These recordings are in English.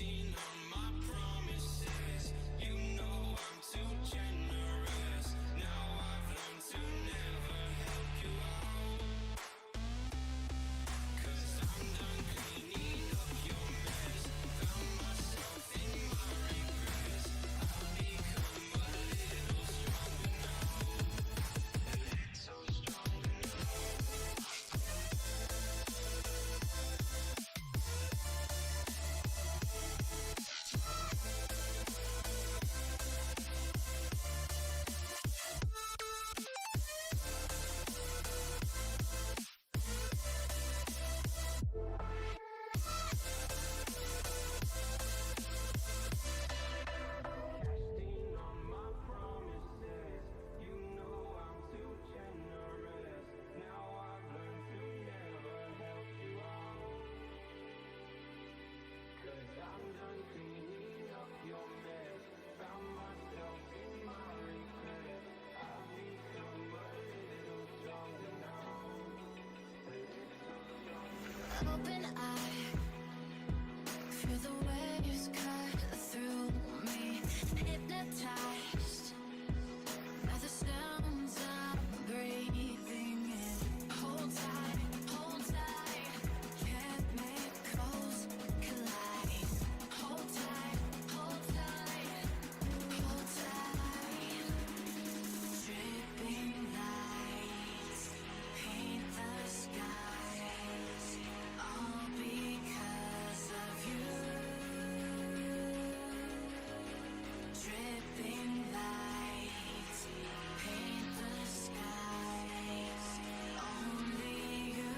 Casting on my promises, you know I'm too generous. Now I've learned to never help you out, 'cause I'm done cleaning up your mess. Found myself in my regrets. I've become a little stronger now, a little stronger now. Casting on my promises, you know I'm too generous. Now I've learned to never help you out, 'cause I'm done cleaning up your mess. Found myself in my regrets. I've become a little stronger now, a little stronger now. Open eye, feel the waves cut through me. Hypnotized by the sounds I'm breathing in. Hold tight, chemicals collide. Hold tight, hold tight, hold tight. Dripping lights paint the skies, all because of you. Dripping lights paint the skies, only you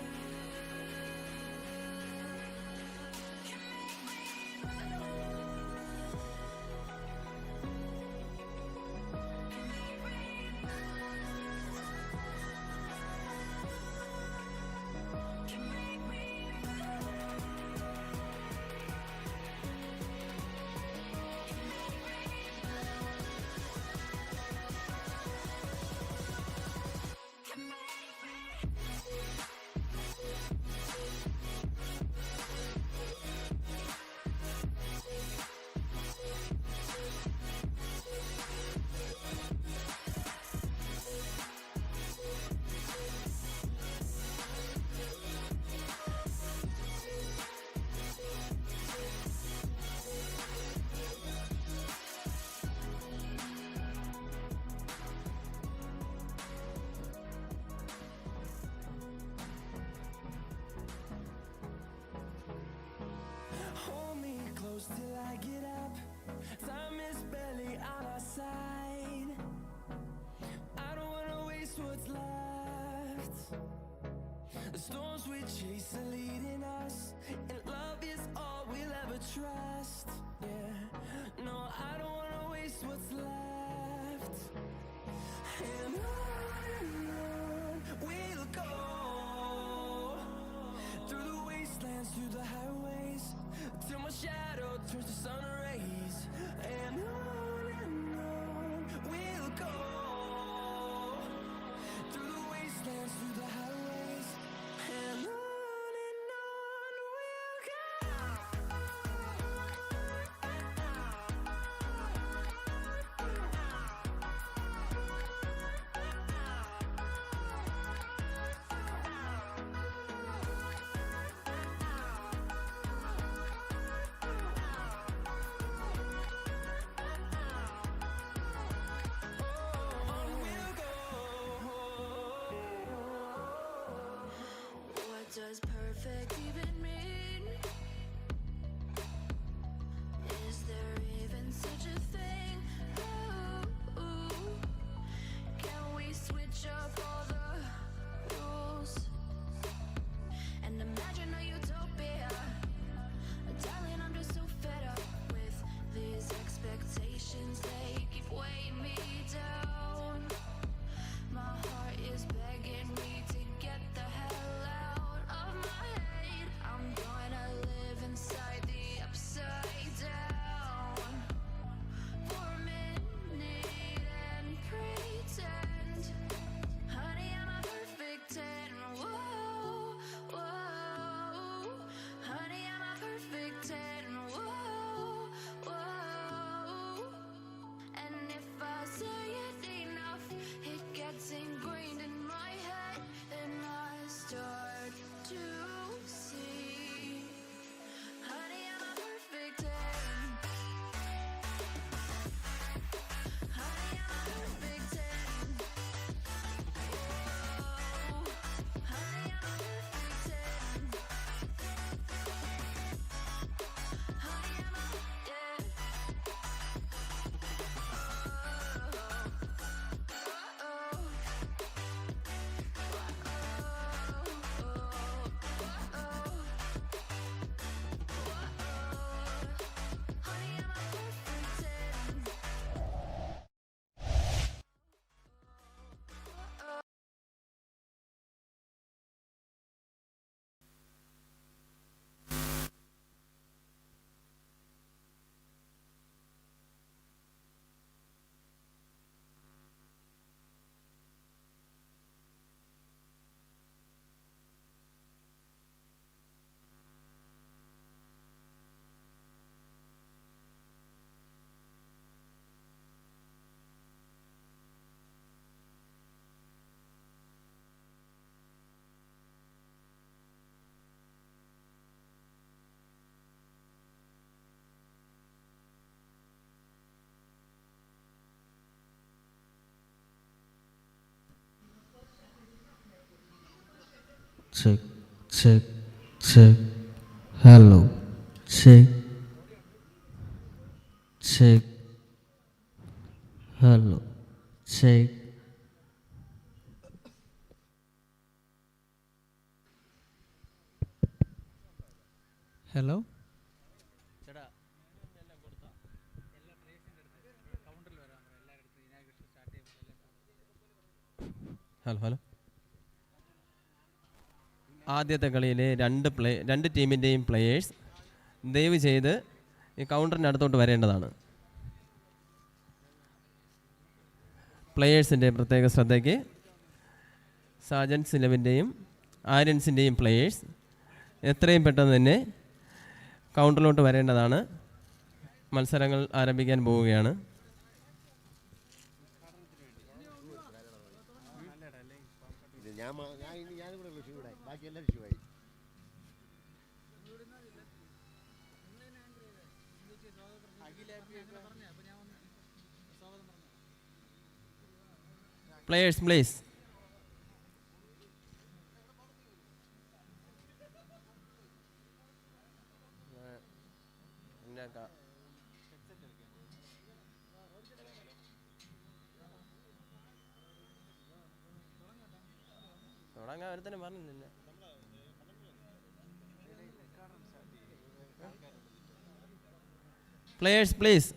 can make me can make me Hold me close till I get up. Time is barely on our side. I don't wanna waste what's left. The storms we chase are leading us, and love is all we'll ever trust. Yeah, no, I don't wanna waste what's left. And on we'll go, through the wastelands, through the highways, till my shadow turns to sun rays. And on we'll go, through the wastelands, through the highways, and on we'll go. What does perfect even mean? Is there even such a thing? Ooh, can we switch up all the rules and imagine a utopia? Darling, I'm just so fed up with these expectations. They keep weighing me down. My heart is begging me to get the hell out of my head. check, check, check. Hello, check, check. Hello, check. Hello. Hello ആദ്യത്തെ കളിയിലെ രണ്ട് ടീമിൻ്റെയും players ദയവ് ചെയ്ത് ഈ കൗണ്ടറിന് അടുത്തോട്ട് വരേണ്ടതാണ്. പ്ലെയേഴ്സിൻ്റെ പ്രത്യേക ശ്രദ്ധയ്ക്ക് സാജൻ സിലവിൻ്റെയും ആര്യൻസിൻ്റെയും പ്ലെയേഴ്സ് എത്രയും പെട്ടെന്ന് തന്നെ കൗണ്ടറിലോട്ട് വരേണ്ടതാണ്. മത്സരങ്ങൾ ആരംഭിക്കാൻ പോവുകയാണ്. Players, please. Players, please.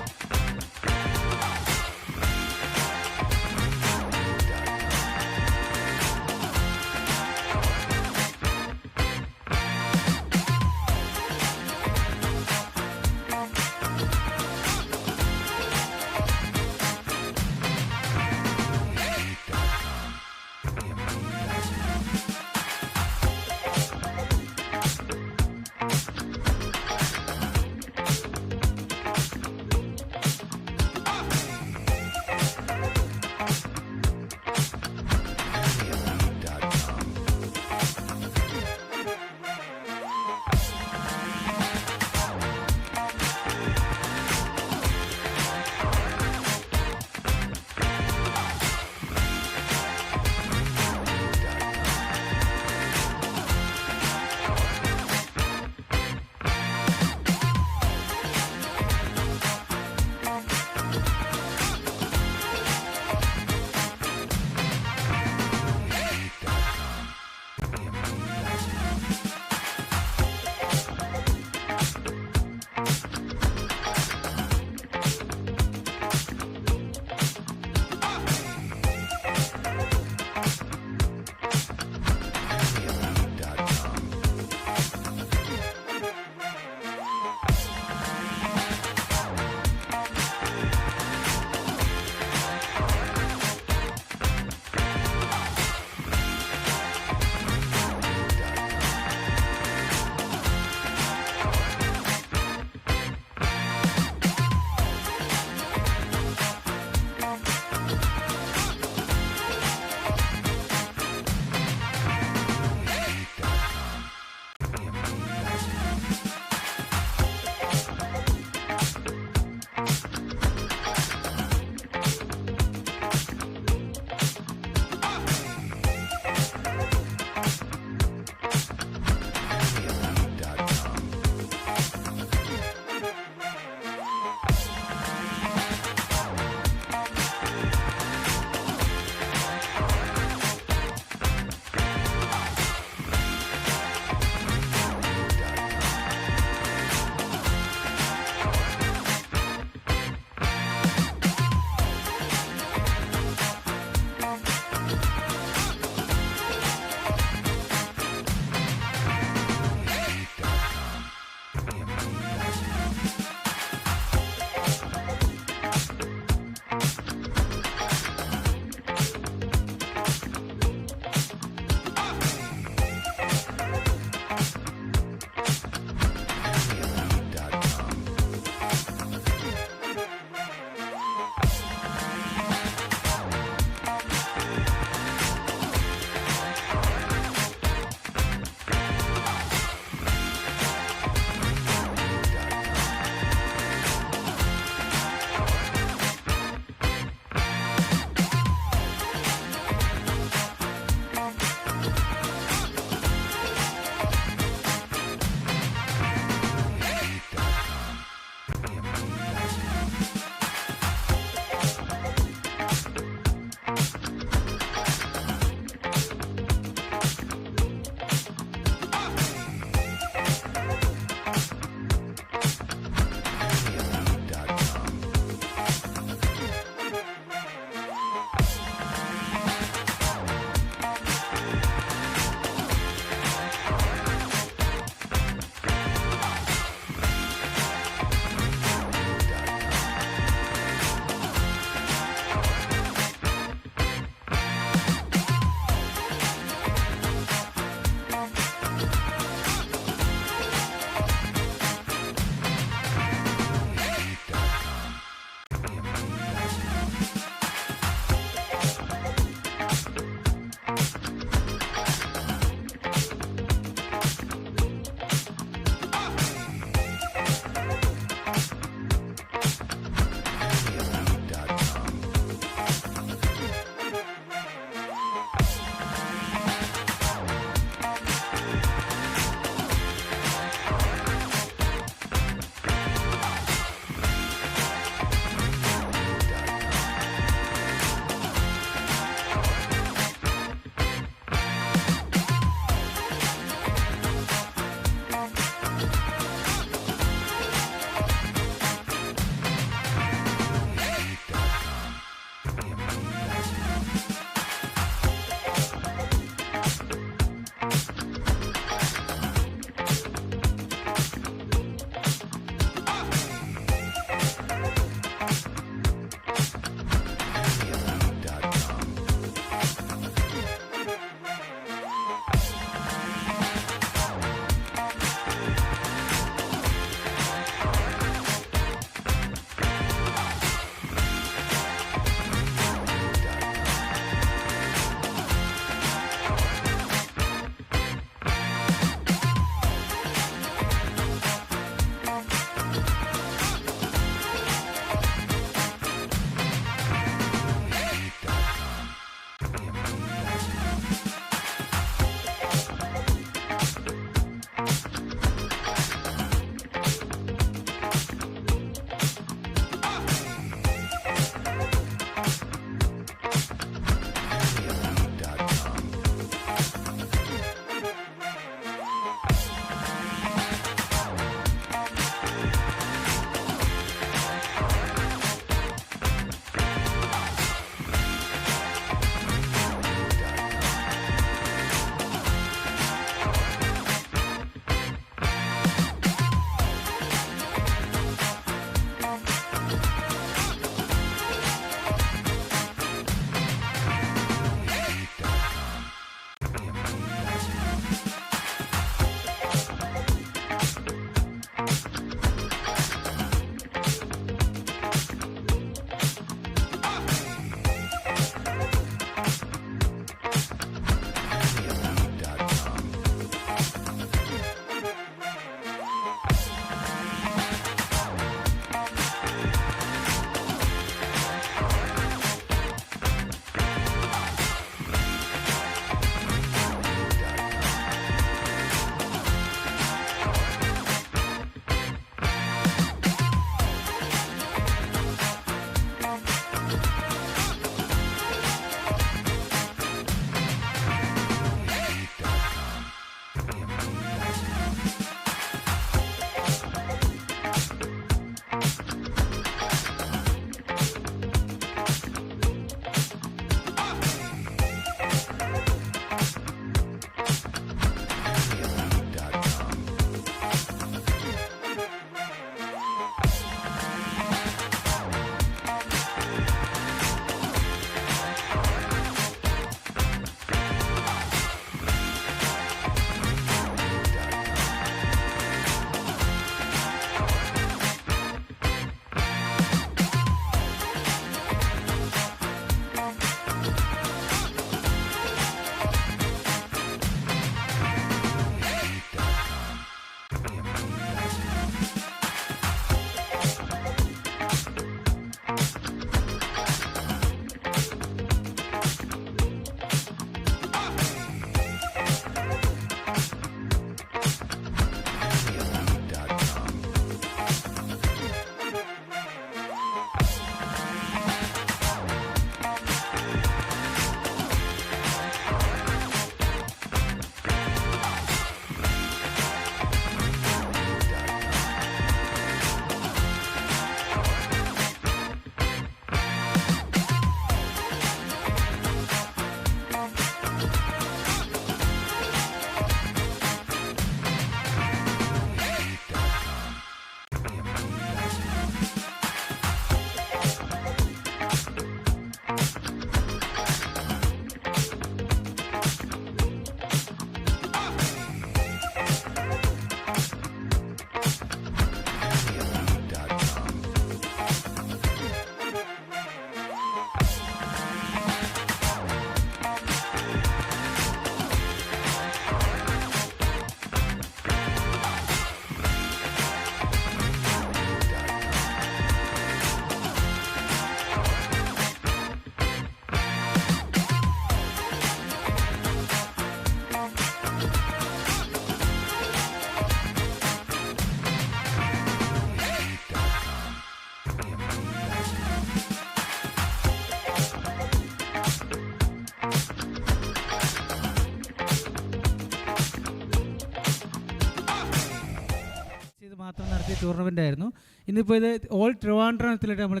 നടത്തിയ ടൂർണമെൻ്റ് ആയിരുന്നു. ഇന്നിപ്പോൾ ഇത് ഓൾ ട്രിവാൻഡ്രത്തിലായിട്ട് നമ്മൾ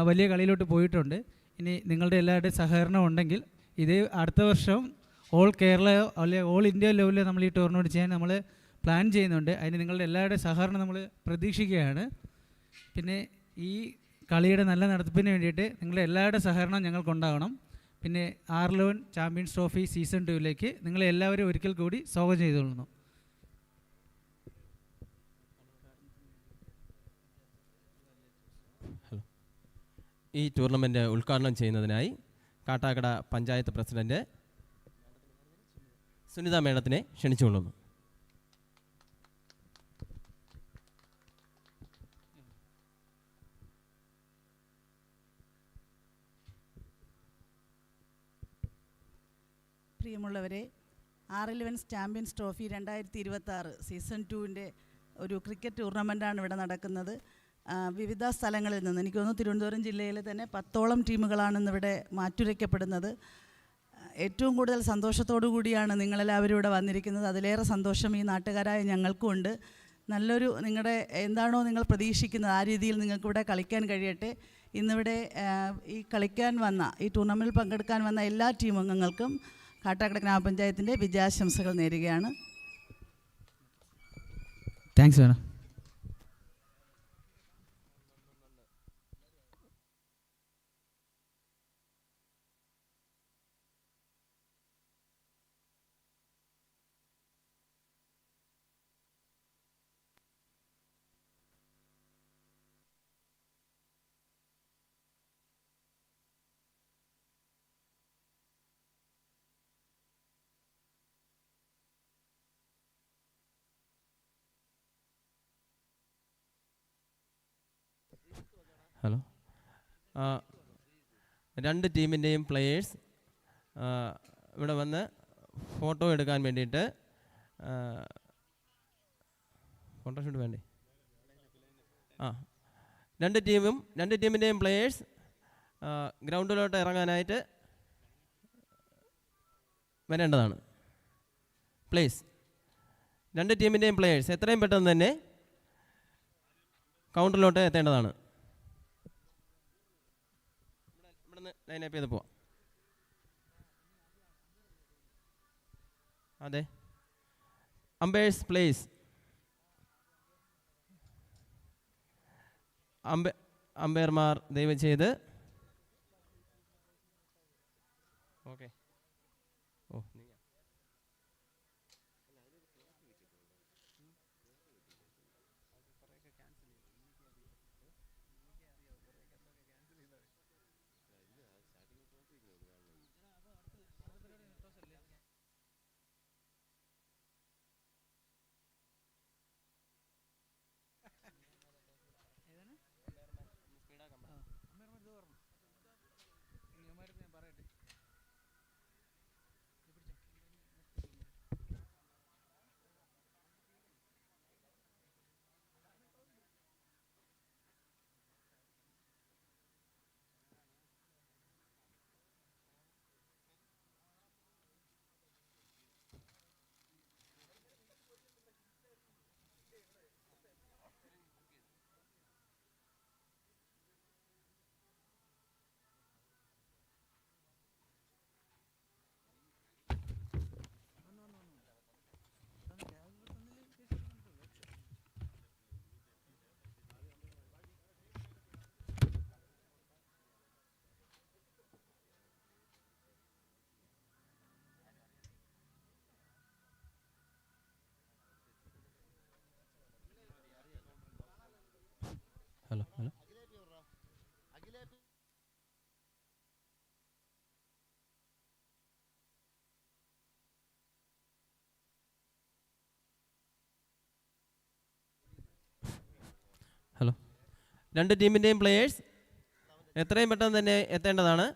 വലിയ കളിയിലോട്ട് പോയിട്ടുണ്ട്. ഇനി നിങ്ങളുടെ എല്ലാവരുടെയും സഹകരണം ഉണ്ടെങ്കിൽ ഇതേ അടുത്ത വർഷം ഓൾ കേരളയോ അല്ലെങ്കിൽ ഓൾ ഇന്ത്യ ലെവലിലോ നമ്മൾ ഈ ടൂർണമെൻറ്റ് ചെയ്യാൻ നമ്മൾ പ്ലാൻ ചെയ്യുന്നുണ്ട്. അതിന് നിങ്ങളുടെ എല്ലാവരുടെയും സഹകരണം നമ്മൾ പ്രതീക്ഷിക്കുകയാണ്. പിന്നെ ഈ കളിയുടെ നല്ല നടത്തിപ്പിന് വേണ്ടിയിട്ട് നിങ്ങളുടെ എല്ലാവരുടെയും സഹകരണം ഞങ്ങൾക്കുണ്ടാകണം. പിന്നെ R11 ചാമ്പ്യൻസ് ട്രോഫി സീസൺ 2 നിങ്ങളെ എല്ലാവരും ഒരിക്കൽ കൂടി സ്വാഗതം ചെയ്തുകൊള്ളുന്നു. ഈ ടൂർണമെൻറ്റ് ഉദ്ഘാടനം ചെയ്യുന്നതിനായി കാട്ടാക്കട പഞ്ചായത്ത് പ്രസിഡന്റ് സുനിത മേഡത്തിനെ ക്ഷണിച്ചുകൊള്ളുന്നു. പ്രിയമുള്ളവരെ, R11 ചാമ്പ്യൻസ് ട്രോഫി 2026 സീസൺ 2 ഒരു ക്രിക്കറ്റ് ടൂർണമെൻറ്റാണ് ഇവിടെ നടക്കുന്നത്. വിവിധ സ്ഥലങ്ങളിൽ നിന്ന്, എനിക്ക് തോന്നുന്നു തിരുവനന്തപുരം ജില്ലയിലെ തന്നെ 10ഓളം ടീമുകളാണ് ഇന്നിവിടെ മാറ്റുരയ്ക്കപ്പെടുന്നത്. ഏറ്റവും കൂടുതൽ സന്തോഷത്തോടു കൂടിയാണ് നിങ്ങളെല്ലാവരും ഇവിടെ വന്നിരിക്കുന്നത്. അതിലേറെ സന്തോഷം ഈ നാട്ടുകാരായ ഞങ്ങൾക്കും ഉണ്ട്. നല്ലൊരു നിങ്ങളുടെ എന്താണോ നിങ്ങൾ പ്രതീക്ഷിക്കുന്നത് ആ രീതിയിൽ നിങ്ങൾക്കിവിടെ കളിക്കാൻ കഴിയട്ടെ. ഇന്നിവിടെ ഈ കളിക്കാൻ വന്ന, ഈ ടൂർണമെൻറ്റിൽ പങ്കെടുക്കാൻ വന്ന എല്ലാ ടീം അംഗങ്ങൾക്കും കാട്ടാക്കട ഗ്രാമപഞ്ചായത്തിൻ്റെ വിജയാശംസകൾ നേരുകയാണ്. താങ്ക്സ് വേണം. ഹലോ, രണ്ട് ടീമിൻ്റെയും പ്ലെയേഴ്സ് ഇവിടെ വന്ന് ഫോട്ടോ എടുക്കാൻ വേണ്ടിയിട്ട്, ഫോട്ടോഷൂട്ട് വേണ്ടേ? രണ്ട് ടീമിൻ്റെയും പ്ലെയേഴ്സ് ഗ്രൗണ്ടിലോട്ട് ഇറങ്ങാനായിട്ട് വരേണ്ടതാണ്. പ്ലീസ്, രണ്ട് ടീമിൻ്റെയും പ്ലെയേഴ്സ് എത്രയും പെട്ടെന്ന് തന്നെ കൗണ്ടറിലോട്ട് എത്തേണ്ടതാണ്. ഇവിടുന്ന് ലൈനപ്പ് ചെയ്ത് പോവാം. അതെ, അമ്പയേഴ്സ് പ്ലേസ്. അമ്പയർമാർ ദയവ് ചെയ്ത് ഓക്കെ. ഓ, ഹലോ ഹലോ ഹലോ, രണ്ട് ടീമിൻ്റെയും പ്ലെയേഴ്സ് എത്രയും പെട്ടെന്ന് തന്നെ എത്തേണ്ടതാണ്.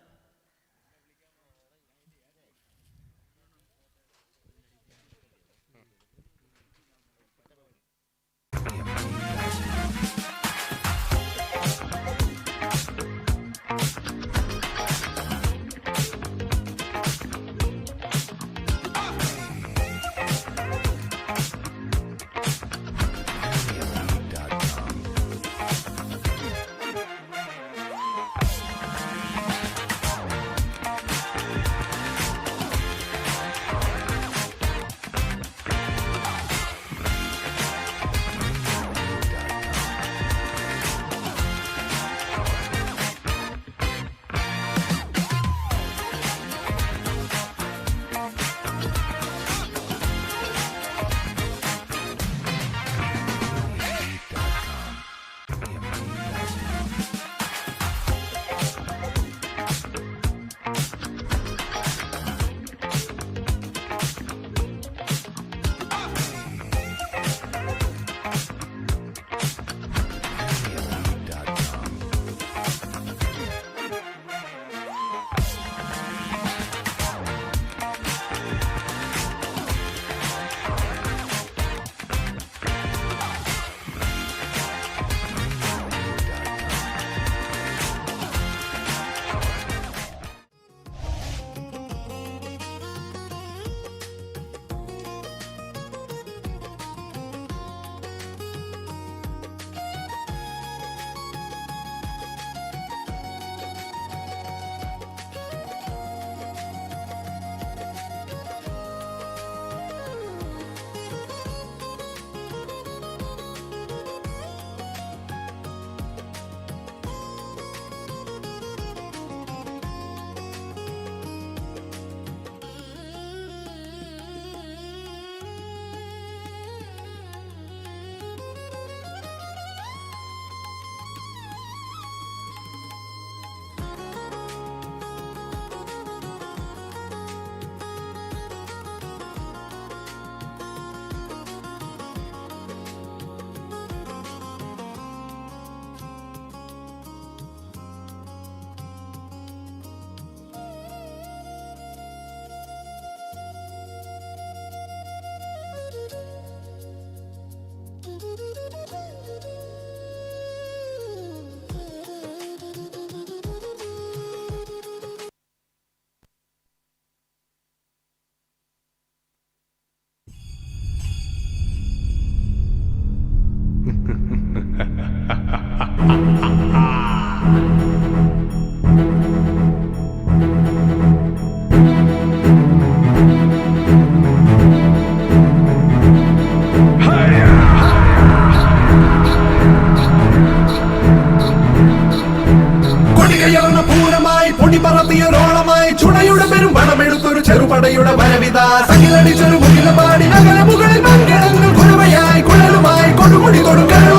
പടയുടെ വരവിത സകിലടിച്ചൊരു മുകില പാടി അകല മുകളിൽ മംഗളങ്ങൾ കുഴമയായി കുഴലുമായി കൊടുമുടി കൊടുക്കണം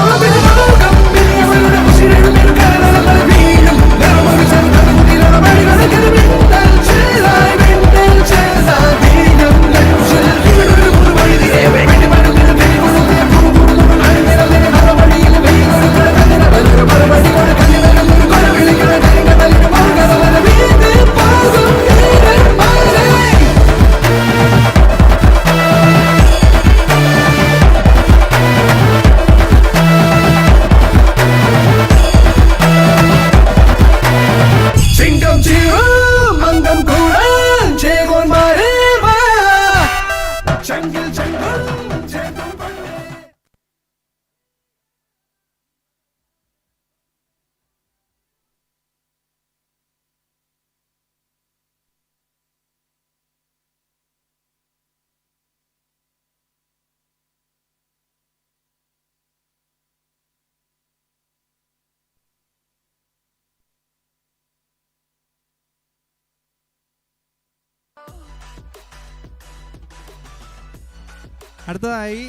അടുത്തതായി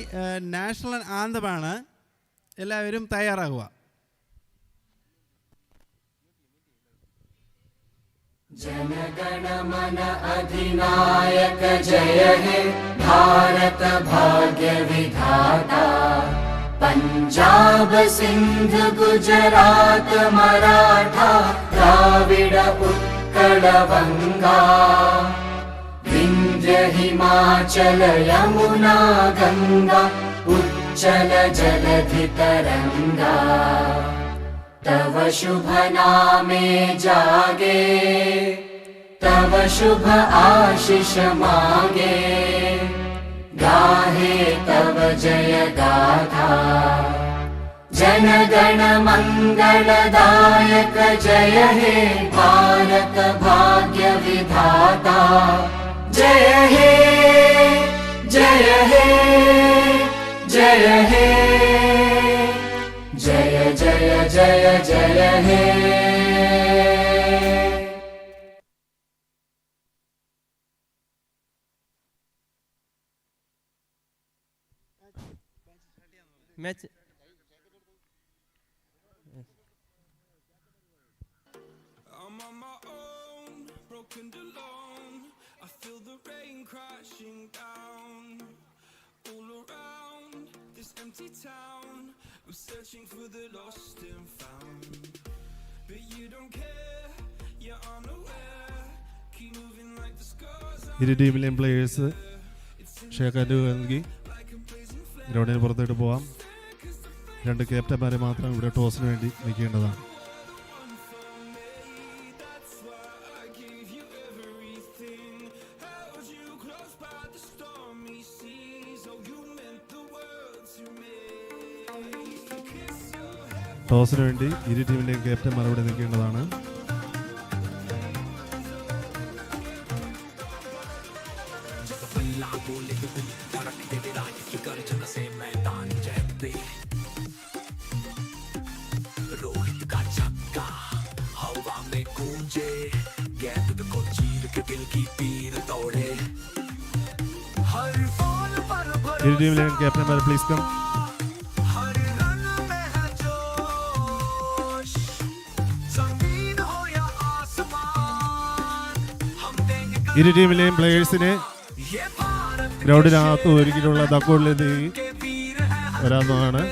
നാഷണൽ ആന്തമാണ്. എല്ലാവരും തയ്യാറാകുക. जनगण मन अधिनायक जय हे भारत भाग्य विधाता पंजाब सिंध गुजरात मराठा द्राविड उत्कल बंगा विंध्य हिमाचल यमुना गंगा उच्चल जलधि तरंगा तव शुभ नामे जागे तव शुभ आशीष मागे गाहे तव जय गाथा जनगण मंगलदायक जय हे भारत भाग्य विधाता जय हे जय हे जय हे जय जय जय जय हे match I'm on my own, broken alone. I feel the rain crashing down all around this empty town. I'm searching for the lost and found, but you don't care, you're unaware. Keep moving like the scars on ഇരു ടീമിലെയും players ഷേക്കാൻഡ് നൽകി ഗ്രൗണ്ടിന് പുറത്തോട്ട് പോവാം. രണ്ട് ക്യാപ്റ്റന്മാരെ മാത്രം ഇവിടെ ടോസിന് വേണ്ടി നിൽക്കേണ്ടതാണ്. ടോസിന് വേണ്ടി ഇരു ടീമിലെയും ക്യാപ്റ്റന്മാർ ഇവിടെ നിൽക്കേണ്ടതാണ്. ഇരു ടീമിലെയും ക്യാപ്റ്റന്മാർ പ്ലീസ് കം. ഇരു ടീമിലെയും പ്ലേയേഴ്സിനെ ഗ്രൗണ്ടിനകത്ത് ഒരുക്കിയിട്ടുള്ള തക്കോളിലേക്ക് വരാവുന്നതാണ്.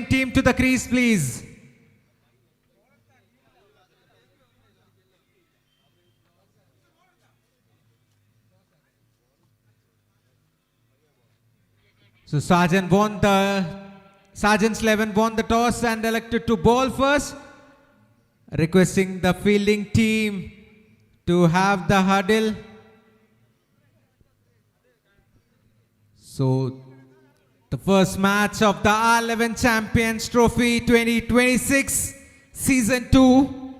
team to the crease, please. So SAJAN 11 won the toss and elected to bowl first, requesting the fielding team to have the huddle. So the first match of the R11 Champions Trophy 2026 Season 2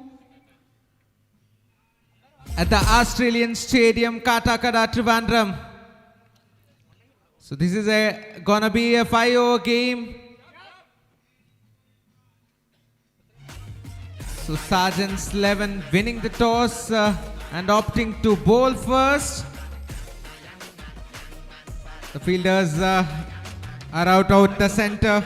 at the Australian Stadium, Katakada, Trivandrum. So this is gonna be a 5-over game. So SAJAN S 11 winning the toss and opting to bowl first. The fielders are out the center.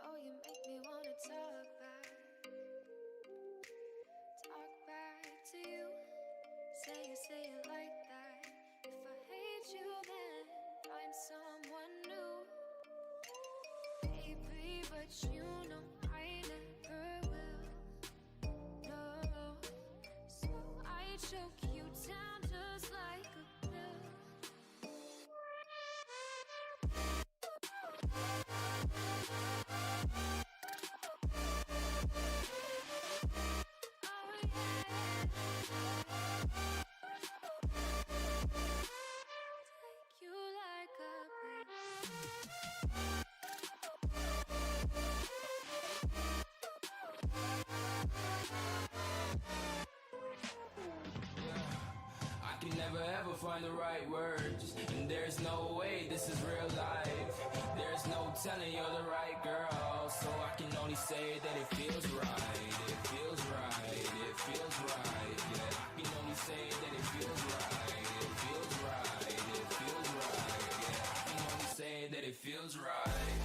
Oh, you make me wanna talk back to you. Say it like that. If I hate you, then find someone new. Baby, but you know I never will. No, so I choke you down just like a pill. You like a I can never ever find the right words, and there's no way this is real life. There's no telling you're the right girl, so I can only say that it feels right. It feels right. It feels right. Yeah, I can only say that it feels right. It feels right. It feels right. Yeah, I can only say that it feels right.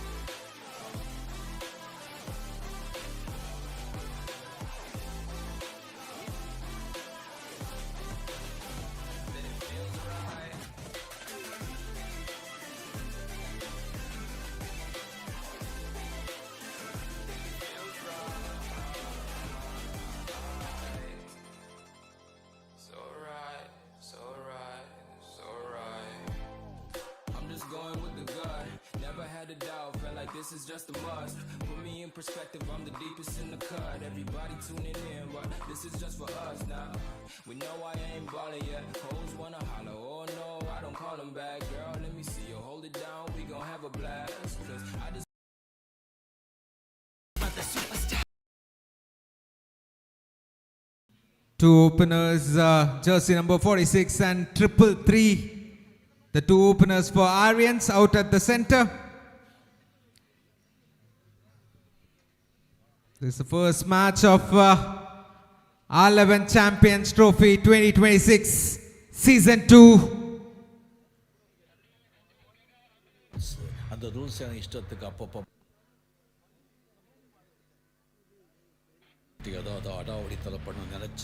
This is just a must. Put me in perspective, I'm the deepest in the cut. Everybody tuning in, but this is just for us now. We know I ain't ballin' yet. Hoes wanna holler, oh no, I don't call them back. Girl, let me see you hold it down, we gon' have a blast. Cause I just Two openers, jersey number 46 and 333. The two openers for ARYANS out at the center. This is the first match of R11 Champions Trophy 2026 Season 2. அந்த rules எனக்கு இஷ்டத்துக்கு அப்பப்போ ஏதாவது அடாவடித்தலை பண்ண நினைச்ச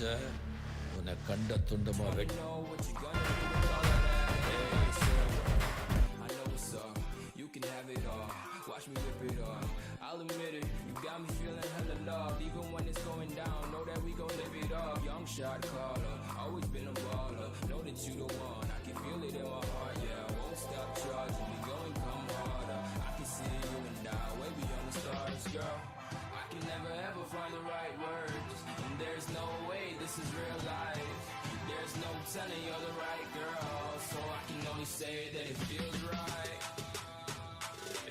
உன்னை கண்ட துண்டமா வெட்டி I'll admit it, you got me feeling hella loved. Even when it's going down, know that we gon' live it up. Young shot caller, always been a baller. Know that you the one, I can feel it in my heart. Yeah, I won't stop charging, we going come harder. I can see you and I, way beyond the stars, girl. I can never ever find the right words, and there's no way this is real life. There's no telling you're the right girl, so I can only say that it feels right.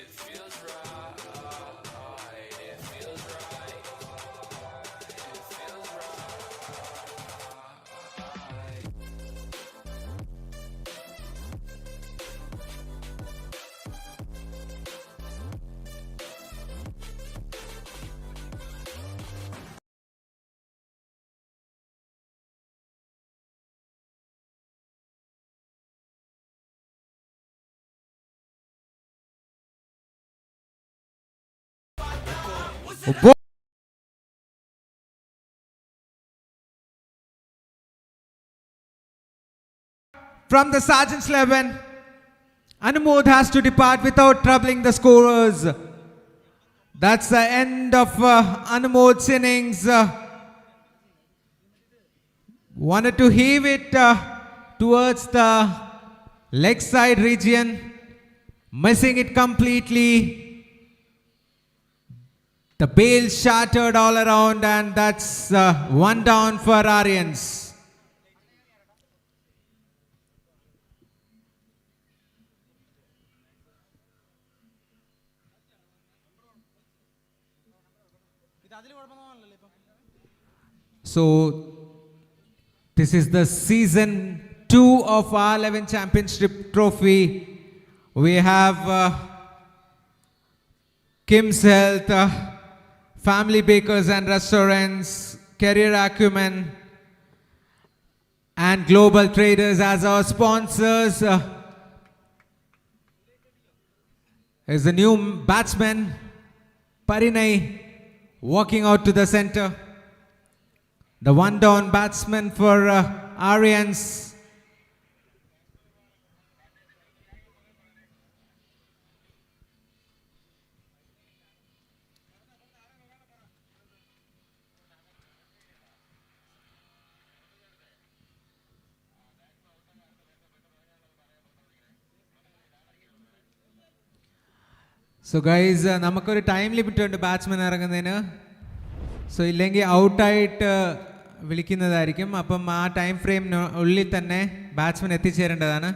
It feels right. It feels right. It feels right. From the SAJAN S Xl, Anumod has to depart without troubling the scorers. That's the end of Anumod's innings. Wanted to heave it towards the leg side region, missing it completely. The bail shattered all around, and that's one down for ARYANS. So this is the season 2 of R11 Champions Trophy. We have Kim's Health, Family Bakers and Restaurants, Career Acumen, and Global Traders as our sponsors. Is the new batsman Parinai walking out to the center. The one down batsman for ARYANS. So guys, namakkoru time limit undu batsman irangunnadinu. So illengi out aayittu വിളിക്കുന്നതായിരിക്കും. അപ്പം ആ time ഫ്രെയിമിന് ഉള്ളിൽ തന്നെ batsman എത്തിച്ചേരേണ്ടതാണ്.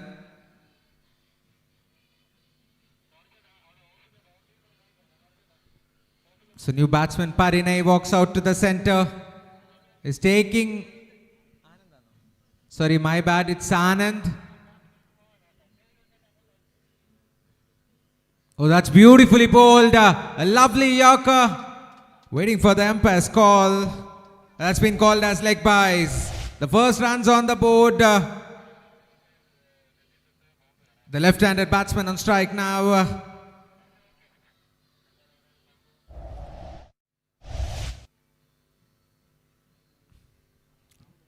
So new batsman Parinai walks out to the center. Is taking, sorry, my bad, it's Anand. Oh, that's beautifully bowled. A lovely yorker. Waiting for the umpire's call. That's been called as leg byes. The first runs on the board. The left-handed batsman on strike now.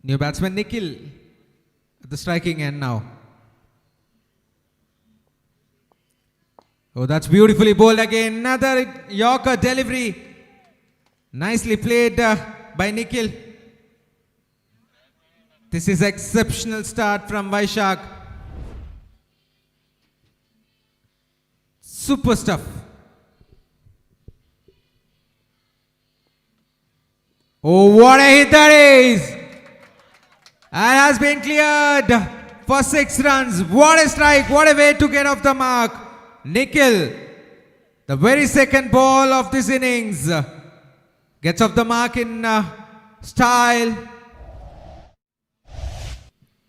New batsman Nikhil at the striking end now. Oh, that's beautifully bowled again. Another yorker delivery. Nicely played by Nikhil. This is exceptional start from Vaishak. Super stuff. Oh, what a hit that is! And has been cleared for 6 runs. What a strike! What a way to get off the mark. Nikhil, the very second ball of this innings, gets off the mark in style.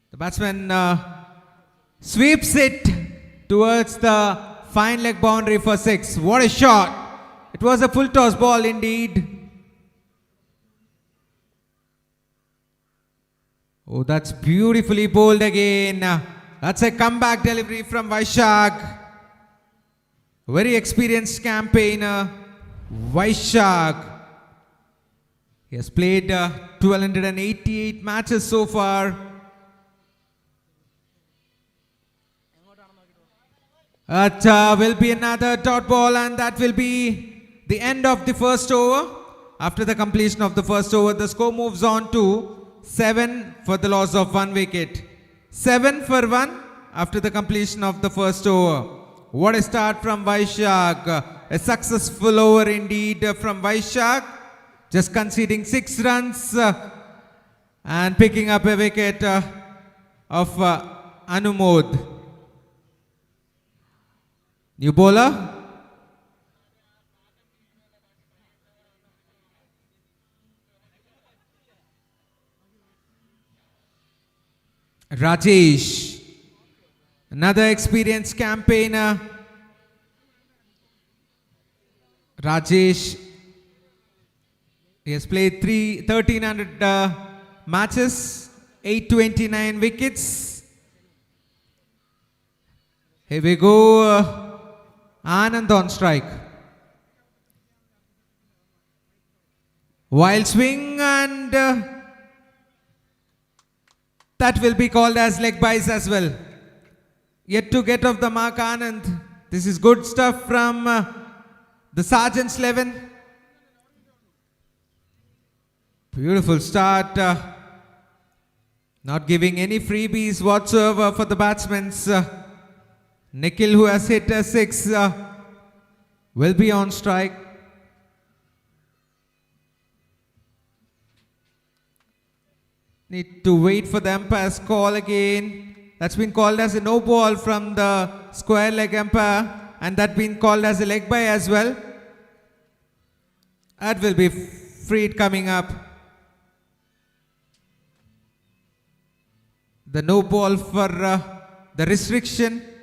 The batsman sweeps it towards the fine leg boundary for 6. What a shot! It was a full toss ball indeed. Oh, that's beautifully bowled again. That's a comeback delivery from Vaishak. Very experienced campaigner, Vaishak. He has played 1288 matches so far. That will be another dot ball, and that will be the end of the first over. After the completion of the first over, the score moves on to 7 for the loss of 1 wicket. 7 for 1 after the completion of the first over. What a start from Vaishak. A successful over indeed from Vaishak. Just conceding 6 runs and picking up a wicket of Anumod. New bowler. Rajesh. Another experienced campaigner. Rajesh. He has played 1,300 matches, 829 wickets. Here we go. Anand on strike. Wild swing, and that will be called as leg byes as well. Yet to get off the mark, Anand. This is good stuff from the SAJAN S Xl. Beautiful start. Not giving any freebies whatsoever for the batsmen. Nikhil, who has hit a 6, will be on strike. Need to wait for the umpire's call again. That's been called as a no ball from the square leg umpire, and that been called as a leg bye as well. That will be freed coming up. The no ball for the restriction.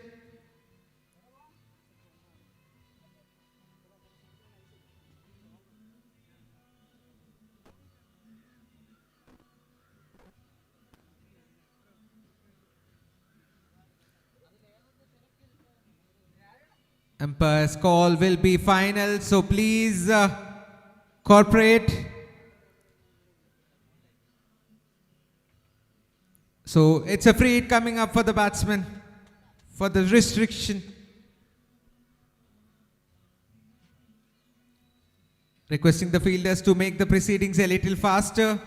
Umpire's call will be final, so please cooperate. So it's a free hit coming up for the batsman for the restriction. Requesting the fielders to make the proceedings a little faster.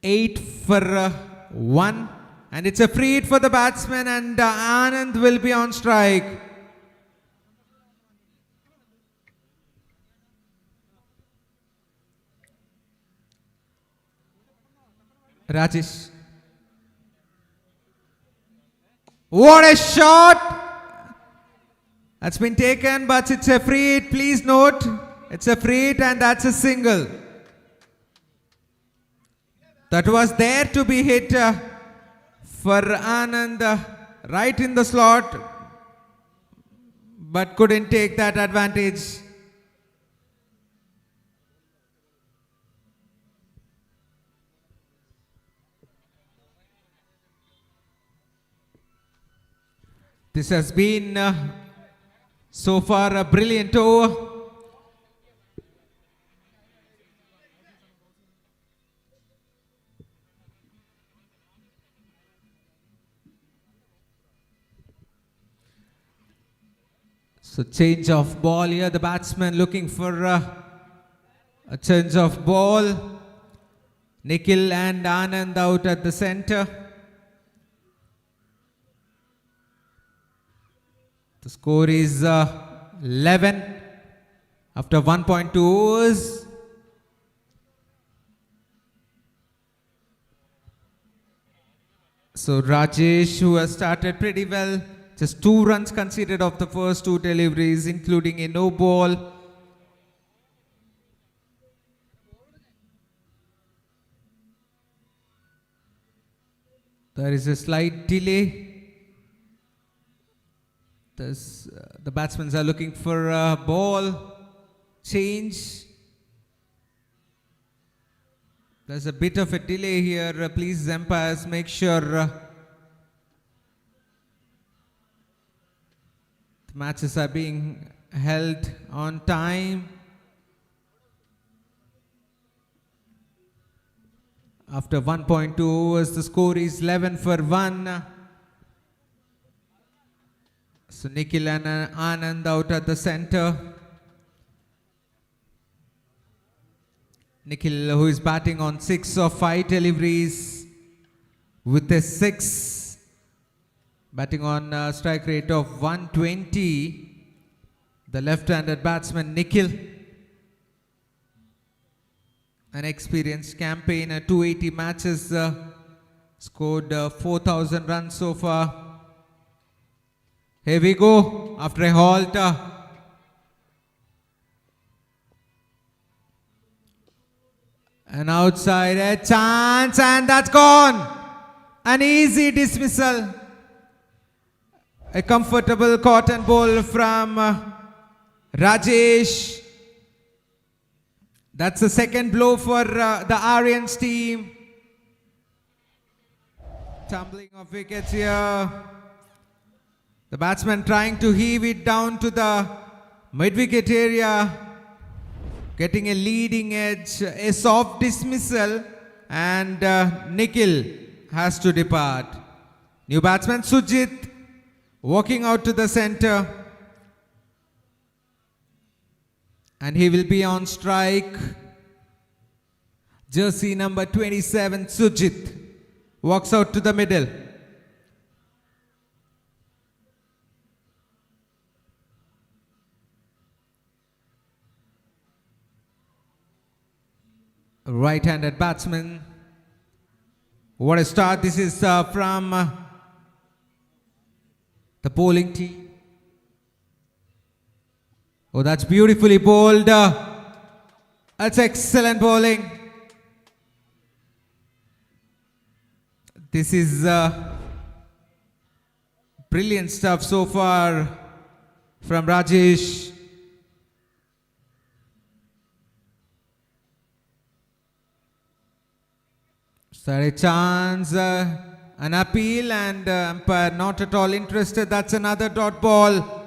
Eight for 1, and it's a free hit for the batsman, and Anand will be on strike. Rajesh. What a shot! That's been taken, but it's a free hit. Please note, it's a free hit, and that's a single. That was there to be hit for Anand right in the slot, but couldn't take that advantage. This has been so far a brilliant over. So change of ball here, the batsman looking for a change of ball. Nikhil and Anand out at the center. The score is 11 after 1.2 overs. So Rajesh, who has started pretty well, just 2 runs conceded of the first 2 deliveries, including a no ball. There is a slight delay. The batsmen are looking for a ball change. There's a bit of a delay here. Please, umpires, make sure the matches are being held on time. After 1.2 overs, the score is 11 for 1. So Nikhil and Anand out at the center. Nikhil, who is batting on 6 of 5 deliveries with a 6. Batting on a strike rate of 120. The left-handed batsman Nikhil. An experienced campaign, 280 matches, scored 4,000 runs so far. Here we go, after a halt. An outside, a chance, and that's gone. An easy dismissal. A comfortable cotton ball from Rajesh. That's the second blow for the ARYANS team. Tumbling of wickets here. The batsman trying to heave it down to the mid-wicket area, getting a leading edge, a soft dismissal, and Nikhil has to depart. New batsman Sujit walking out to the center, and he will be on strike. Jersey number 27 Sujit walks out to the middle. Right-handed batsman. What a start. This is from the bowling team. Oh, that's beautifully bowled. That's excellent bowling. This is brilliant stuff so far from Rajesh. So a chance, an appeal, and umpire not at all interested. That's another dot ball.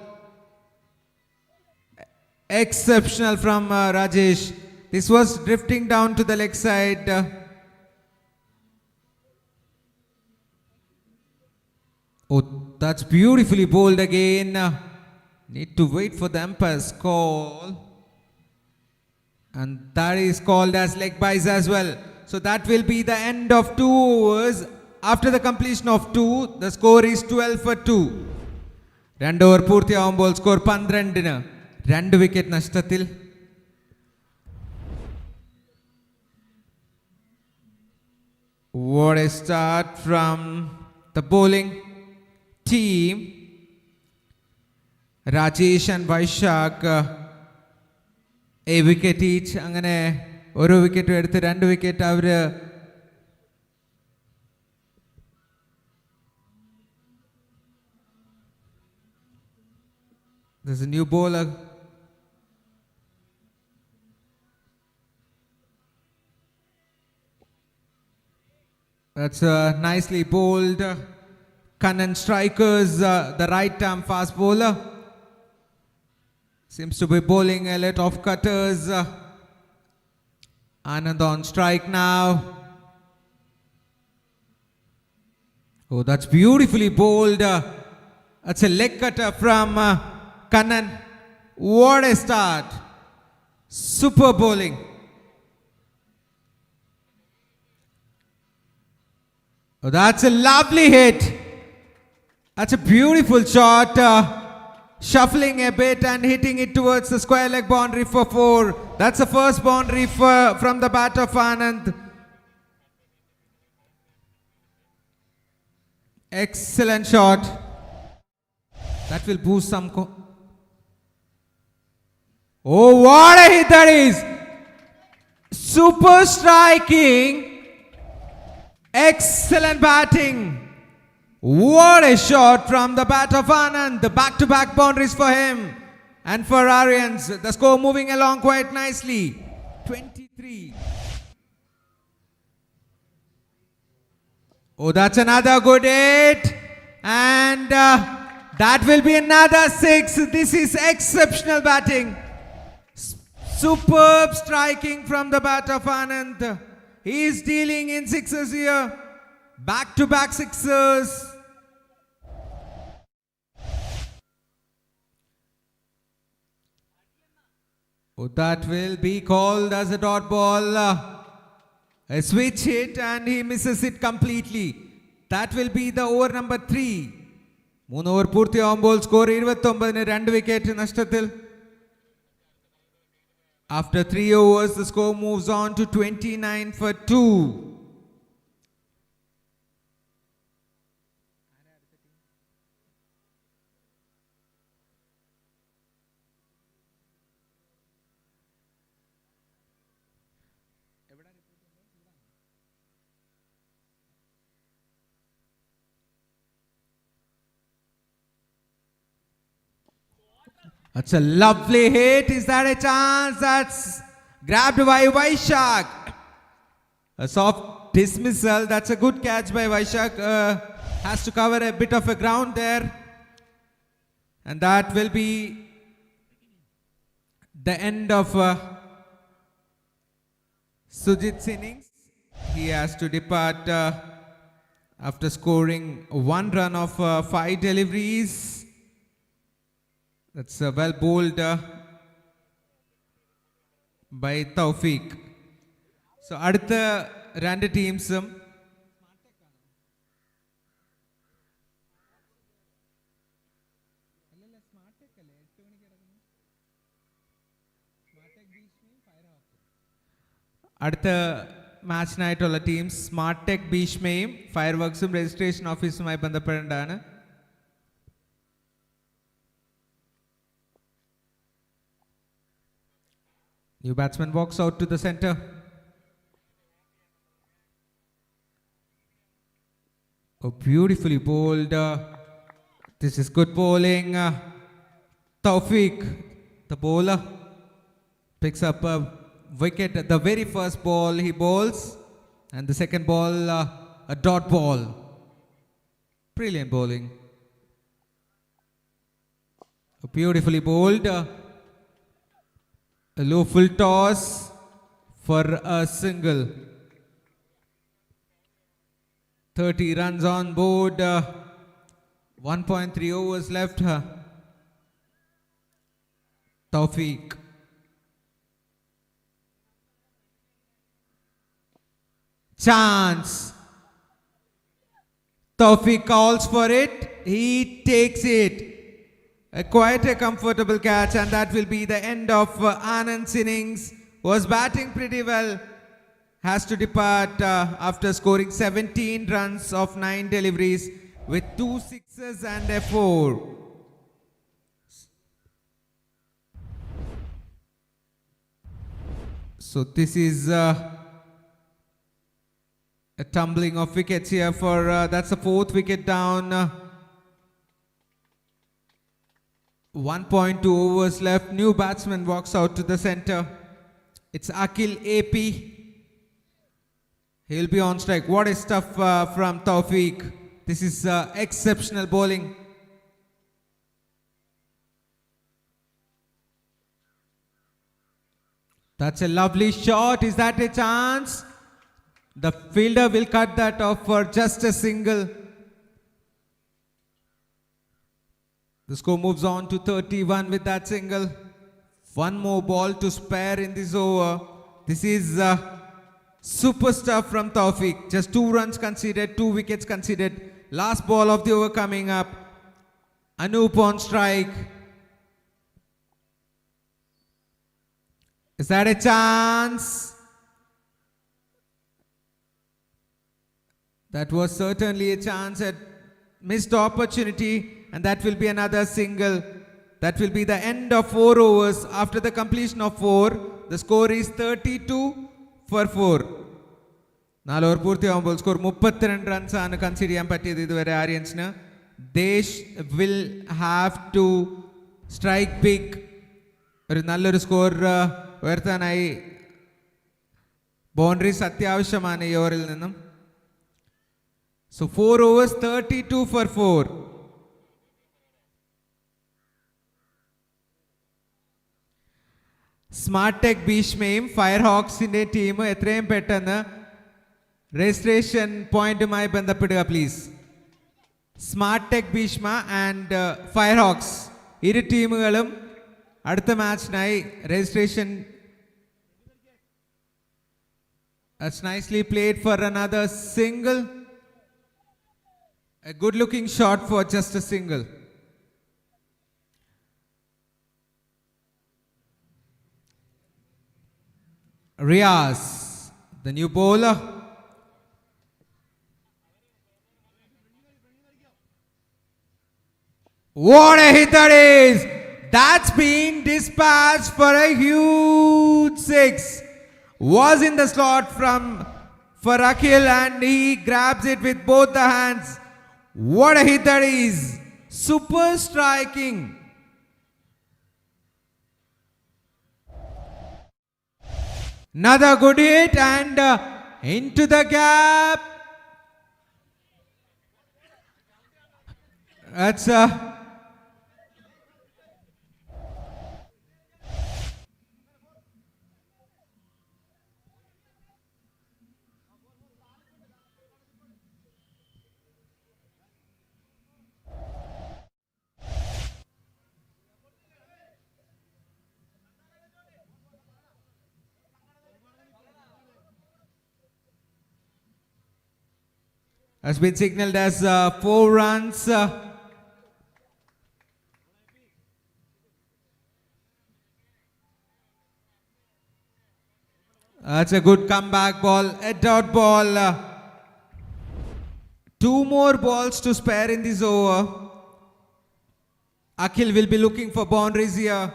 Exceptional from Rajesh. This was drifting down to the leg side. Oh, that's beautifully bowled again. Need to wait for the umpire's call. And that is called as leg byes as well. So that will be the end of 2 overs. After the completion of 2, the score is 12 for 2. 2 over പൂർത്തിയാവുമ്പോൾ score 12-ന് 2 wicket നഷ്ടത്തിൽ. What a start from the bowling team. Rajesh and Vaishak, a wicket each. അങ്ങനെ ഒരു wicket എടുത്ത് 2 wicket അവർ There's a new bowler. That's nicely bowled. Kannan strikers, the right arm fast bowler. Seems to be bowling a lot of cutters. Anand on strike now. Oh, that's beautifully bowled. That's a leg cutter from Kannan. What a start. Super bowling. Oh, that's a lovely hit. That's a beautiful shot. Shuffling a bit and hitting it towards the square leg boundary for 4. That's the first boundary from the bat of Anand. Excellent shot. That will boost some. Oh, what a hit that is! Super striking. Excellent batting. What a shot from the bat of Anand. The back-to-back boundaries for him. And for ARYANS, the score moving along quite nicely. 23. Oh, that's another good hit. And that will be another 6. This is exceptional batting. Superb striking from the bat of Anand. He is dealing in 6s here. Back-to-back 6s. Oh, that will be called as a dot ball. A switch hit and he misses it completely. That will be the over number 3. 3 over പൂർത്തിയാവുമ്പോൾ score 29-ന് 2 wicket നഷ്ടത്തിൽ. After 3 overs, the score moves on to 29 for 2. That's a lovely hit. Is that a chance? That's grabbed by Vaishak. A soft dismissal. That's a good catch by Vaishak. Has to cover a bit of a ground there. And that will be the end of Sujit's innings. He has to depart after scoring 1 run of 5 deliveries. That's well bowled by Tawfiq. So അടുത്ത രണ്ട് ടീംസും അടുത്ത മാച്ചിനായിട്ടുള്ള teams smart Tech ഭീഷ്മയും ഫയർവർക്സും registration ഓഫീസുമായി ബന്ധപ്പെടേണ്ടതാണ്. New batsman walks out to the center. Oh, beautifully bowled. This is good bowling. Tawfiq, the bowler, picks up a wicket at the very first ball he bowls, and the second ball a dot ball. Brilliant bowling. Beautifully bowled. A low full toss for a single. 30 runs on board. 1.3 overs left. Tawfiq. Chance. Tawfiq calls for it. He takes it. Quite a comfortable catch, and that will be the end of Anand's innings. Was batting pretty well. Has to depart after scoring 17 runs of 9 deliveries with 2 sixes and a 4. So this is a tumbling of wickets here for that's the 4th wicket down. 1.2 overs left. New batsman walks out to the center. It's Akil AP. He'll be on strike. What is stuff from Tawfiq. This is exceptional bowling. That's a lovely shot. Is that a chance? The fielder will cut that off for just a single. The score moves on to 31 with that single. One more ball to spare in this over. This is super stuff from Tawfiq. Just 2 runs conceded, 2 wickets conceded. Last ball of the over coming up. Anup on strike. Is that a chance? That was certainly a chance, a missed opportunity, and that will be another single. That will be the end of 4 overs. After the completion of 4, the score is 32 for 4. 4 over പൂർത്തിയാകുമ്പോൾ score 32 runs ആണ് consider ചെയ്യാൻ പറ്റിയത് ഇതുവരെ ആര്യൻസിന്. Desh will have to strike big. ഒരു നല്ലൊരു score ഉയർത്താനായി boundaries അത്യാവശ്യമാണ് ഈ ഓവറിൽ നിന്നും. So 4 overs, 32 for 4. Smart Tech BHEESHMയും ഫയർഹോക്സിന്റെ ടീം എത്രയും പെട്ടെന്ന് രജിസ്ട്രേഷൻ പോയിന്റുമായി ബന്ധപ്പെടുക please. Smart Tech Bheeshma and Firehawks ഇരു ടീമുകളും അടുത്ത മാച്ചിനായി registration. That's nicely played for another single. A good looking shot for just a single. Riaz, the new bowler. What a hit that is! That's been dispatched for a huge 6. Was in the slot for Akhil, and he grabs it with both the hands. What a hit that is! Super striking. Another good hit and into the gap. That's has been signaled as 4 runs. That's a good comeback ball, a dot ball. 2 more balls to spare in this over. Akhil will be looking for boundaries here.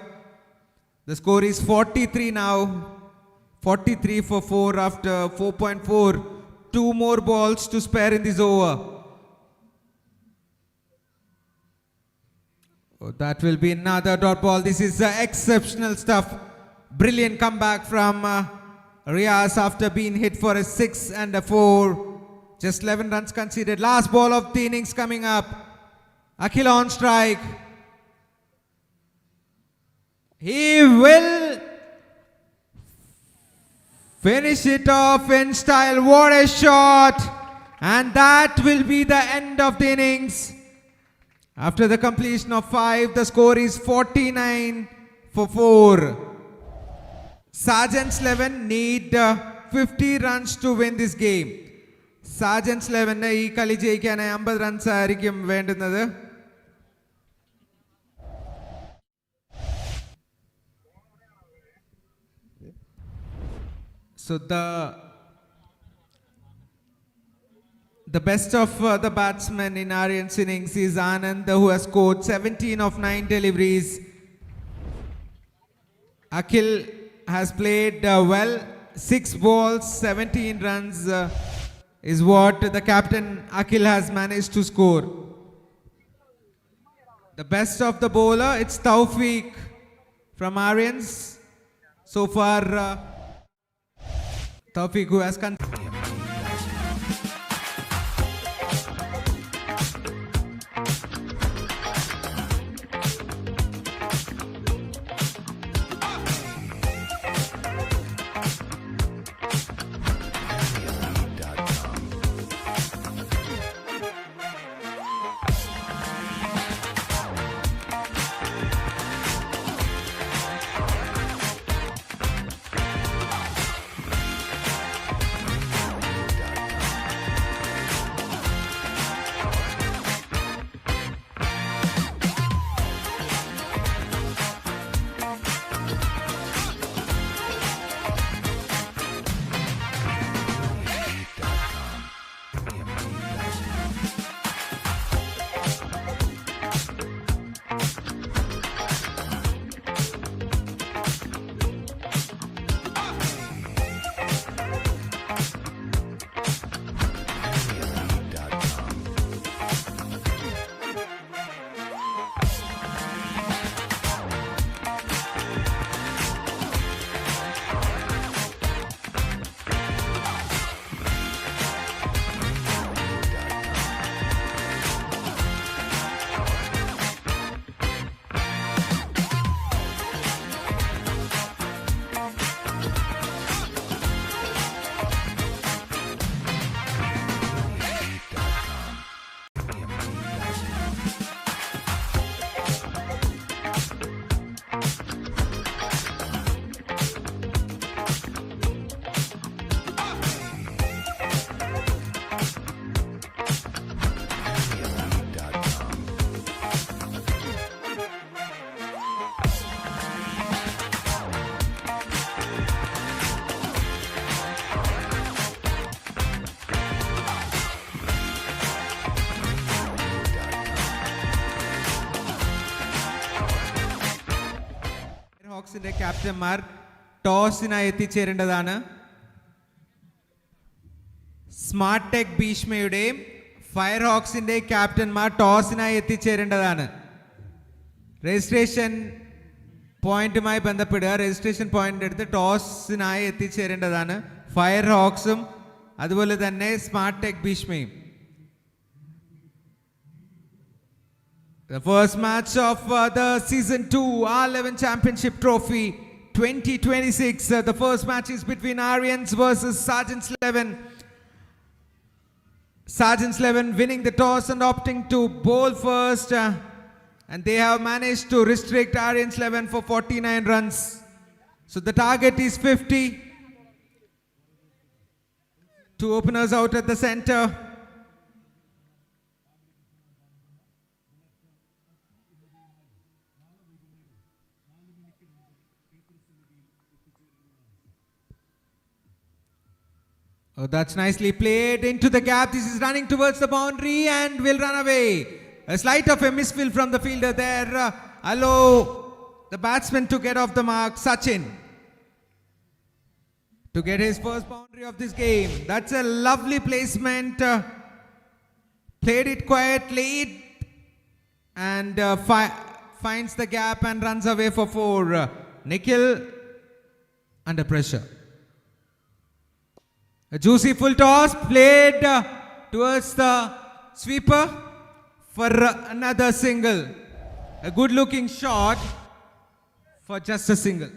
The score is 43 now. 43 for 4 after 4.4. 2 more balls to spare in this over. Oh, that will be another dot ball. This is exceptional stuff. Brilliant comeback from Riaz after being hit for a 6 and a 4. Just 11 runs conceded. Last ball of the innings coming up. Akhil on strike. He will finish it off in style. What a shot! And that will be the end of the innings. After the completion of 5, the score is 49 for 4. SAJAN S Xl need 50 runs to win this game. SAJAN S Xl ഈ കളി ജയിക്കാനായി 50 runs ആയിരിക്കും വേണ്ടുന്നത്. So the best of the batsmen in ARYANS innings is Anand, who has scored 17 of 9 deliveries. Akhil has played well. 6 balls, 17 runs is what the captain Akhil has managed to score. The best of the bowler, it's Tawfiq from ARYANS. So far, Tawfiq who has FIREHAWKSന്റെ ക്യാപ്റ്റന്മാർ ടോസിനായി എത്തിച്ചേരേണ്ടതാണ്. Smart Tech ഭീഷ്മയുടെയും ഫയർഹോക്സിന്റെ ക്യാപ്റ്റന്മാർ ടോസിനായി എത്തിച്ചേരേണ്ടതാണ്. Registration പോയിന്റുമായി ബന്ധപ്പെടുക. രജിസ്ട്രേഷൻ പോയിന്റ് എടുത്ത് ടോസിനായി എത്തിച്ചേരേണ്ടതാണ് ഫയർഹോക്സും അതുപോലെ തന്നെ സ്മാർട്ട് ടെക് ഭീഷ്മയും. The first match of the Season 2 R11 Championship Trophy 2026. The first match is between ARYANS versus SAJAN S Xl. SAJAN S Xl winning the toss and opting to bowl first. And they have managed to restrict ARYANS 11 for 49 runs. So the target is 50. 2 openers out at the center. Oh, that's nicely played into the gap. This is running towards the boundary and will run away. A slight of a misfield from the fielder there. Allow the batsman to get off the mark. Sachin to get his first boundary of this game. That's a lovely placement. Played it quietly and finds the gap and runs away for 4. Nikhil under pressure. A juicy full toss played towards the sweeper for another single. A good looking shot for just a single.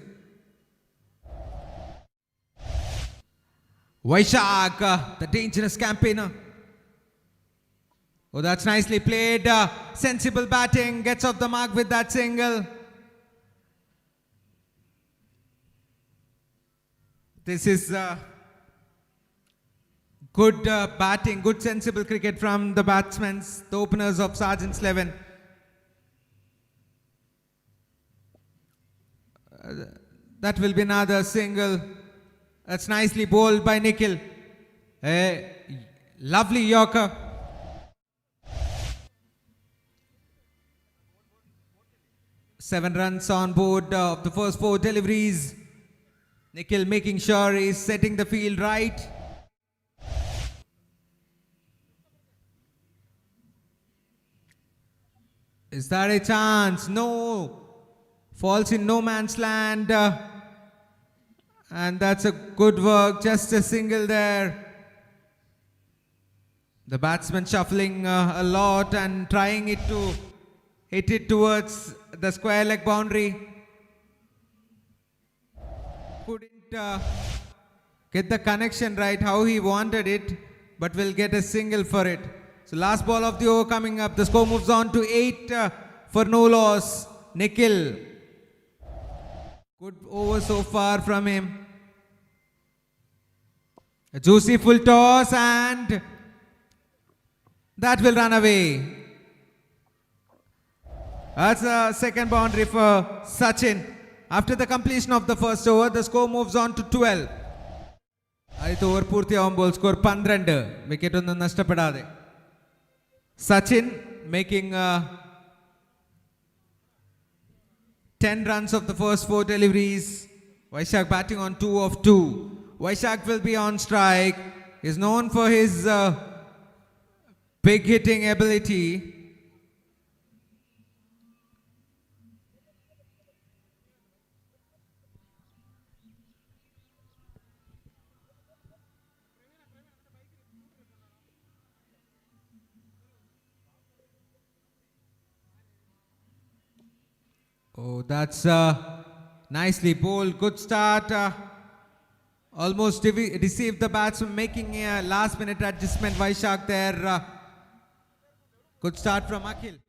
Vaishak, the dangerous campaigner. Oh, that's nicely played. Sensible batting, gets off the mark with that single. This is good batting, good sensible cricket from the batsmen, the openers of SAJAN S Xl. That will be another single. That's nicely bowled by Nikhil. A lovely Yorker. Seven runs on board of the first 4 deliveries. Nikhil making sure he's setting the field right. Is that a chance? No. Falls in no man's land. And that's a good work. Just a single there. The batsman shuffling a lot and trying it to hit it towards the square leg boundary. Couldn't get the connection right how he wanted it, but will get a single for it. So last ball of the over coming up. The score moves on to 8 for no loss. Nikhil. Good over so far from him. A juicy full toss and that will run away. That's a second boundary for Sachin. After the completion of the first over, the score moves on to 12. Aithu over poorthi avumbo score 12. Wicket onnu nashtapadade. Sachin making 10 runs of the first 4 deliveries. Vaishak batting on 2 of 2. Vaishak will be on strike. He is known for his big hitting ability. Oh, that's nicely bowled. Good start. Almost received the batsman, making a last minute adjustment. Vaishak there. Good start from Akhil.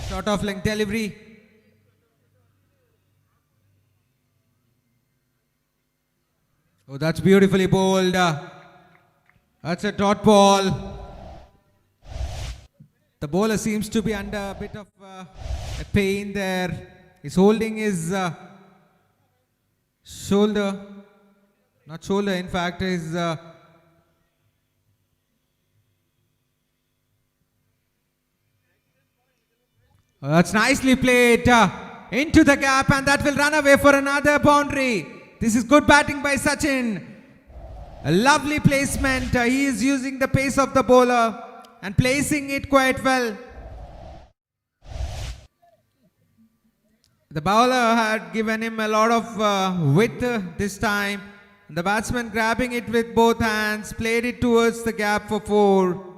Short off length delivery. Oh, that's beautifully bowled. That's a dot ball. The bowler seems to be under a bit of a pain there. He's holding his shoulder. Not shoulder, in fact, his that's nicely played into the gap, and that will run away for another boundary. This is good batting by Sachin. A lovely placement. He is using the pace of the bowler and placing it quite well. The bowler had given him a lot of width this time. The batsman grabbing it with both hands, played it towards the gap for 4.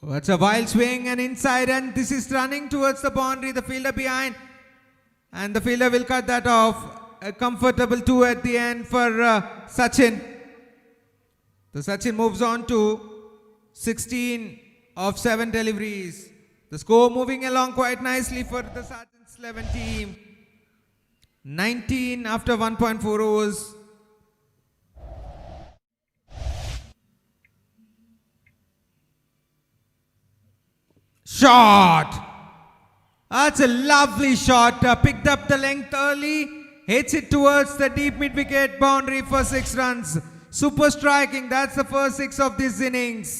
That's a wild swing and inside, and this is running towards the boundary, the fielder behind, and the fielder will cut that off. A comfortable 2 at the end for Sachin. The Sachin moves on to 16 of 7 deliveries. The score moving along quite nicely for the SAJAN S Xl team. 19 after 1.4 overs. Shot! That's a lovely shot. Picked up the length early. Hits it towards the deep mid-wicket boundary for 6 runs. Super striking. That's the first 6 of this innings.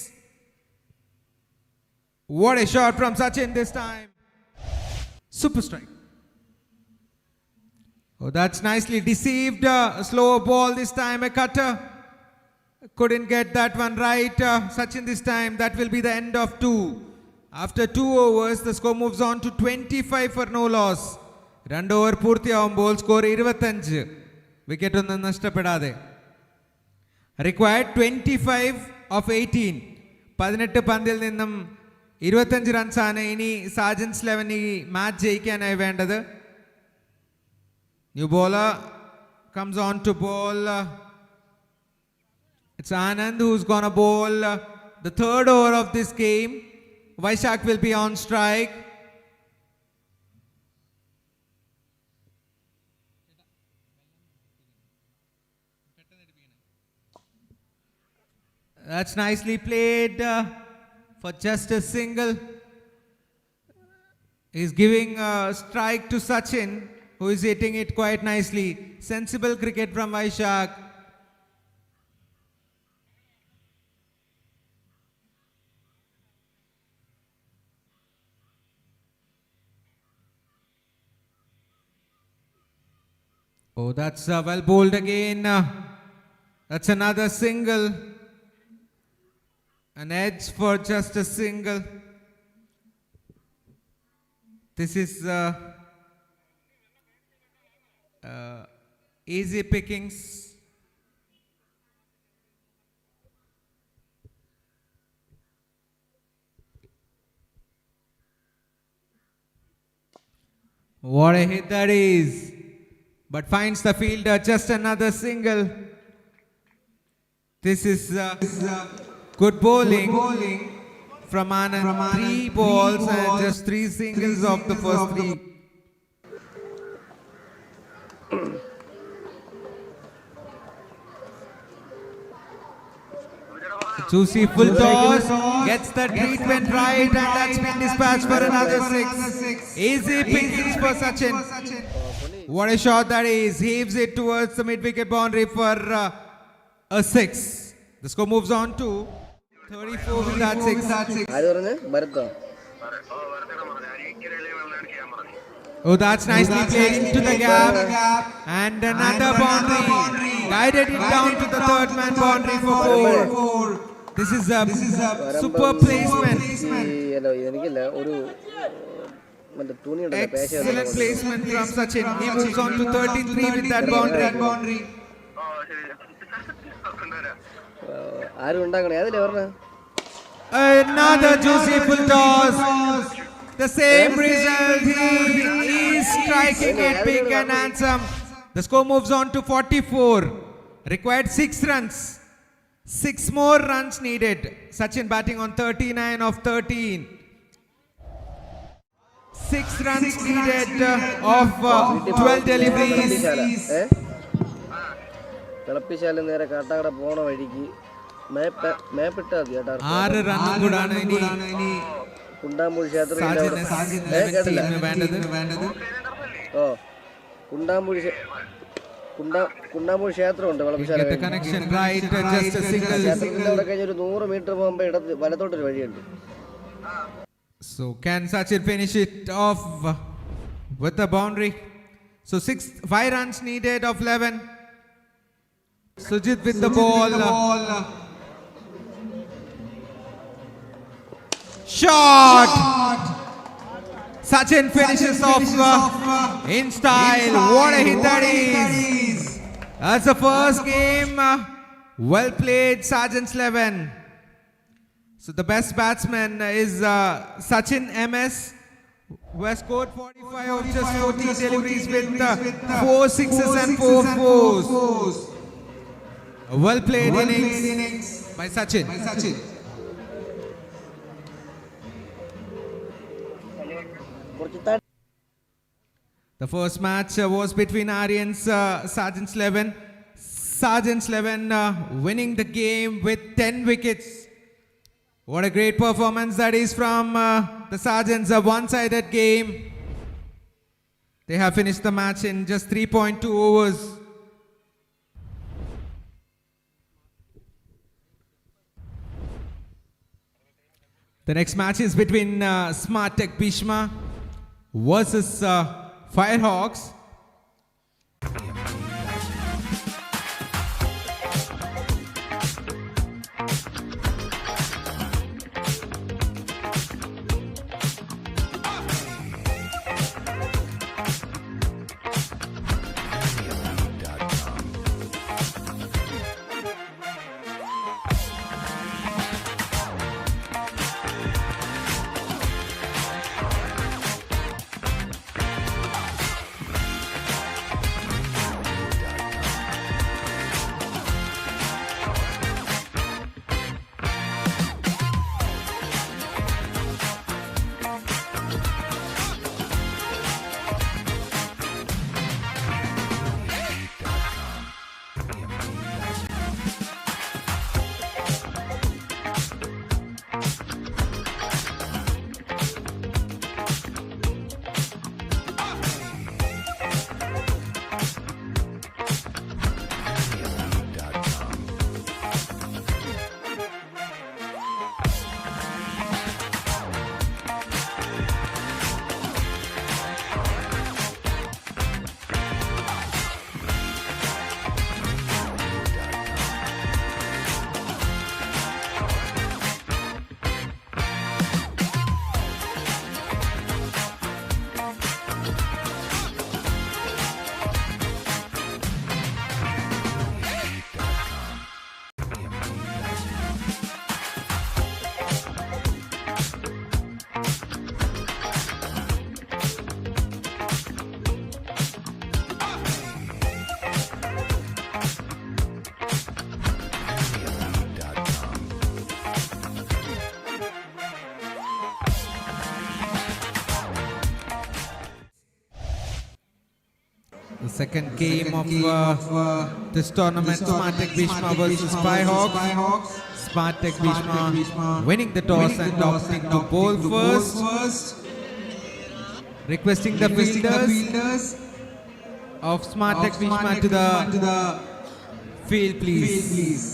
What a shot from Sachin this time. Super strike. Oh, that's nicely deceived. A slower ball this time. A cutter. Couldn't get that one right. Sachin this time. That will be the end of 2. After 2 overs, the score moves on to 25 for no loss. 2 over പൂർത്തിയാവുമ്പോൾ score 25. Wicket ഒന്നും നഷ്ടപ്പെടാതെ. Required 25 of 18. 18 പന്തിൽ നിന്നും 25 റൺസാണ് ഇനി സാജൻസ് 11 ഈ match ജയിക്കാനായി വേണ്ടത്. New bowler comes on to bowl. It's Anand who's gonna bowl the 3rd over of this game. Vaishak will be on strike. That's nicely played for just a single. He's giving a strike to Sachin, who is hitting it quite nicely. Sensible cricket from Vaishak. Oh, that's well bowled again. That's another single. An edge for just a single. This is easy pickings. What a hit that is. But finds the fielder. Just another single. This is good bowling from Anand. 3 balls and just 3 singles of the first 3. Juicy full toss, gets the treatment right, and that's been dispatched for another 6. Easy pickings for Sachin. What a shot that is. Heaves it towards the mid-wicket boundary for a 6. The score moves on to 34 with that 6. Oh, that's nicely played into the gap. And another boundary. Guided it down to the 3rd man boundary for 4. This is a super placement. Excellent placement from Sachin. He moves on to 33 with that boundary. Another juicy full toss. The same result. He is striking it big and handsome. The score moves on to 44. Required 6 runs. 6 more runs needed. Sachin batting on 39 of 13. 6 runs needed of 12 deliveries. ആറ് റണ്ണും കൂടാണ് ഇനി Sajan S ടീമിന് വേണ്ടത്. കുണ്ടാമ്പൂർ ക്ഷേത്രമുണ്ട് വളപ്പിശാല connection right just a single. ക്ഷേത്രത്തിന്റെ കഴിഞ്ഞ ഒരു 100 മീറ്റർ പോകുമ്പോൾ വലത്തോട്ടൊരു വഴിയുണ്ട്. So can Sachin finish it off with the boundary? So 5 runs needed of 11. Sujit with the ball. Shot! Sachin finishes off in style. What a hit that is! That's the first game. Well played, SAJAN S Xl. So the best batsman is Sachin MS, who has scored 45 of just 14 deliveries with 4 sixes and 4 fours. A well played innings by Sachin. The first match was between ARYANS SAJAN S Xl. SAJAN S Xl winning the game with 10 wickets. What a great performance that is from the Sergeants a one-sided game. They have finished the match in just 3.2 overs. The next match is between Smart Tech BHEESHMA versus FIREHAWKS. The second game of this tournament, Smart Tech BHEESHMA versus FIREHAWKS. Smart Tech BHEESHMA winning the toss and opting to bowl first. Requesting the fielders of Smart Tech BHEESHMA to the field, please.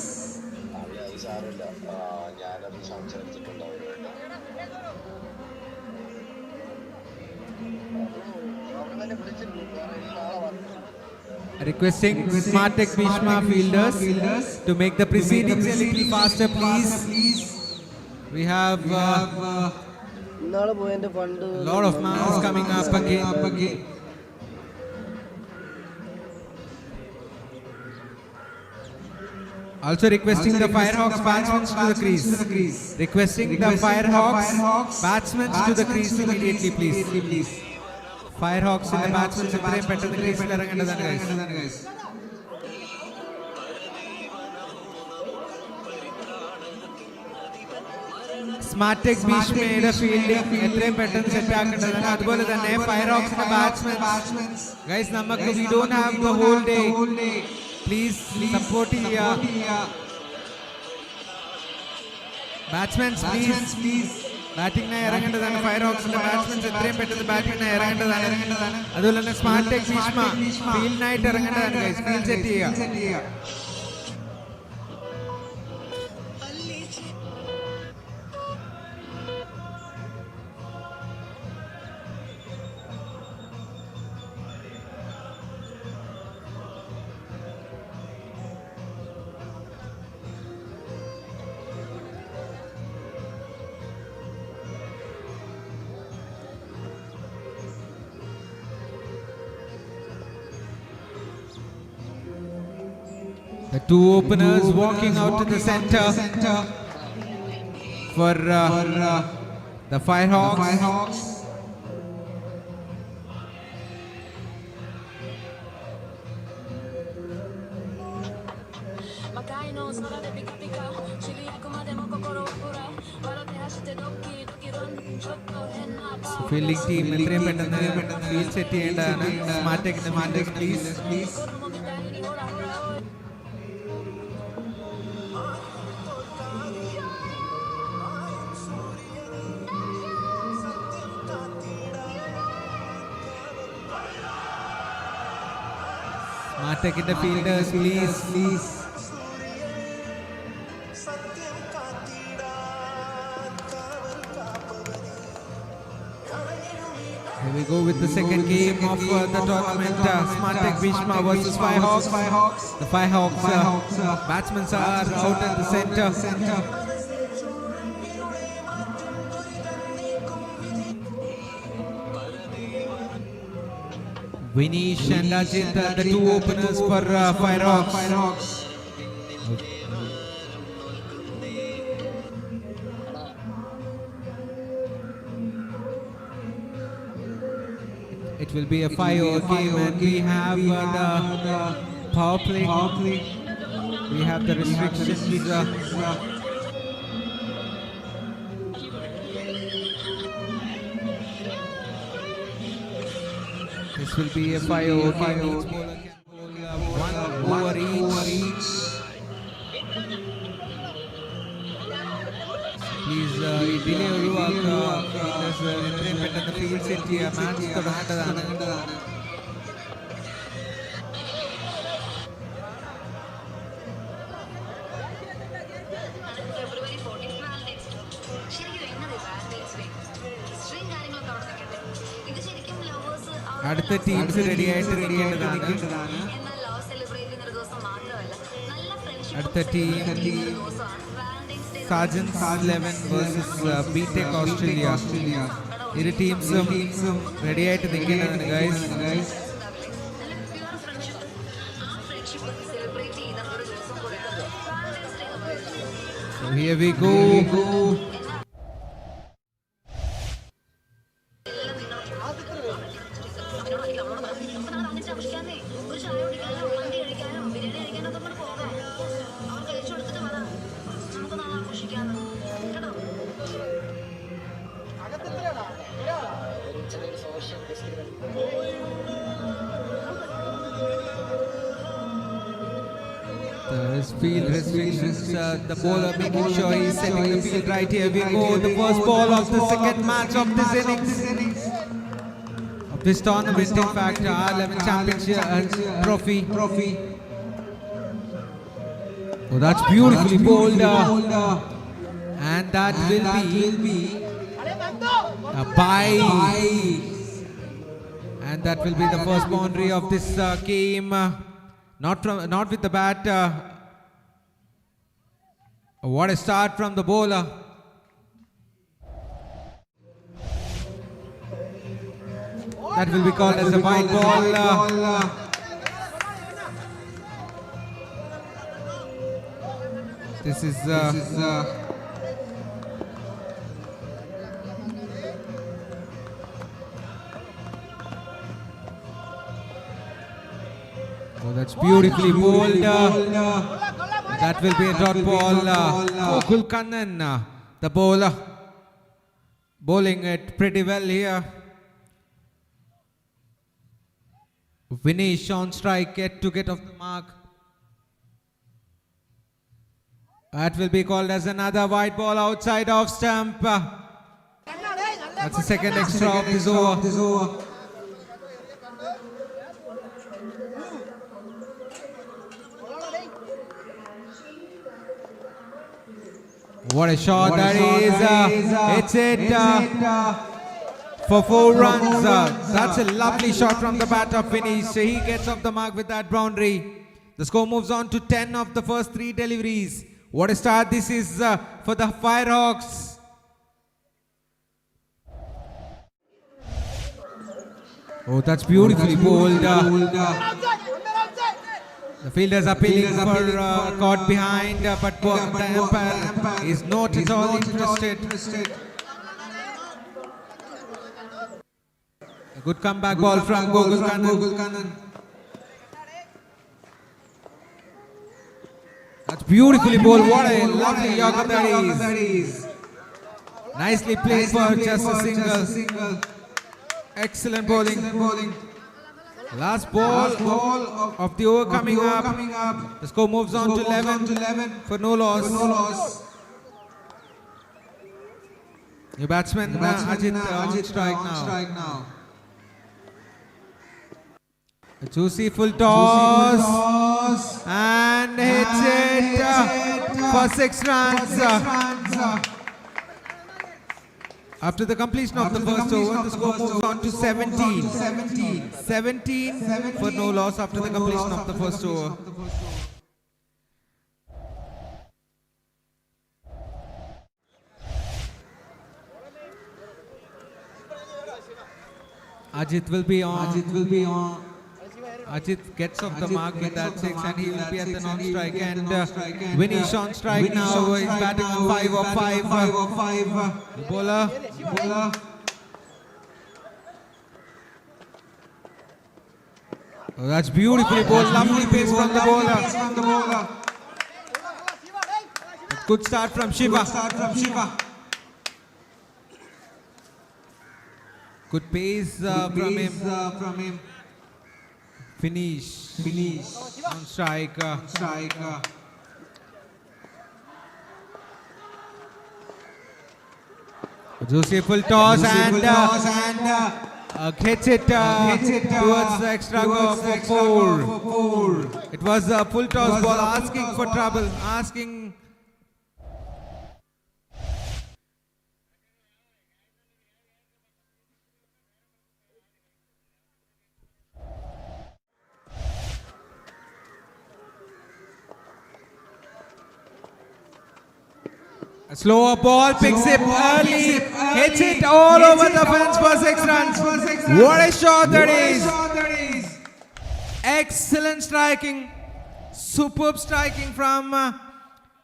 Requesting Smart Tech BHEESHMA fielders to make the proceedings a little faster, please. We have a lot of mans coming up again. Also requesting the FIREHAWKS batsmen to the crease. Requesting the FIREHAWKS batsmen to the crease immediately, please. FIREHAWKS in the batsmen എത്രയും പെട്ടെന്ന് ക്രീസിൽ ഇറങ്ങേണ്ടതാണ് guys. Smart Tech BHEESHMA fielding എത്രയും പെട്ടെന്ന് set ആക്കേണ്ടതാണ്. അതുപോലെ തന്നെ FIREHAWKS ന്റെ batsmen guys നമുക്ക് we don't have the whole day. Please support batsmen please. ബാറ്റിംഗിനായി ഇറങ്ങേണ്ടതാണ്. FIREHAWKSന്റെ ബാറ്റ്സ്മെൻസ് എത്രയും പെട്ടെന്ന് ബാറ്റിംഗിനായി ഇറങ്ങേണ്ടതാണ്. അതുപോലെ തന്നെ സ്മാർട്ട് ടെക് BHEESHMA ഫീൽഡിനായിട്ട് ഇറങ്ങേണ്ടതാണ് ഗൈസ്. ഫീൽഡ് സെറ്റ് ചെയ്യുക. The two openers walking out to the center for the FIREHAWKS. Fielding team എത്രയും പെട്ടെന്ന് ഫീൽഡ് സെറ്റ് ചെയ്യേണ്ടതാണ്. സ്മാർട്ട് ടെക്കിന്റെ please. Smartek in the fielders, please. Here we go with the second game of the tournament. Smartek BHEESHMA versus FIREHAWKS. The FIREHAWKS batsmen are out at the center. Vinesh and Ajit, the two openers for FIREHAWKS. It will be a 5-over game, and we have the power play. We have the restrictions. This will be a 5-over game. Each bowler can bowl 1 over each. Please delay ഒഴിവാക്കുക. എത്രയും പെട്ടെന്ന് field set ചെയ്യുക. Match തുടങ്ങേണ്ടതാണ്. അടുത്ത teams ready ആയിട്ട് ഇരിക്കേണ്ടതാണ്. അടുത്ത team SAJAN S Xl versus BTech Australia. ഇരു ടീംസും ready ആയിട്ട് നിൽക്കേണ്ടതാണ് guys. So here we go. The field restrictions, the bowler making sure he's setting the field right. Here we go, the first ball of the second match of this innings, of this tournament, in fact, R11 Champions Trophy. Oh, that's beautifully bowled, and that will be a bye, and that will be the first boundary of this game. Not with the bat. What a start from the bowler. That will be called as a white ball. This is oh, that's beautifully bowled. That will be a dot ball. Gokul Kannan, the bowler, bowling it pretty well here. Vinesh on strike, yet to get off the mark. That will be called as another white ball outside off stump. That's the second extra of this over. What a shot that is. It's it for 4 runs. That's a lovely shot from the bat of Vinesh. He gets off the mark with that boundary. The score moves on to 10 of the first 3 deliveries. What a start this is for the FIREHAWKS. Oh, that's beautifully bowled. The fielders are appealing for caught behind, but the umpire is not at all interested. A good comeback ball from Gokul Kannan. That's beautifully bowled. What a lovely yorker that is. Nicely played for just a single. Excellent bowling. Last ball of the over coming up. The score moves on to 11 for no loss. New batsman Ajit on strike now. A juicy full toss and hits it for 6 runs. After the completion of the first over, the score moves on to 17. 17 for no loss after the completion of the first over. Ajit will be on. Ajit gets off the mark with that 6 and he will be at the non-strike. And Vinesh on strike now. He's batting on 5 of 5. The bowler. Oh, that's beautifully bowled. Lovely pace from the bowler. A good start from Shiva. Good pace from him. Finish on strike. Juicy full toss and hits it towards the extra go for 4. It was a full toss ball asking for trouble, asking. A slower ball, picks it early, hits it all over the fence for 6 runs. What a shot that is! Excellent striking, superb striking from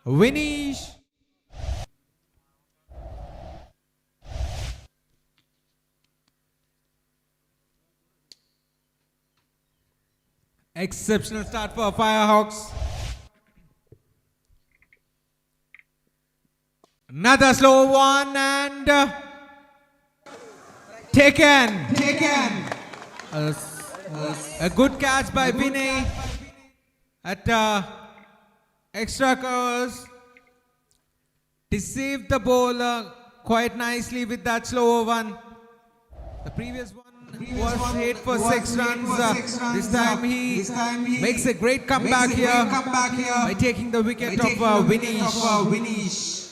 Vinesh. Exceptional start for FIREHAWKS. Another slow one and taken. A good catch by Vinay at extra covers. Deceived the bowler quite nicely with that slower one. The previous one was hit for 6 runs. This time he makes a great comeback here by taking the wicket of Vinesh.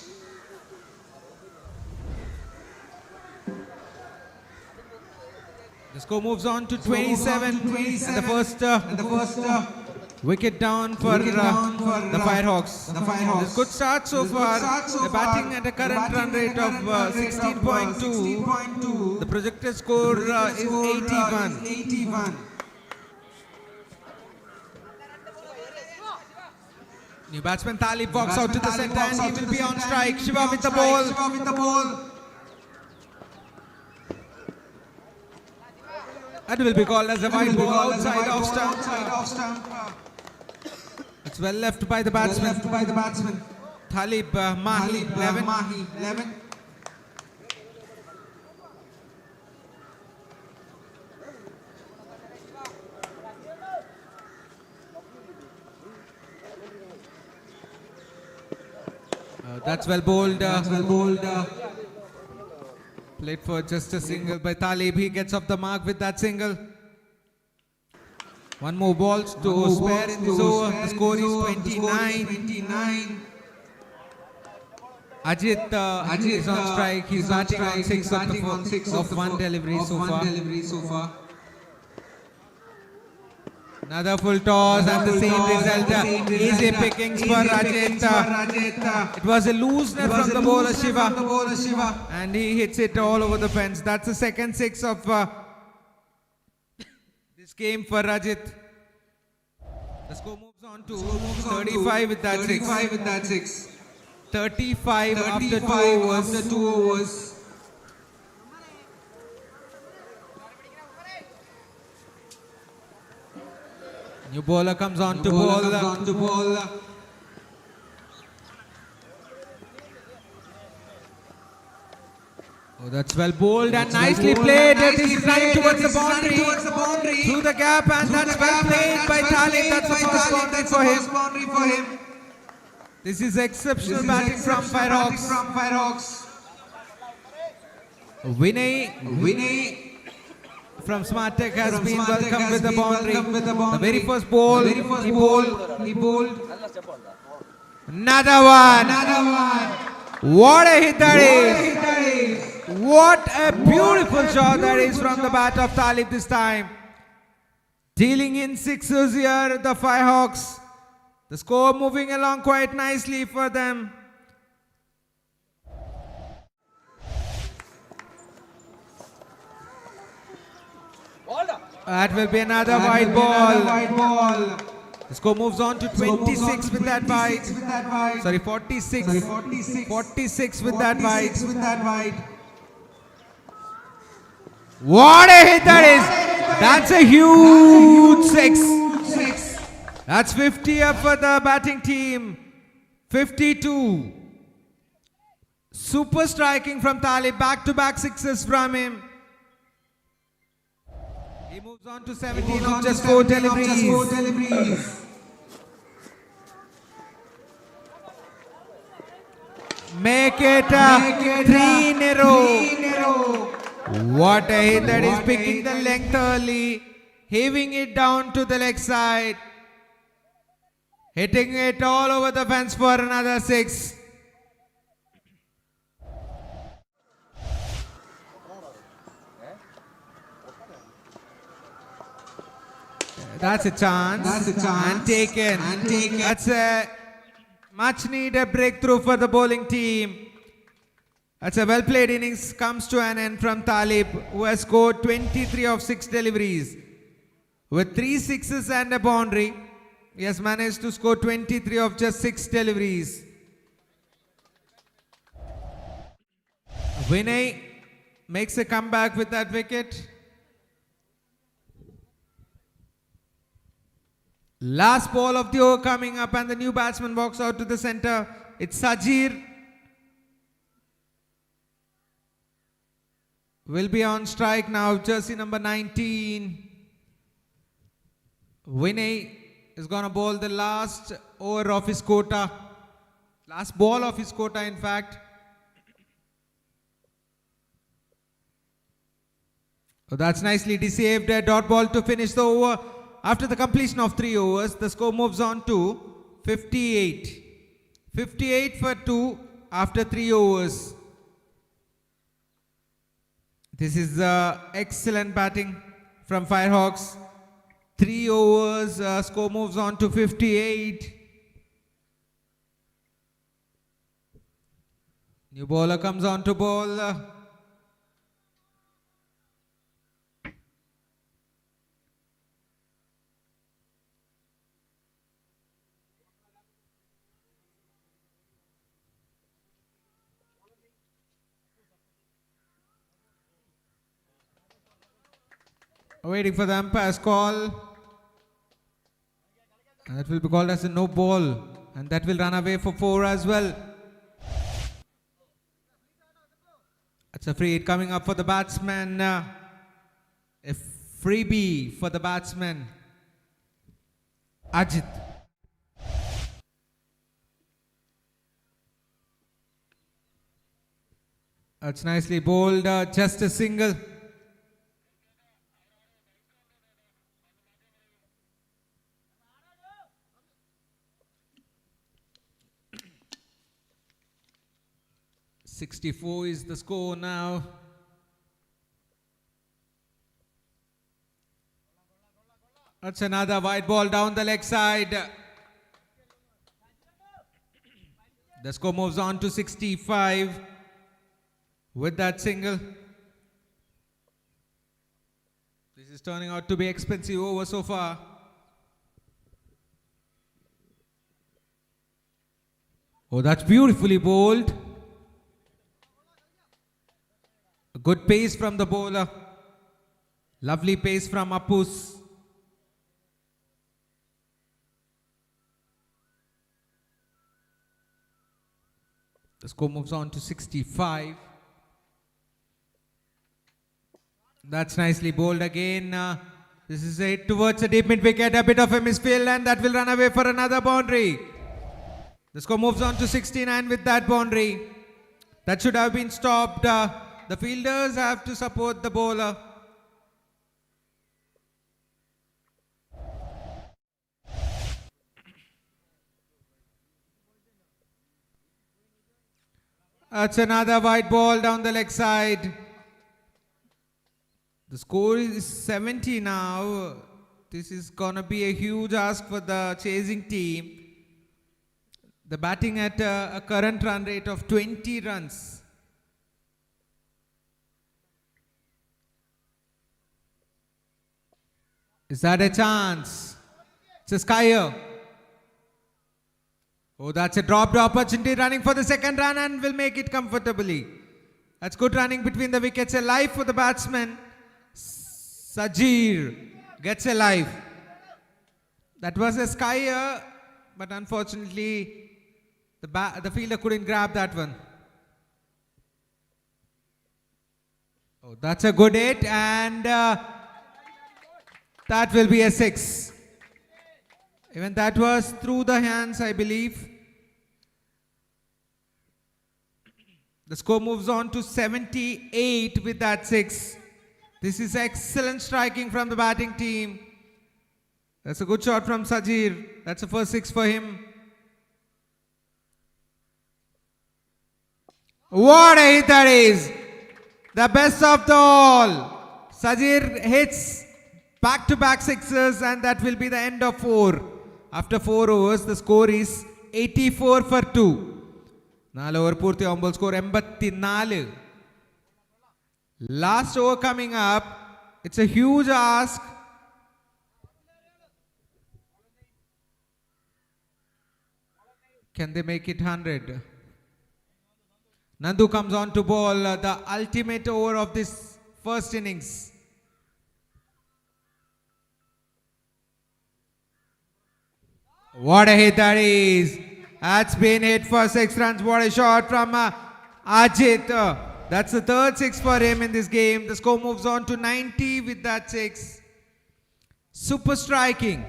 The score moves on to 27 and the first wicket down for the FIREHAWKS. It's a good start so far. They're batting at a current run rate of 16.2. The projected score is 81. New batsman Talib walks out to the centre and he will be on strike. Shiva with the ball. That will be called as a wide ball outside off stump. It's well left by the batsman. Talib Mahi 11. That's well bowled. Played for just a single by Talib. He gets off the mark with that single. One more ball to spare in this over. The score is 29. Ajit is on strike. He's batting on 6 of 1 delivery so far. Another full toss and the same result. Easy pickings for Ajit. It was a loose net from the bowler Shiva. And he hits it all over the fence. That's the second 6 of this game for Ajit. The score moves on to 35 with that 6. 35 after 2 overs. New bowler comes on to bowl. Oh, that's well bowled and nicely played. It is running towards the boundary. Through the gap, and that's well played by Talib. That's the first boundary for him. This is exceptional batting from FIREHAWKS. Vinay from Smart Tech has been welcomed with the boundary. The very first ball, he bowled. Another one. What a hit that is. What a beautiful shot that is from the bat of Talib this time. Dealing in sixes here, the FIREHAWKS. The score moving along quite nicely for them. That will be another white ball. The score moves on to 26 with that white. Sorry, 46. 46 with that white. What a hit that is! That's a huge six. That's 50 up for the batting team. 52. Super striking from Talib. Back-to-back sixes from him. He moves on to 17 of just 4 deliveries. Make it 3 in a row. What a hit that is, picking the length early, heaving it down to the leg side, hitting it all over the fence for another 6. That's a chance. And taken. That's a much needed breakthrough for the bowling team. That's a well played innings comes to an end from Talib, who has scored 23 of 6 deliveries. With 3 sixes and a boundary, he has managed to score 23 of just 6 deliveries. Vinay makes a comeback with that wicket. Last ball of the over coming up, and the new batsman walks out to the center. It's Sajir. Will be on strike now, jersey number 19. Vinay is going to bowl the last over of his quota. Last ball of his quota, in fact. Oh, that's nicely deceived. A dot ball to finish the over. After the completion of 3 overs, the score moves on to 58. 58 for 2 after 3 overs. This is excellent batting from FIREHAWKS. 3 overs, score moves on to 58. New bowler comes on to bowl. Waiting for the umpire's call. And that will be called as a no ball. And that will run away for 4 as well. That's a free hit coming up for the batsman. A freebie for the batsman, Ajit. That's nicely bowled. Just a single. .64 is the score now. That's another wide ball down the leg side. The score moves on to 65 with that single. This is turning out to be expensive over so far. Oh, that's beautifully bowled. Good pace from the bowler. Lovely pace from Apus. The score moves on to 65. That's nicely bowled again. This is a hit towards a deep mid wicket, a bit of a misfield, and that will run away for another boundary. The score moves on to 69 with that boundary. That should have been stopped. The fielders have to support the bowler. That's another white ball down the leg side. The score is 70 now. This is going to be a huge ask for the chasing team. The batting at a current run rate of 20 runs. Is that a chance? It's a skyer. Oh, that's a dropped opportunity, running for the second run and will make it comfortably. That's good running between the wickets. A life for the batsman. Sajir gets a life. That was a skyer, but unfortunately the fielder couldn't grab that one. Oh, that's a good hit, and that will be a 6. Even that was through the hands, I believe. The score moves on to 78 with that 6. This is excellent striking from the batting team. That's a good shot from Sajir. That's the first 6 for him. What a hit that is! The best of the all. Sajir hits back-to-back 6s, and that will be the end of 4. After 4 overs, the score is 84 for 2. 4 over പൂർത്തി ആവുമ്പോൾ score 84. Last over coming up. It's a huge ask. Can they make it 100? Nandu comes on to bowl the ultimate over of this first innings. What a hit that is. That's been hit for 6 runs. What a shot from Ajit. That's the third 6 for him in this game. The score moves on to 90 with that 6. Super striking.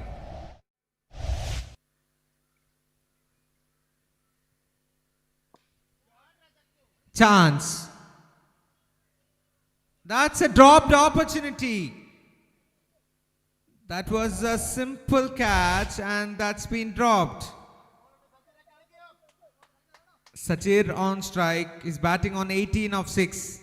Chance. That's a dropped opportunity. That was a simple catch, and that's been dropped. Sajir on strike is batting on 18 of 6.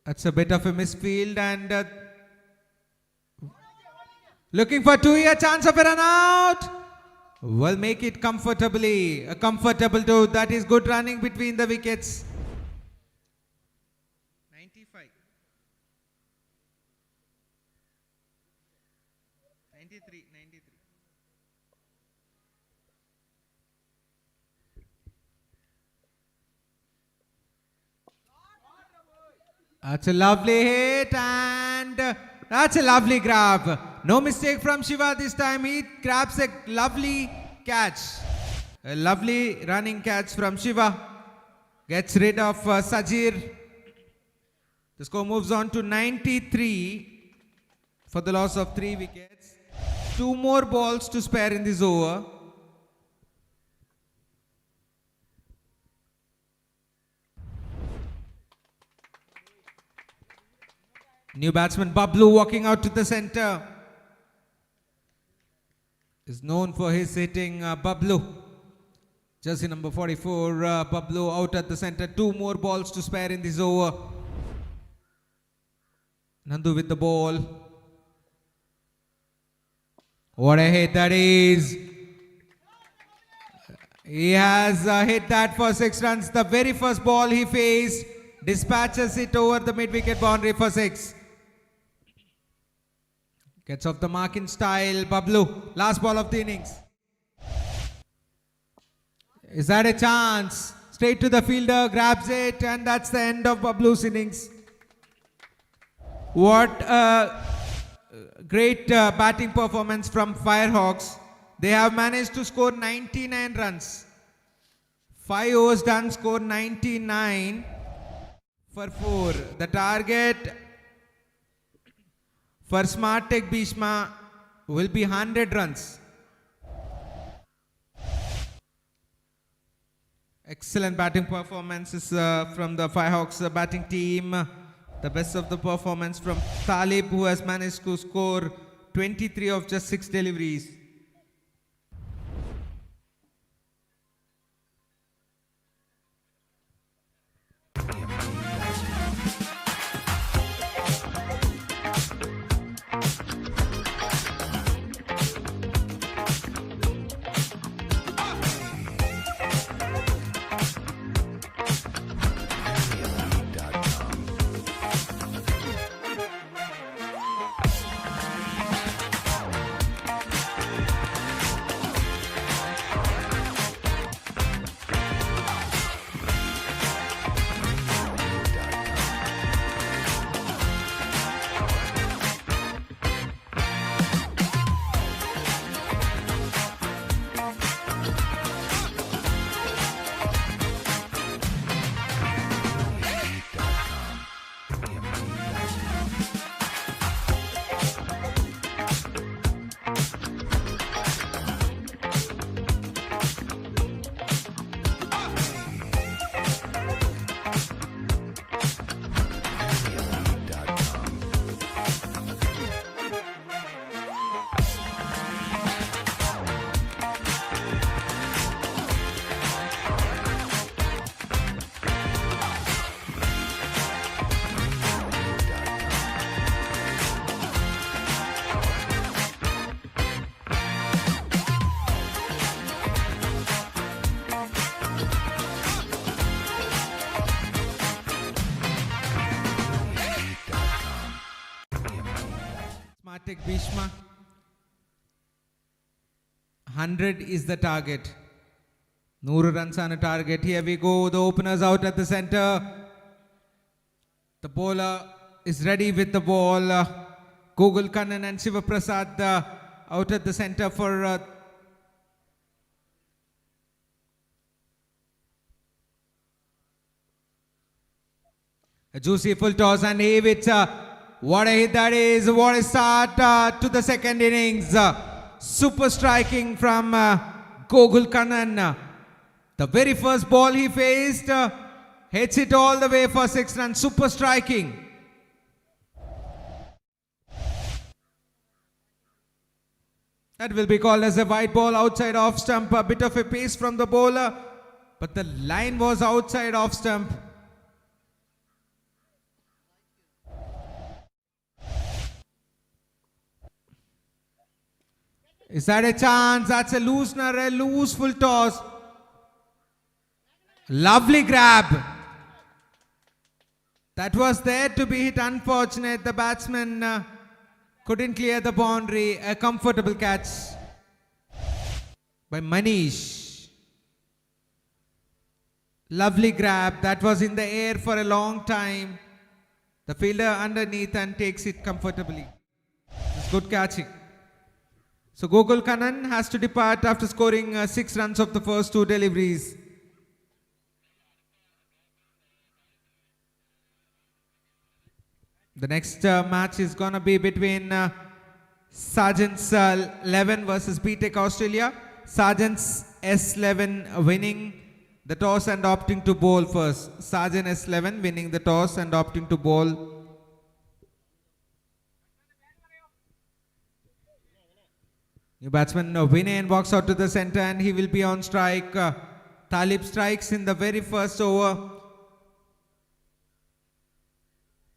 That's a bit of a misfield, and looking for 2-year chance of a run out. Will make it comfortably. A comfortable 2. That is good running between the wickets. 95. 93. 93. That's a lovely hit, and that's a lovely grab. No mistake from Shiva this time. He grabs a lovely catch. A lovely running catch from Shiva. Gets rid of Sajir. The score moves on to 93 for the loss of 3 wickets. 2 more balls to spare in this over. New batsman Bablu walking out to the centre. Is known for his hitting. Bablu. Jersey number 44. Bablu out at the centre. 2 more balls to spare in this over. Nandu with the ball. What a hit that is. He has hit that for 6 runs. The very first ball he faced. Dispatches it over the mid-wicket boundary for 6. Gets off the mark in style. Bablu. Last ball of the innings. Is that a chance? Straight to the fielder. Grabs it. And that's the end of Bablu's innings. What a great batting performance from Firehawks. They have managed to score 99 runs. 5 overs done. Score 99 for 4. The target for Smart Tech BHEESHMA will be 100 runs. Excellent batting performances from the Firehawks batting team. The best of the performance from Talib, who has managed to score 23 of just 6 deliveries. BHEESHMA. 100 is the target. 100 runs on a target. Here we go. The openers out at the center. The bowler is ready with the ball. Gogul Kannan and Shiva Prasad out at the center for a juicy full toss and Ave it. What a hit that is. What a start to the second innings. Super striking from Gogul Kannan. The very first ball he faced hits it all the way for 6 runs. Super striking. That will be called as a wide ball outside off stump. A bit of a pace from the bowler, but the line was outside off stump. Is that a chance? That's a loosener, a loose full toss. Lovely grab. That was there to be hit. Unfortunate. The batsman couldn't clear the boundary. A comfortable catch by Manish. Lovely grab. That was in the air for a long time. The fielder underneath and takes it comfortably. It's good catching. So Gogul Kannan has to depart after scoring 6 runs of the first 2 deliveries. The next match is going to be between SAJAN S Xl versus BTech Australia. SAJAN S Xl winning the toss and opting to bowl first. SAJAN S Xl winning the toss and opting to bowl. New batsman Vinay walks out to the center and he will be on strike. Talib strikes in the very first over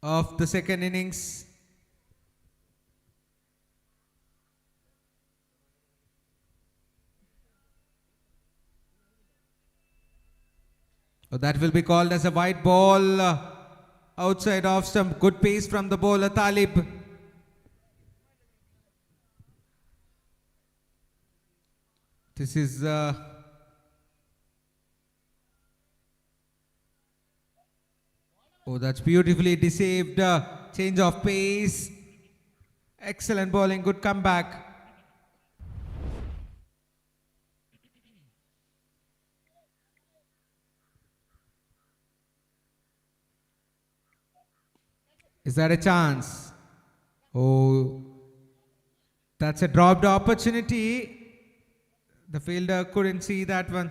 of the second innings. That will be called as a white ball outside off stump. Good pace from the bowler Talib. This is that's beautifully deceived. Change of pace. Excellent bowling. Good comeback. Is that a chance? Oh, that's a dropped opportunity. The fielder couldn't see that one.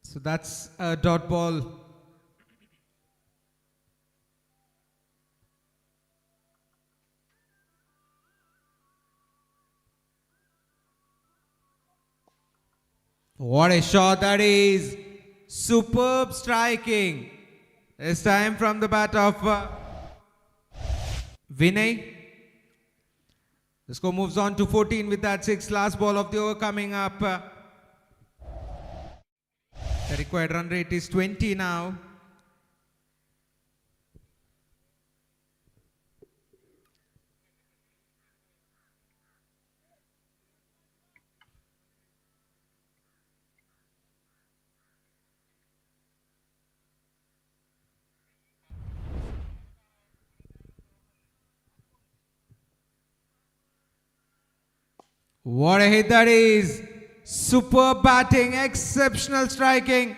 So that's a dot ball. What a shot that is. Superb striking. This time from the bat of Vinay. The score moves on to 14 with that 6. Last ball of the over coming up. The required run rate is 20 now. What a hit that is. Superb batting, exceptional striking.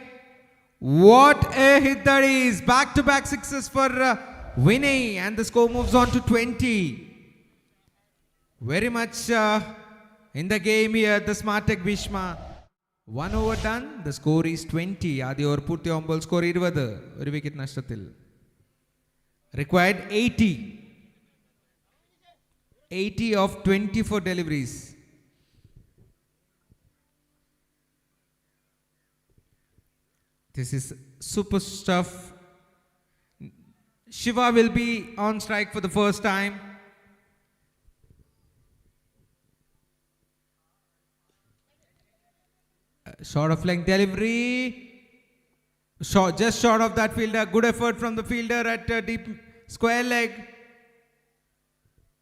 What a hit that is. Back-to-back sixes for Vinay, and the score moves on to 20. Very much in the game here, the Smart Tech BHEESHMA. 1 over done, the score is 20. Adi over purti ombol score 20. Oru wicket nashtathil. Required 80. 80 of 24 deliveries. This is super stuff. Shiva will be on strike for the first time. Short of length delivery. Just short of that fielder. Good effort from the fielder at deep square leg.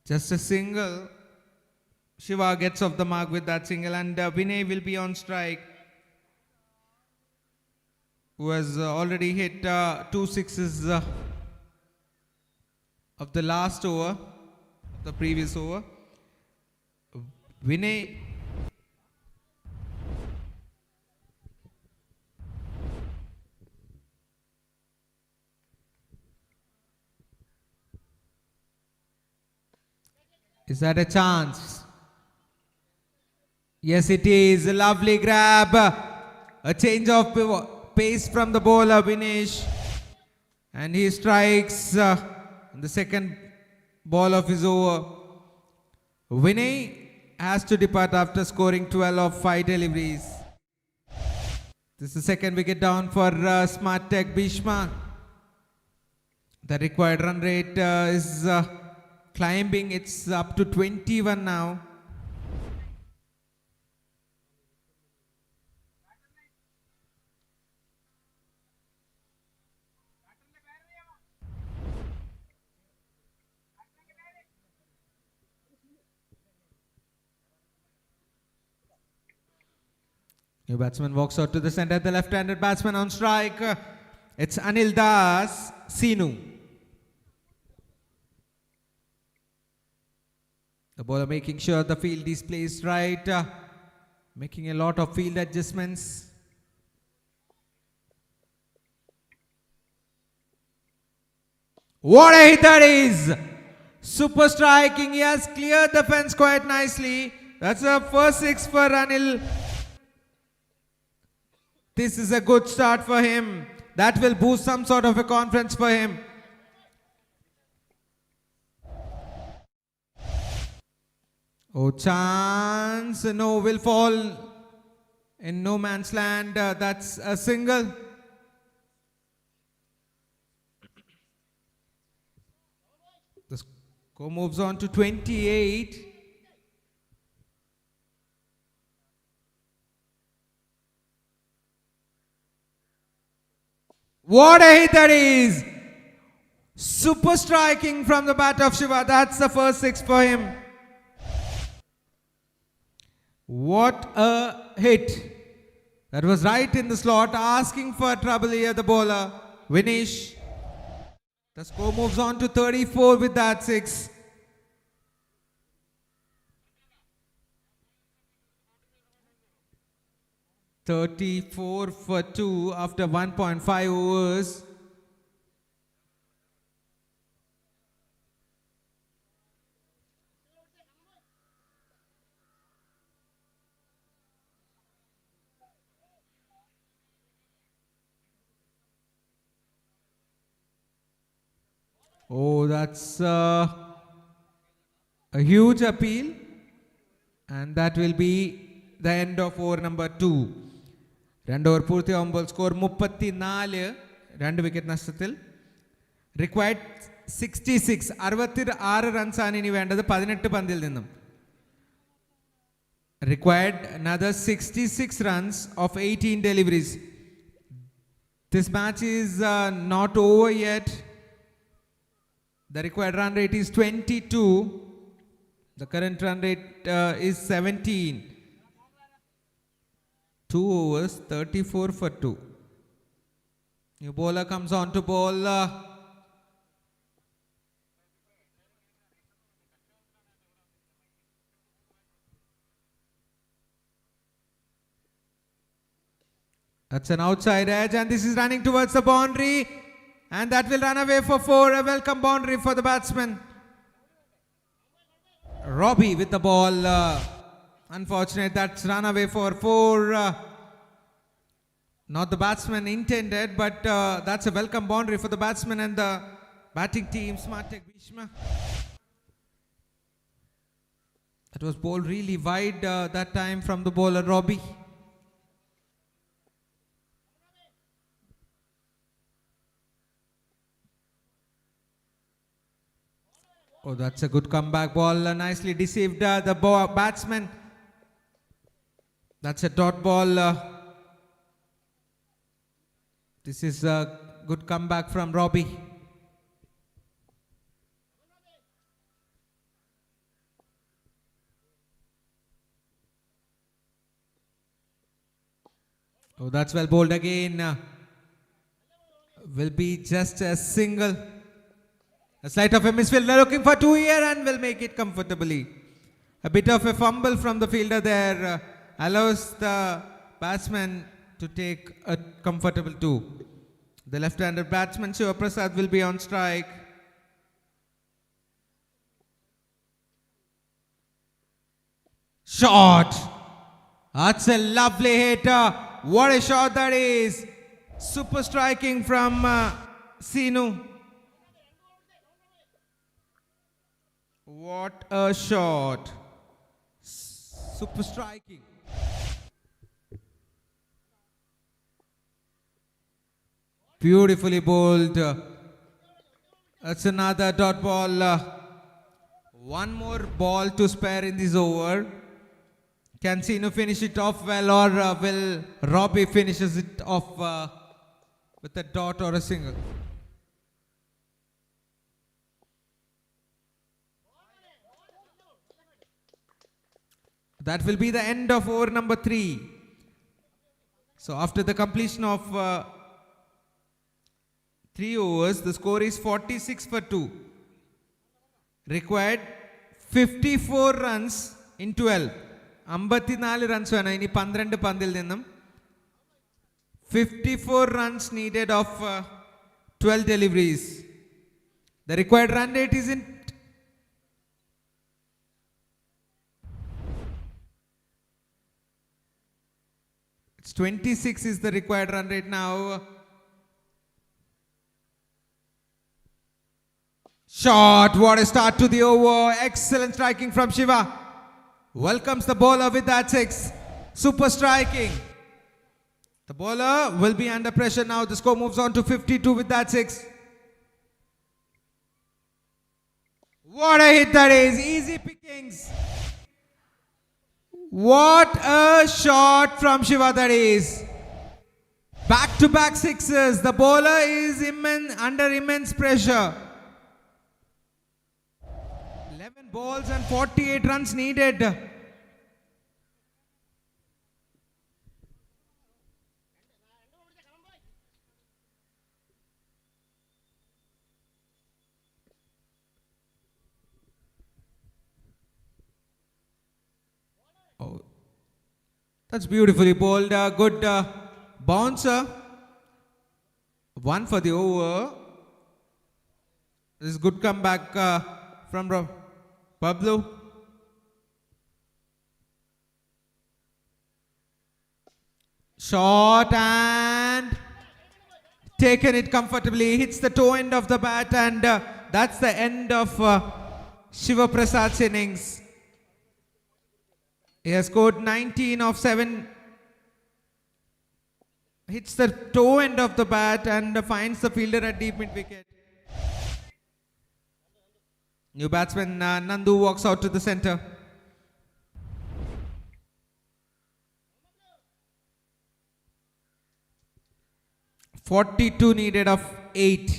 Just a single. Shiva gets off the mark with that single, and Vinay will be on strike, who has already hit 2 sixes of the last over, the previous over. Vinay is that a chance? Yes, it is. A lovely grab. A change of pace from the bowler Vinesh, and he strikes the second ball of his over. Vinay has to depart after scoring 12 of 5 deliveries. This is the second wicket down for Smart Tech BHEESHMA. The required run rate is climbing. It's up to 21 now. New batsman walks out to the center. The left-handed batsman on strike. It's Anil Das Sinu. The bowler making sure the field is placed right. Making a lot of field adjustments. What a hit that is! Super striking. He has cleared the fence quite nicely. That's the first 6 for Anil. This is a good start for him. That will boost some sort of a confidence for him. Oh, chance. No, will fall in no man's land. That's a single. The score moves on to 28. What a hit that is! Super striking from the bat of Shiva. That's the first 6 for him. What a hit. That was right in the slot, asking for trouble here, the bowler, Vinesh. The score moves on to 34 with that 6. $34 for 2 after 1.5 overs. Oh, that's a huge appeal, and that will be the end of over number 2. 2 over പൂർത്തിയാകുമ്പോൾ score 34, 2 wicket നഷ്ടത്തിൽ. Required 66, 66 റൺസാണ് ഇനി വേണ്ടത് 18 പന്തിൽ നിന്നും. Required another 66 runs of 18 deliveries. This match is not over yet. The required run rate is 22. The current run rate is 17. 2 overs, 34 for 2. New bowler comes on to bowl. That's an outside edge, and this is running towards the boundary, and that will run away for 4. A welcome boundary for the batsman. Robbie with the ball. Unfortunate, that's run away for 4. Not the batsman intended, but that's a welcome boundary for the batsman and the batting team. Smart take BHEESHMA. That was bowled really wide that time from the bowler Robbie. Oh, that's a good comeback ball. Nicely deceived the batsman. That's a dot ball. This is a good comeback from Robbie. Oh, that's well bowled again. Will be just a single. A slight of a misfield, looking for 2 here and will make it comfortably. A bit of a fumble from the fielder there allows the batsman to take a comfortable 2. The left-handed batsman Shiva Prasad will be on strike. Shot! That's a lovely hit. What a shot that is! Super striking from Sinu. What a shot. Super striking. Beautifully bowled. That's another dot ball. One more ball to spare in this over. Can Sinu finish it off well, or will Robbie finishes it off with a dot or a single? That will be the end of over number 3. So after the completion of 3 overs, the score is 46 for 2. Required 54 runs in 12. 54 runs വേണം ഇനി 12 പന്തിൽ നിന്നും. 54 runs needed of 12 deliveries. The required run rate is in It's 26 is the required run rate now. Shot, what a start to the over. Excellent striking from Shiva. Welcomes the bowler with that 6. Super striking. The bowler will be under pressure now. The score moves on to 52 with that 6. What a hit that is. Easy pickings. What a shot from Shiva that is. Back-to-back 6s. The bowler is under immense pressure. 11 balls and 48 runs needed. Oh, that's beautifully bowled. Good bouncer. 1 for the over. This is good comeback from Pablo. Shot and taken it comfortably. Hits the toe end of the bat, and that's the end of Shiva Prasad's innings. He has scored 19 of 7 hits the toe end of the bat and finds the fielder at deep mid wicket. New batsman Nandu walks out to the center. "42 needed of 8.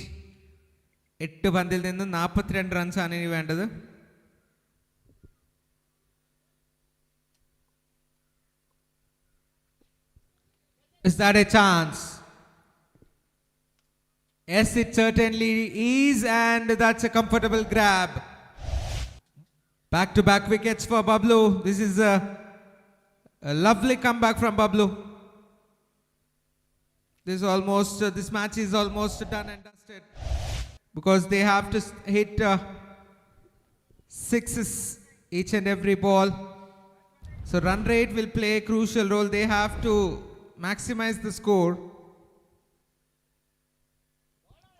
8 പന്തിൽ നിന്ന് 42 runs ആണ് ഇനി വേണ്ടത്. Is that a chance? Yes, it certainly is, and that's a comfortable grab. Back-to-back wickets for Bablu. This is a lovely comeback from Bablu. This match is almost done and dusted because they have to hit sixes each and every ball. So run rate will play a crucial role. They have to maximize the score.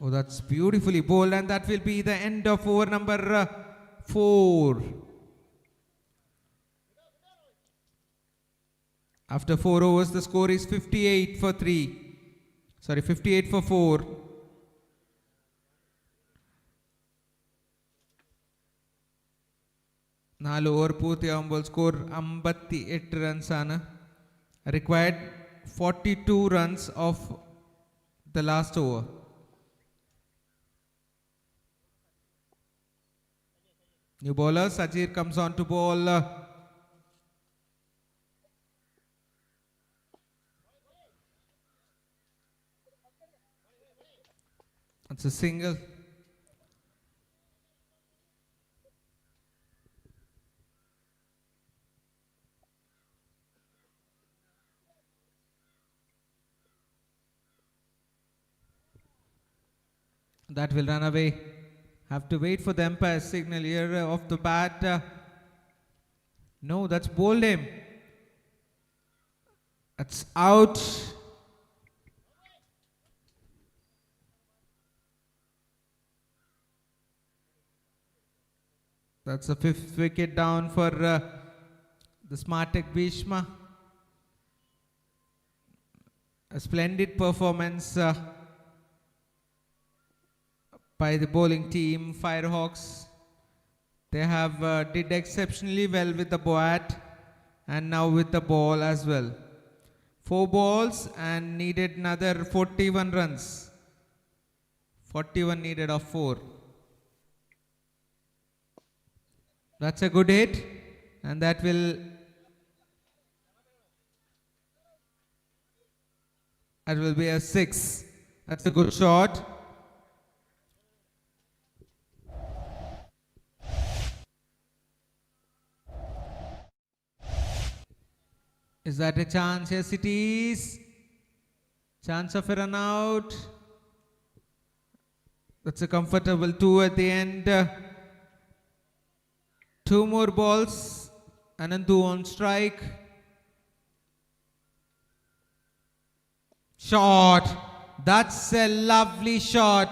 Oh, that's beautifully bowled, and that will be the end of over number 4. After 4 overs, the score is 58 for 3. Sorry, 58 for 4. നാല് over പൂർത്തിയാകുമ്പോൾ score 58 runs ആണ്. Required 42 runs of the last over. New bowler Sajir comes on to bowl. It's a single. That will run away. Have to wait for the umpire signal here off the bat. No, that's bowled him. That's out. That's the 5th wicket down for the Smartek BHEESHMA. A splendid performance by the bowling team, FIREHAWKS. They have did exceptionally well with the bat and now with the ball as well. 4 balls and needed another 41 runs. 41 needed of 4. That's a good hit, and that will be a 6. That's a good shot. Is that a chance? Yes, it is. Chance of a run out. That's a comfortable 2 at the end. 2 more balls. Anandu on strike. Shot. That's a lovely shot.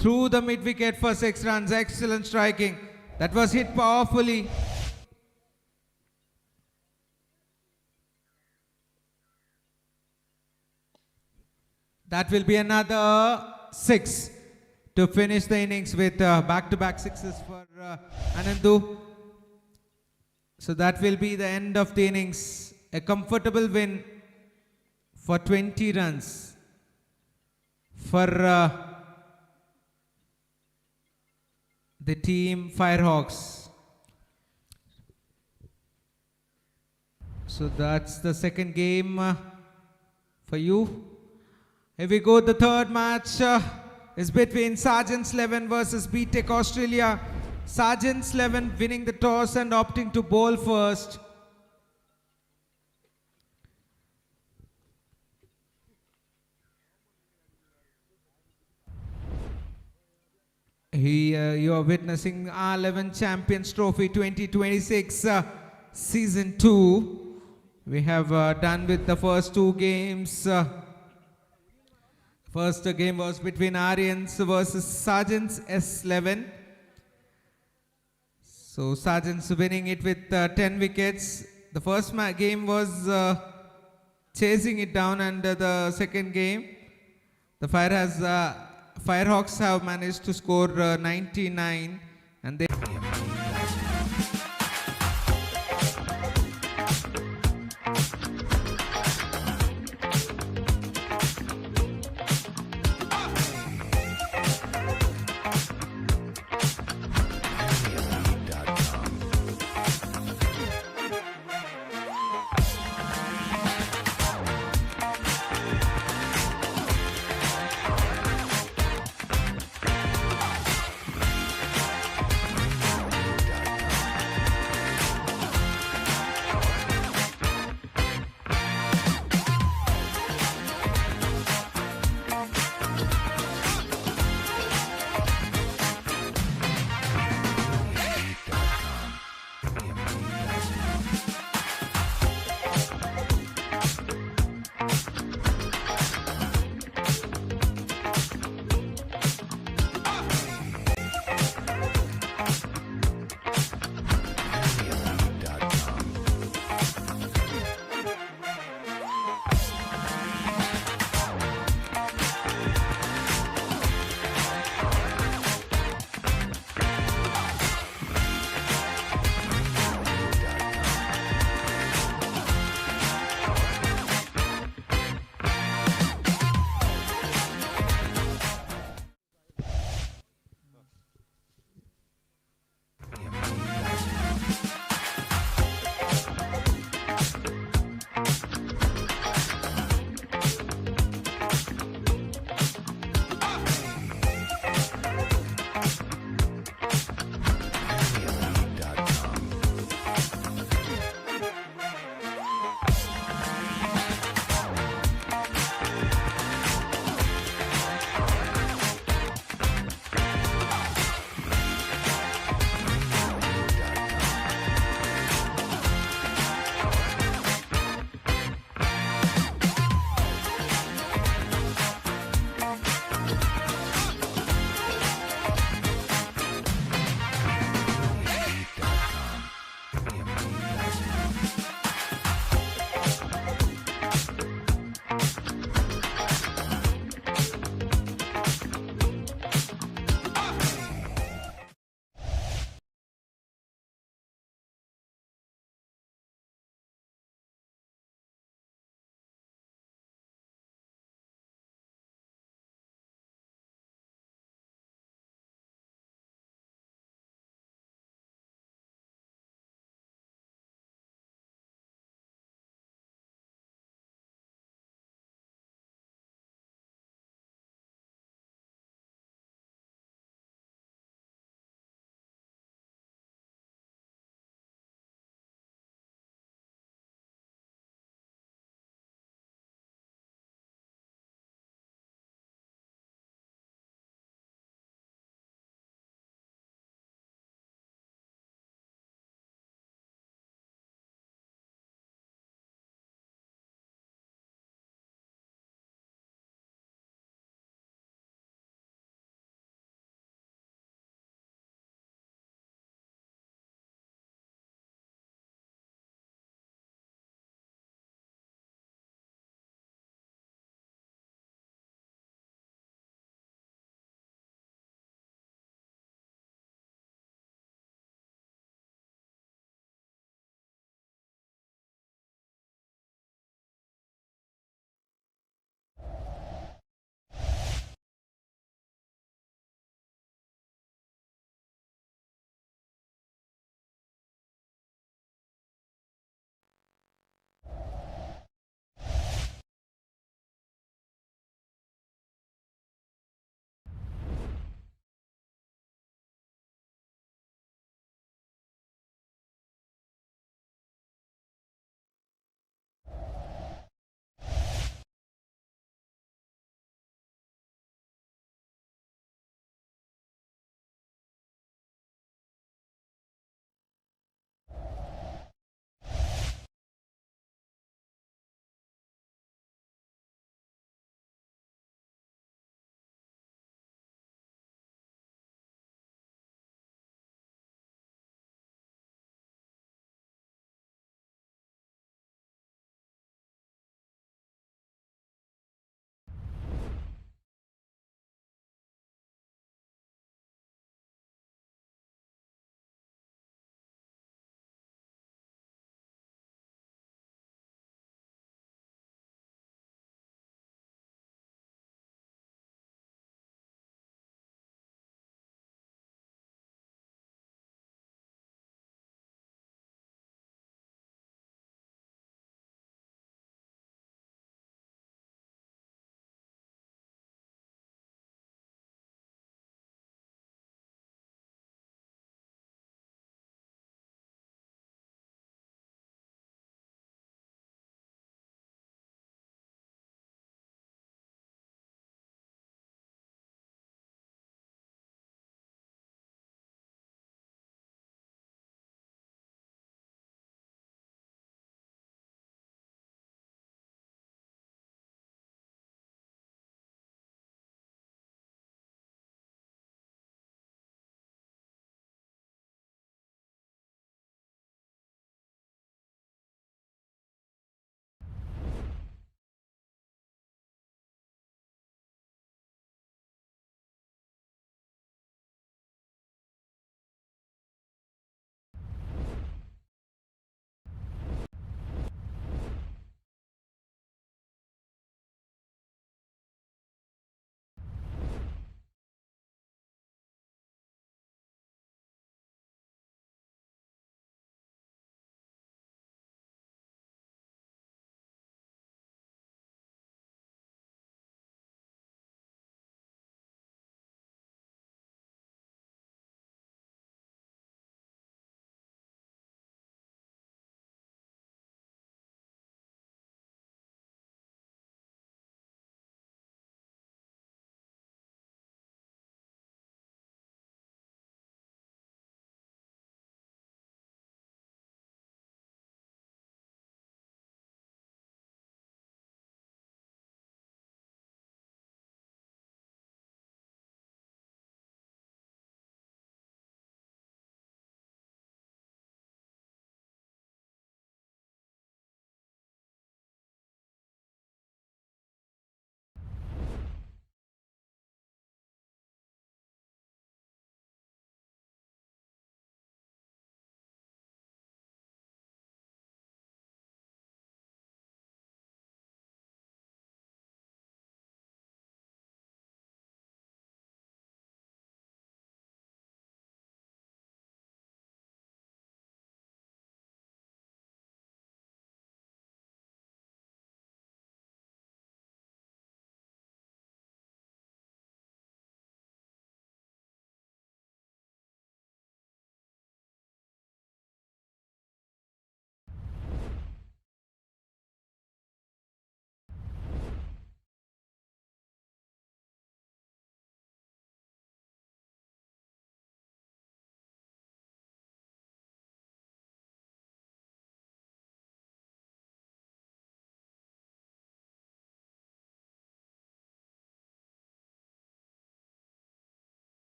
Through the mid wicket for 6 runs. Excellent striking. That was hit powerfully. That will be another 6 to finish the innings with back-to-back 6s for Anandu. So that will be the end of the innings. A comfortable win for 20 runs for the team FIREHAWKS. So that's the second game for you. Here we go, the third match is between SAJAN S Xl versus BTech Australia. SAJAN S Xl winning the toss and opting to bowl first. Here you are witnessing R11 Champions Trophy 2026 Season 2. We have done with the first 2 games. First game was between ARYANS versus SAJAN S Xl. So SAJAN's winning it with 10 wickets. The first game was chasing it down, and the second game, the Firehawks have managed to score 99, and they.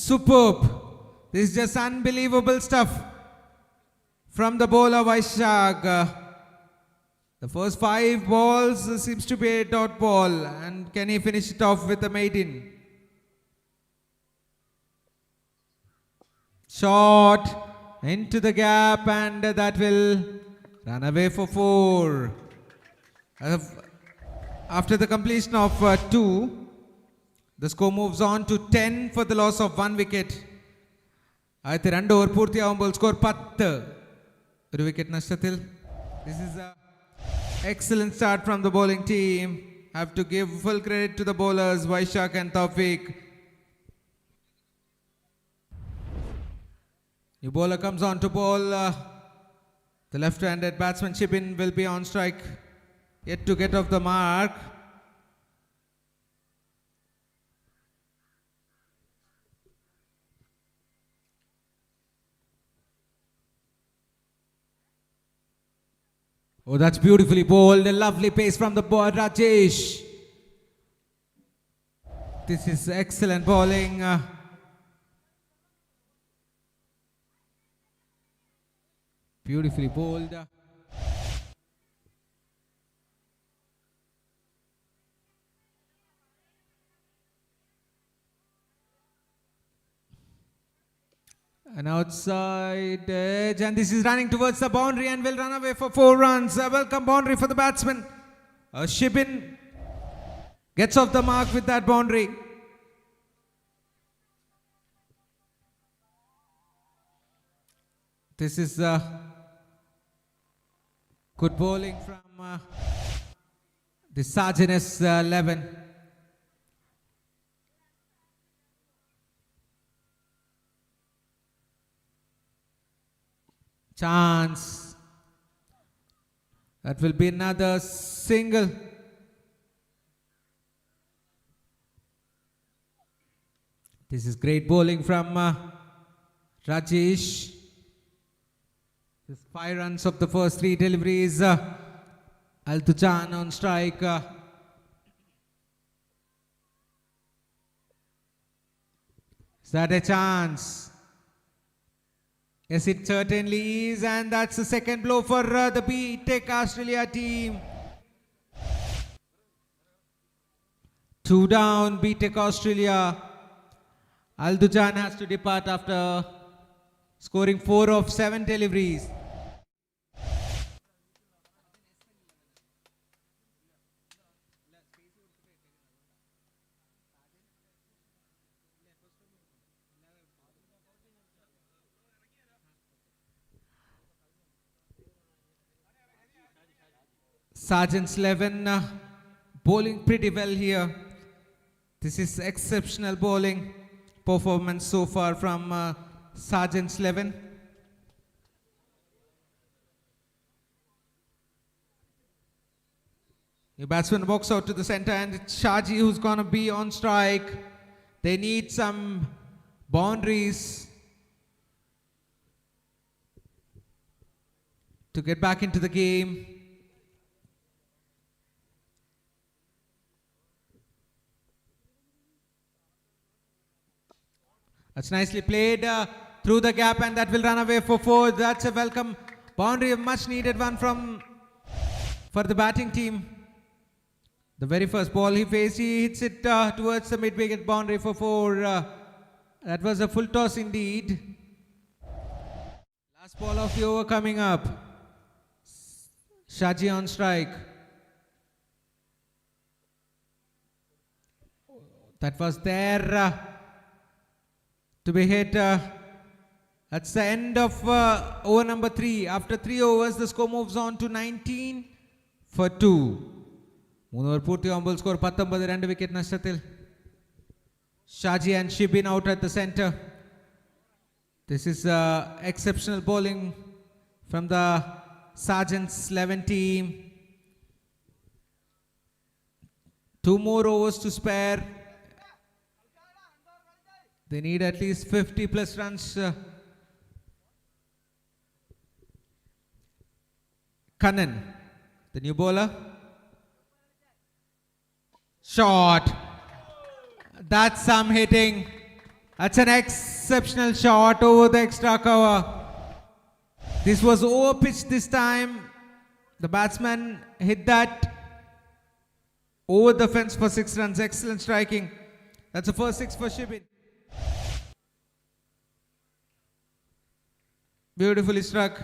Superb. This is just unbelievable stuff from the bowler Vaishak. The first 5 balls seems to be a dot ball, and can he finish it off with a maiden? Shot into the gap, and that will run away for 4. After the completion of 2, the score moves on to 10 for the loss of 1 wicket. ആദ്യത്തെ 2 over പൂർത്തിയാവുമ്പോൾ score 10. ഒരു wicket നഷ്ടത്തിൽ. This is a excellent start from the bowling team. Have to give full credit to the bowlers Vaishak and Taufik. New bowler comes on to bowl. The left-handed batsman Shibin will be on strike. Yet to get off the mark. Oh, that's beautifully bowled. A lovely pace from the ball, Rajesh. This is excellent bowling. Beautifully bowled. An outside edge, and this is running towards the boundary and will run away for 4 runs. A welcome boundary for the batsman. Shibin gets off the mark with that boundary. This is good bowling from the SAJAN S Xl. Chance. That will be another single. This is great bowling from Rajesh. This 5 runs of the first 3 deliveries. Al-Tujan on strike. Is that a chance? Yes, it certainly is, and that's the second blow for the BTech Australia team. 2 down, BTech Australia. Al-Dujan has to depart after scoring 4 of 7 deliveries. SAJAN S Xl bowling pretty well here. This is exceptional bowling performance so far from SAJAN S Xl. The batsman walks out to the center, and it's Shaji who's going to be on strike. They need some boundaries to get back into the game. That's nicely played through the gap, and that will run away for 4. That's a welcome boundary, a much needed one for the batting team. The very first ball he faced, he hits it towards the mid-wicket boundary for 4. That was a full toss indeed. Last ball of the over coming up. Shaji on strike. That was there. To be hit. That's the end of over number 3. After 3 overs, the score moves on to 19 for 2. 3 over പൂർത്തി ആവുമ്പോൾ score 19. 2 wicket നഷ്ടത്തിൽ. Shaji and Shibin out at the center. This is exceptional bowling from the SAJAN S Xl team. 2 more overs to spare. They need at least 50 plus runs. Kannan, the new bowler. Shot. That's some hitting. That's an exceptional shot over the extra cover. This was over pitch this time. The batsman hit that over the fence for 6 runs. Excellent striking. That's the first 6 for Shibin. Beautifully struck.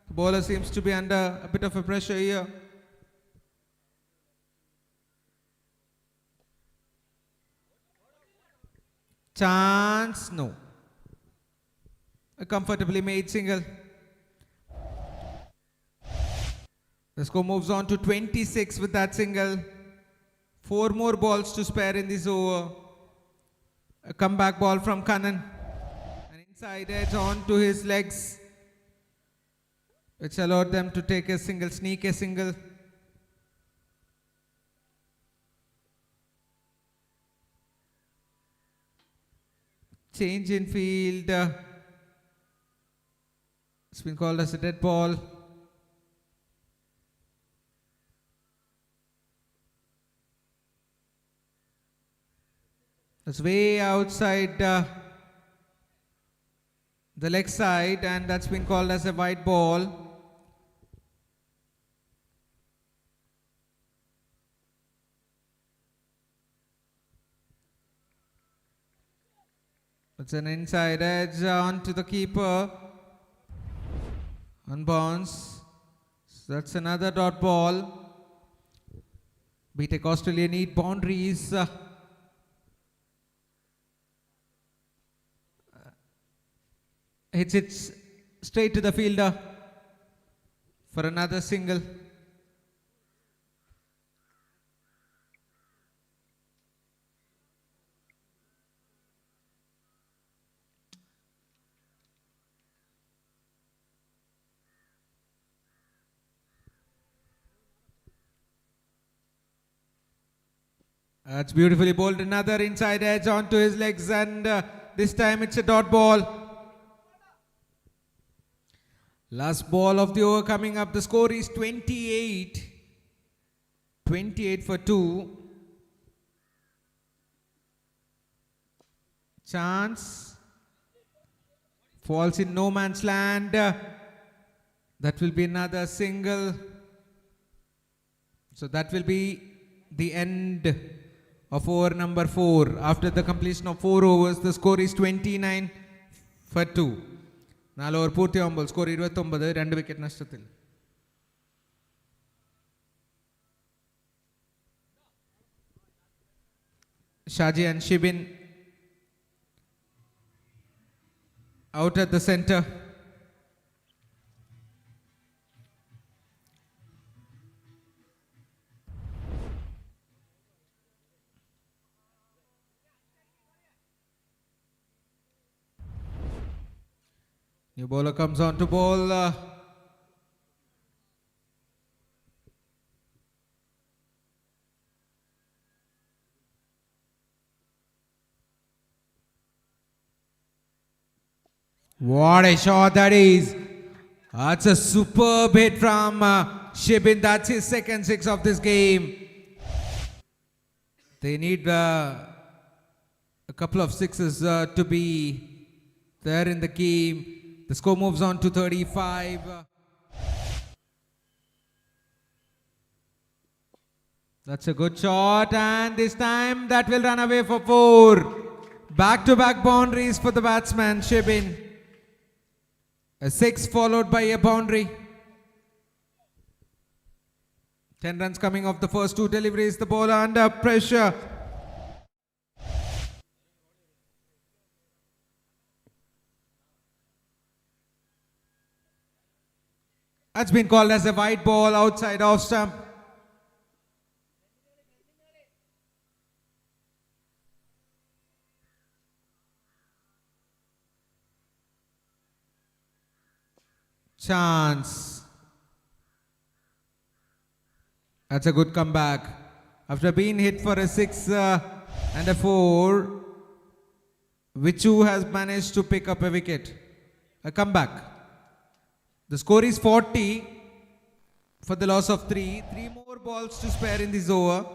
The bowler seems to be under a bit of a pressure here. Chance, no. A comfortably made single. The score moves on to 26 with that single. 4 more balls to spare in this over. A comeback ball from Kannan. An inside edge on to his legs, which allowed them to take a single, sneak a single. Change in field. It's been called as a dead ball. That's way outside the leg side, and that's been called as a white ball. It's an inside edge onto the keeper. On bounce. So that's another dot ball. BTech Australia need boundaries. Hits it straight to the fielder for another single. That's beautifully bowled. Another inside edge onto his legs, and this time it's a dot ball. Last ball of the over coming up. The score is 28. 28 for 2. Chance. Falls in no man's land. That will be another single. So that will be the end of over number 4. After the completion of 4 overs, the score is 29 for 2. 4 over പൂർത്തിയാകുമ്പോൾ score 29, 2 wicket നഷ്ടത്തിൽ. SAJAN Shibin out at the center. New bowler comes on to bowl. What a shot that is. That's a superb hit from Shibin. That's his second 6 of this game. They need a couple of 6s to be there in the game. The score moves on to 35. That's a good shot, and this time that will run away for 4. Back-to-back boundaries for the batsman, Shibin. A 6 followed by a boundary. 10 runs coming off the first 2 deliveries. The bowler under pressure. That's been called as a white ball outside off stump. Chance. That's a good comeback. After being hit for a 6 and a 4, Vichu has managed to pick up a wicket. A comeback. The score is 40 for the loss of 3. 3 more balls to spare in this over.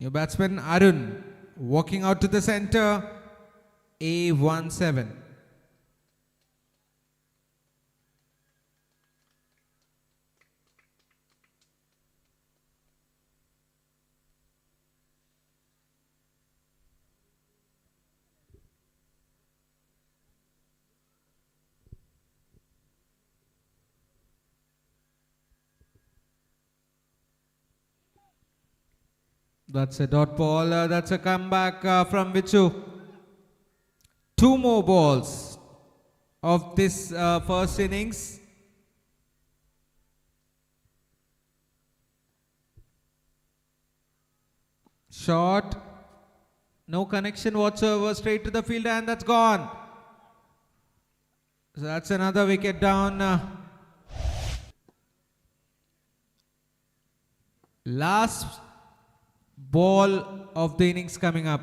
New batsman Arun walking out to the center. A17. That's a dot ball. That's a comeback from Vichu. 2 more balls of this first innings. Shot. No connection whatsoever. Straight to the fielder, and that's gone. So that's another wicket down. Last ball of the innings coming up.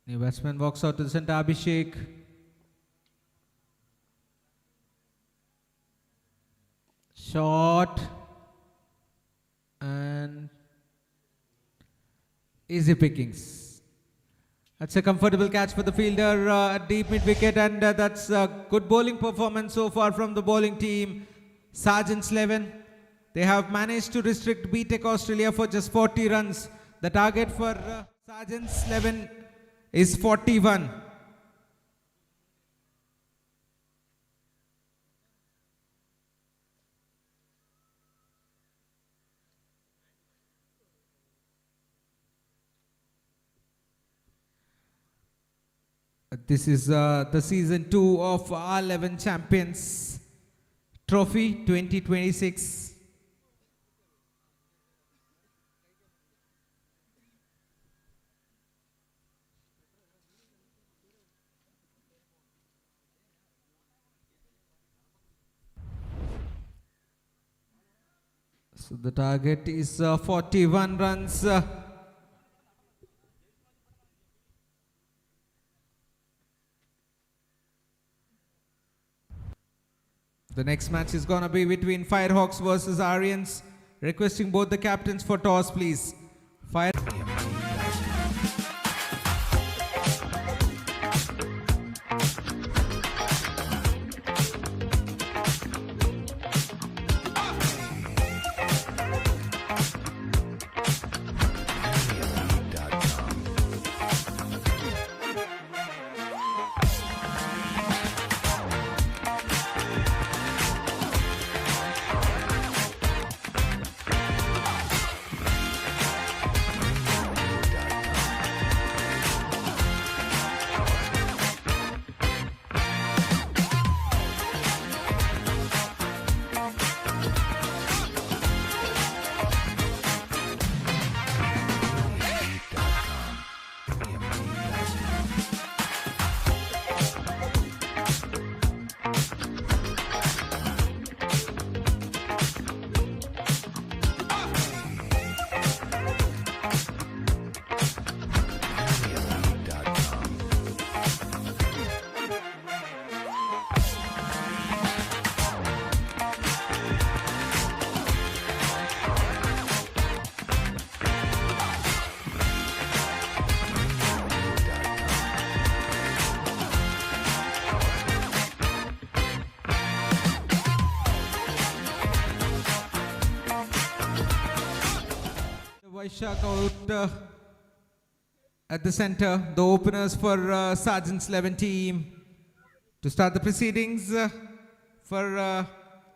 New batsman walks out to the center. Abhishek. Shot. And easy pickings. That's a comfortable catch for the fielder at deep mid wicket, and that's a good bowling performance so far from the bowling team. SAJAN S Xl. They have managed to restrict BTech Australia for just 40 runs. The target for SAJAN S Xl is 41. This is the season 2 of R11 Champions Trophy 2026. So the target is 41 runs. The next match is going to be between FIREHAWKS versus ARYANS. Requesting both the captains for toss, please. Fire. Vaishak out at the center. The openers for SAJAN S Xl team to start the proceedings for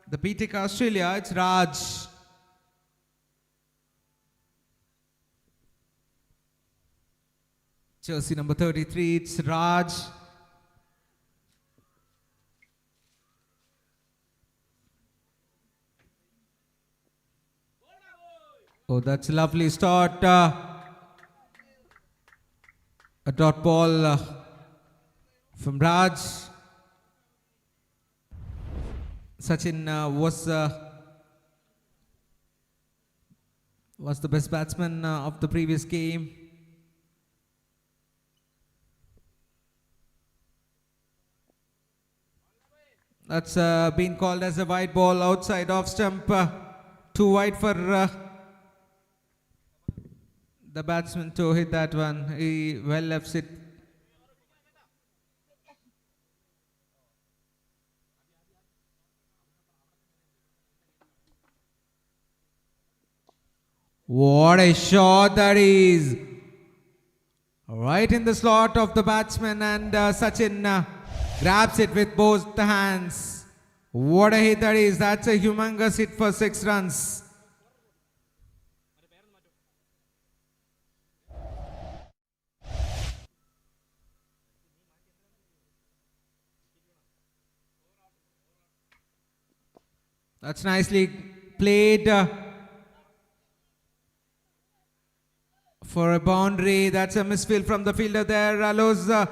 the BTech Australia. It's Raj. Jersey number 33. It's Raj. Oh, that's a lovely start. A dot ball from Raj. Sachin was the best batsman of the previous game. That's been called as a wide ball outside off stump. Too wide for the batsman to hit that one. He well left it. What a shot that is! Right in the slot of the batsman, and Sachin grabs it with both the hands. What a hit that is! That's a humongous hit for 6 runs. That's nicely played for a boundary. That's a misfield from the fielder there. Allows them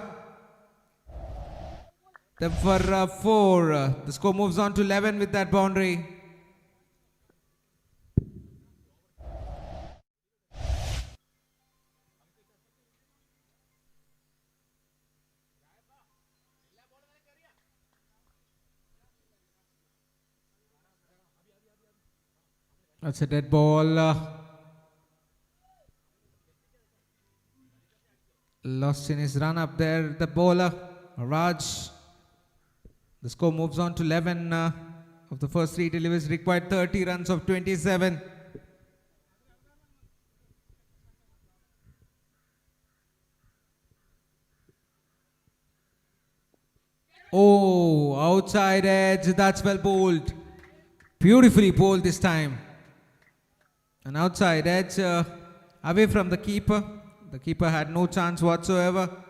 for 4. The score moves on to 11 with that boundary. That's a dead ball. Lost in his run up there, the bowler, Raj. The score moves on to 11 of the first 3 deliveries. Required 30 runs of 27. Oh, outside edge. That's well bowled. Beautifully bowled this time. An outside edge away from the keeper. The keeper had no chance whatsoever.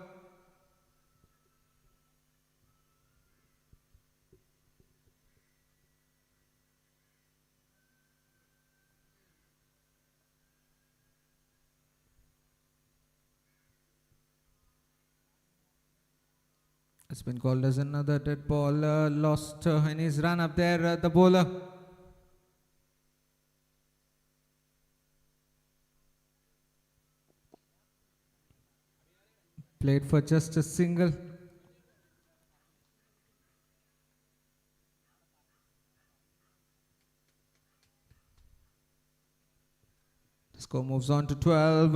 It's been called as another dead ball. Lost in his run up there, the bowler. Played for just a single. The score moves on to 12.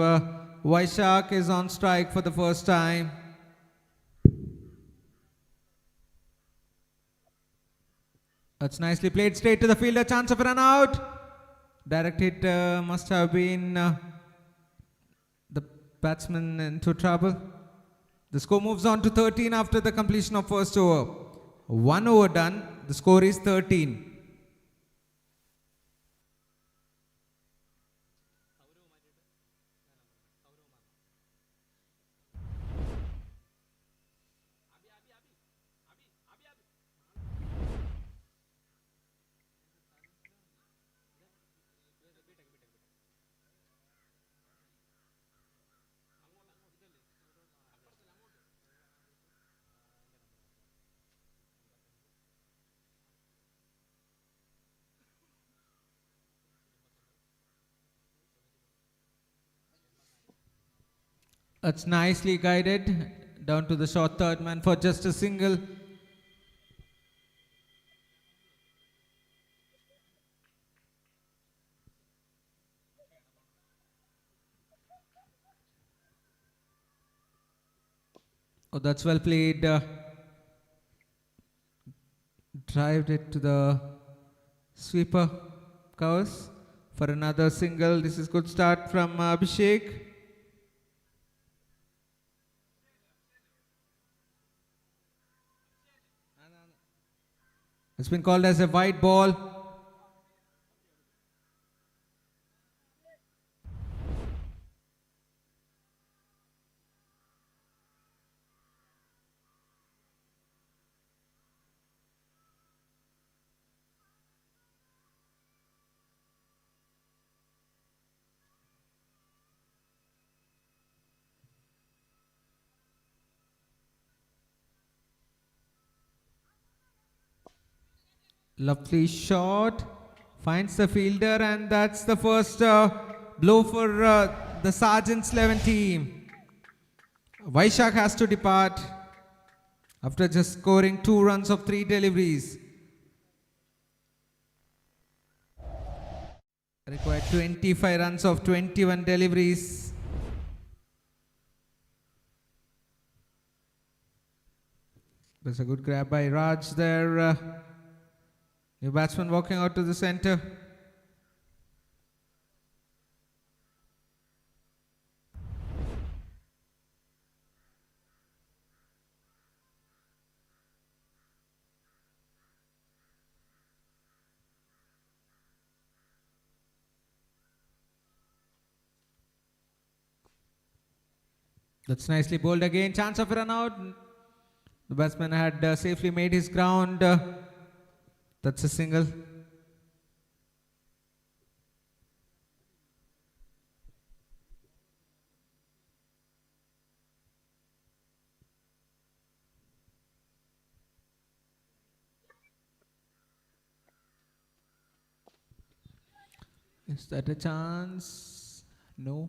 Vaishak is on strike for the first time. That's nicely played straight to the fielder. Chance of a run out. Direct hit must have been the batsman into trouble. The score moves on to 13 after the completion of first over. 1 over done. The score is 13. That's nicely guided down to the short third man for just a single. Oh, that's well played. Drived it to the sweeper covers for another single. This is good start from Abhishek. It's been called as a wide ball. Lovely shot, finds the fielder, and that's the first blow for the SAJAN S Xl team. Vaishak has to depart. after just scoring 2 runs of 3 deliveries. Required 25 runs of 21 deliveries. There's a good grab by Raj there. New batsman walking out to the center. That's nicely bowled again. Chance of a run out. The batsman had safely made his ground. That's a single. Is that a chance? No.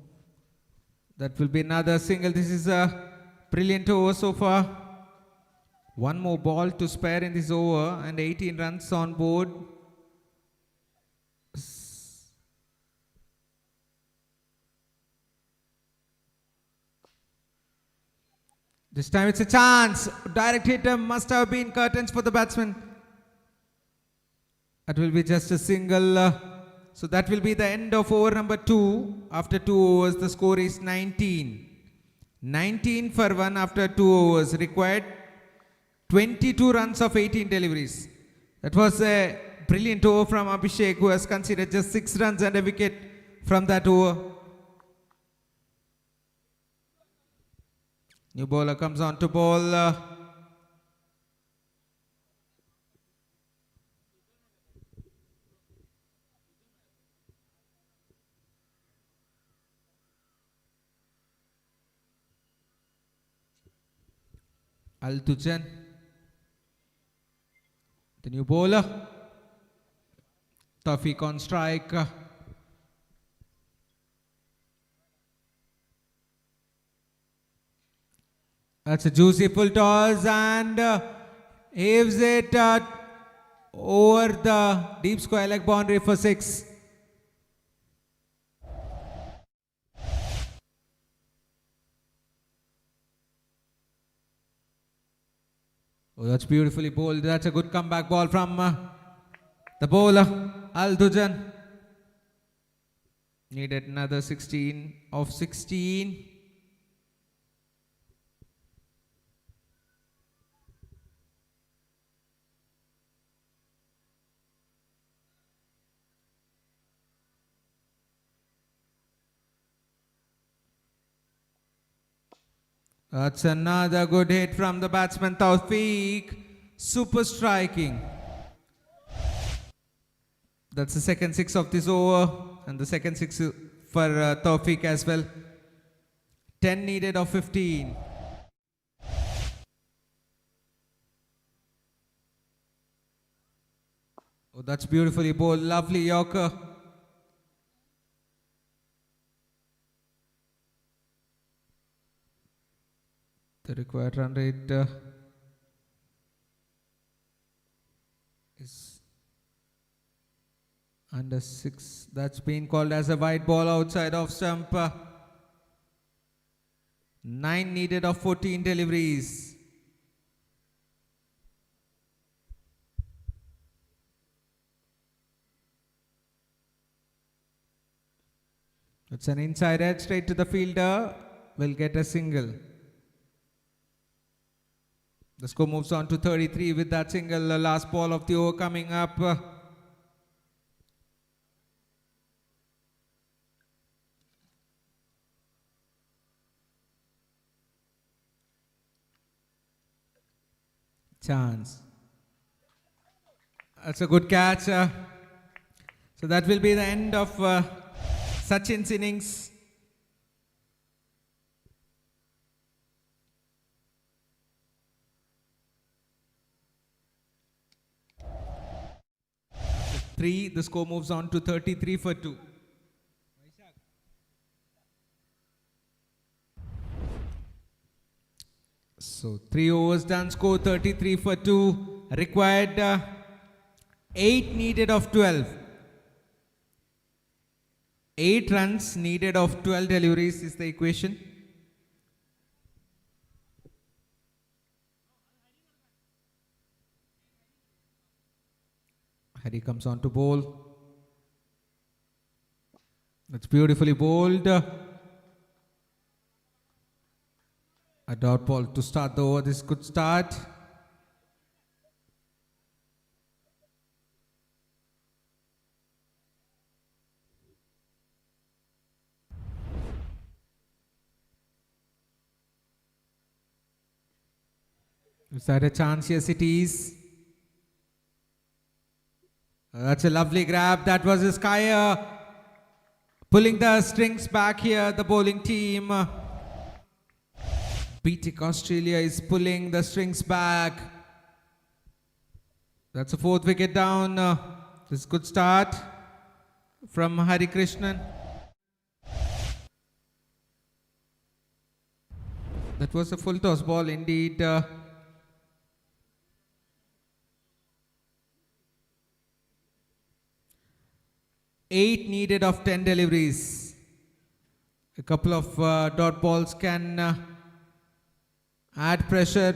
That will be another single. This is a brilliant over so far. One more ball to spare in this over and 18 runs on board. This time it's a chance. Direct hitter must have been curtains for the batsman. That will be just a single. So that will be the end of over number 2. After 2 overs, the score is 19. 19 for 1 after 2 overs. Required 22 runs of 18 deliveries. That was a brilliant over from Abhishek, who has conceded just 6 runs and a wicket from that over. New bowler comes on to bowl. Al-Tujan, the new bowler. Tawfiq on strike. That's a juicy full toss and aves it over the deep square leg boundary for 6. Oh, that's beautifully bowled. That's a good comeback ball from the bowler, Al-Tujan. Needed another 16 of 16. That's another good hit from the batsman Tawfiq. Super striking. That's the second 6 of this over and the second 6 for Tawfiq as well. 10 needed of 15. Oh, that's beautifully bowled. Lovely Yorker. The required run rate is under 6. That's been called as a wide ball outside of stump. 9 needed of 14 deliveries. It's an inside edge straight to the fielder. Will get a single. The score moves on to 33 with that single. Last ball of the over coming up. Chance. That's a good catch. So that will be the end of Sachin's innings. The score moves on to 33 for 2. So 3 overs done, score 33 for 2. Required 8 needed of 12. 8 runs needed of 12 deliveries is the equation. Hari comes on to bowl. That's beautifully bowled. A dot ball to start the over. This good start. Is that a chance? Yes, it is. That's a lovely grab. That was a skyer. Pulling the strings back here, the bowling team. BTech Australia is pulling the strings back. That's a 4th wicket down. This is a good start from Hari Krishnan. That was a full toss ball indeed. 8 needed of 10 deliveries. A couple of dot balls can add pressure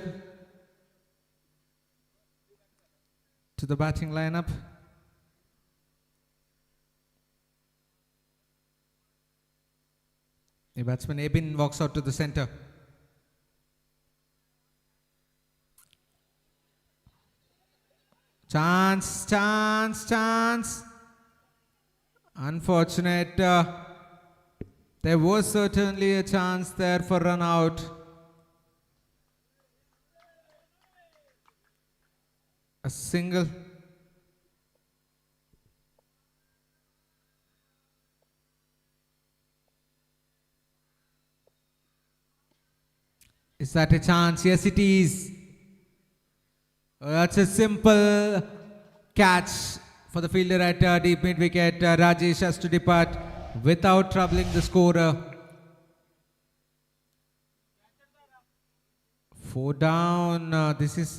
to the batting lineup. The batsman Abin walks out to the center. Chance, chance, chance. Unfortunate. There was certainly a chance there for run out. A single. Is that a chance? Yes, it is. That's a simple catch for the fielder at deep mid wicket. Rajesh has to depart without troubling the scorer. 4 down. This is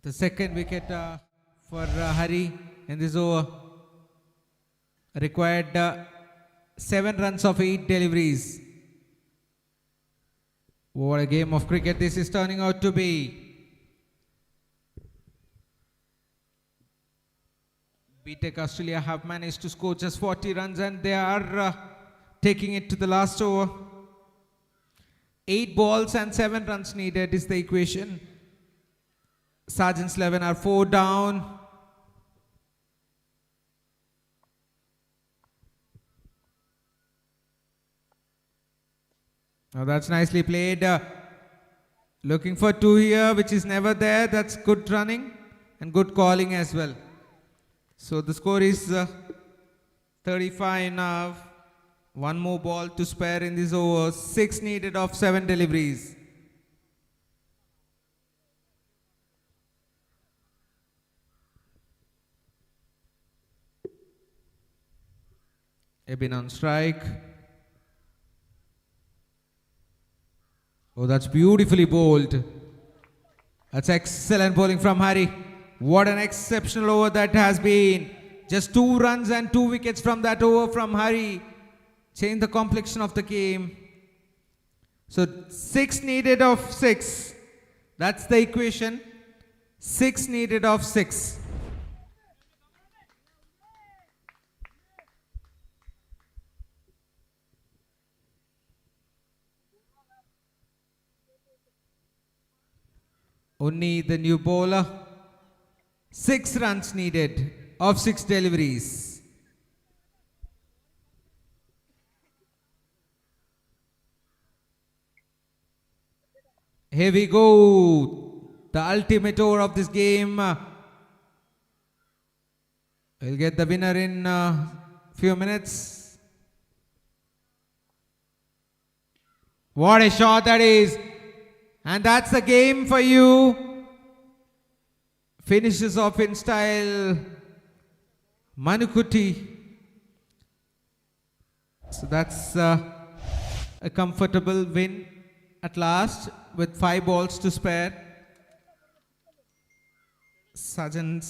the second wicket for Hari in this over. Required 7 runs of 8 deliveries. What a game of cricket this is turning out to be. BTech Australia have managed to score just 40 runs and they are taking it to the last over. 8 balls and 7 runs needed is the equation. SAJAN S Xl are 4 down. Now that's nicely played. Looking for 2 here, which is never there. That's good running and good calling as well. So the score is 35 now. 1 more ball to spare in this over. 6 needed of 7 deliveries. Abin on strike. Oh, that's beautifully bowled. That's excellent bowling from Hari. What an exceptional over that has been. Just 2 runs and 2 wickets from that over from Hari. Change the complexion of the game. So 6 needed of 6. That's the equation. 6 needed of 6. Unni, the new bowler. 6 runs needed of 6 deliveries. Here we go. The ultimate over of this game. We'll get the winner in a few minutes. What a shot that is. And that's the game for you. Finishes off in style. Manukuti. So that's a comfortable win at last with 5 balls to spare. SAJAN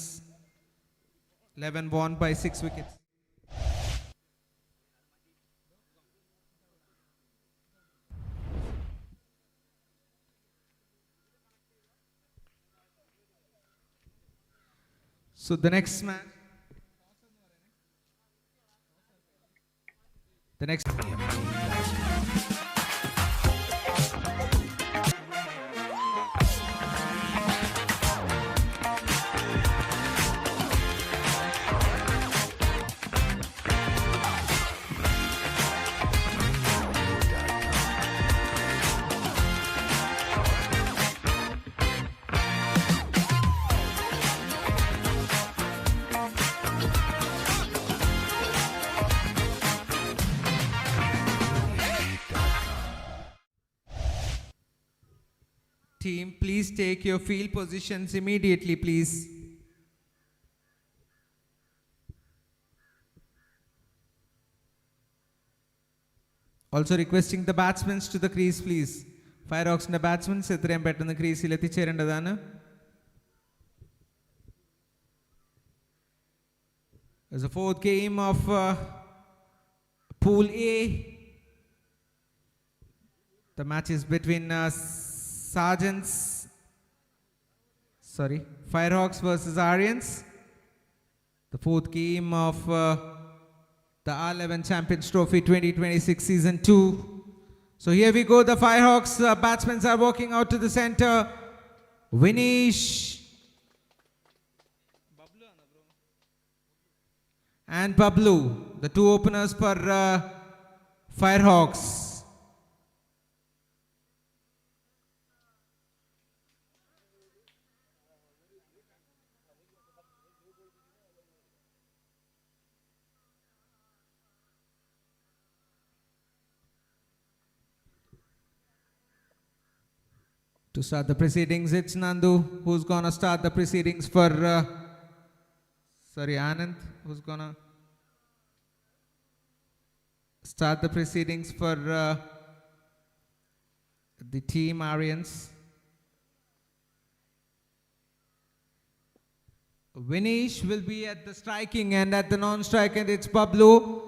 11 won by 6 wickets. So the next match. The next. Team, please take your field positions immediately, please. Also requesting the batsmen to the crease, please. FIREHAWKS and the batsmen, എത്രയും പെട്ടെന്ന് ക്രീസിൽ എത്തിച്ചേരേണ്ടതാണ്. There's a 4th game of Pool A. The match is between FIREHAWKS versus ARYANS. The 4th game of the R11 Champions Trophy 2026 Season 2. So here we go, the FIREHAWKS batsmen are walking out to the center. Vinesh and Bablu, the 2 openers for FIREHAWKS. To start the proceedings, it's Nandu who's gonna start the proceedings for Ananth who's gonna start the proceedings for the team ARYANS. Vinesh will be at the striking and at the non-strike end it's Bablu.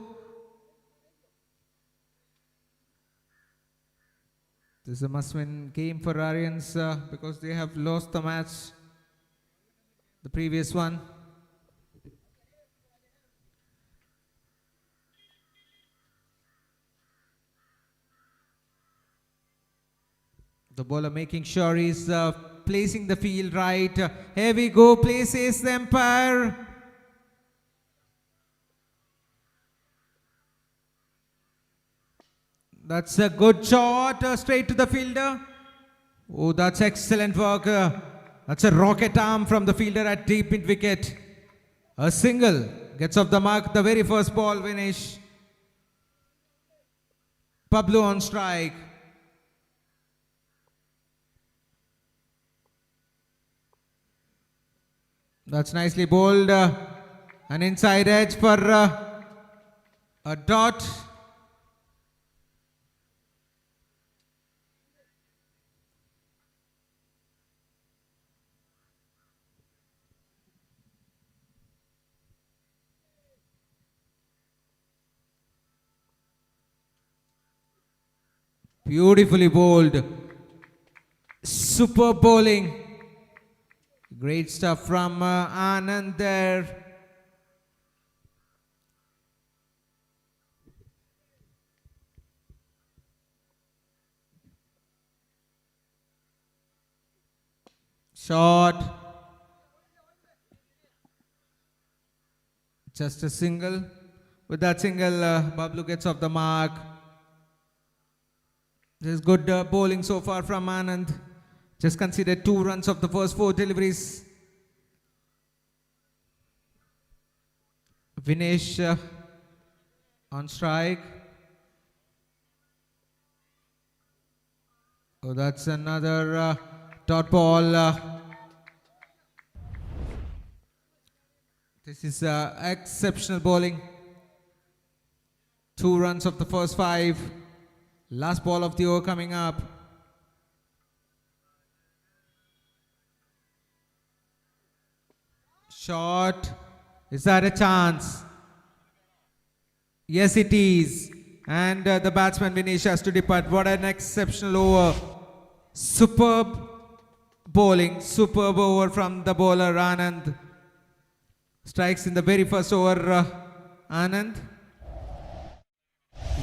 This is a must-win game for ARYANS because they have lost the match, the previous one. The bowler making sure he's placing the field right. Here we go, places the umpire. That's a good shot, straight to the fielder. Oh, that's excellent work. That's a rocket arm from the fielder at deep mid wicket. A single gets off the mark, the very first ball, Vinesh. Bablu on strike. That's nicely bowled. An inside edge for a dot. Beautifully bowled. Super bowling. Great stuff from Anand there. Shot. Just a single. With that single, Bablu gets off the mark. This is good bowling so far from Anand. Just conceded 2 runs of the first 4 deliveries. Vinesh on strike. Oh, that's another dot ball. This is exceptional bowling. 2 runs of the first 5. Last ball of the over coming up. Shot. Is that a chance? Yes, it is. And the batsman Vinesh has to depart. What an exceptional over. Superb bowling. Superb over from the bowler Anand. Strikes in the very first over. Anand.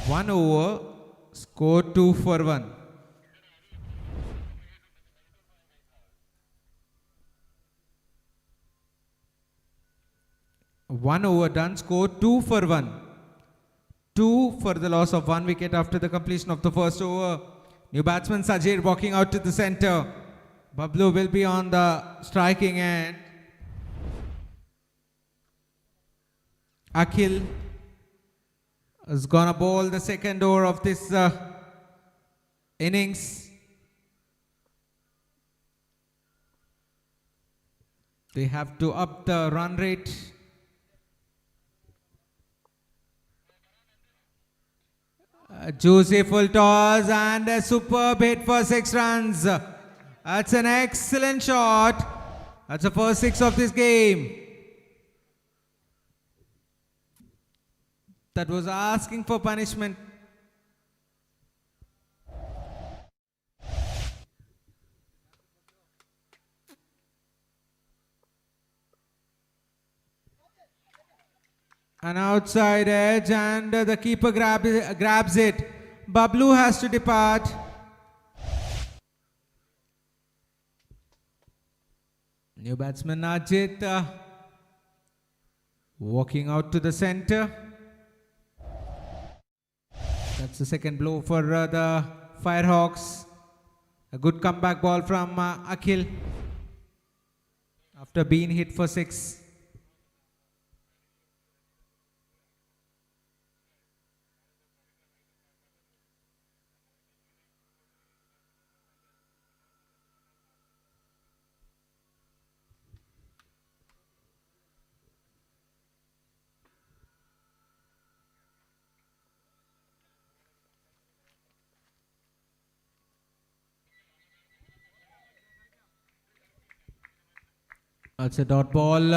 1 over. Score 2 for 1. One over done, score 2 for 1. 2 for the loss of 1 wicket after the completion of the first over. New batsman Sajid walking out to the centre. Bablu will be on the striking end. Akhil is gonna bowl the second over of this innings. They have to up the run rate. Juicy full toss and a superb hit for 6 runs. That's an excellent shot. That's the first 6 of this game. That was asking for punishment. An outside edge and the keeper grabs it. Bablu has to depart. New batsman Ajit walking out to the centre. That's the second blow for the Firehawks. A good comeback ball from Akhil after being hit for 6. That's a dot ball.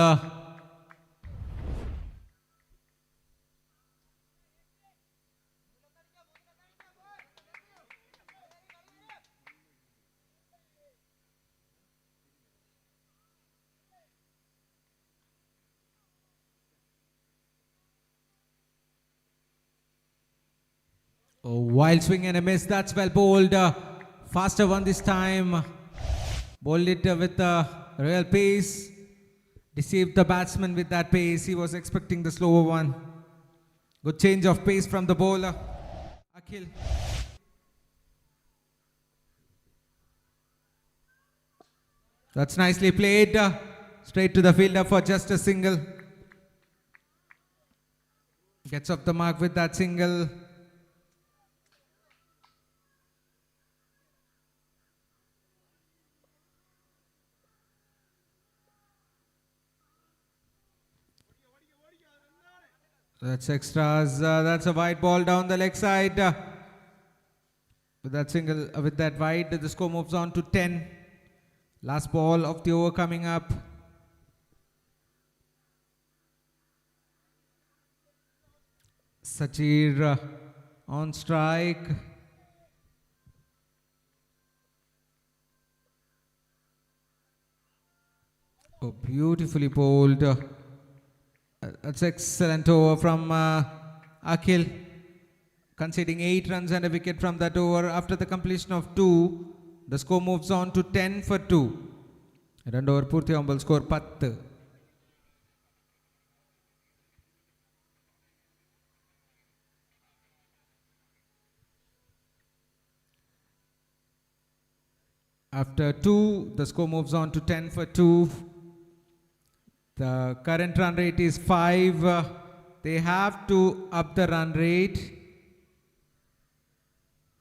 Oh, wild swing and a miss. That's well bowled. Faster one this time. Bowled it with real pace. Deceived the batsman with that pace. He was expecting the slower one. Good change of pace from the bowler. Akhil. That's nicely played. Straight to the fielder for just a single. Gets off the mark with that single. That's extras. That's a wide ball down the leg side. With that single, with that wide, the score moves on to 10. Last ball of the over coming up. Sachir on strike. Oh, beautifully bowled. That's excellent over from Akhil. Conceding 8 runs and a wicket from that over. After the completion of 2, the score moves on to 10 for 2. And over Purthiambal score 10. After 2, the score moves on to 10 for 2. The current run rate is 5. They have to up the run rate.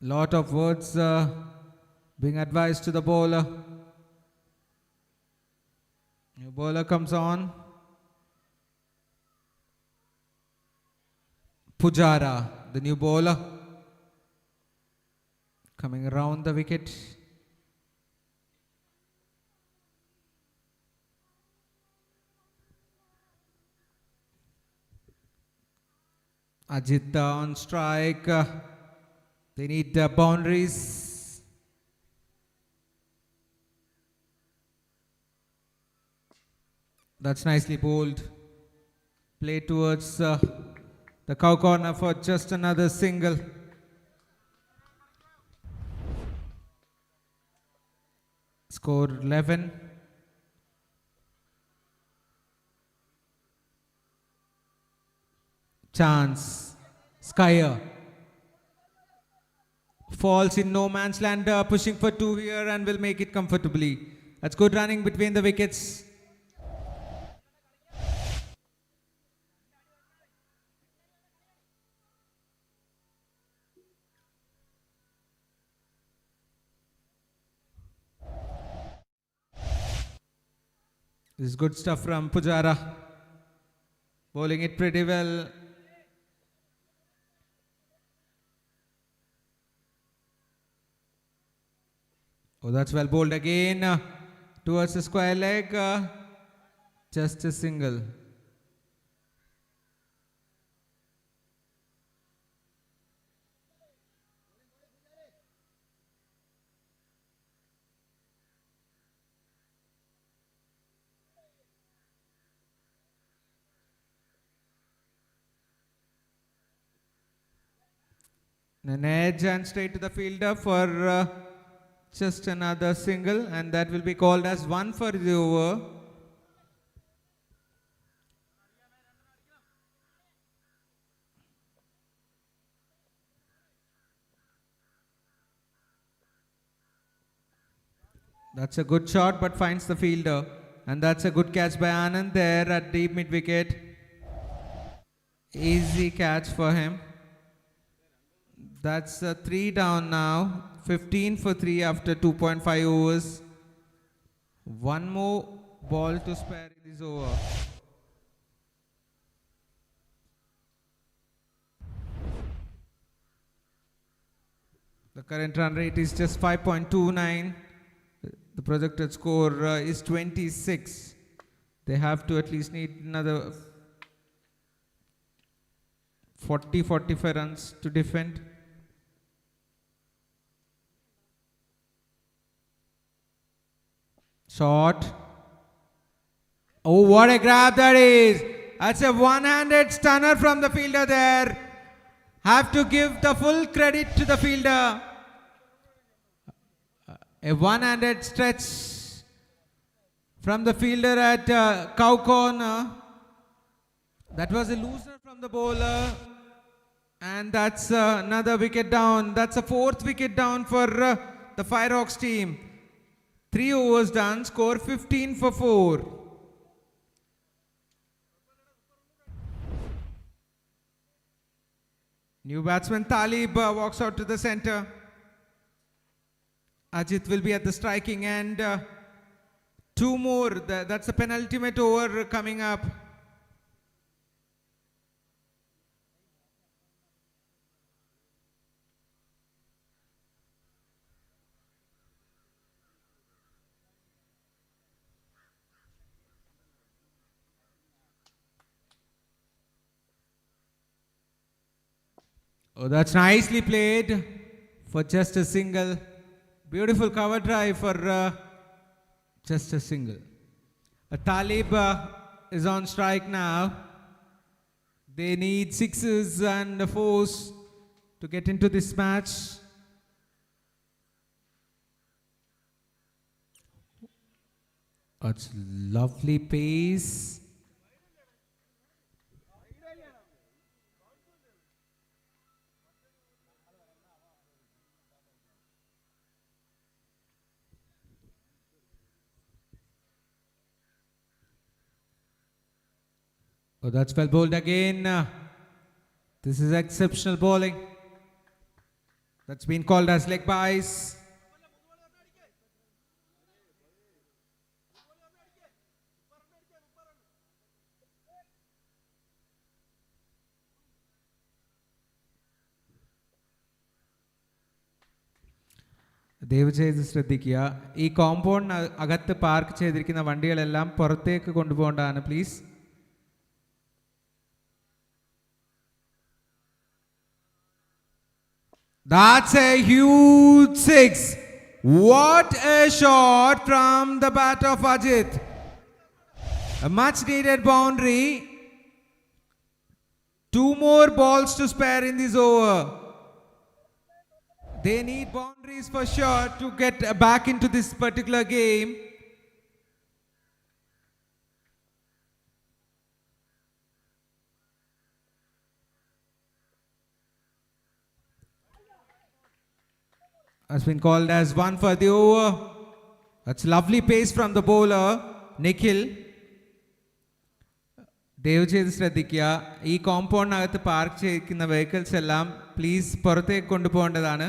Lot of words being advised to the bowler. New bowler comes on. Pujara, the new bowler, coming around the wicket. Ajit on strike. They need boundaries. That's nicely bowled. Play towards the cow corner for just another single. Score 11. Chance. Skyer. Falls in no man's land, pushing for 2 here and will make it comfortably. That's good running between the wickets. This is good stuff from Pujara. Bowling it pretty well. Oh, that's well bowled again. Towards the square leg. Just a single. An edge and straight to the fielder for just another single, and that will be called as 1 for the over. That's a good shot, but finds the fielder, and that's a good catch by Anand there at deep mid wicket. Easy catch for him. That's 3 down now. 15 for 3 after 2.5 overs. One more ball to spare in this over. The current run rate is just 5.29. The projected score is 26. They have to at least need another 40-45 runs to defend. Shot. Oh, what a grab that is. That's a one-handed stunner from the fielder there. Have to give the full credit to the fielder. A one-handed stretch from the fielder at cow corner. That was a looser from the bowler. And that's another wicket down. That's a 4th wicket down for the FIREHAWKS team. 3 overs done, score 15 for 4. New batsman Talib walks out to the centre. Ajit will be at the striking end. 2 more, that's a penultimate over coming up. Oh, that's nicely played for just a single. Beautiful cover drive for just a single. Talib is on strike now. They need 6s and 4s to get into this match. That's lovely pace. Oh, that's well bowled again. This is exceptional bowling. That's been called as leg byes. ദയവ് ചെയ്ത് ശ്രദ്ധിക്കുക, ഈ compound അകത്ത് park ചെയ്തിരിക്കുന്ന വണ്ടികളെല്ലാം പുറത്തേക്ക് കൊണ്ടുപോകേണ്ടതാണ് please. That's a huge six. What a shot from the bat of Ajit. A much needed boundary. 2 more balls to spare in this over. They need boundaries for sure to get back into this particular game. Has been called as 1 for the over. That's lovely pace from the bowler, Nikhil. ദയവ് ചെയ്ത് ശ്രദ്ധിക്കുക, ഈ കോമ്പൗണ്ടിനകത്ത് park ചെയ്തിരിക്കുന്ന vehicles എല്ലാം please പുറത്തേക്ക് കൊണ്ടുപോകേണ്ടതാണ്.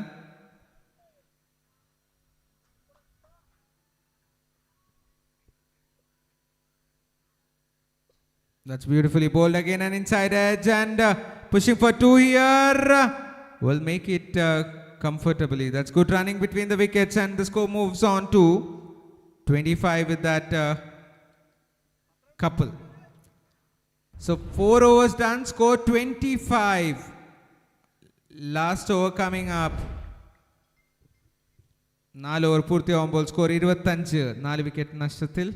That's beautifully bowled again, an inside edge, and pushing for 2 here. Will make it comfortably. That's good running between the wickets, and the score moves on to 25 with that couple. So 4 overs done, score 25. Last over coming up. 4 over പൂർത്തിയാവുമ്പോൾ score 25. 4 wicket നഷ്ടത്തിൽ.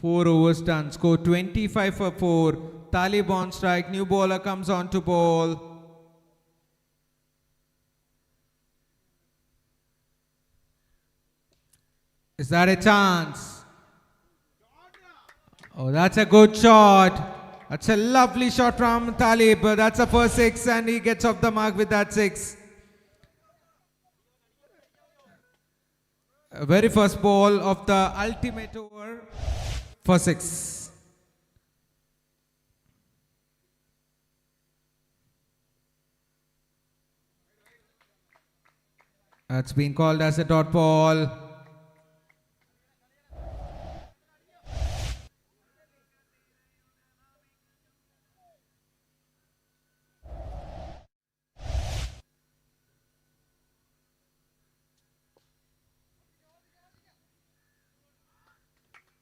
Four overs done, score 25 for 4. Talib on strike, new bowler comes on to bowl. Is that a chance? Oh, that's a good shot. That's a lovely shot from Talib. That's a first 6 and he gets off the mark with that 6. Very first ball of the ultimate over for 6. That's been called as a dot ball.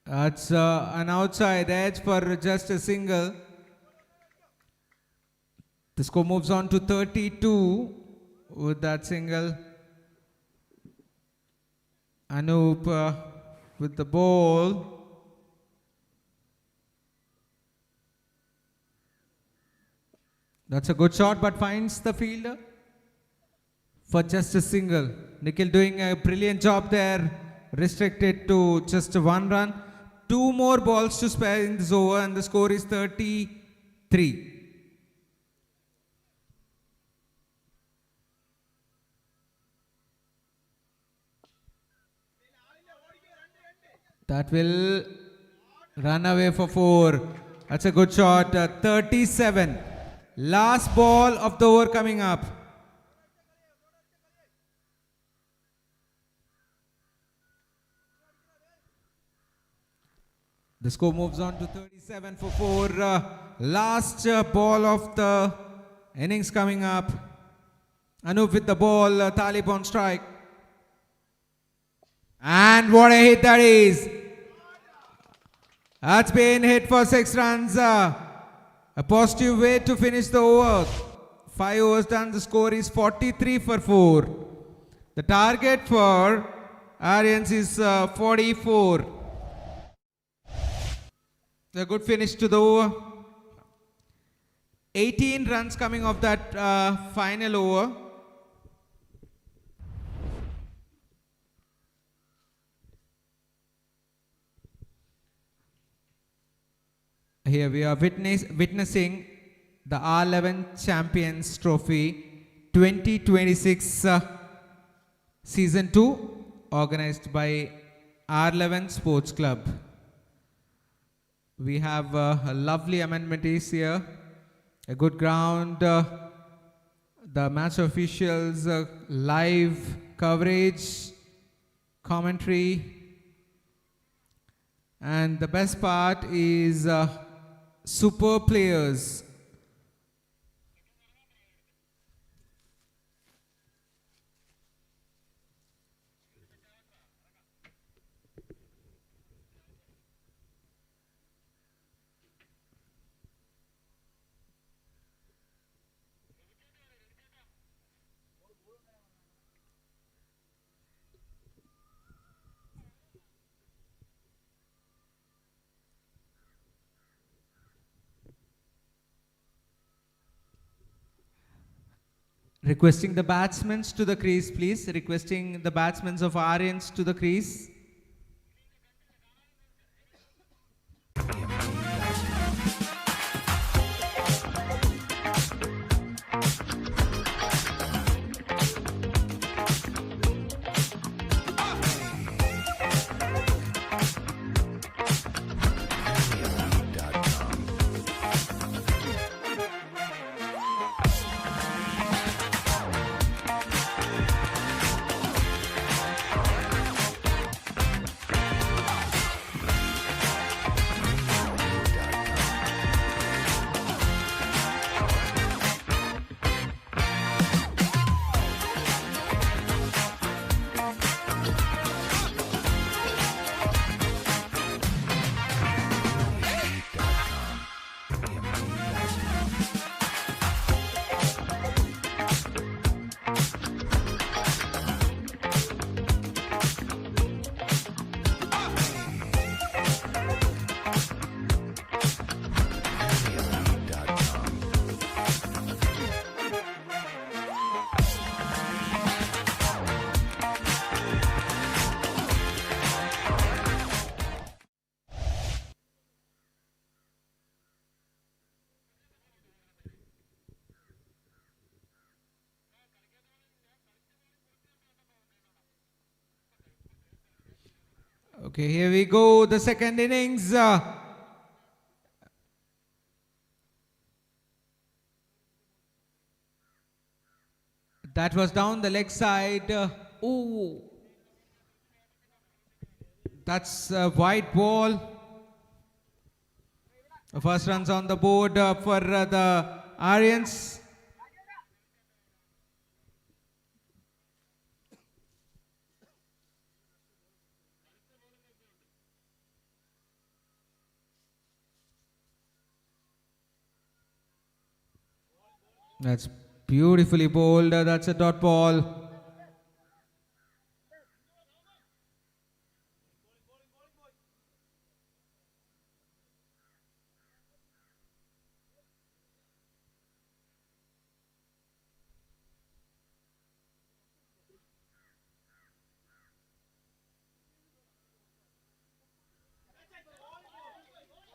That's an outside edge for just a single. The score moves on to 32 with that single. Anup with the ball. That's a good shot, but finds the fielder for just a single. Nikhil doing a brilliant job there, restricted to just 1 run. 2 more balls to spare in this over, and the score is 33. That will run away for 4. That's a good shot. 37. Last ball of the over coming up. The score moves on to 37 for 4. Last ball of the innings coming up. Anup with the ball. Talib on strike. And what a hit that is. That's been hit for 6 runs. A positive way to finish the over. 5 overs done. The score is 43 for 4. The target for ARYANS is 44. A good finish to the over. 18 runs coming off that final over. Here we are witnessing the R11 Champions Trophy 2026 Season 2 organized by R11 Sports Club. We have a lovely amenities here, a good ground, the match officials, live coverage, commentary, and the best part is super players. Requesting the batsmen to the crease, please. Requesting the batsmen of ARYANS to the crease. Okay, here we go. The second innings. That was down the leg side. Oh, that's a white ball. The first runs on the board for the ARYANS. That's beautifully bowled. That's a dot ball.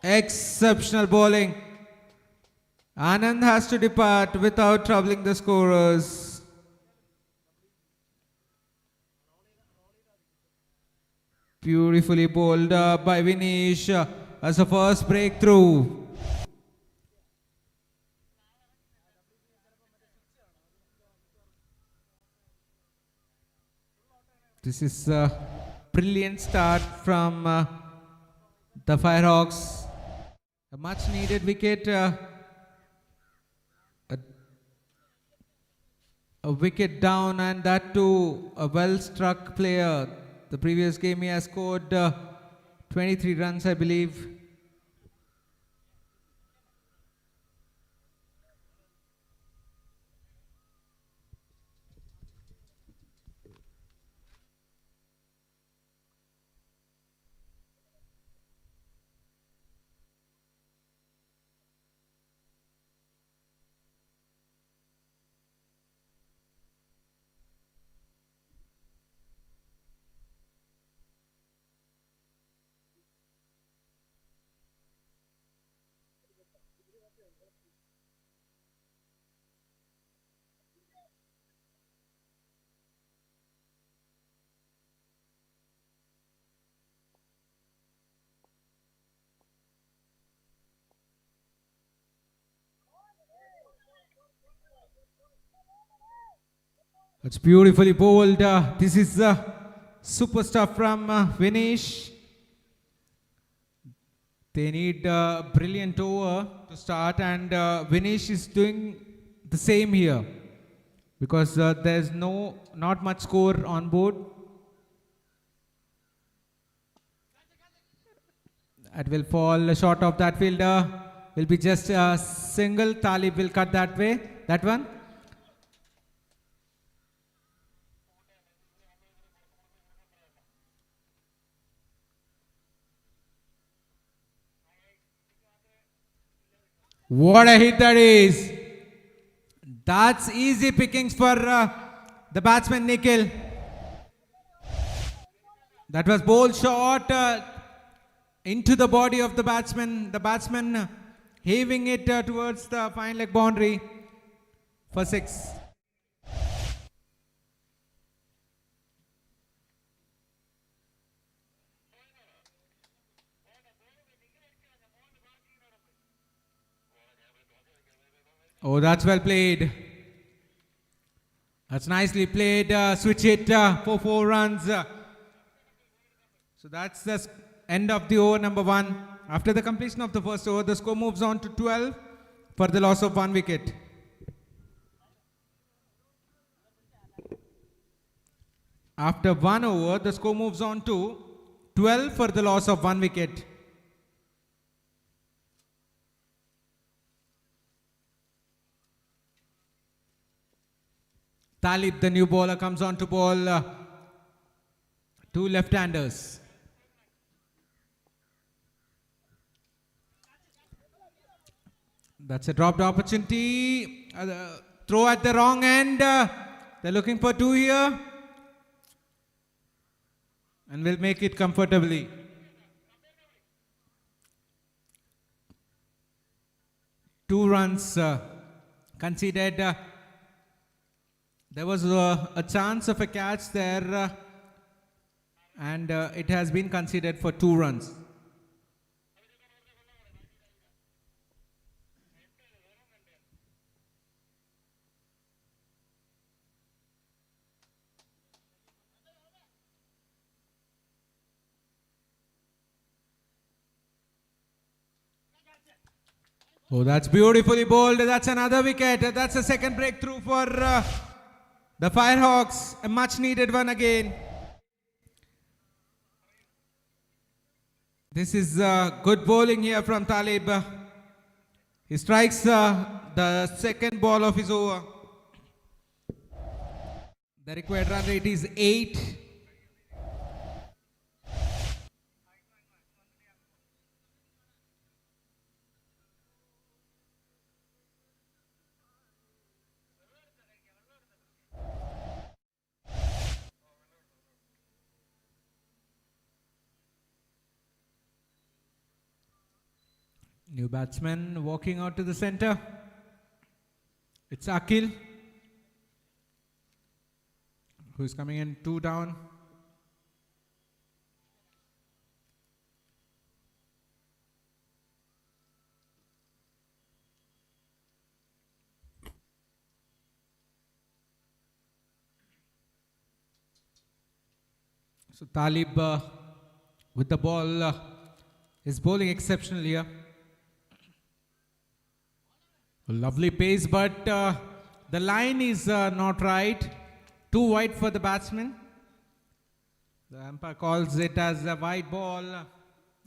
Exceptional bowling. Anand has to depart without troubling the scorers. Beautifully bowled by Vinesh as a first breakthrough. This is a brilliant start from the FIREHAWKS. A much needed wicket. A wicket down, and that too a well-struck player. The previous game he has scored 23 runs, I believe. It's beautifully bowled. This is super stuff from Vinesh. They need a brilliant over to start, and Vinesh is doing the same here because there's not much score on board. It will fall short of that fielder. Will be just a single. Talib will cut that way. That one. What a hit that is. That's easy pickings for the batsman Nikhil. That was bowled short into the body of the batsman. The batsman heaving it towards the fine leg boundary for 6. Oh, that's well played. That's nicely played. Switch it for 4 runs. So that's the end of the over number 1. After the completion of the first over, the score moves on to 12 for the loss of 1 wicket. After 1 over, the score moves on to 12 for the loss of 1 wicket. Talib, the new bowler, comes on to bowl 2 left-handers. That's a dropped opportunity. Throw at the wrong end. They're looking for 2 here. And will make it comfortably. Two runs conceded. There was a chance of a catch there, and it has been conceded for 2 runs. Oh, that's beautifully bowled. That's another wicket. That's a second breakthrough for the Firehawks. A much needed one again. This is good bowling here from Talib. He strikes the second ball of his over. The required run rate is 8. New batsman walking out to the center. It's Akil, who's coming in 2 down. So Talib with the ball is bowling exceptional here. A lovely pace, but the line is not right. Too wide for the batsman. The umpire calls it as a wide ball.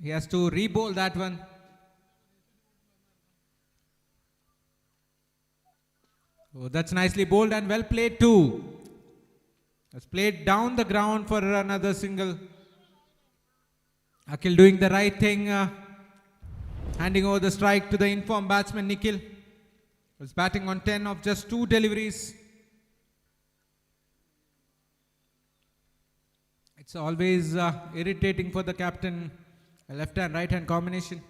He has to re-bowl that one. Oh, that's nicely bowled and well played too. That's played down the ground for another single. Akil doing the right thing, handing over the strike to the informed batsman Nikhil. Was batting on 10 of just 2 deliveries. It's always irritating for the captain, a left and right hand combination.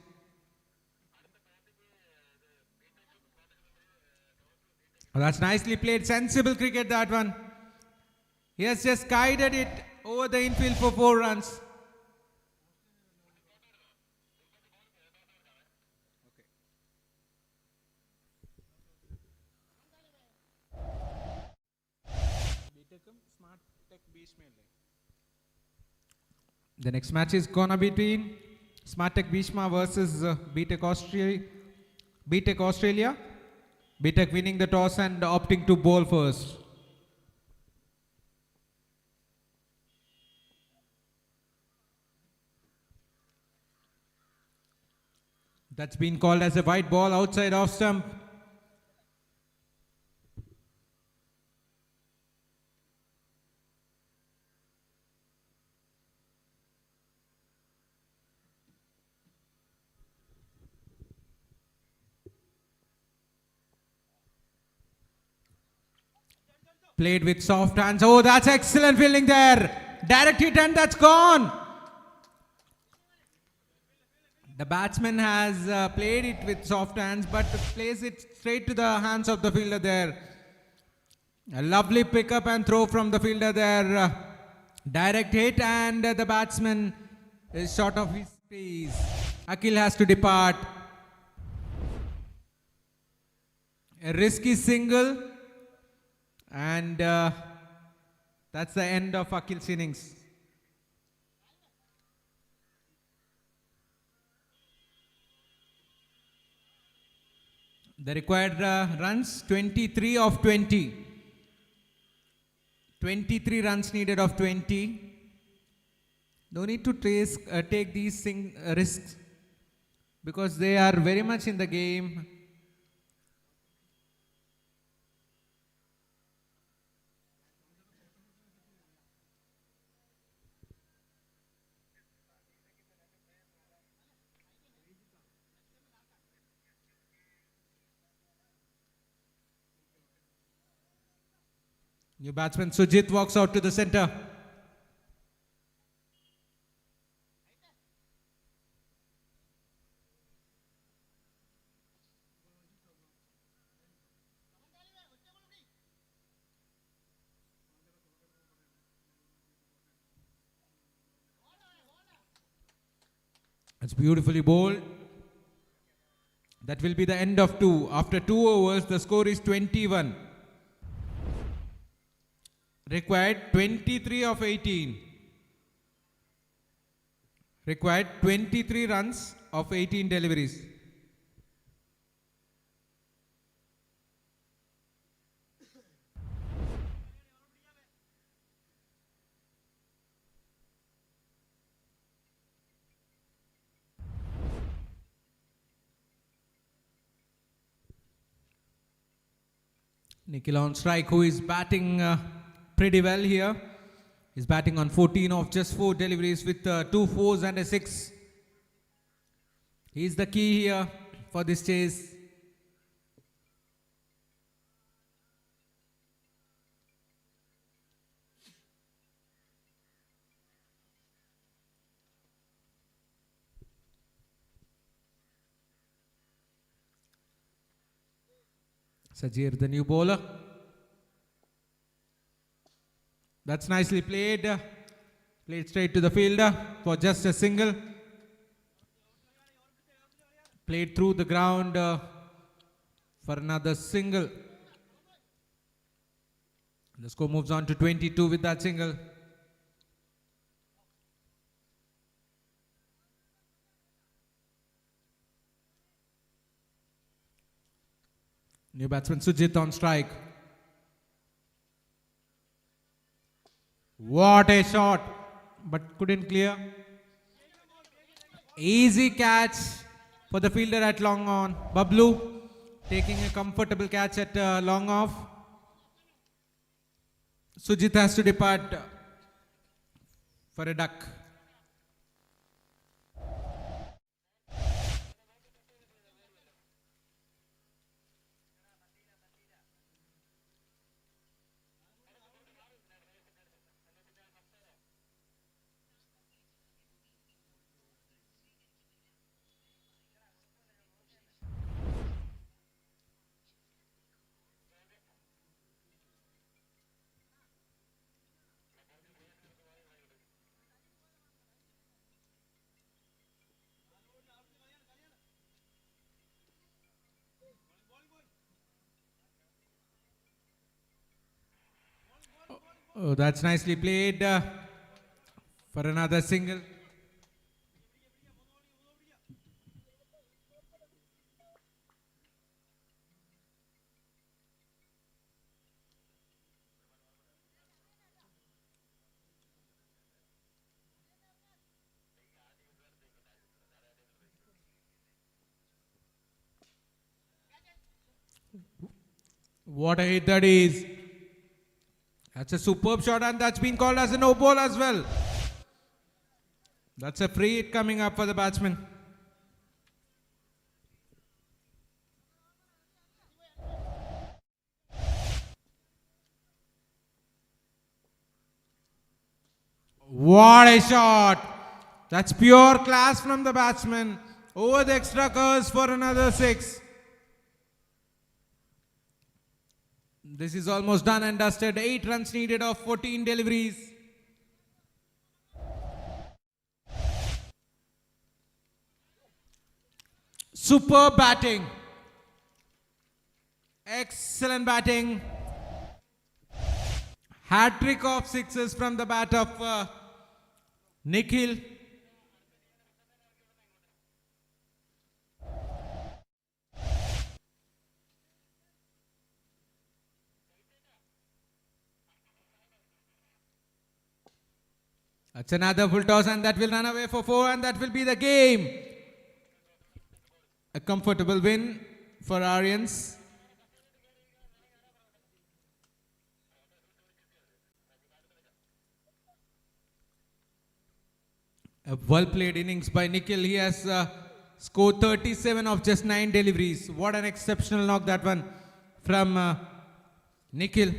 Oh, that's nicely played, sensible cricket that one. He has just guided it over the infield for 4 runs. The next match is gonna be between SmartTech BHEESHMA versus BTech Australia. BTech winning the toss and opting to bowl first. That's been called as a white ball outside off stump. Played with soft hands. Oh, that's excellent fielding there. Direct hit and that's gone. The batsman has played it with soft hands, but plays it straight to the hands of the fielder there. A lovely pickup and throw from the fielder there. Direct hit and the batsman is short of his crease. Akhil has to depart. A risky single, and that's the end of Akhil's innings. The required runs 23 of 20. 23 runs needed of 20. No need to take these risks because they are very much in the game. New batsman Sujit walks out to the center. It's beautifully bowled. That will be the end of 2. After 2 overs, the score is 21. Required 23 of 18. Required 23 runs of 18 deliveries. Nikhil on strike, who is batting pretty well here. He's batting on 14 of just 4 deliveries with 2 fours and a 6. He's the key here for this chase. Sajir, the new bowler. That's nicely played. Played straight to the fielder for just a single. Played through the ground for another single. The score moves on to 22 with that single. New batsman Sujit on strike. What a shot, but couldn't clear. Easy catch for the fielder at long on. Bablu taking a comfortable catch at long off. Sujit has to depart for a duck. Oh, that's nicely played for another single. What a hit that is. That's a superb shot, and that's been called as a no ball as well. That's a free hit coming up for the batsman. What a shot! That's pure class from the batsman. Over the extra curves for another 6. This is almost done and dusted. 8 runs needed of 14 deliveries. Superb batting. Excellent batting. Hat-trick of 6s from the bat of Nikhil. That's another full toss and that will run away for 4 and that will be the game. A comfortable win for ARYANS. A well-played innings by Nikhil. He has scored 37 of just 9 deliveries. What an exceptional knock that one from Nikhil.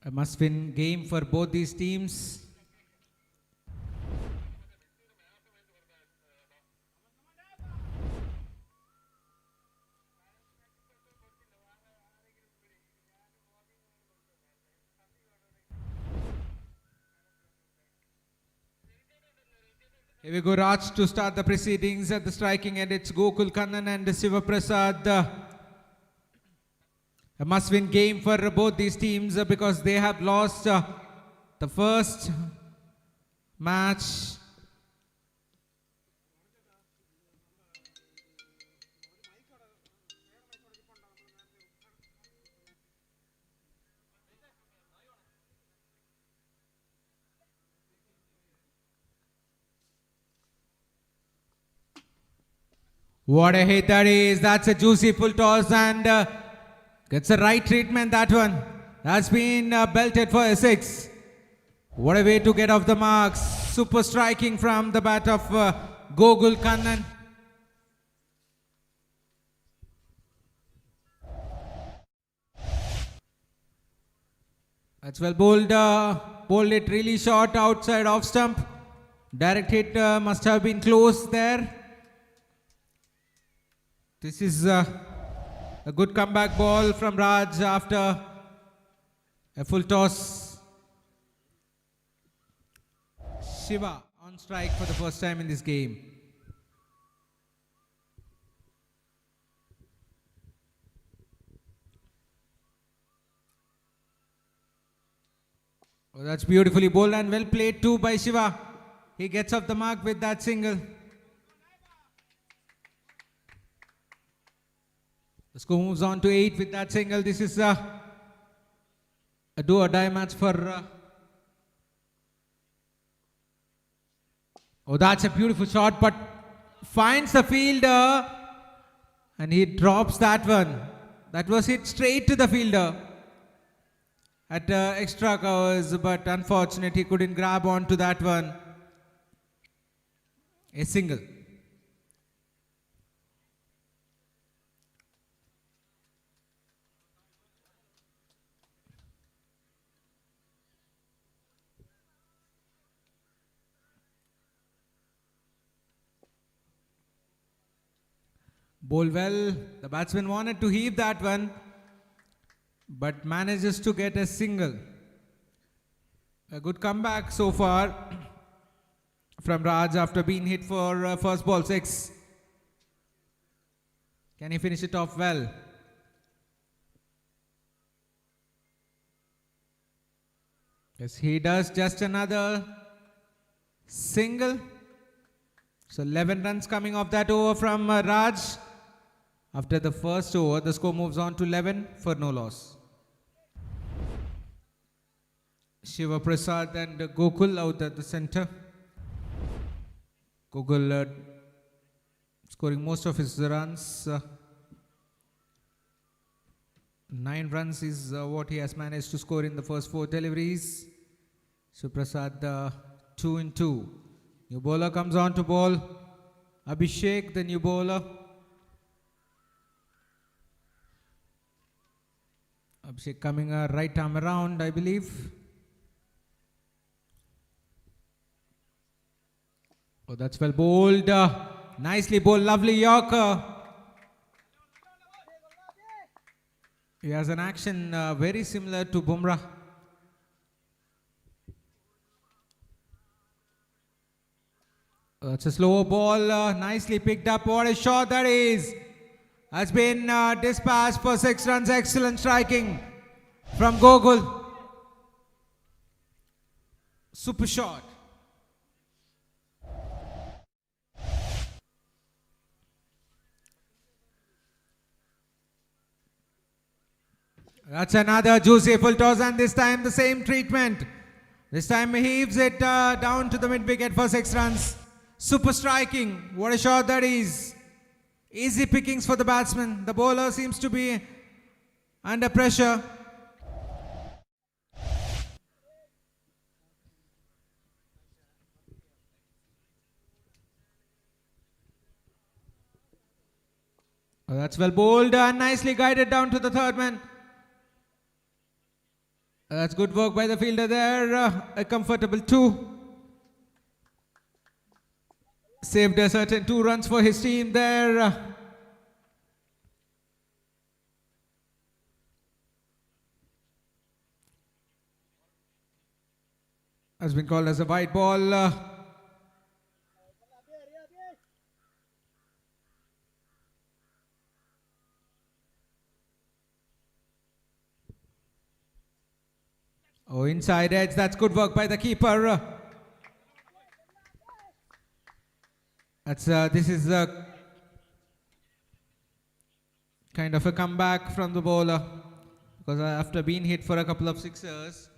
A must-win game for both these teams. Here we go, Raj, to start the proceedings at the striking end. It's Gokul Kannan and Siva Prasad. A must-win game for both these teams because they have lost the first match. What a hit that is. That's a juicy full toss and gets the right treatment, that one. That's been belted for a 6. What a way to get off the marks. Super striking from the bat of Gokul Kannan. That's well bowled. Bowled it really short outside off stump. Direct hit must have been close there. This is a good comeback ball from Raj after a full toss. Shiva on strike for the first time in this game. Oh, that's beautifully bowled and well played too by Shiva. He gets off the mark with that single. The score moves on to 8 with that single. This is a do or die match for... oh, that's a beautiful shot, but finds the fielder and he drops that one. That was hit straight to the fielder at extra covers, but unfortunately he couldn't grab onto that one. A single. Bowl well. The batsman wanted to heave that one, but manages to get a single. A good comeback so far from Raj after being hit for first ball 6. Can he finish it off well? Yes, he does. Just another single. So 11 runs coming off that over from Raj. After the first over, the score moves on to 11 for no loss. Shiva Prasad and Gokul out at the center. Gokul scoring most of his runs. 9 runs is what he has managed to score in the first 4 deliveries. Shiva Prasad 2 in 2. New bowler comes on to bowl. Abhishek, the new bowler. Abhishek coming right arm around, I believe. Oh, that's well bowled. Nicely bowled, lovely Yorker. He has an action very similar to Bumrah. It's a slower ball, nicely picked up. What a shot that is! Has been dispatched for 6 runs. Excellent striking from Gokul. Super shot. That's another juicy full toss, and this time the same treatment. This time he heaves it down to the mid wicket for 6 runs. Super striking. What a shot that is. Easy pickings for the batsman. The bowler seems to be under pressure. Oh, that's well bowled and nicely guided down to the third man. That's good work by the fielder there. A comfortable 2. Saved a certain 2 runs for his team there. Has been called as a white ball. Oh, inside edge. That's good work by the keeper. This is a kind of a comeback from the bowler, because after being hit for a couple of sixers,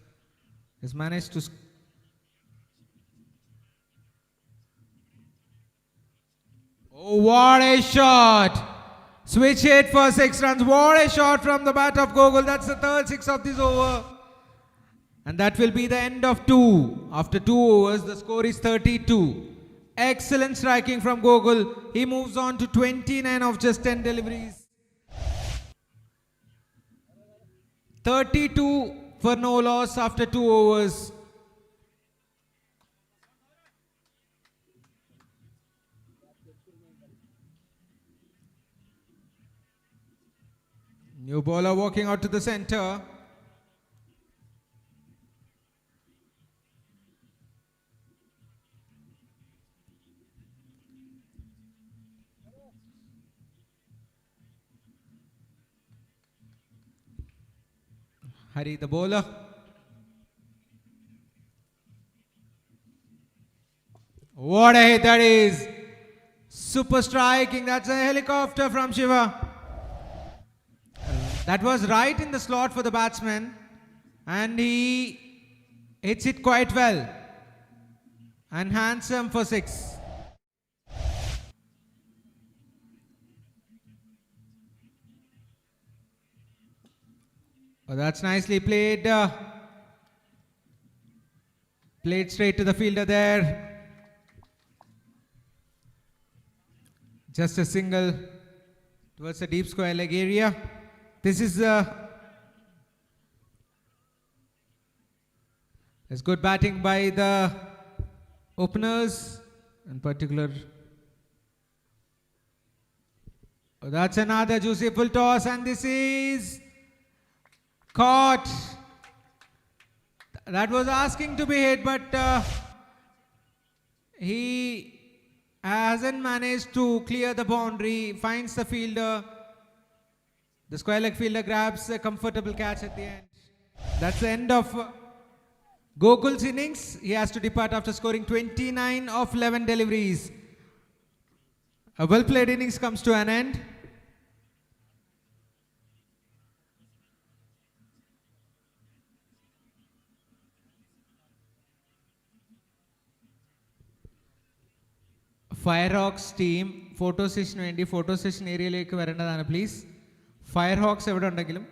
he's managed to. Oh, what a shot! Switch hit for 6 runs. What a shot from the bat of Gogol. That's the third 6 of this over. And that will be the end of 2. After 2 overs, the score is 32. Excellent striking from Gogol. He moves on to 29 of just 10 deliveries. 32 for no loss after 2 overs. New bowler walking out to the center. Hari the bowler. What a hit that is. Super striking. That's a helicopter from Shiva. That was right in the slot for the batsman. And he hits it quite well. And handsome for 6. Oh, that's nicely played. Played straight to the fielder there. Just a single towards the deep square leg area. This is it's good batting by the openers in particular. Oh, that's another juicy full toss, and this is caught. That was asking to be hit, but he hasn't managed to clear the boundary. Finds the fielder. The square leg fielder grabs a comfortable catch at the end. That's the end of Gogol's innings. He has to depart after scoring 29 of 11 deliveries. A well played innings comes to an end. FIREHAWKS team photo session area please. FIREHAWKS evide undengilum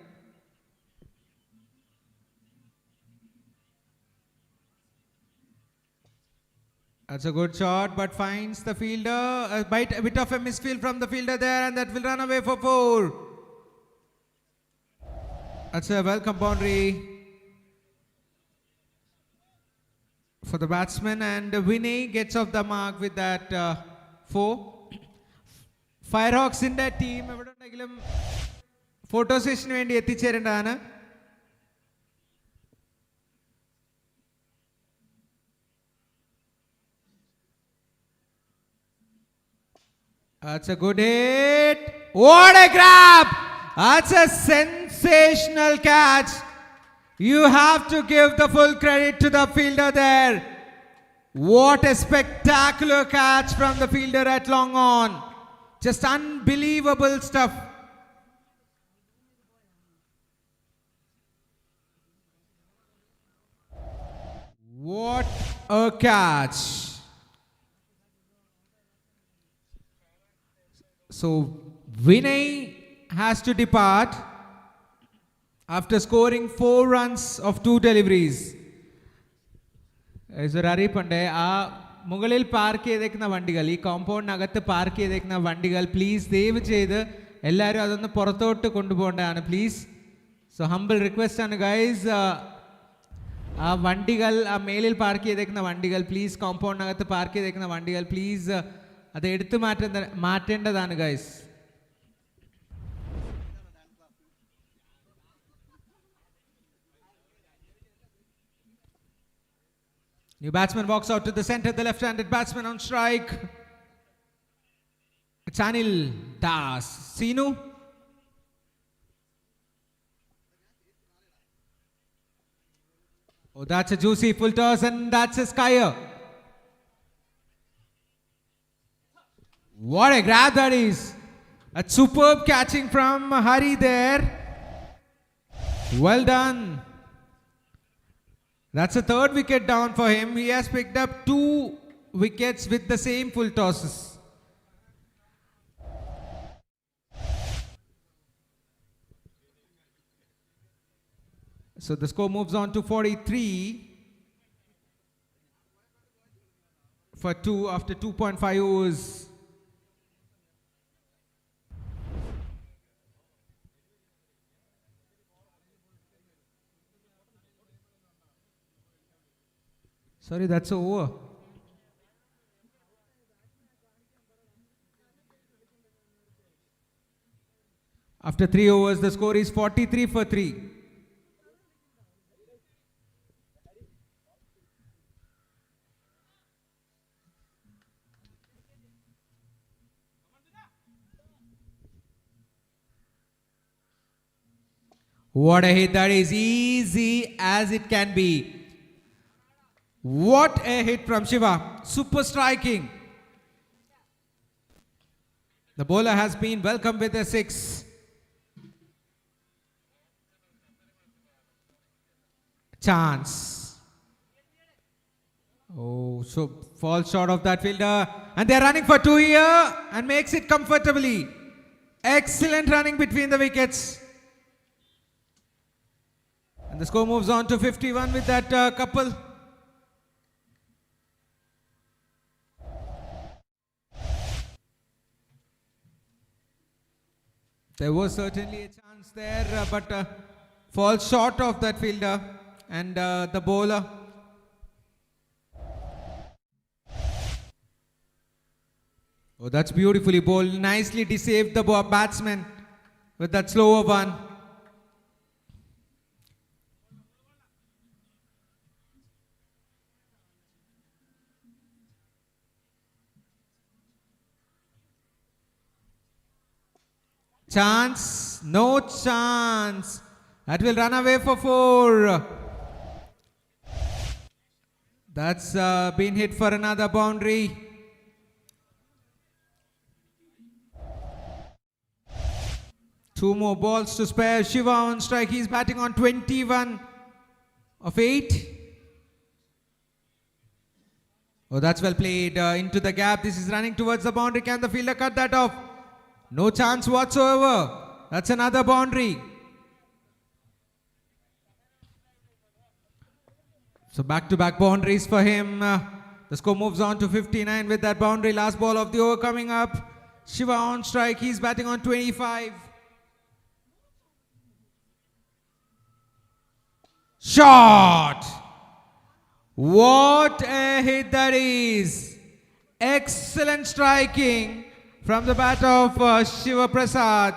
that's a good shot, but finds the fielder. A bit of a misfield from the fielder there, and that will run away for 4. That's a welcome boundary for the batsman, and Vinay gets off the mark with that 4. FIREHAWKS in that team evide undengilum photo session vendi etticherendana. That's a good hit. What a grab! That's a sensational catch. You have to give the full credit to the fielder there. What a spectacular catch from the fielder at long on. Just unbelievable stuff. What a catch. So Vinay has to depart after scoring 4 runs of 2 deliveries. മുകളിൽ park ചെയ്തേക്കുന്ന വണ്ടികൾ, ഈ കോമ്പൗണ്ടിനകത്ത് park ചെയ്തേക്കുന്ന വണ്ടികൾ please ദയവ് ചെയ്ത് എല്ലാവരും അതൊന്ന് പുറത്തോട്ട് കൊണ്ടുപോകേണ്ടതാണ് പ്ലീസ്. സോ ഹംബിൾ റിക്വസ്റ്റ് ആണ് ഗൈസ്. ആ വണ്ടികൾ ആ മേലിൽ പാർക്ക് ചെയ്തേക്കുന്ന വണ്ടികൾ പ്ലീസ് കോമ്പൗണ്ടിനകത്ത് പാർക്ക് ചെയ്തേക്കുന്ന വണ്ടികൾ പ്ലീസ് അത് എടുത്തു മാറ്റേണ്ടതാണ് guys. New batsman walks out to the center, the left-handed batsman on strike. It's Anil Das. Sinu. Oh, that's a juicy full toss and that's a skyer. What a grab that is. A superb catching from Hari there. Well done. That's a third wicket down for him. He has picked up 2 wickets with the same full tosses. So the score moves on to 43 for 2 after 2.5 overs. Sorry, that's over. After 3 overs, the score is 43 for 3. What a hit that is, easy as it can be. What a hit from Shiva, super striking. The bowler has been welcomed with a 6. Chance. Oh, so falls short of that fielder and they're running for 2 here and makes it comfortably. Excellent running between the wickets. And the score moves on to 51 with that couple. There was certainly a chance there, but falls short of that fielder and the bowler. Oh, that's beautifully bowled. Nicely deceived the batsman with that slower one. Chance, no chance. That will run away for 4. That's been hit for another boundary. Two more balls to spare. Shiva on strike. He's batting on 21 of 8. Oh, that's well played into the gap. This is running towards the boundary. Can the fielder cut that off? No chance whatsoever. That's another boundary. So back-to-back boundaries for him. The score moves on to 59 with that boundary. Last ball of the over coming up. Shiva on strike. He's batting on 25. Shot! What a hit that is. Excellent striking from the bat of Shiva Prasad.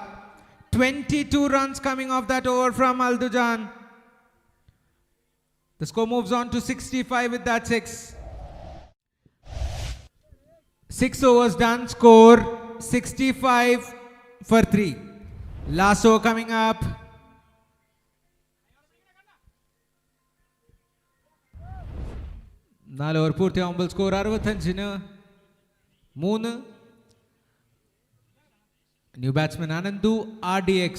22 runs coming off that over from Aldujan. The score moves on to 65 with that 6. 6 overs done, score 65 for 3. Last over coming up. നാല് over പൂർത്തിയാകുമ്പോൾ score 65-ന് 3. New batsman Anandu RDX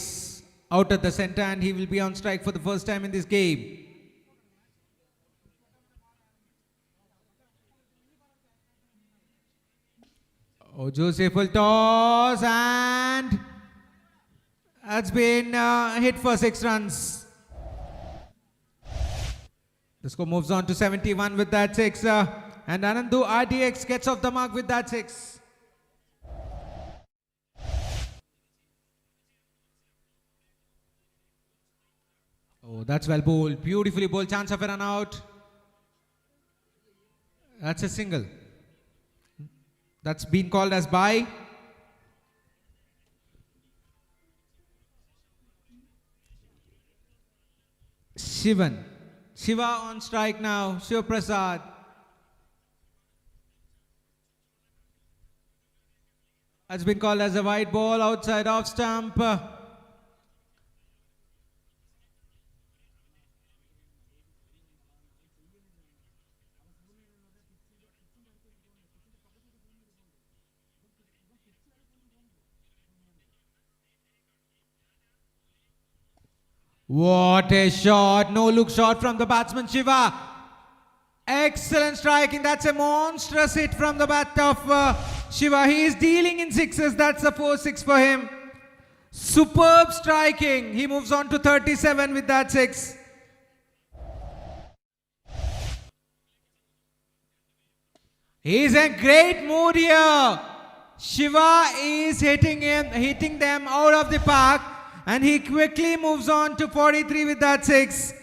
out at the center and he will be on strike for the first time in this game. Oh, Joseph will toss and that's been hit for 6 runs. The score moves on to 71 with that 6 and Anandu RDX gets off the mark with that 6. Oh, that's well bowled. Beautifully bowled. Chance of a run out. That's a single. That's been called as bye. Shivan. Shiva on strike now. Shiva Prasad. That's been called as a wide ball outside off stump. What a shot. No look shot from the batsman Shiva. Excellent striking. That's a monstrous hit from the bat of Shiva. He is dealing in sixes. That's a 4-6 for him. Superb striking. He moves on to 37 with that 6. He's in great mood here. Shiva is hitting them out of the park. And he quickly moves on to 43 with that 6.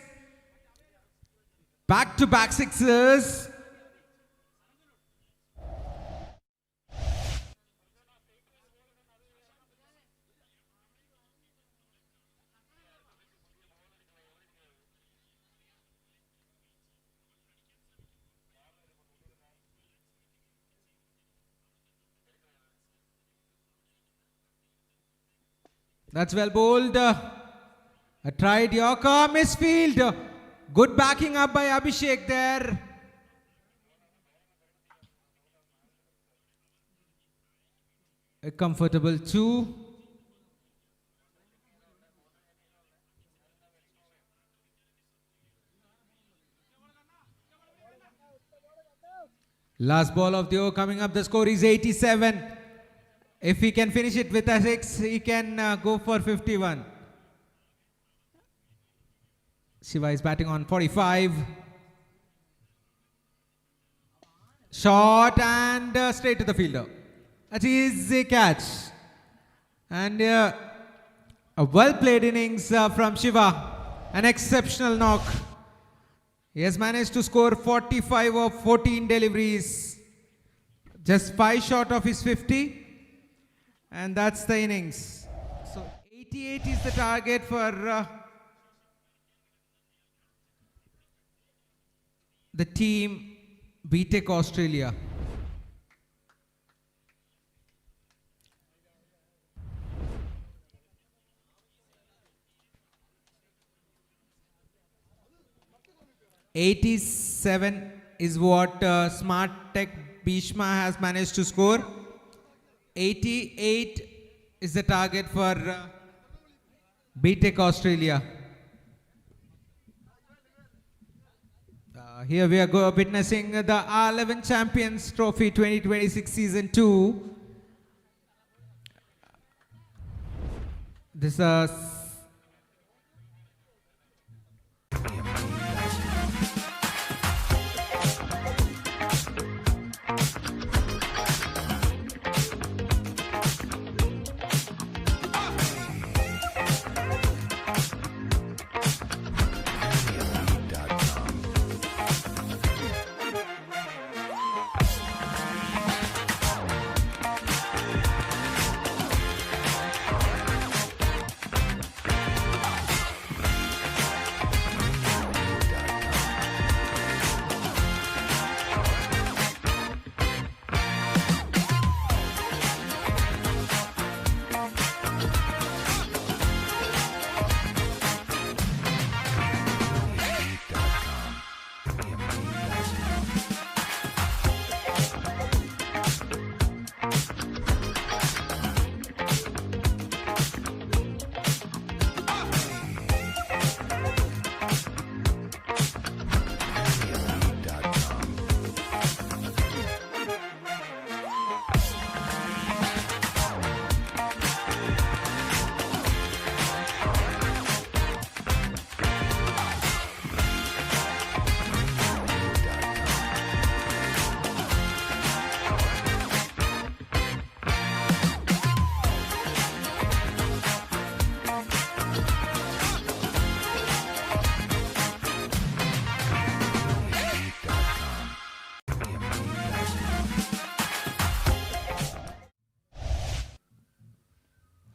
Back-to-back sixes. That's well bowled. A tried Yorker, misfield. Good backing up by Abhishek there. A comfortable 2. Last ball of the over coming up. The score is 87. If he can finish it with a 6, he can go for 51. Shiva is batting on 45. Shot and straight to the fielder. That is a catch. And a well played innings from Shiva. An exceptional knock. He has managed to score 45 of 14 deliveries. Just 5 short of his 50. And that's the innings. So 88 is the target for the team BTech Australia. $87 is what Smart Tech BHEESHMA has managed to score. 88 is the target for BTech Australia. Here we are witnessing the R11 Champions Trophy 2026 Season 2. This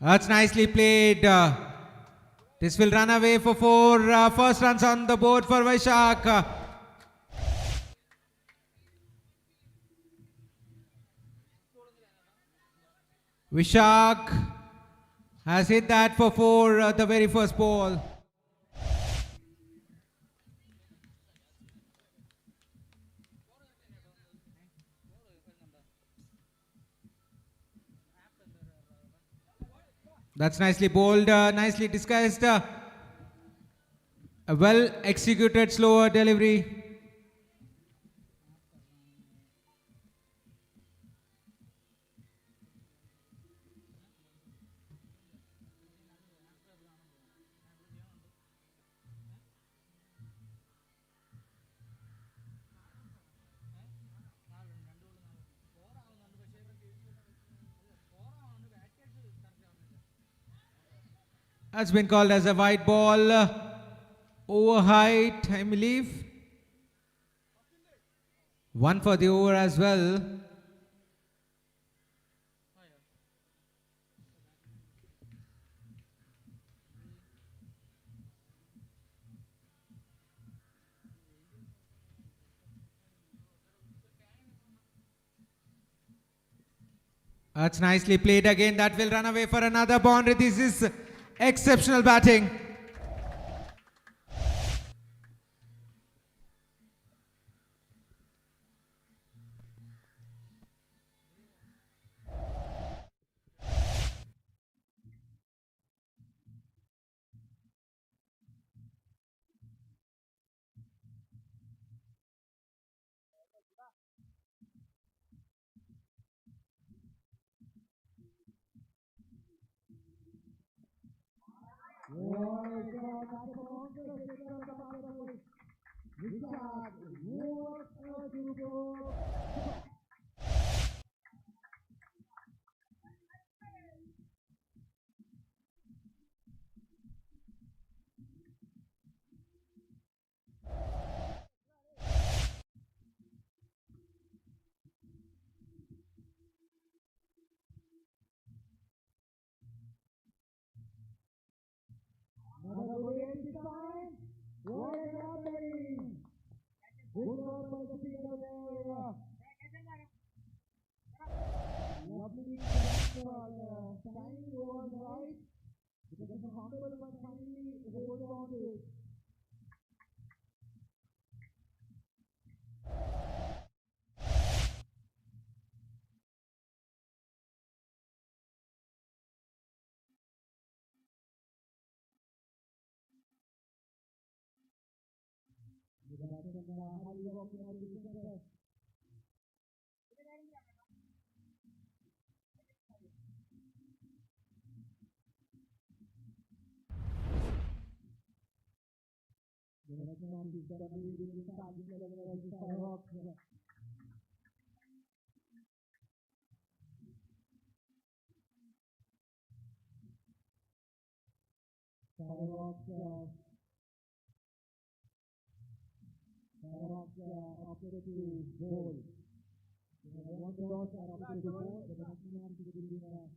That's nicely played. This will run away for 4 first runs on the board for Vaishak. Vishak has hit that for 4 the very first ball. That's nicely bowled, nicely disguised. A well executed slower delivery. That's been called as a white ball. Over height, I believe. 1 for the over as well. That's nicely played again. That will run away for another boundary. This is exceptional batting.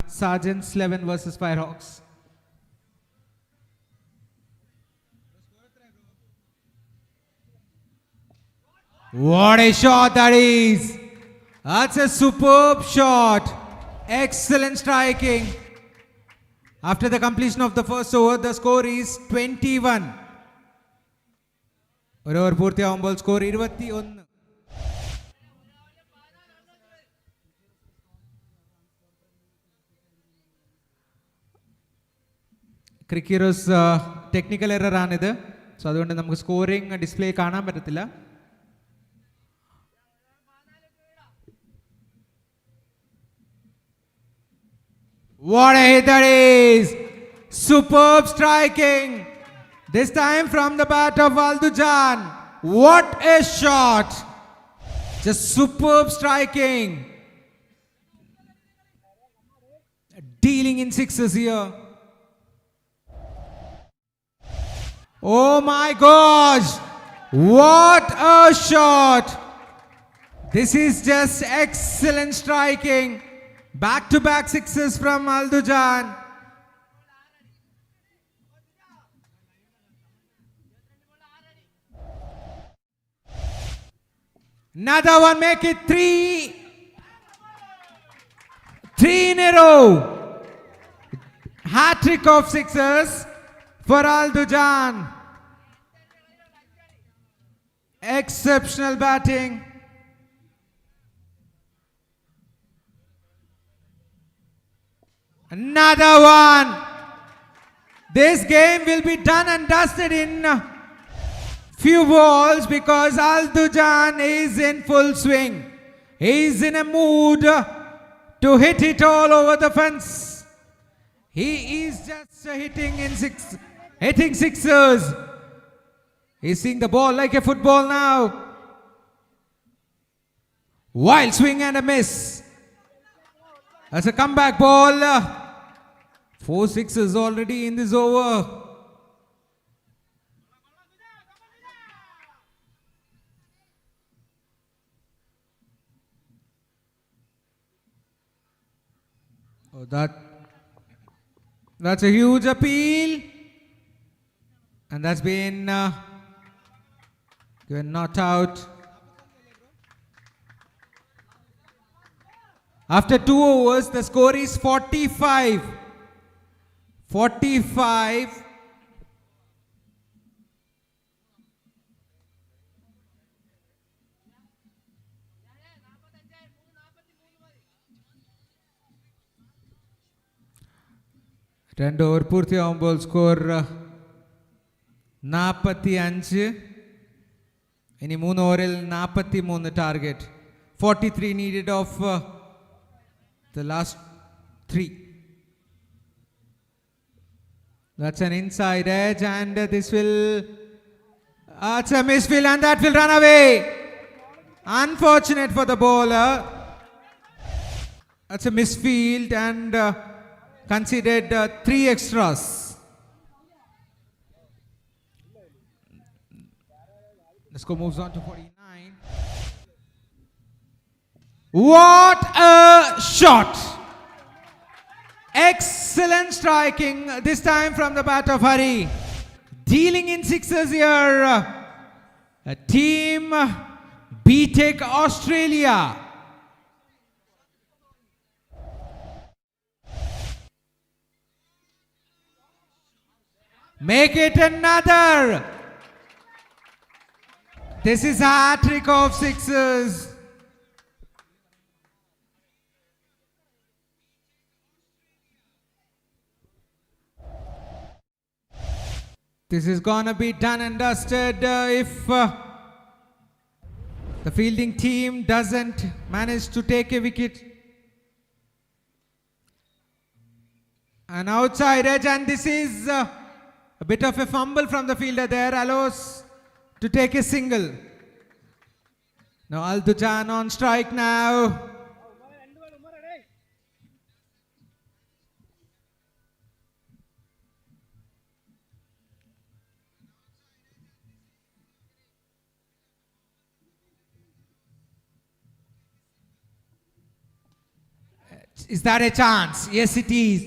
SAJAN S Xl versus FIREHAWKS. What a shot that is! That's a superb shot. Excellent striking. After the completion of the first over, the score is 21. ഒരു over പൂർത്തിയാവുമ്പോൾ score 21. ക്രിക്കീറോസ് technical error ആണിത്. So അതുകൊണ്ട് നമുക്ക് scoring display കാണാൻ പറ്റത്തില്ല. What a hit that is! Superb striking. This time from the bat of Aldujan. What a shot! Just superb striking. Dealing in sixes here. Oh my gosh! What a shot! This is just excellent striking. Back-to-back sixes from Aldujan. Another one, make it 3. 3 in a row. Hat-trick of sixes for Aldujan. Exceptional batting. Another one. This game will be done and dusted in few balls because Aldujan is in full swing. He is in a mood to hit it all over the fence. He is just hitting sixers. He's seeing the ball like a football now. Wild swing and a miss. That's a comeback ball. 4 sixes already in this over. Oh, that's a huge appeal. And that's been given not out. After 2 overs, the score is 45. 45. രണ്ട് over പൂർത്തിയാവുമ്പോൾ score 45. ഇനി 3 ഓവറിൽ 43 target. 43 needed of the last 3. That's an inside edge and this will it's a misfield and that will run away. Unfortunate for the bowler. That's a misfield and considered 3 extras. The score moves on to 49. What a shot! Excellent striking, this time from the bat of Hari. Dealing in sixes here. Team BTech Australia. Make it another. This is a hat-trick of sixes. This is gonna be done and dusted if the fielding team doesn't manage to take a wicket. An outside edge and this is a bit of a fumble from the fielder there, allows to take a single. Now Aldujan on strike now. Is that a chance? Yes, it is.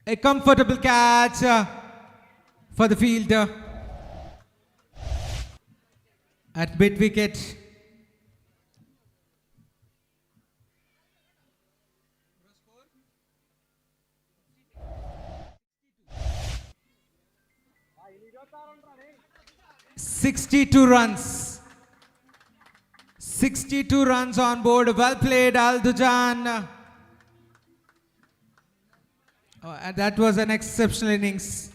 A comfortable catch for the fielder at mid wicket. "62 runs. 62 runs on board. Well played, Aldujan. And that was an exceptional innings.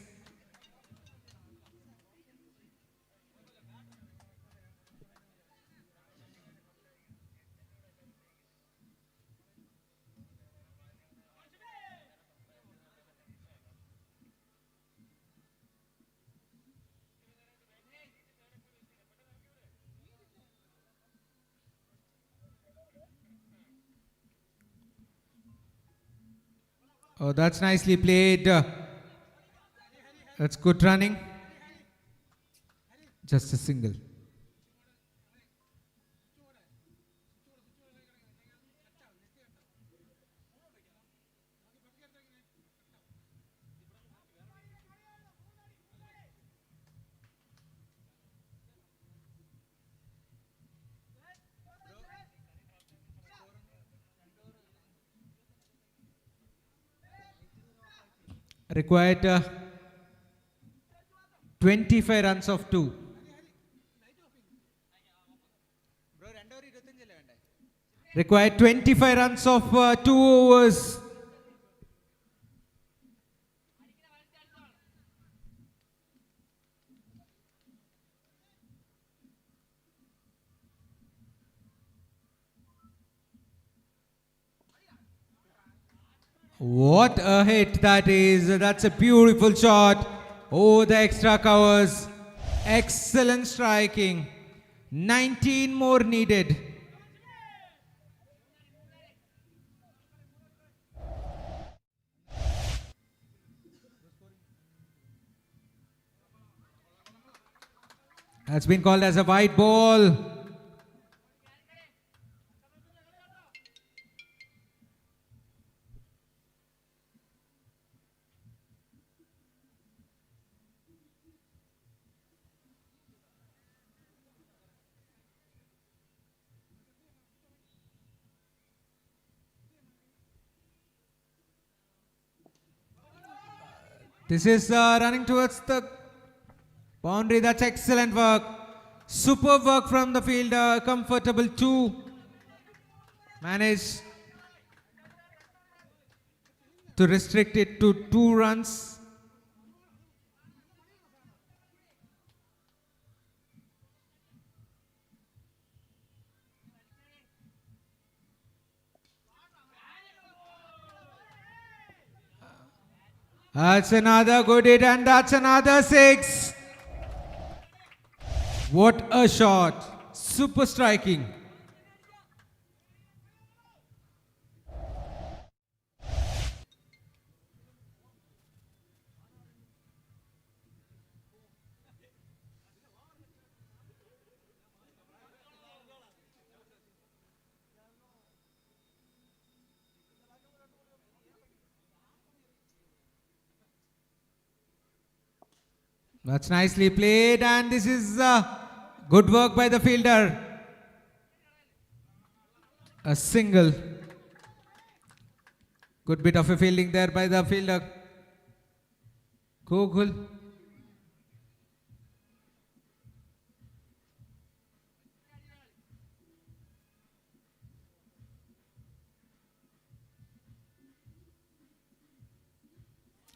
Oh, that's nicely played. That's good running. Just a single. Required 25 runs of 2. Required 25 runs of 2 overs. What a hit that is. That's a beautiful shot. Oh, the extra covers. Excellent striking. 19 more needed. That's been called as a white ball. This is running towards the boundary. That's excellent work. Superb work from the fielder. Comfortable 2. Managed to restrict it to 2 runs. That's another good hit, and that's another 6. What a shot. Super striking. That's nicely played, and this is good work by the fielder. A single. Good bit of a fielding there by the fielder. Google.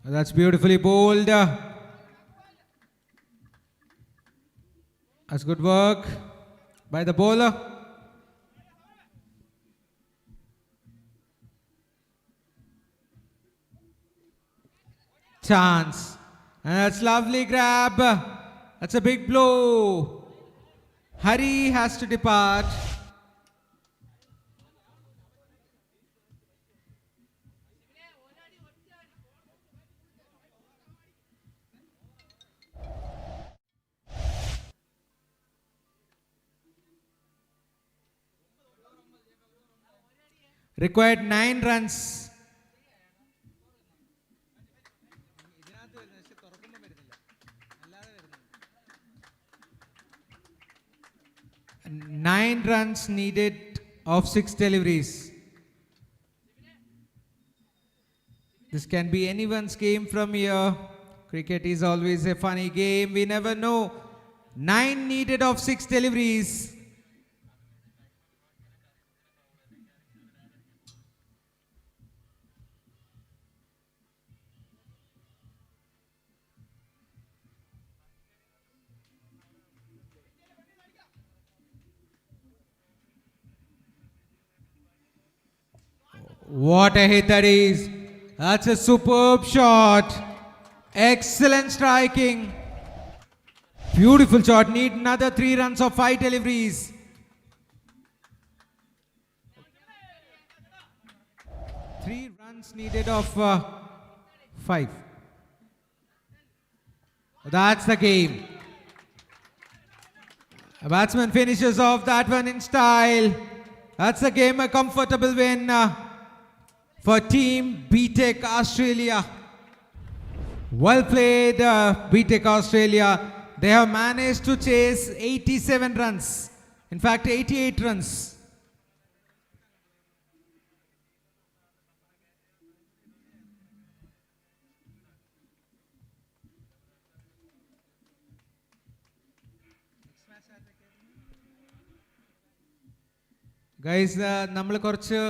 That's beautifully bowled. That's good work by the bowler. Chance. And that's lovely grab. That's a big blow. Hari has to depart. Required 9 runs. Nine runs needed of 6 deliveries. This can be anyone's game from here. Cricket is always a funny game. We never know. 9 needed of 6 deliveries. What a hit that is. That's a superb shot. Excellent striking. Beautiful shot. Need another 3 runs of 5 deliveries. Three runs needed of 5. That's the game. A batsman finishes off that one in style. That's the game. A comfortable win for Team BTech Australia. Well played, BTech Australia. They have managed to chase 87 runs. In fact, 88 runs. Guys നമ്മൾ കുറച്ച്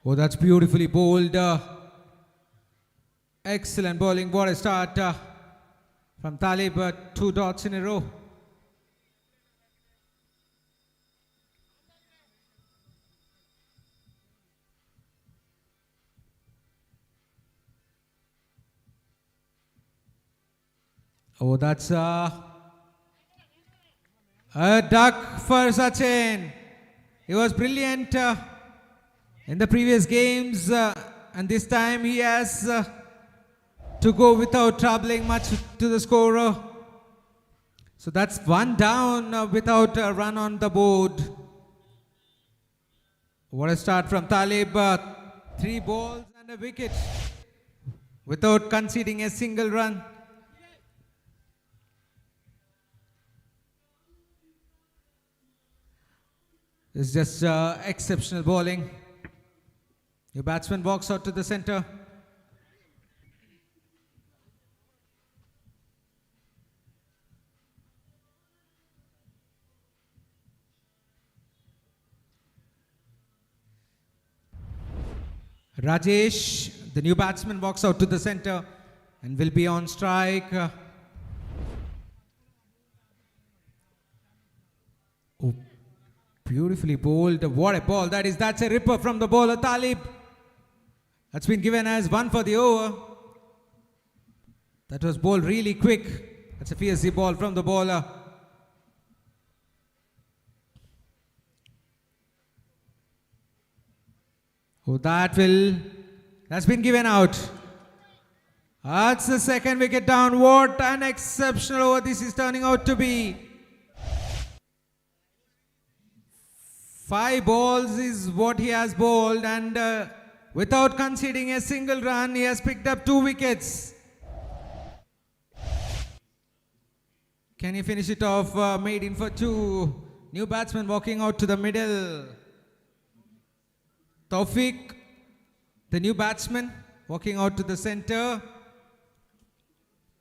Oh, that's beautifully bowled. Excellent bowling. What a start from Talib. 2 dots in a row. Oh, that's a duck for Sachin. He was brilliant in the previous games, and this time he has to go without troubling much to the scorer. So that's 1 down without a run on the board. What a start from Talib. 3 balls and a wicket without conceding a single run. It's just exceptional bowling. Your batsman walks out to the center. Rajesh, the new batsman, walks out to the center and will be on strike. Oh, beautifully bowled. What a ball that is. That's a ripper from the bowler Talib. That's been given as one for the over. That was bowled really quick. That's a fierce ball from the bowler. Oh, that's been given out. That's the second wicket down. What an exceptional over this is turning out to be. 5 balls is what he has bowled, and without conceding a single run, he has picked up 2 wickets. Can he finish it off? Made in for 2. New batsman walking out to the middle. Tawfiq, the new batsman, walking out to the center.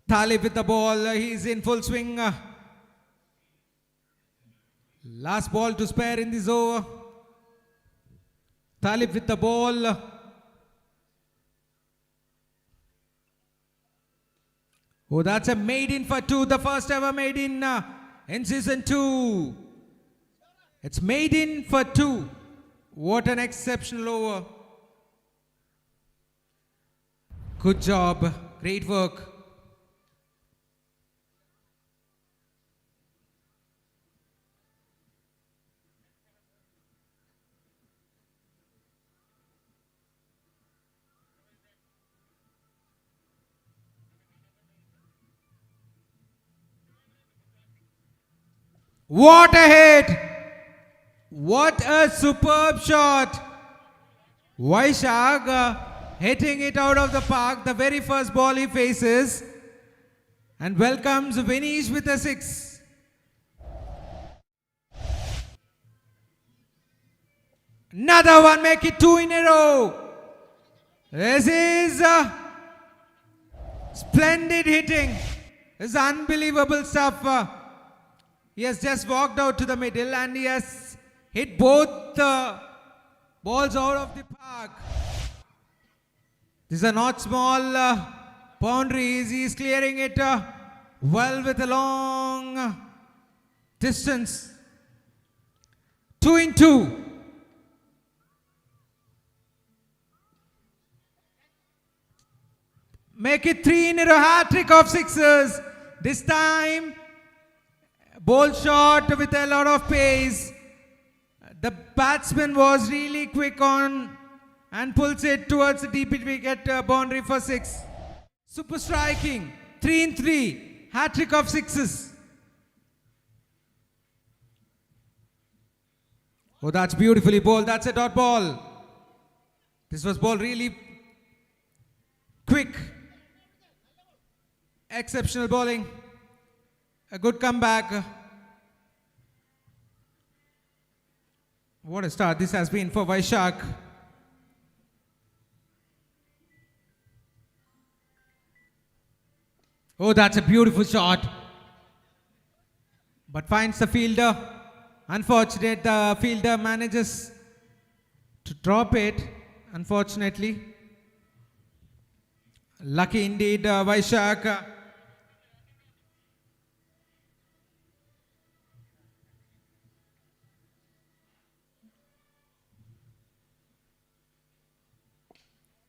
Talib with the ball. He's in full swing. Last ball to spare in this over. Talib with the ball. Oh, that's a maiden for 2. The first ever maiden in season 2. It's maiden for 2. What an exceptional over. Good job. Great work. What a hit! What a superb shot! Vaishak hitting it out of the park, the very first ball he faces, and welcomes Vinesh with a 6. Another one, make it 2 in a row. This is splendid hitting. This is unbelievable stuff. He has just walked out to the middle and he has hit both balls out of the park. These are not small boundaries. He is clearing it well with a long distance. 2 in 2. Make it 3 in a row. Hat-trick of 6s. This time, ball shot with a lot of pace. The batsman was really quick on and pulls it towards the deep wicket boundary for 6. Super striking. 3 in 3. Hat-trick of 6s. Oh, that's beautifully bowled. That's a dot ball. This was bowled really quick. Exceptional bowling. A good comeback. What a start this has been for Vaishak. Oh, that's a beautiful shot. But finds the fielder. Unfortunate, the fielder manages to drop it, unfortunately. Lucky indeed, Vaishak.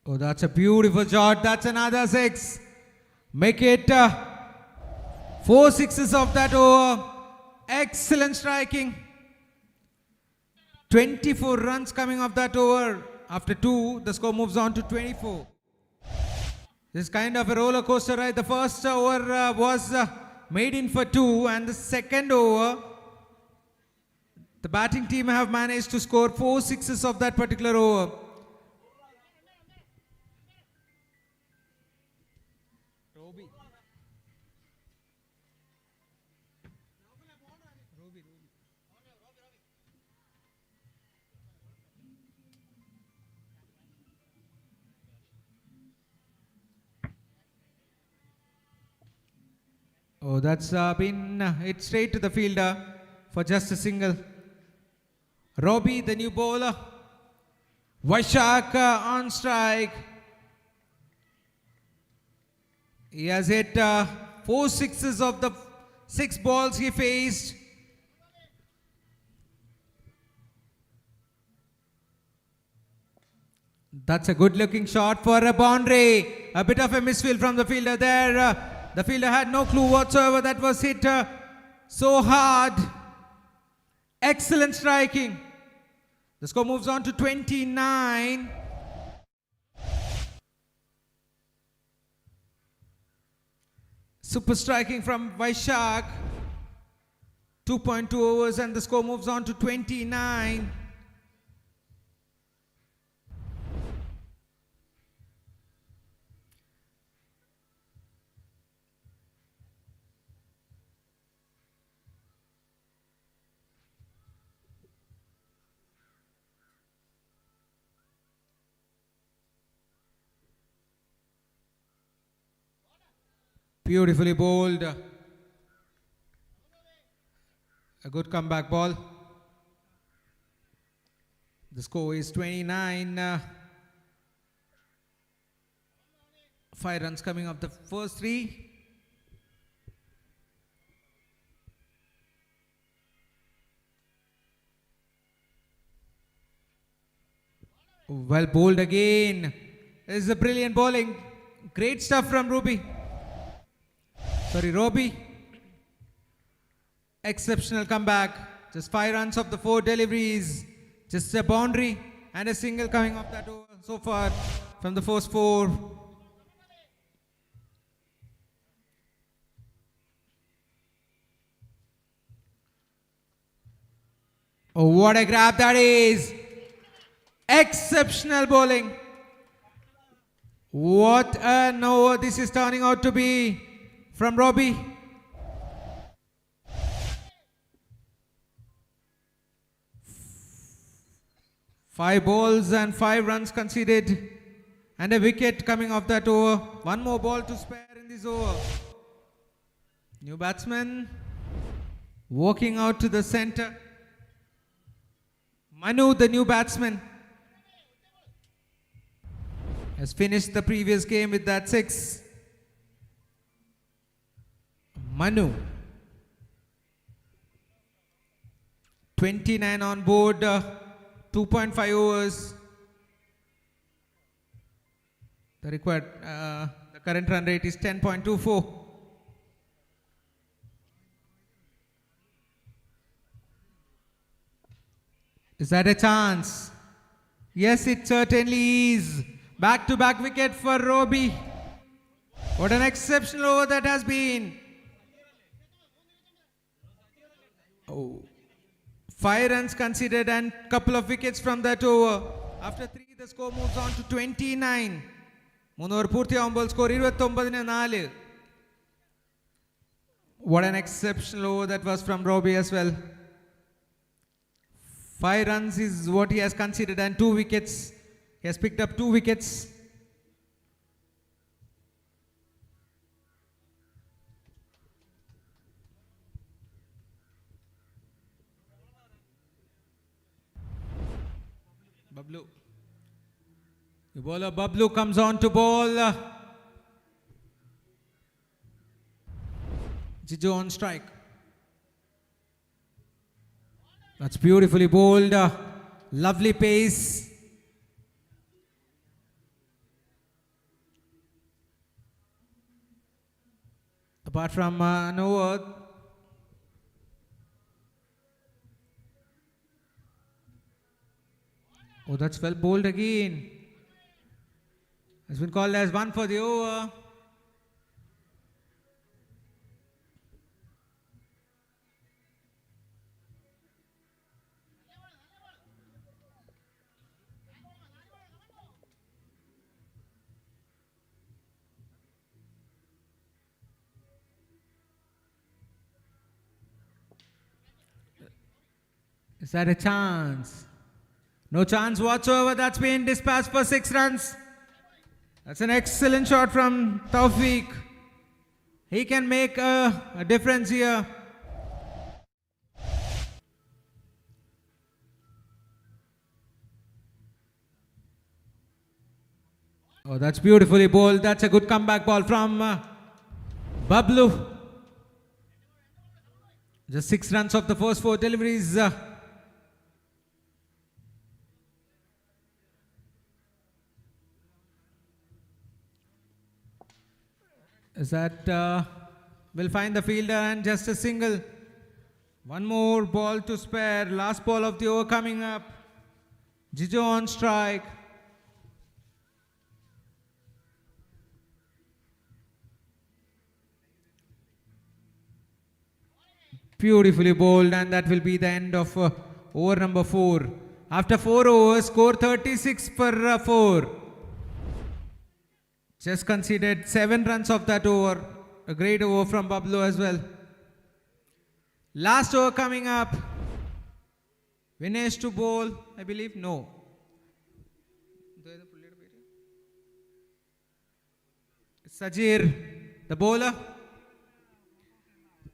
Oh, that's a beautiful shot. That's another 6. Make it 4 6s of that over. Excellent striking. 24 runs coming off that over. After 2, the score moves on to 24. This is kind of a roller coaster ride. The first over was made in for 2, and the second over, the batting team have managed to score 4 6s of that particular over. Oh, that's been hit straight to the fielder for just a single. Robbie, the new bowler, Vaishak on strike. He has hit 4 sixes of the 6 balls he faced. That's a good looking shot for a boundary. A bit of a misfield from the fielder there. The fielder had no clue whatsoever. That was hit so hard. Excellent striking. The score moves on to 29. Super striking from Vaishak. 2.2 overs and the score moves on to 29. Beautifully bowled. A good comeback ball. The score is 29. 5 runs coming up the first 3. Well bowled again. This is a brilliant bowling. Great stuff from Robbie. Exceptional comeback. Just 5 runs of the 4 deliveries. Just a boundary and a single coming off that over so far from the first 4. Oh, what a grab that is. Exceptional bowling. What an over this is turning out to be from Robbie. Five balls and 5 runs conceded and a wicket coming off that over. 1 more ball to spare in this over. New batsman walking out to the center. Manu, the new batsman, has finished the previous game with that 6. Manu, 29 on board, 2.5 overs. The required, the current run rate is 10.24. Is that a chance? Yes, it certainly is. Back-to-back wicket for Robbie. What an exceptional over that has been. Oh. 5 runs conceded and couple of wickets from that over. After 3, the score moves on to 29. 3 over പൂർത്തിയാവുമ്പോൾ score 29-4. What an exceptional over that was from Robbie as well. 5 runs is what he has conceded and 2 wickets. He has picked up 2 wickets. Bablu. The bowler Bablu comes on to bowl. Jiju on strike. That's beautifully bowled. Lovely pace. Apart from an over. Oh, that's well bowled again. It's been called as 1 for the over. Is that a chance? No chance whatsoever. That's been dispatched for 6 runs. That's an excellent shot from Taufik. He can make a difference here. Oh, that's beautifully bowled. That's a good comeback ball from Bablu. Just 6 runs of the first 4 deliveries. Is that will find the fielder and just a single. One more ball to spare. Last ball of the over coming up. Jijo on strike. Beautifully bowled, and that will be the end of over number 4. After 4 overs, score 36 for 4. Just conceded 7 runs of that over. A great over from Bablu as well. Last over coming up. Vinesh to bowl, I believe. No. Sajir, the bowler.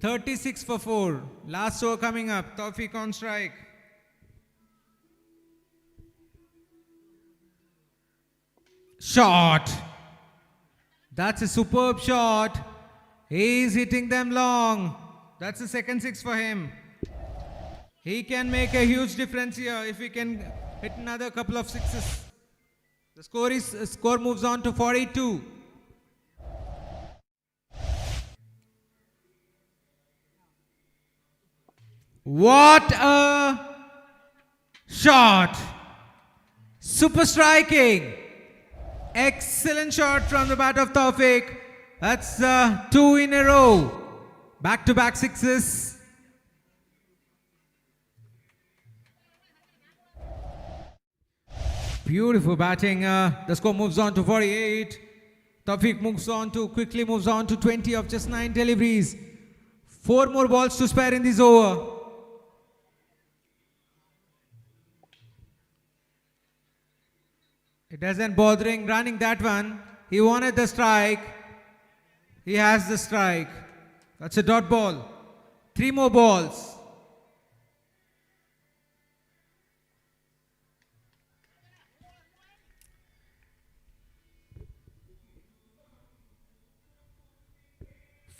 36 for 4. Last over coming up. Tawfiq on strike. Shot. That's a superb shot. He's hitting them long. That's the second 6 for him. He can make a huge difference here if he can hit another couple of 6s. The score moves on to 42. What a shot! Super striking! Excellent shot from the bat of Tawfiq. That's 2 in a row. Back-to-back 6s. Beautiful batting. The score moves on to 48. Tawfiq quickly moves on to 20 of just 9 deliveries. 4 more balls to spare in this over. It doesn't bothering running that one. He wanted the strike. He has the strike. That's a dot ball. 3 more balls.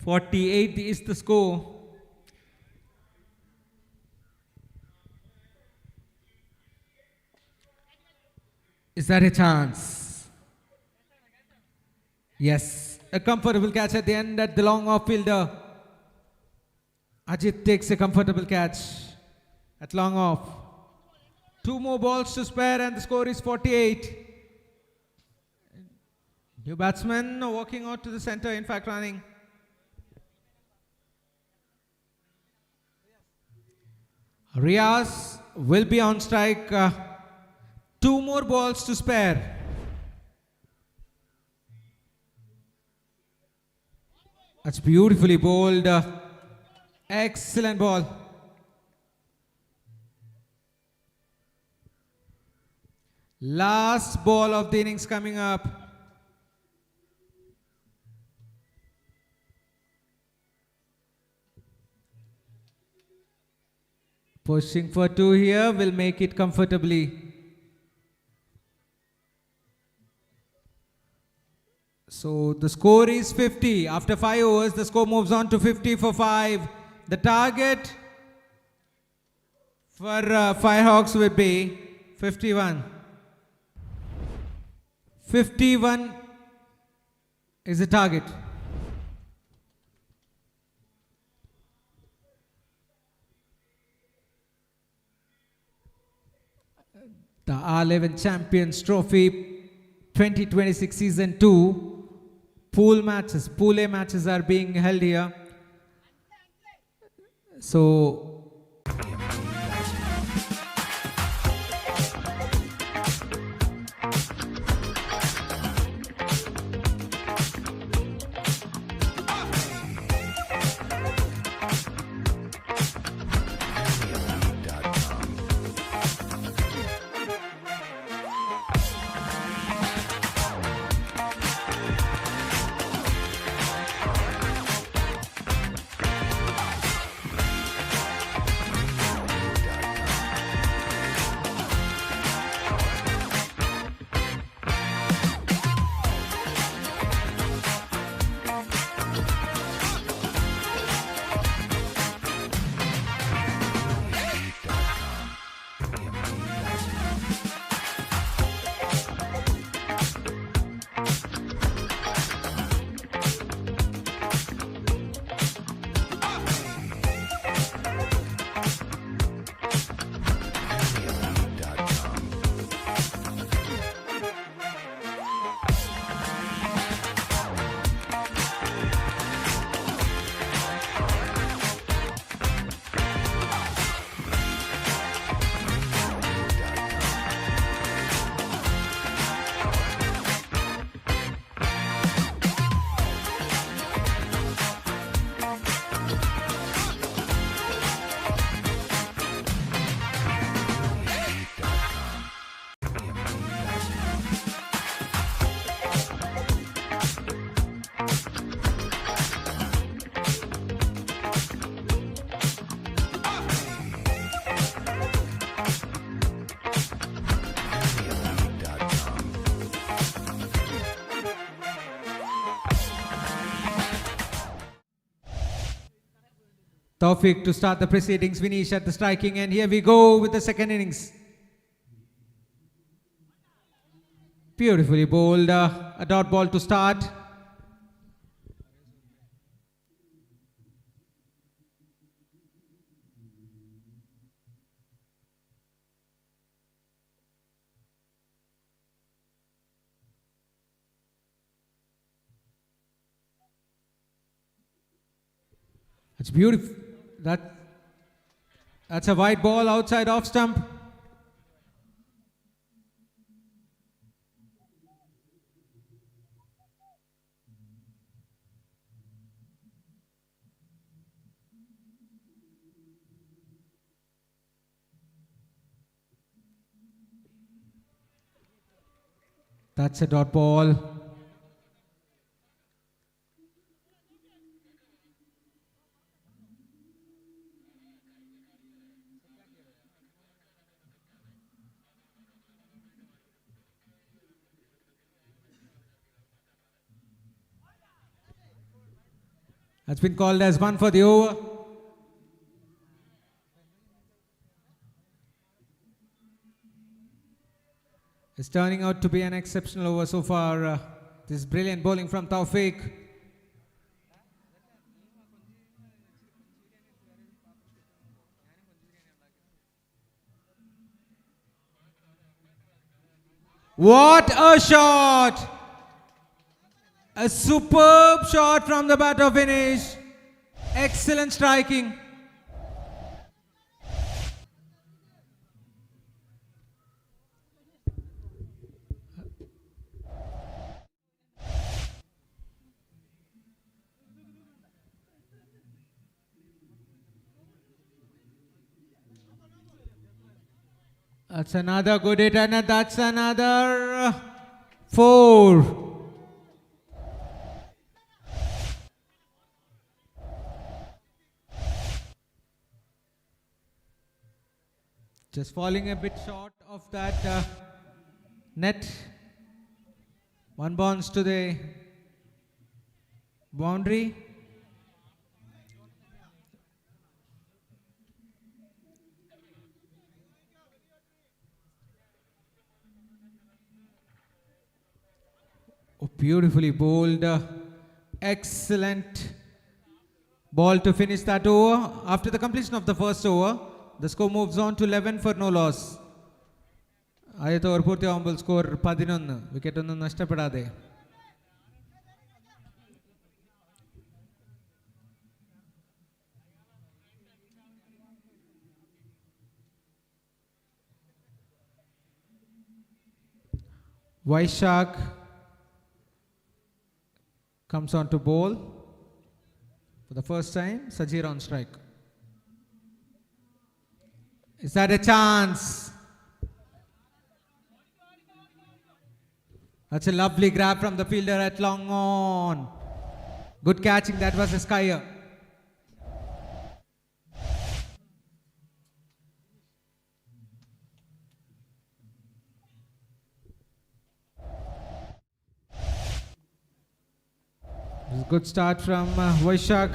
.48 is the score. Is that a chance? Yes. A comfortable catch at the end at the long off fielder. Ajit takes a comfortable catch at long off. 2 more balls to spare and the score is 48. New batsman walking out to the center, in fact running. Riaz will be on strike. 2 more balls to spare. That's beautifully bowled. Excellent ball. Last ball of the innings coming up. Pushing for 2 here will make it comfortably. So the score is 50. After 5 overs, the score moves on to 50 for 5. The target for FIREHAWKS would be 51. 51 is the target. The R11 Champions Trophy 2026 Season 2 pool A matches are being held here. So Taufik to start the proceedings. Vinesh at the striking end. Here we go with the second innings. Beautifully bowled. A dot ball to start. It's beautiful. That's a wide ball outside off stump. That's a dot ball. That's been called as one for the over. It's turning out to be an exceptional over so far. This brilliant bowling from Taufik. What a shot! A superb shot from the bat of Vinesh. Excellent striking. That's another good hit and that's another 4. Just falling a bit short of that net. One bounce to the boundary. Oh, beautifully bowled. Excellent ball to finish that over. After the completion of the first over, the score moves on to 11 for no loss. ആദ്യത്തെ over പൂർത്തിയാകുമ്പോൾ score 11. Wicket ഒന്നും നഷ്ടപ്പെടാതെ. Vaishak comes on to bowl. For the first time, Sajir on strike. Is that a chance? That's a lovely grab from the fielder at long on. Good catching, that was a skyer. Good start from Vaishak.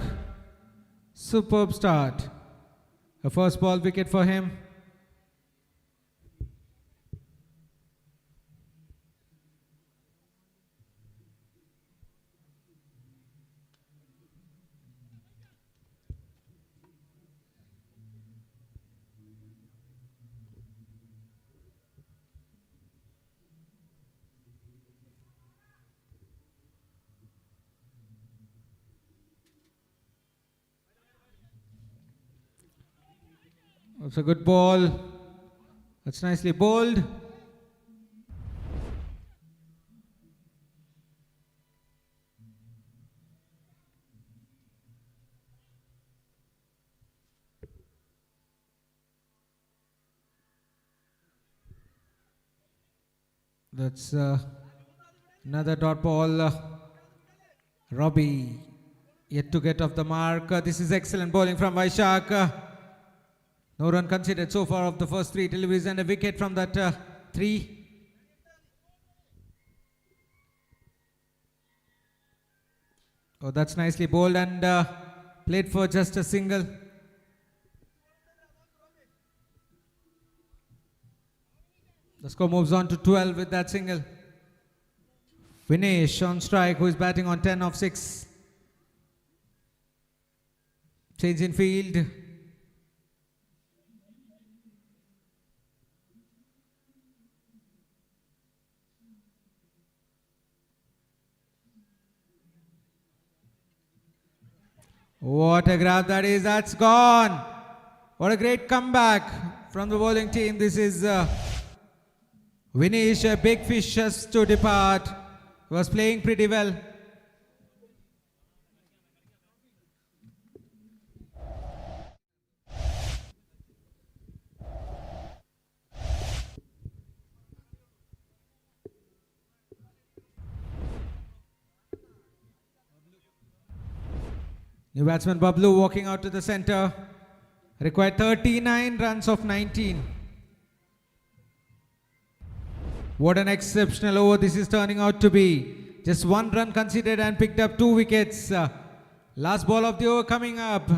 Superb start. A first ball wicket for him. That's a good ball. That's nicely bowled. That's another dot ball. Robbie yet to get off the mark. This is excellent bowling from Vaishak. No run considered so far of the first 3 deliveries and a wicket from that 3. Oh, that's nicely bowled and played for just a single. The score moves on to 12 with that single. Vinesh on strike, who is batting on 10 of 6. Change in field. What a grab that is. That's gone. What a great comeback from the bowling team. This is Vinesh, a big fish has to depart. He was playing pretty well. New batsman Bablu walking out to the center. Required 39 runs of 19. What an exceptional over this is turning out to be. Just 1 run conceded and picked up 2 wickets. Last ball of the over coming up.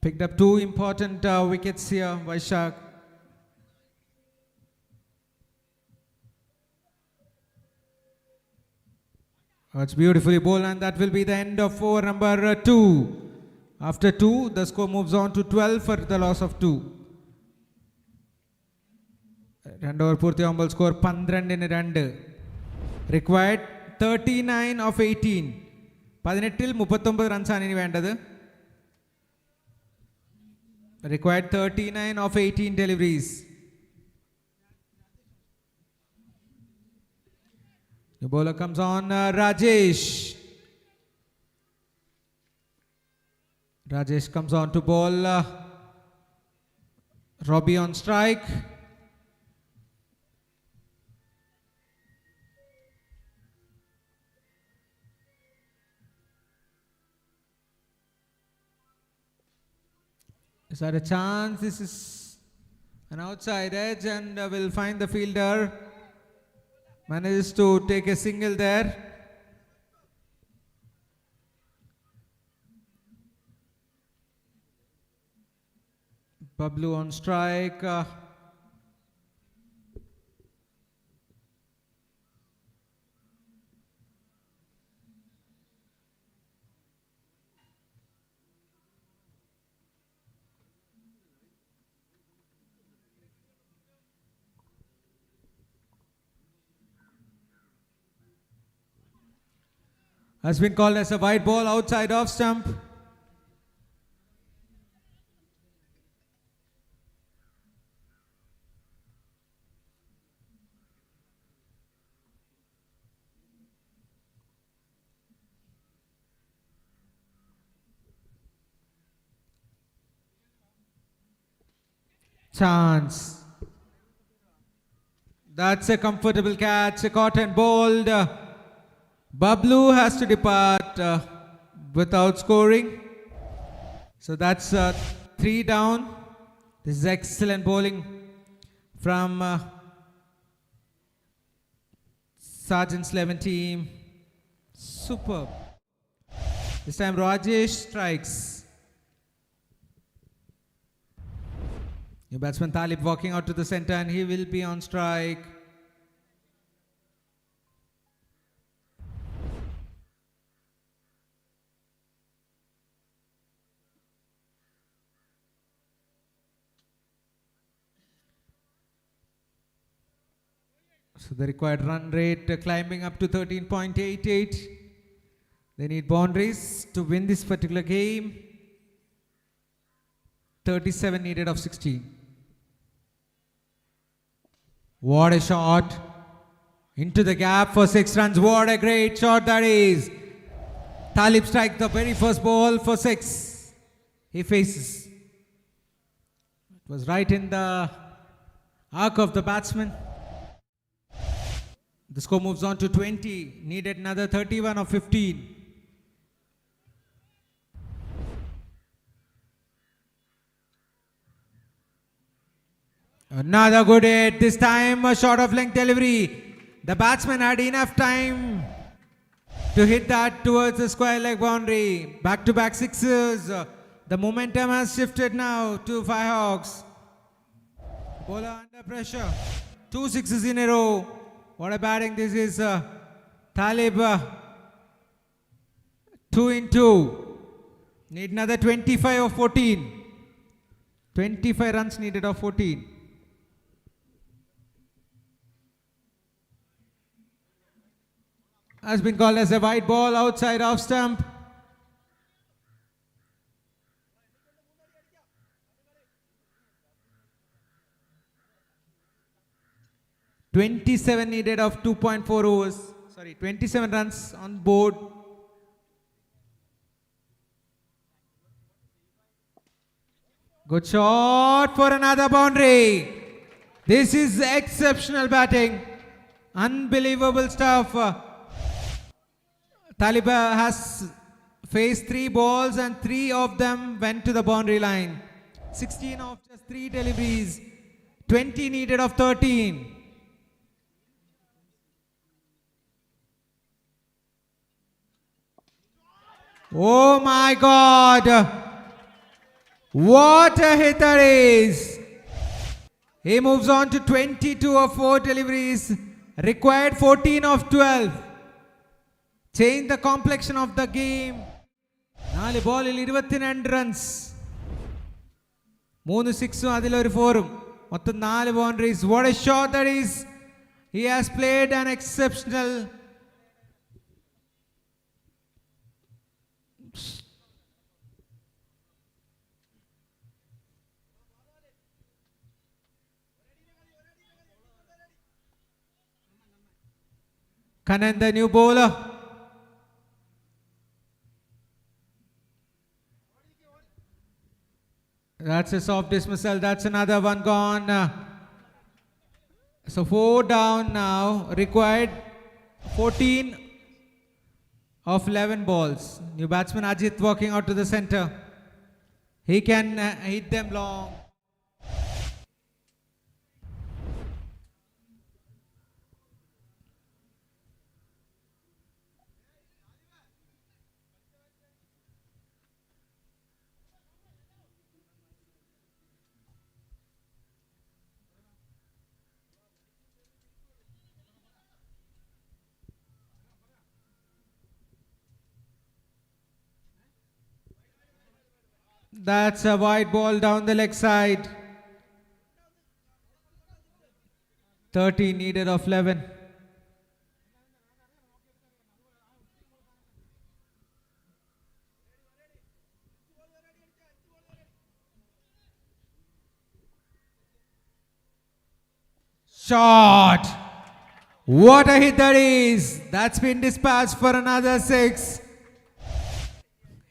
Picked up 2 important wickets here by Shak. That's beautifully bowled, and that will be the end of over number 2. After 2, the score moves on to 12 for the loss of 2. 2 over പൂർത്തിയാകുമ്പോൾ score 12-2. Required 39 of 18. 18-ൽ 39 runs ആണ് ഇനി വേണ്ടത്. Required 39 of 18 deliveries. The bowler comes on, Rajesh. Rajesh comes on to bowl. Robbie on strike. Is that a chance? This is an outside edge, and will find the fielder. Manages to take a single there. Bablu on strike. Has been called as a wide ball outside off stump. Chance. That's a comfortable catch, caught and bowled. Bablu has to depart without scoring. So that's 3 down. This is excellent bowling from SAJAN S Xl team. Superb. This time Rajesh strikes. New batsman Talib walking out to the center, and he will be on strike. So the required run rate climbing up to 13.88. They need boundaries to win this particular game. 37 needed of 16. What a shot. Into the gap for 6 runs. What a great shot that is. Talib strikes the very first ball for 6. He faces. It was right in the arc of the batsman. The score moves on to 20. Needed another 31 of 15. Another good hit. This time a short of length delivery. The batsman had enough time to hit that towards the square leg boundary. Back to back sixes. The momentum has shifted now to FIREHAWKS. Bowler under pressure. 2 sixes in a row. What a batting this is. Talib. 2 in 2. Need another 25 of 14. 25 runs needed of 14. Has been called as a white ball outside off stump. (27 needed of 2.4 overs. Sorry, 27 runs on board. Good shot for another boundary. This is exceptional batting. Unbelievable stuff. Taliba has faced 3 balls and 3 of them went to the boundary line. 16 of just 3 deliveries. 20 needed of 13. Oh my God. What a hit that is. He moves on to 22 of 4 deliveries. Required 14 of 12. Change the complexion of the game. 4 ball 22 runs. 3 6 അതിലൊരു 4 മൊത്തം 4 boundaries. What a shot that is. He has played an exceptional Kanan, the new bowler. That's a soft dismissal. That's another one gone. So 4 down now. Required 14 of 11 balls. New batsman Ajit walking out to the center. He can hit them long. That's a wide ball down the leg side. 30 needed of 11. Shot! What a hit that is! That's been dispatched for another 6.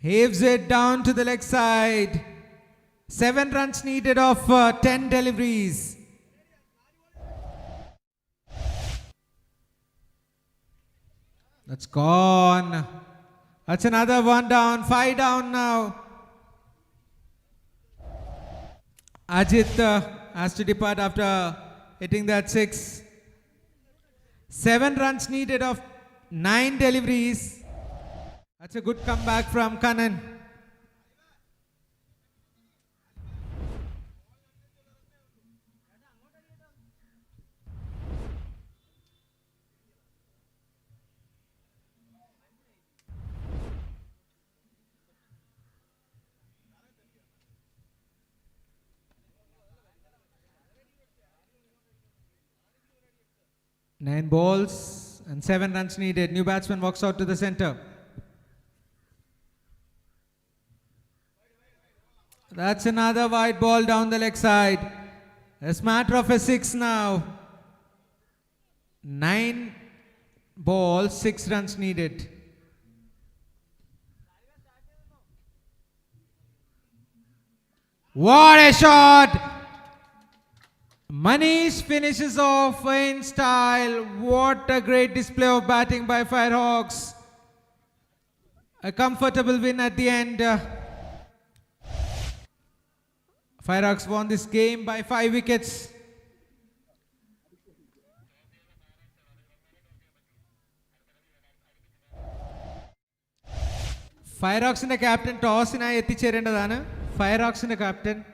Heaves it down to the leg side. 7 runs needed of 10 deliveries. That's gone. That's another 1 down. 5 down now. Ajit has to depart after hitting that 6. 7 runs needed of 9 deliveries. That's a good comeback from Kanan. Nine balls and 7 runs needed. New batsman walks out to the center. That's another wide ball down the leg side. It's a matter of a 6 now. 9 balls, 6 runs needed. What a shot! Manish finishes off in style. What a great display of batting by FIREHAWKS. A comfortable win at the end. FIREHAWKS won this game by 5 wickets. FIREHAWKS captain toss in FIREHAWKS captain.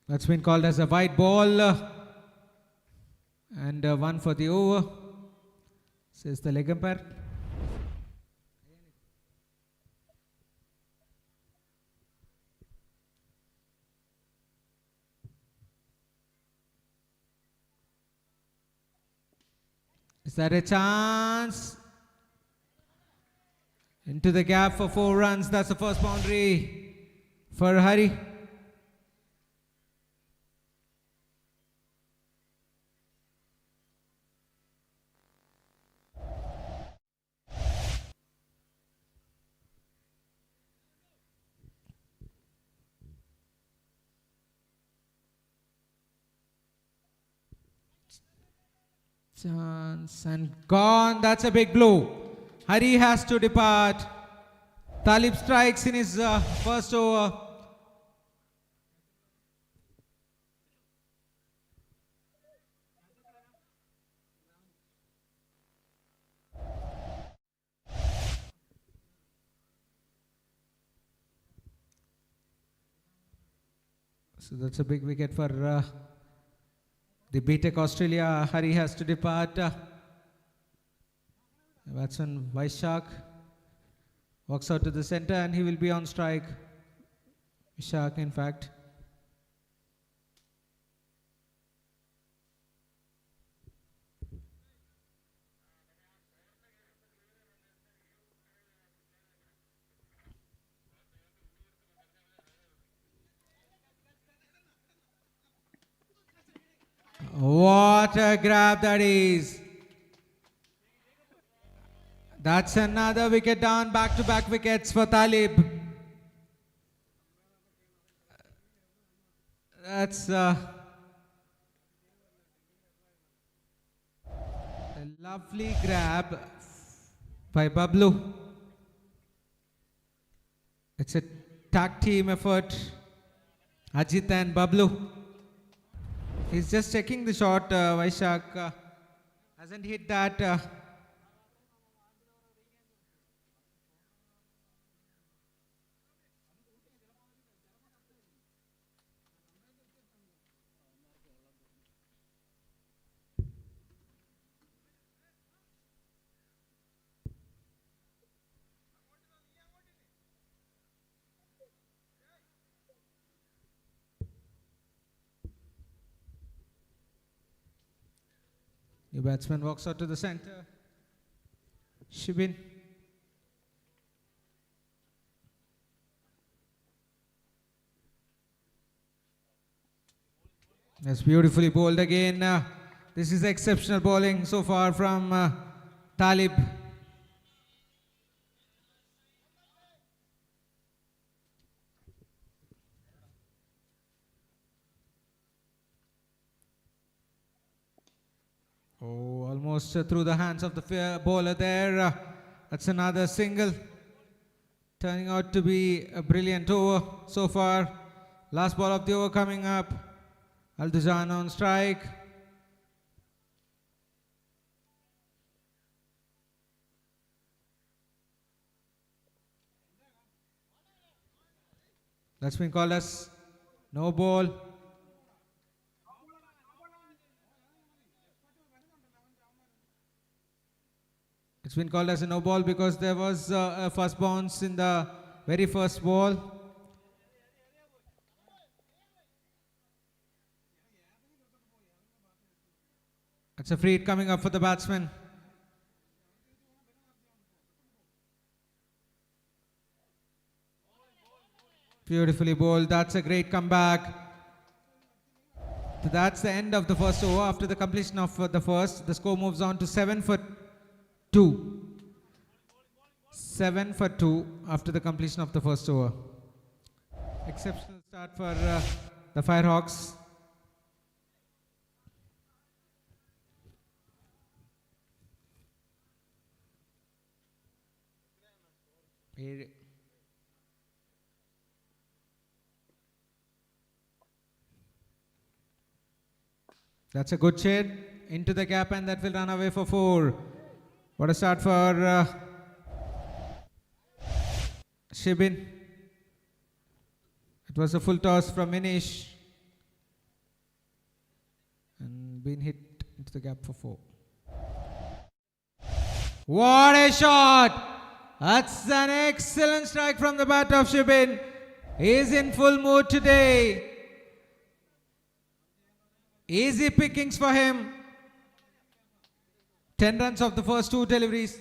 That's been called as a white ball. And one for the over, says the leg umpire. Is that a chance? Into the gap for 4 runs. That's the first boundary for Hari. Chance and gone. That's a big blow. Hari has to depart. Talib strikes in his first over. So that's a big wicket for the BTech Australia. Hari has to depart. Batsman Vaishak walks out to the center and he will be on strike. Vishak, in fact. What a grab that is. That's another wicket down, back-to-back wickets for Talib. That's a lovely grab by Bablu. It's a tag team effort. Ajit and Bablu. He's just checking the shot. Vaishak hasn't hit that. New batsman walks out to the center. Shibin. That's beautifully bowled again. This is exceptional bowling so far from Talib. Oh, almost through the hands of the bowler there. That's another single. Turning out to be a brilliant over so far. Last ball of the over coming up. Al-Dujan on strike. That's been called as no ball. It's been called as a no ball because there was a first bounce in the very first ball. It's a free hit coming up for the batsman. Beautifully bowled. That's a great comeback. So that's the end of the first over. After the completion of the first, the score moves on to 7 for 2. 7 for 2 after the completion of the first over. Exceptional start for the FIREHAWKS. That's a good shade into the gap, and that will run away for 4. What a start for Shibin. It was a full toss from Inish and been hit into the gap for 4. What a shot! That's an excellent strike from the bat of Shibin. He is in full mood today. Easy pickings for him. 10 runs of the first 2 deliveries.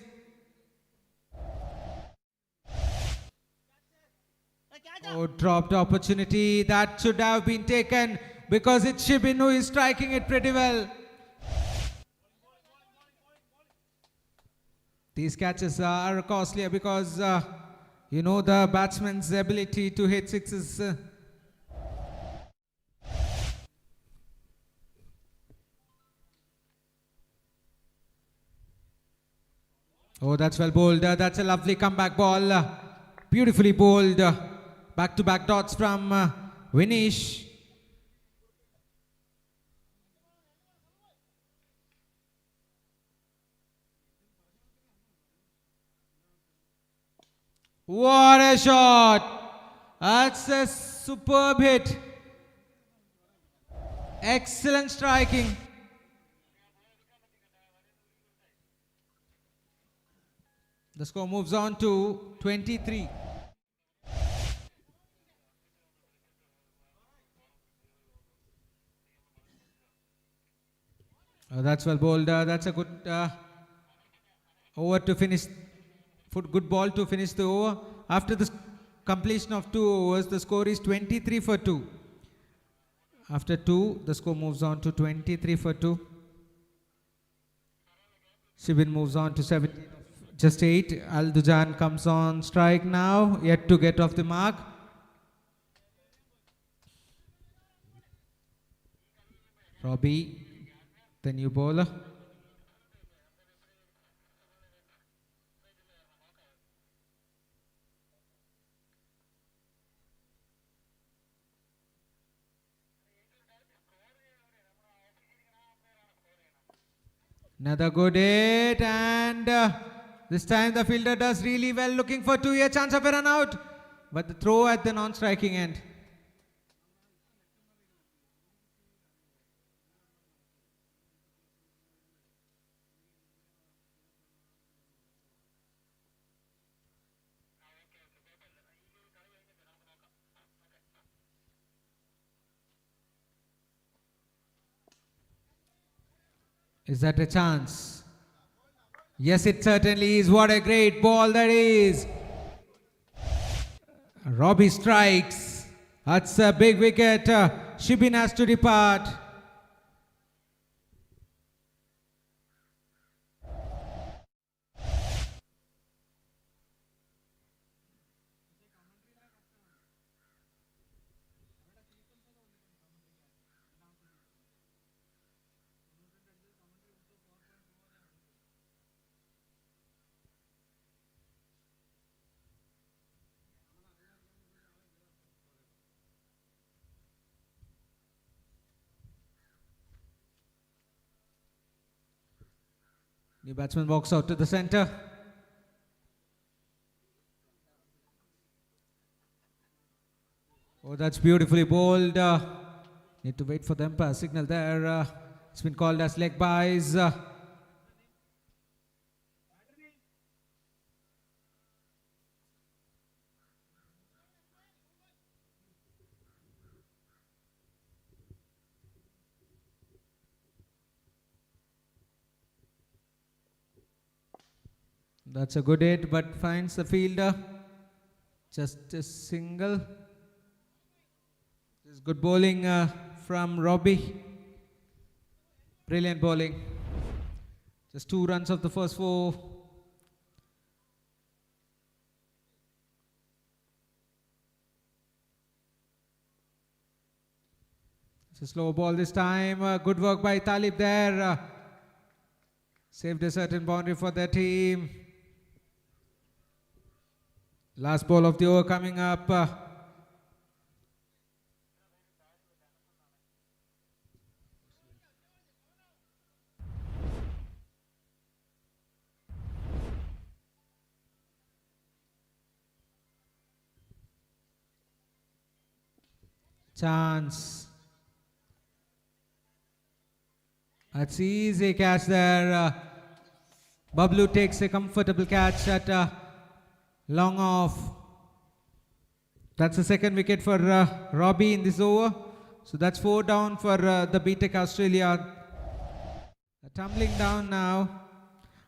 Oh, dropped opportunity. That should have been taken because it's Shibin who is striking it pretty well. These catches are costlier because you know the batsman's ability to hit sixes. Oh, that's well bowled. That's a lovely comeback ball. Beautifully bowled. Back-to-back dots from Vinish. What a shot! That's a superb hit. Excellent striking. The score moves on to 23. That's well bowled. That's a good over to finish. Good ball to finish the over. After the completion of 2 overs, the score is 23 for 2. After 2, the score moves on to 23 for 2. Shibin moves on to 17. Just 8. Al-Dujan comes on strike now, yet to get off the mark. Robbie, the new bowler. Another good hit, and this time the fielder does really well, looking for 2-year chance of a run out, but the throw at the non-striking end. Is that a chance? Yes, it certainly is. What a great ball that is. Robbie strikes. That's a big wicket. Shibin has to depart. New batsman walks out to the center. Oh, that's beautifully bowled. Need to wait for the umpire signal there. It's been called as leg byes. That's a good hit, but finds the fielder. Just a single. This is good bowling from Robbie. Brilliant bowling. Just 2 runs of the first 4. It's a slow ball this time. Good work by Talib there. Saved a certain boundary for their team. Last ball of the over coming up. Chance. That's easy catch there. Bablu takes a comfortable catch at long off. That's the second wicket for Robbie in this over. So that's 4 down for the BTech Australia. Tumbling down now.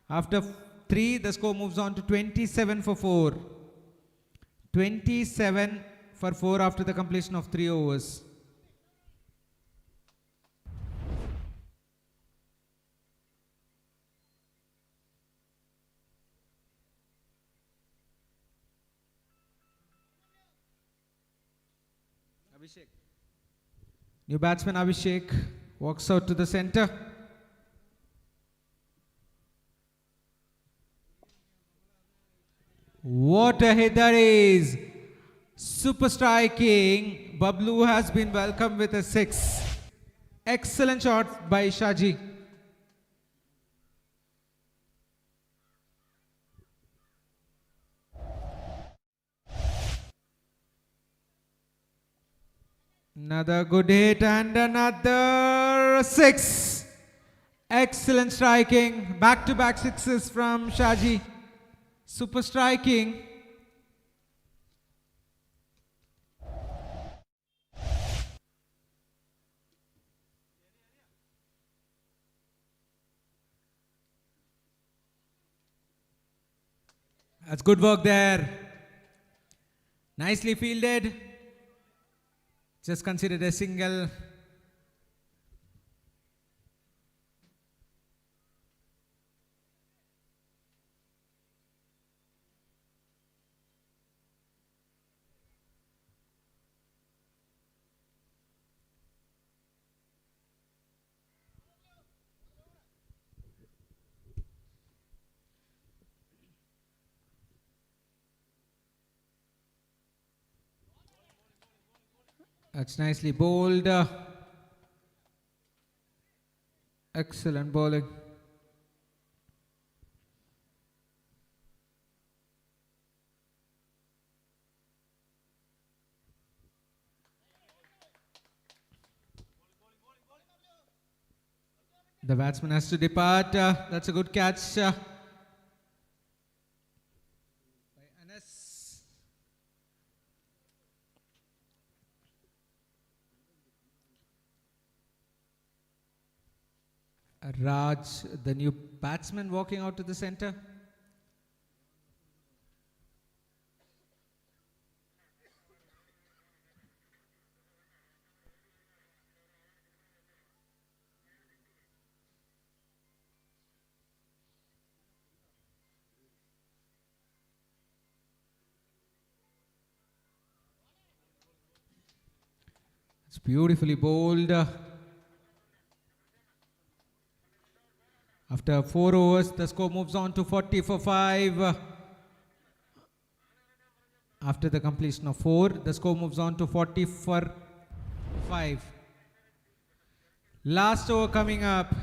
After 3, the score moves on to 27 for 4. 27 for 4 after the completion of 3 overs. New batsman Abhishek walks out to the center. What a hit that is! Super striking. Bablu has been welcomed with a 6. Excellent shot by Shaji. Another good hit and another 6. Excellent striking. Back-to-back 6s from Shaji. Super striking. That's good work there. Nicely fielded. Just considered a single. That's nicely bowled. Excellent bowling. The batsman has to depart. That's a good catch. By Anas. Raj, the new batsman, walking out to the center. It's beautifully bowled. After 4 overs, the score moves on to 40 for 5. After the completion of 4, the score moves on to 40 for 5. Last over coming up.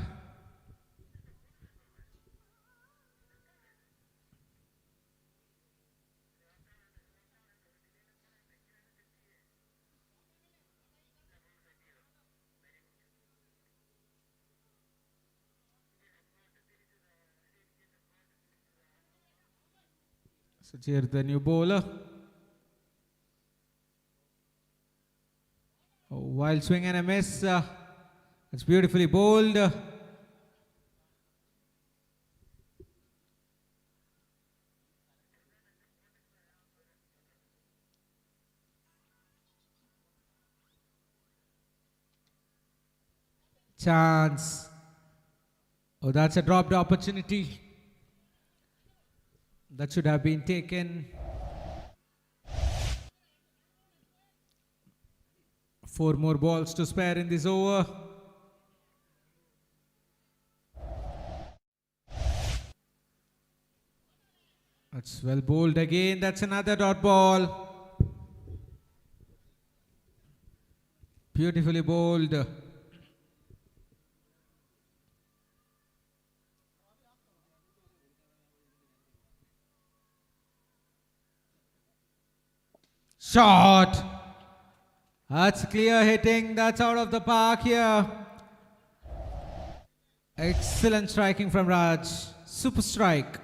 So here's the new bowler. Wild swing and a miss. It's beautifully bowled. Chance. Oh, that's a dropped opportunity. That should have been taken. 4 more balls to spare in this over. That's well bowled again. That's another dot ball. Beautifully bowled. Shot. That's clear hitting. That's out of the park here. Excellent striking from Raj. Super strike.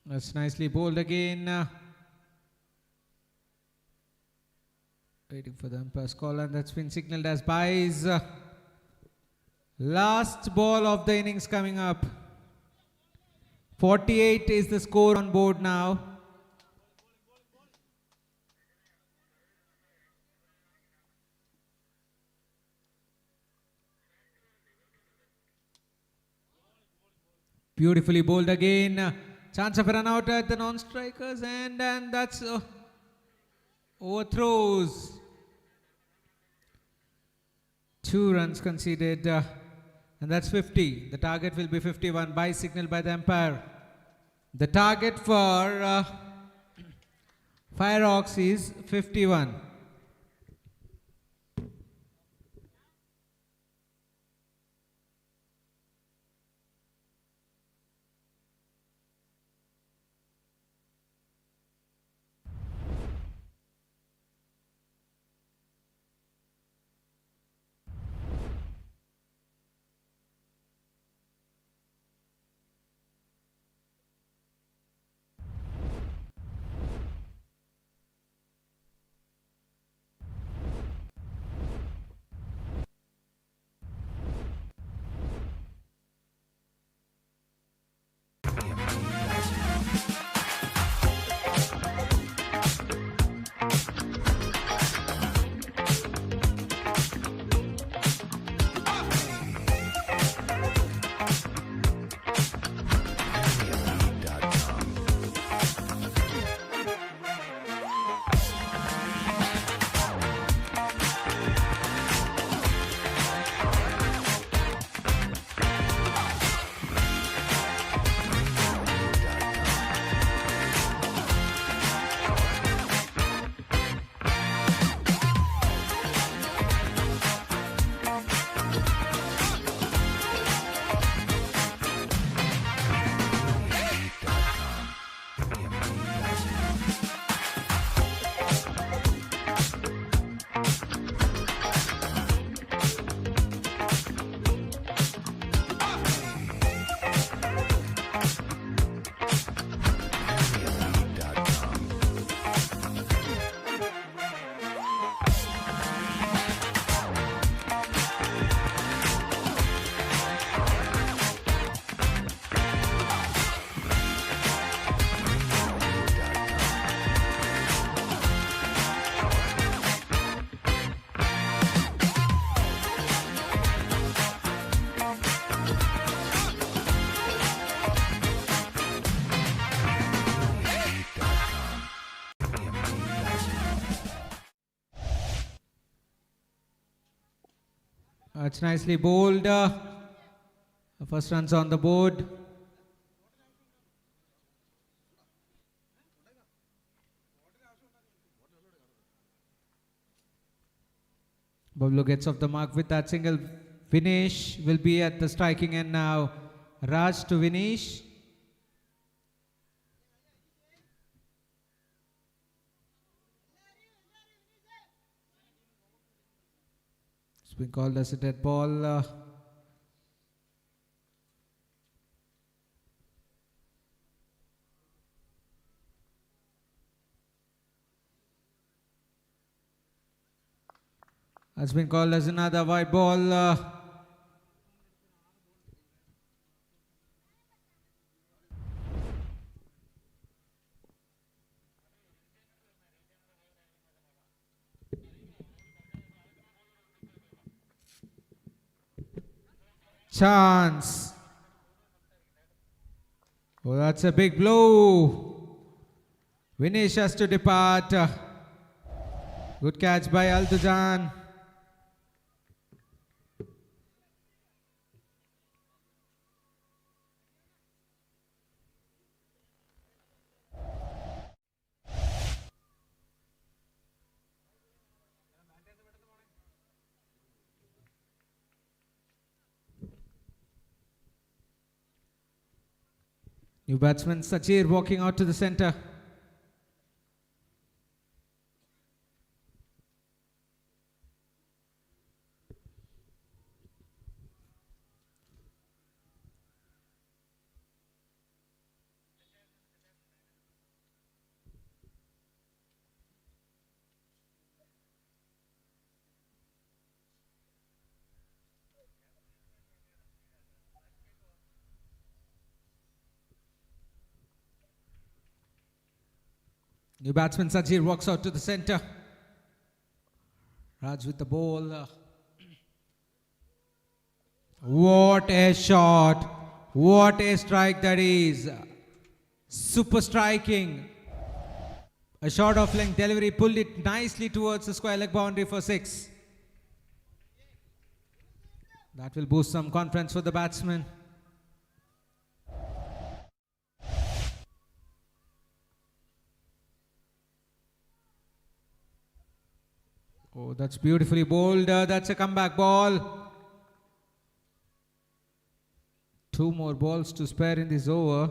That's nicely bowled again. Waiting for the umpire's call, and that's been signaled as byes. Last ball of the innings coming up. 48 is the score on board now. Beautifully bowled again. Chance of a run out at the non-strikers, and that's overthrows. 2 runs conceded, and that's 50. The target will be 51 by signal by the umpire. The target for FIREHAWKS is 51. That's nicely bowled. The first runs on the board. Bablu gets off the mark with that single. Vinesh will be at the striking end now. Raj to Vinesh. It's been called as a dead ball. Has been called as another white ball. Chance. Oh, that's a big blow. Vinesh has to depart. Good catch by Altujan. New batsman Sajir walking out to the center. New batsman Sajir walks out to the center. Raj with the ball. What a shot. What a strike that is. Super striking. A short off length delivery pulled it nicely towards the square leg boundary for 6. That will boost some confidence for the batsman. Oh, that's beautifully bowled. That's a comeback ball. 2 more balls to spare in this over.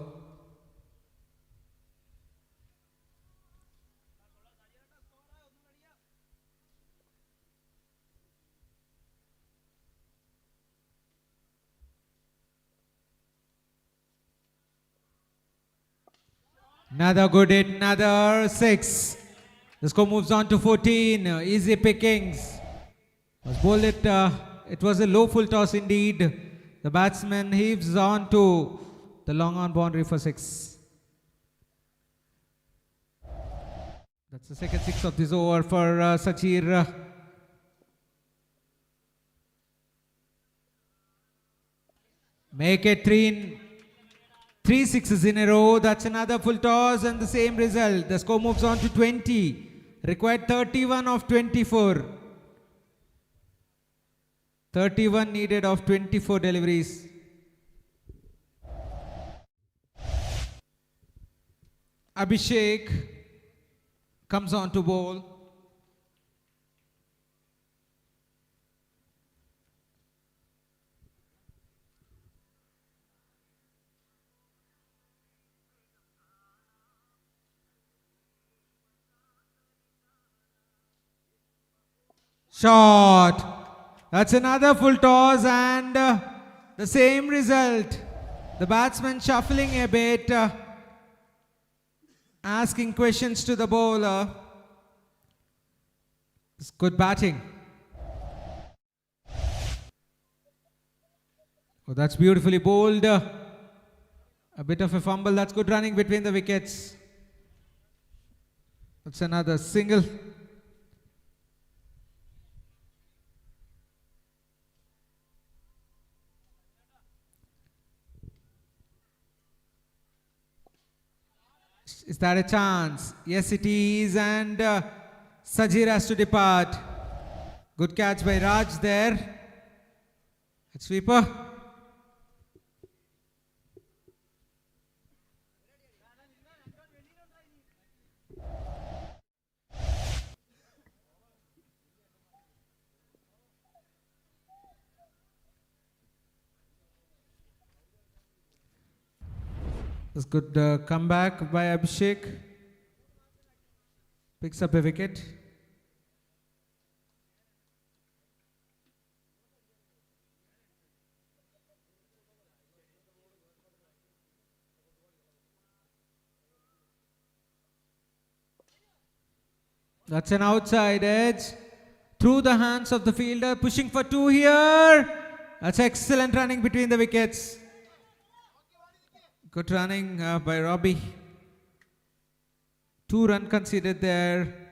Another good hit, another 6. The score moves on to 14. Easy pickings. Was bowled it was a low full toss indeed. The batsman heaves on to the long on boundary for 6. That's the second 6 of this over for Sajir. Make it 3 sixes in a row. That's another full toss and the same result. The score moves on to 20. Required 31 of 24. 31 needed of 24 deliveries. Abhishek comes on to bowl. Shot. That's another full toss and the same result. The batsman shuffling a bit, asking questions to the bowler. It's good batting. Oh, that's beautifully bowled. A bit of a fumble. That's good running between the wickets. That's another single. Is that a chance? Yes, it is. And Sajir has to depart. Good catch by Raj there. Sweeper. That's good comeback by Abhishek. Picks up a wicket. That's an outside edge. Through the hands of the fielder. Pushing for 2 here. That's excellent running between the wickets. Good running by Robbie. 2 runs conceded there.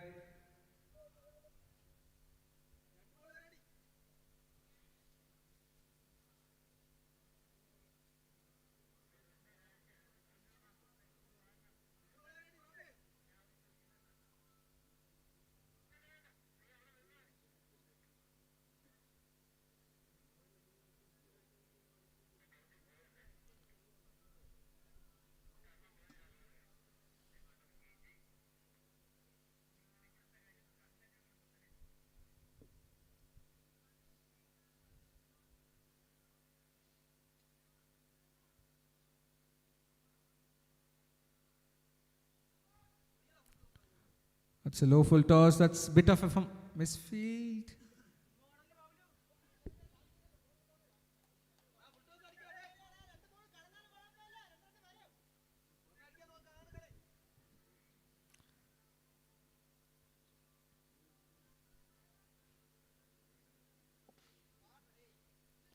That's a low full toss. That's a bit of a misfield.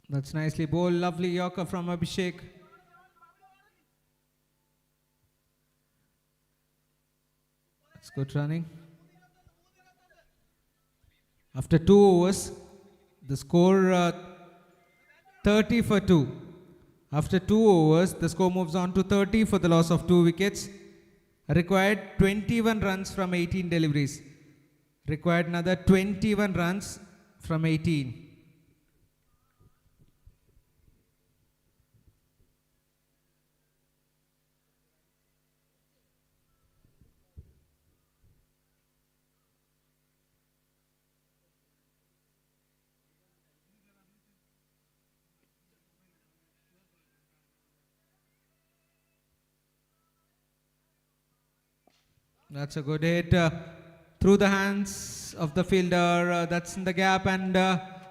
That's nicely bowled. Lovely Yorker from Abhishek. That's good running. After 2 overs, the score 30 for 2. After 2 overs, the score moves on to 30 for the loss of 2 wickets. Required 21 runs from 18 deliveries. Required another 21 runs from 18. That's a good hit through the hands of the fielder. That's in the gap and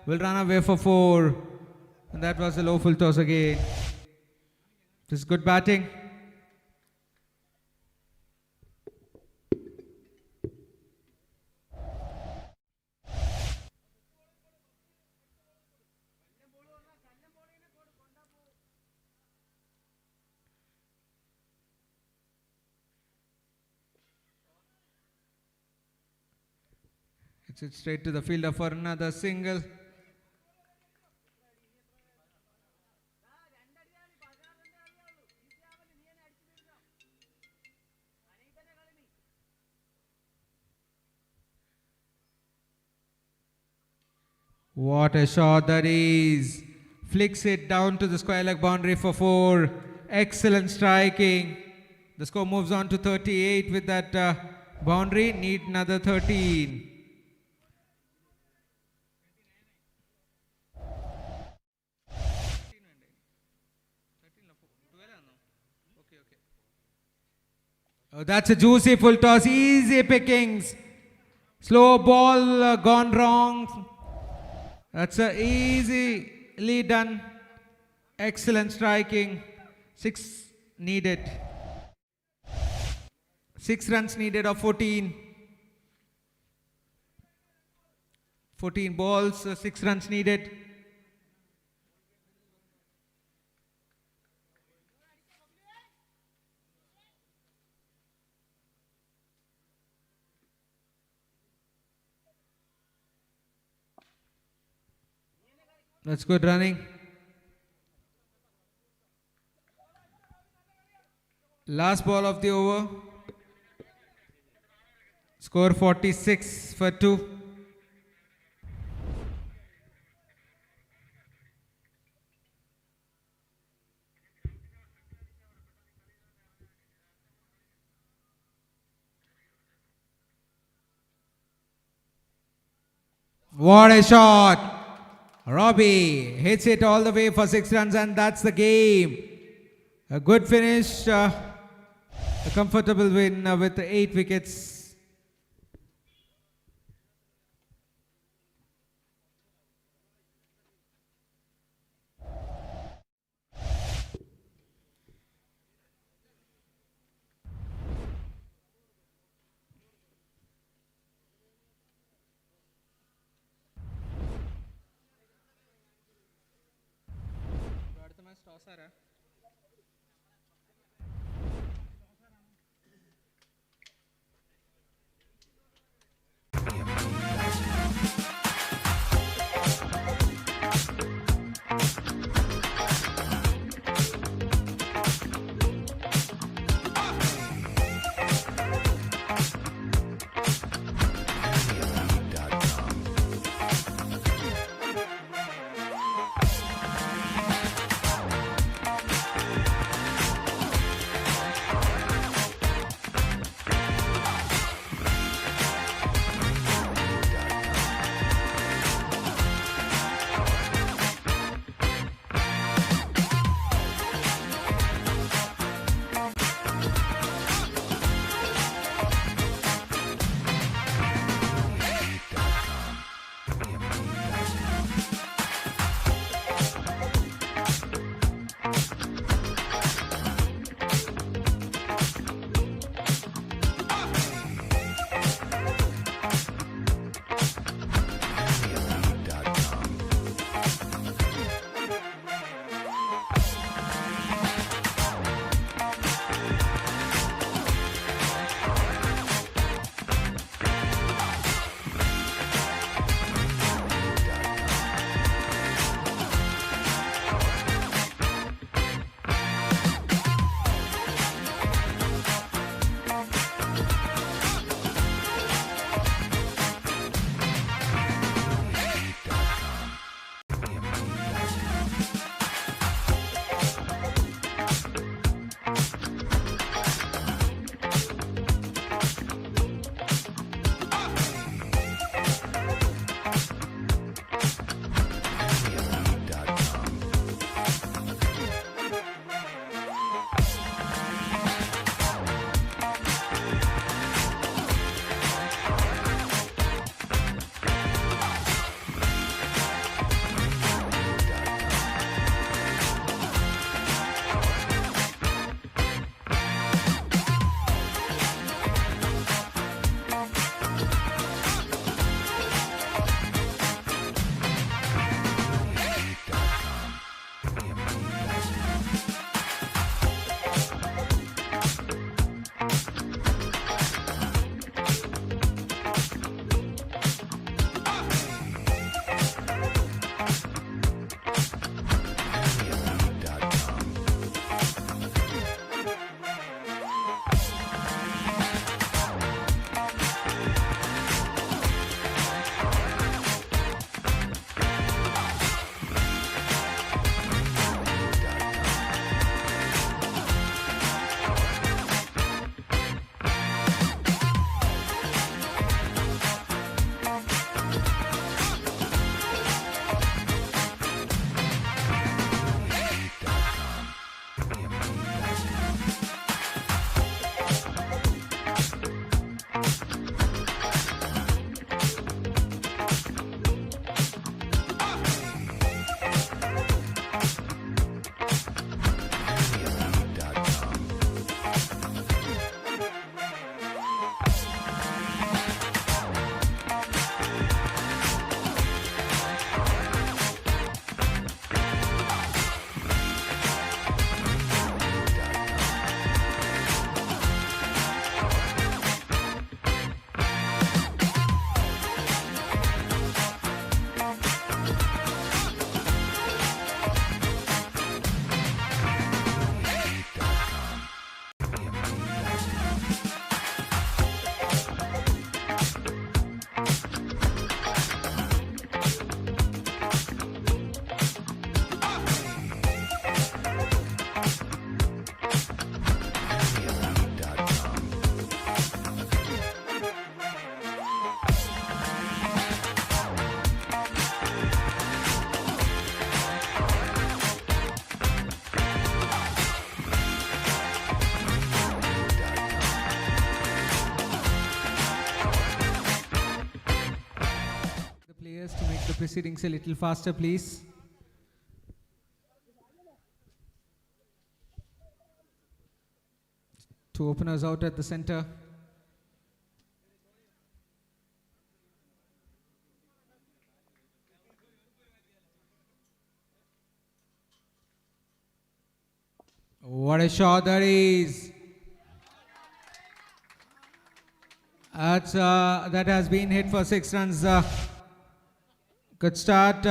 will run away for 4. And that was a low full toss again. This is good batting. It's straight to the fielder for another single. What a shot that is. Flicks it down to the square leg boundary for 4. Excellent striking. The score moves on to 38 with that boundary. Need another 13. Oh, that's a juicy full toss. Easy pickings. Slow ball gone wrong. That's a easily done. Excellent striking. 6 needed. 6 runs needed of 14. 14 balls, 6 runs needed. That's good running. Last ball of the over. Score 46 for 2. What a shot! Robbie hits it all the way for 6 runs and that's the game. A good finish, a comfortable win with 8 wickets. proceedings a little faster, please. Two openers out at the center. What a shot that is! That has been hit for 6 runs. Good start.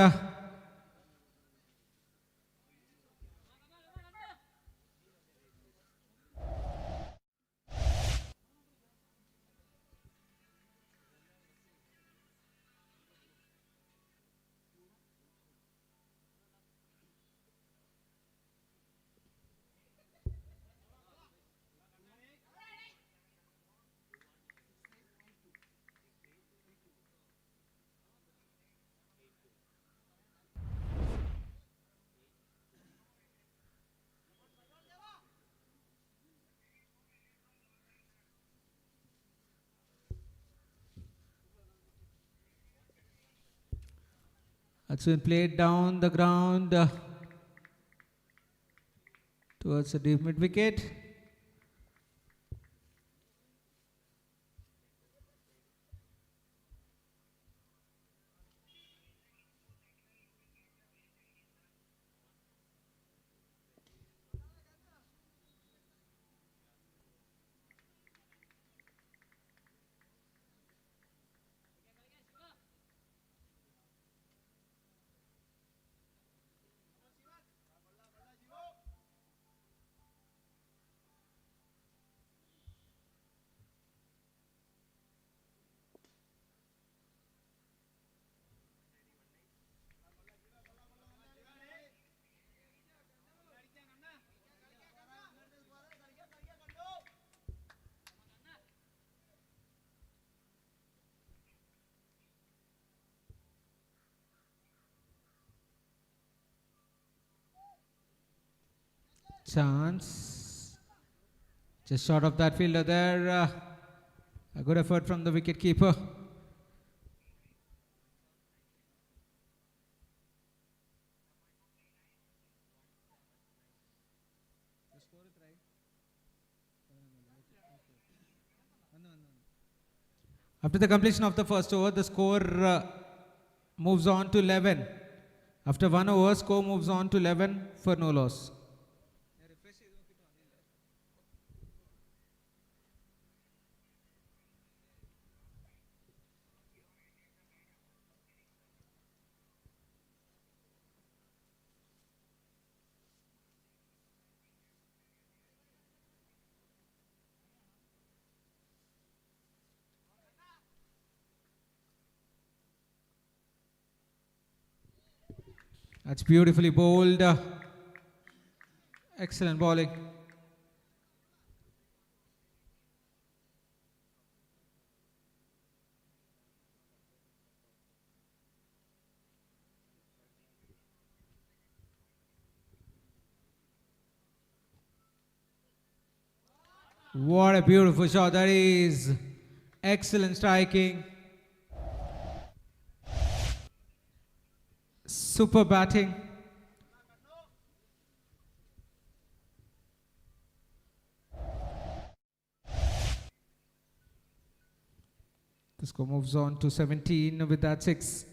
That's been played down the ground towards the deep mid wicket. Chance. Just short of that fielder there. A good effort from the wicket keeper. After the completion of the first over, the score moves on to 11. After 1 over, score moves on to 11 for no loss. That's beautifully bowled. Excellent bowling. What a beautiful shot that is. Excellent striking. Super batting. The score moves on to 17 with that 6.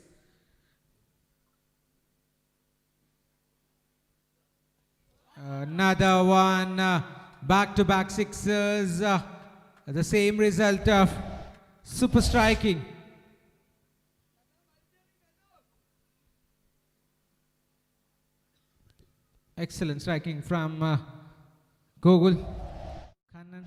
Another one. Back-to-back sixes. The same result of super striking. Excellent striking from Gogul. Kannan.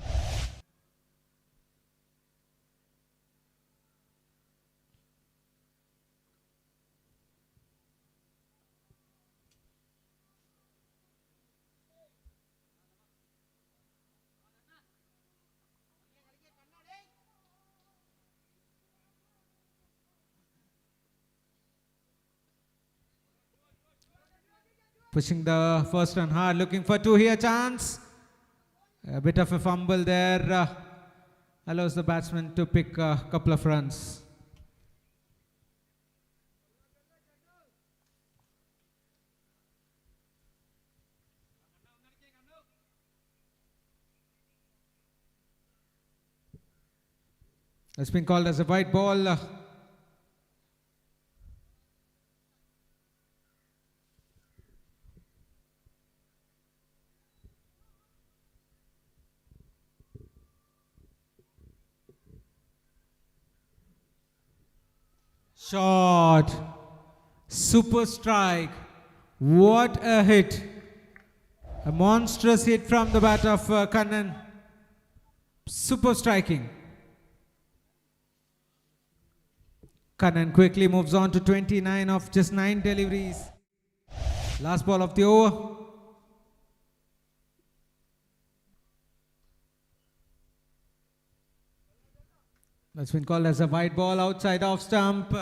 Pushing the first run hard, looking for 2 here, chance. A bit of a fumble there, allows the batsman to pick a couple of runs. That's been called as a white ball. Shot. Super strike. What a hit. A monstrous hit from the bat of Kannan. Super striking. Kannan quickly moves on to 29 of just 9 deliveries. Last ball of the over. That's been called as a white ball outside off stump.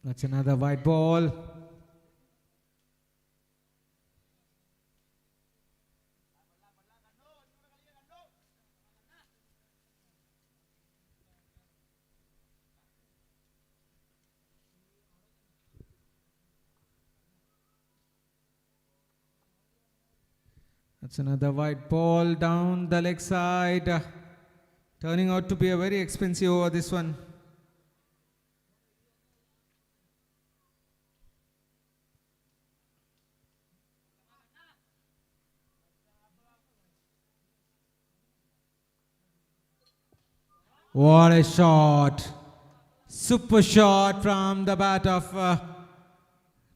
That's another white ball. That's another white ball down the leg side. Turning out to be a very expensive over, this one. What a shot. Super shot from the bat of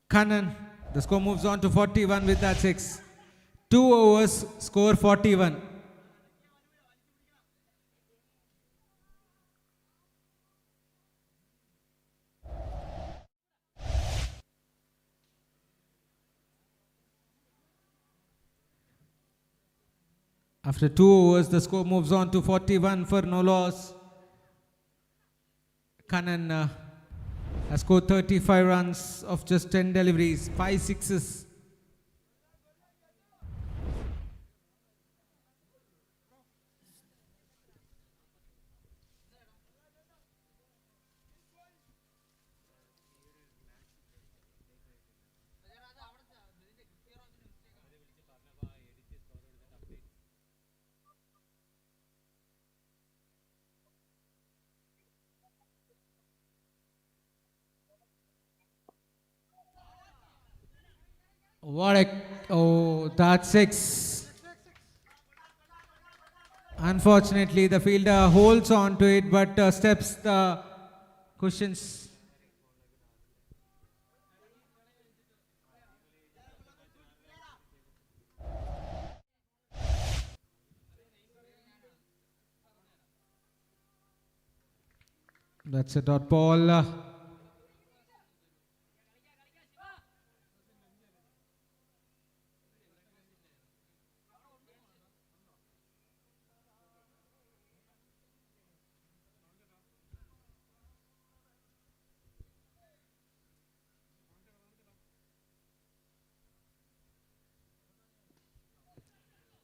Kannan. The score moves on to 41 with that 6. 2 overs, score 41. After 2 overs, the score moves on to 41 for no loss. Kannan has scored 35 runs of just 10 deliveries, 5 sixes. That's 6. Unfortunately, the fielder holds on to it but steps the cushions. That's a dot ball.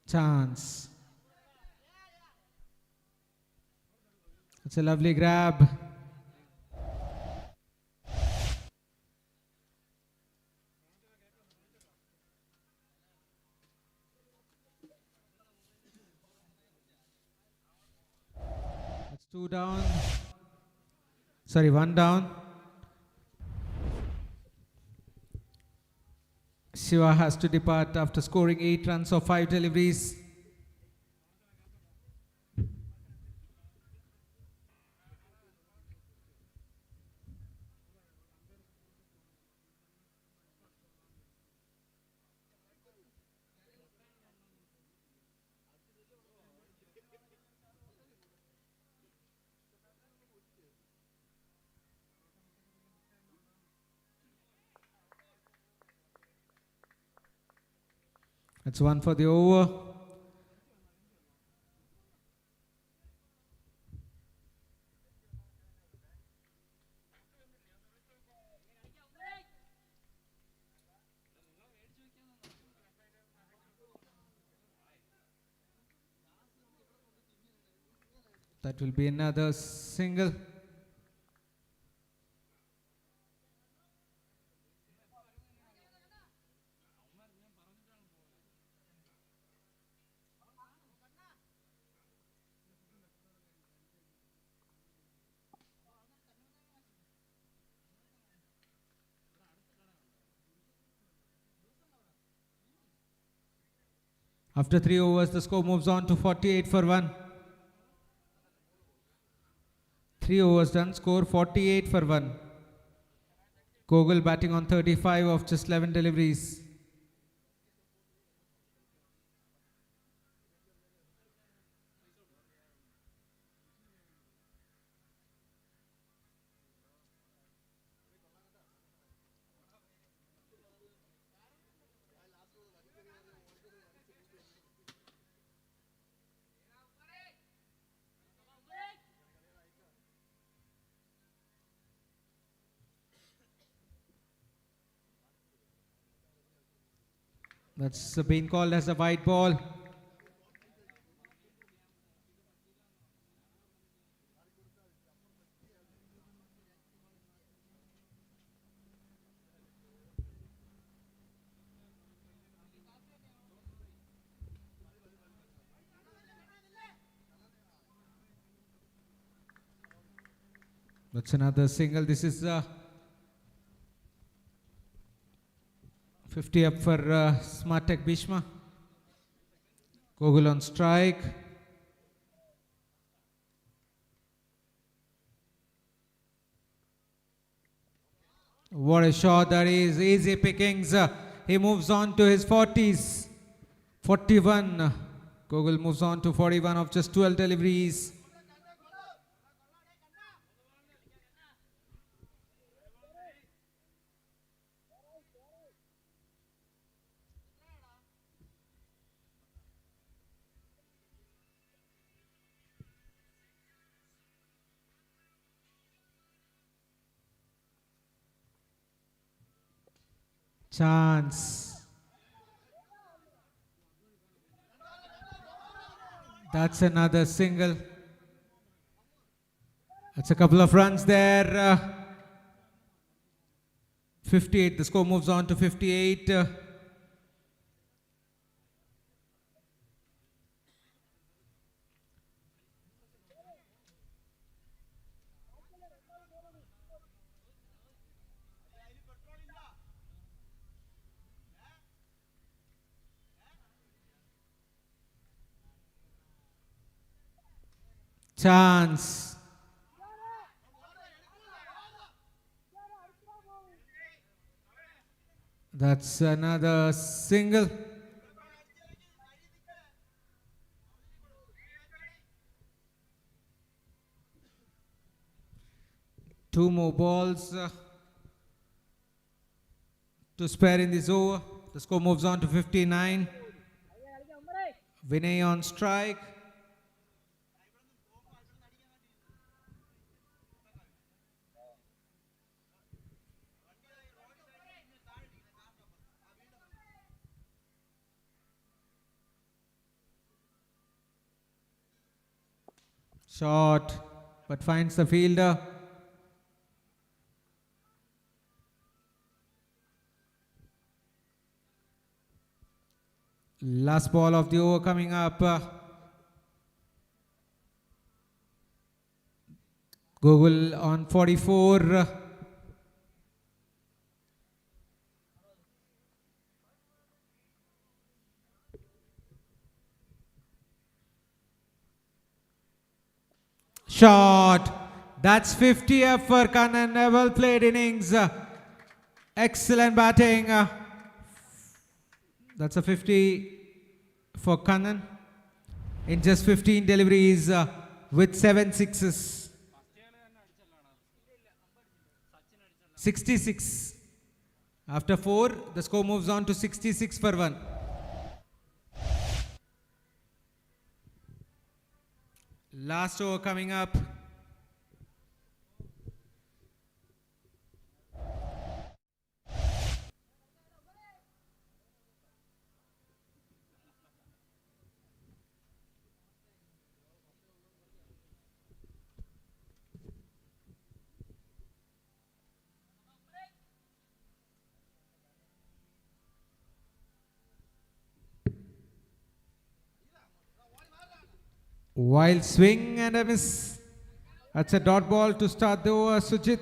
Chance. It's a lovely grab. That's 2 down. Sorry, 1 down. Shiva has to depart after scoring 8 runs of 5 deliveries. That's 1 for the over. That will be another single. After 3 overs, the score moves on to 48 for 1. 3 overs done, score 48 for 1. Kogul batting on 35 of just 11 deliveries. That's been called as a white ball. That's another single. This is 50 up for Smart Tech BHEESHMA. Kogul on strike. What a shot that is. Easy pickings. He moves on to his 40s. 41. Kogul moves on to 41 of just 12 deliveries. Chance. That's another single. That's a couple of runs there. 58. The score moves on to 58. Chance. That's another single. Two more balls to spare in this over. The score moves on to 59. Vinay on strike. Shot, but finds the fielder. Last ball of the over coming up. Google on 44. Shot. That's 50 up for Kannan. Well played innings. Excellent batting. That's a 50 for Kannan in just 15 deliveries with 7 sixes. 66. After 4, the score moves on to 66 for 1. Last over coming up. Wild swing and a miss. That's a dot ball to start the over. Sujit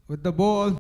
with the ball.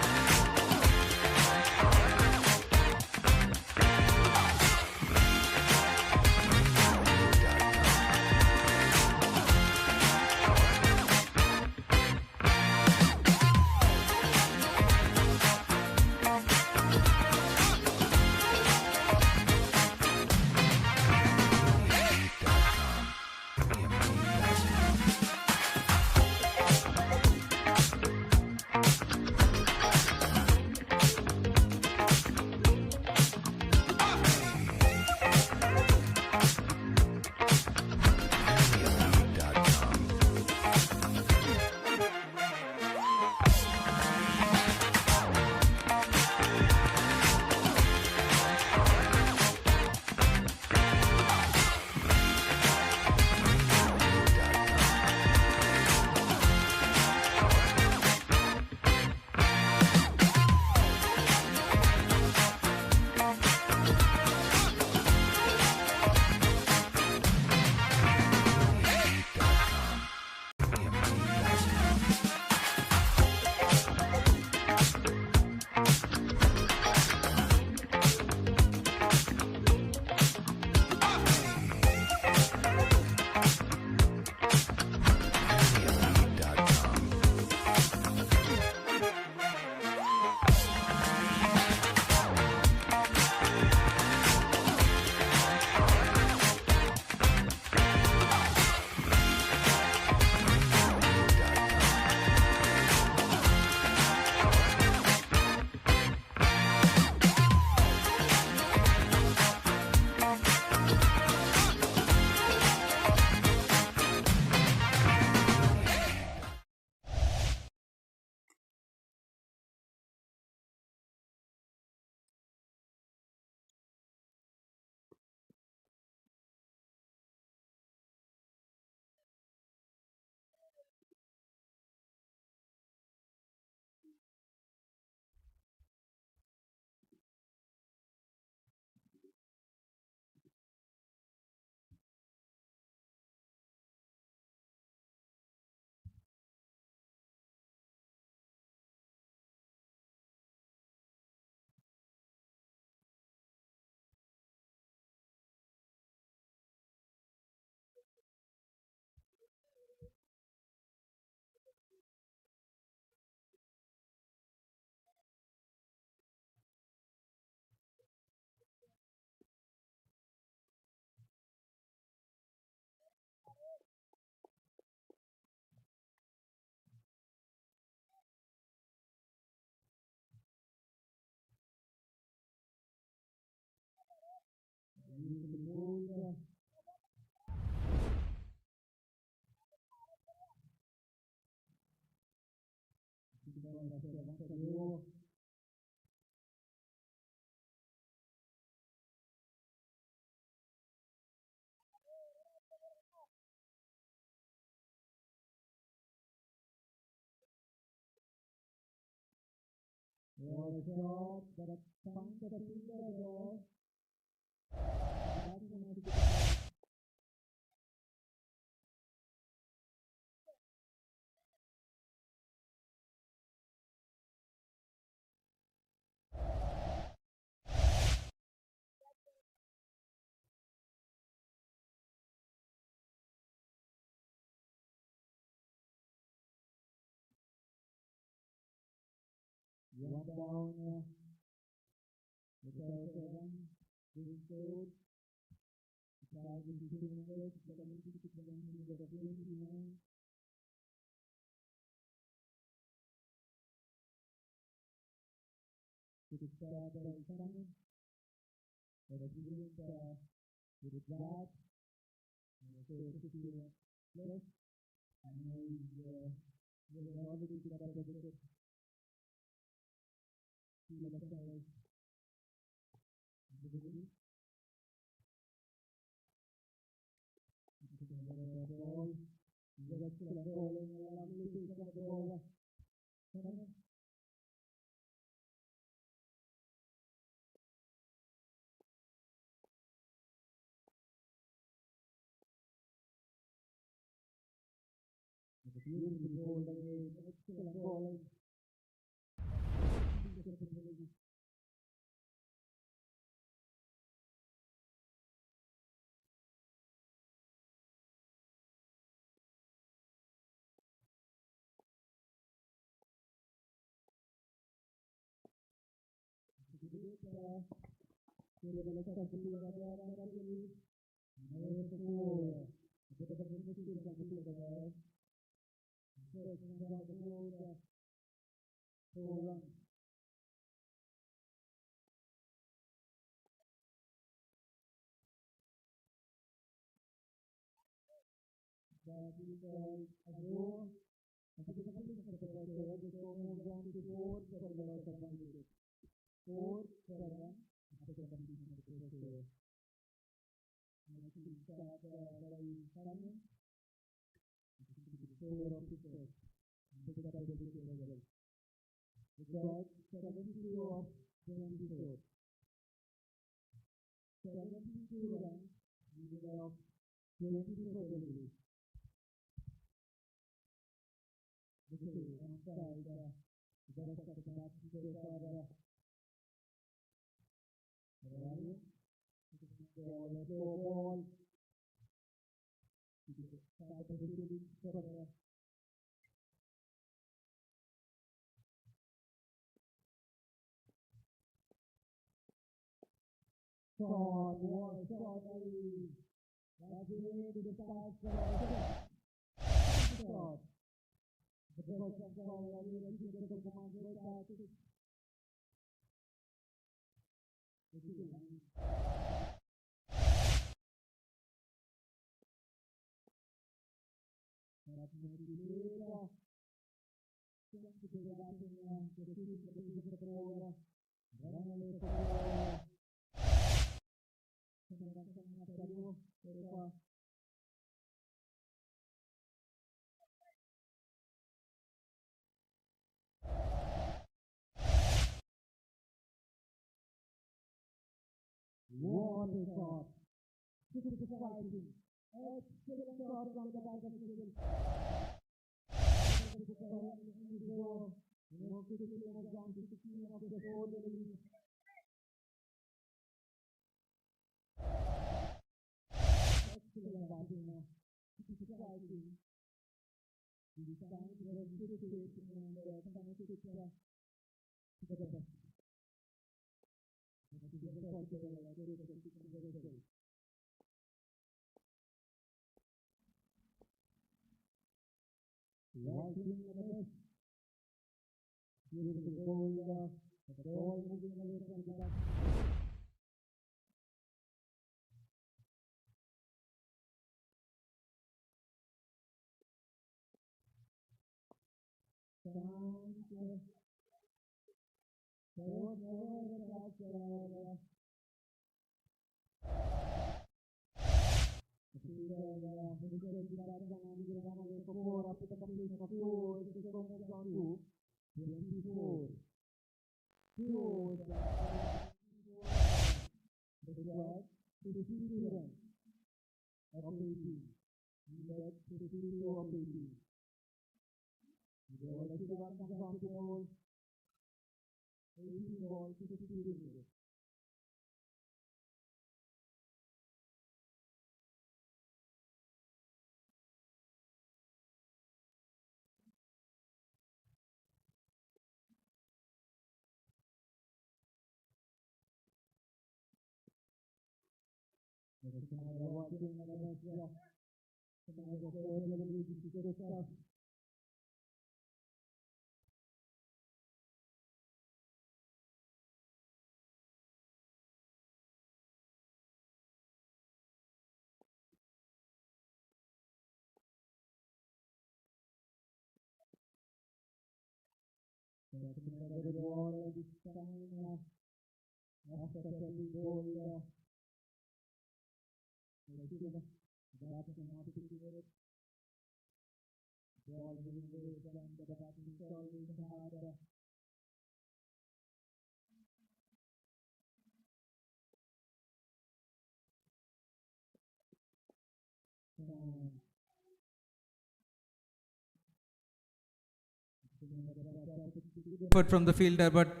Effort from the fielder, but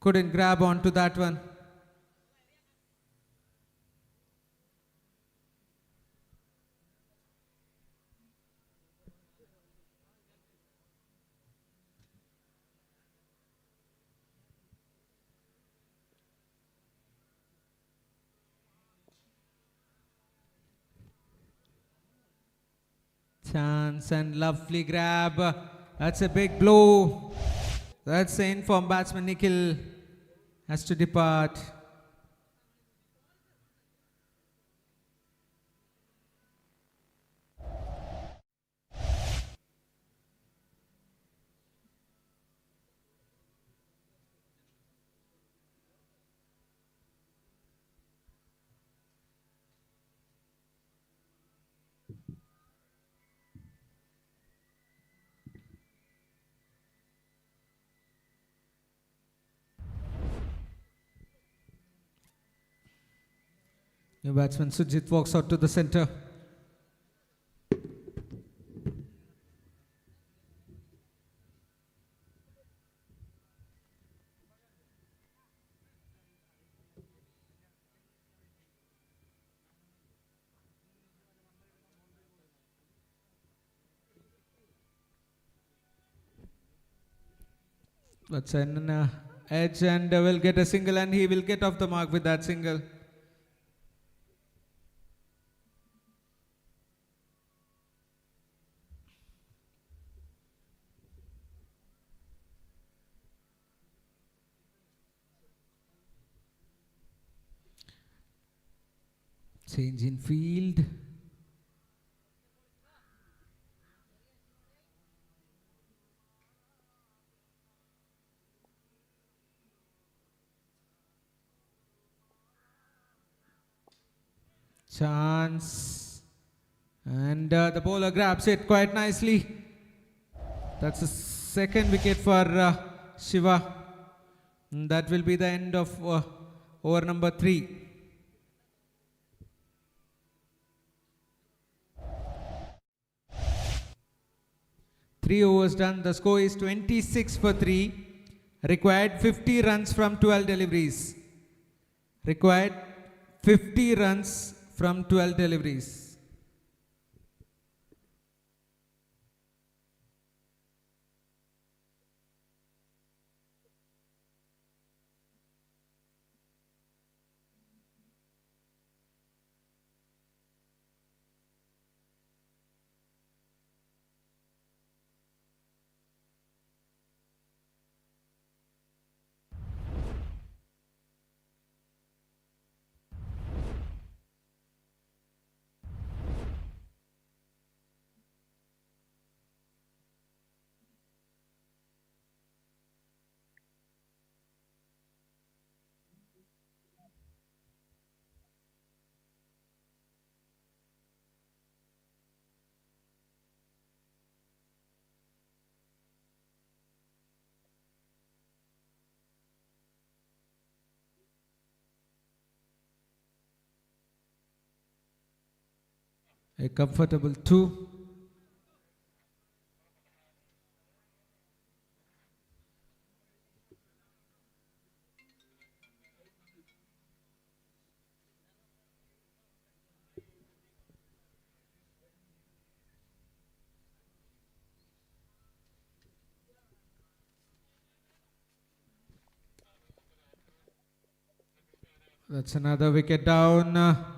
couldn't grab onto that one. Chance and lovely grab. That's a big blow. That's the in-form batsman Nikhil has to depart. New batsman Sujit walks out to the centre. That's an edge and will get a single, and he will get off the mark with that single. Change in field. Chance. And the bowler grabs it quite nicely. That's the second wicket for Shiva. And that will be the end of over number 3. Three overs done. The score is 26 for 3. Required 50 runs from 12 deliveries. Required 50 runs from 12 deliveries. A comfortable 2. That's another wicket down.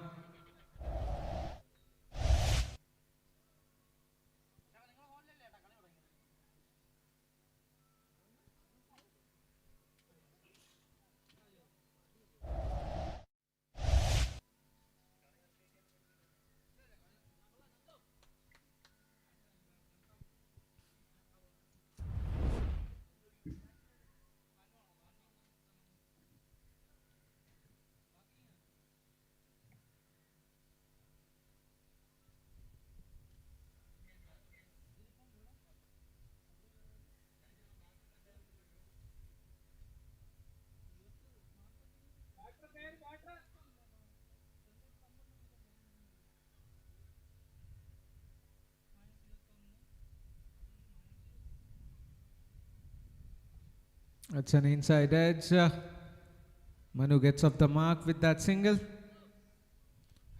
That's an inside edge. Manu gets off the mark with that single.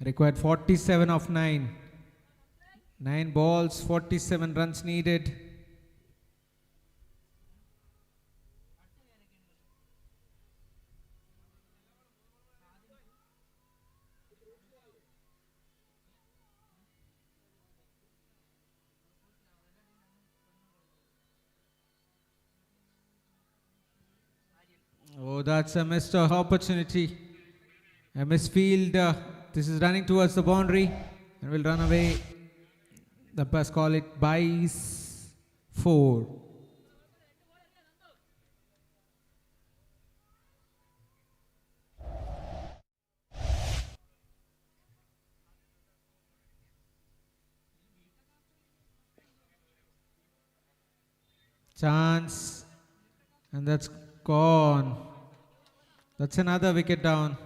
Required 47 of 9. 9 balls, 47 runs needed. Oh, that's a missed opportunity. A misfield. This is running towards the boundary and will run away. The pass call it byes 4. Chance. And that's gone. That's another wicket down.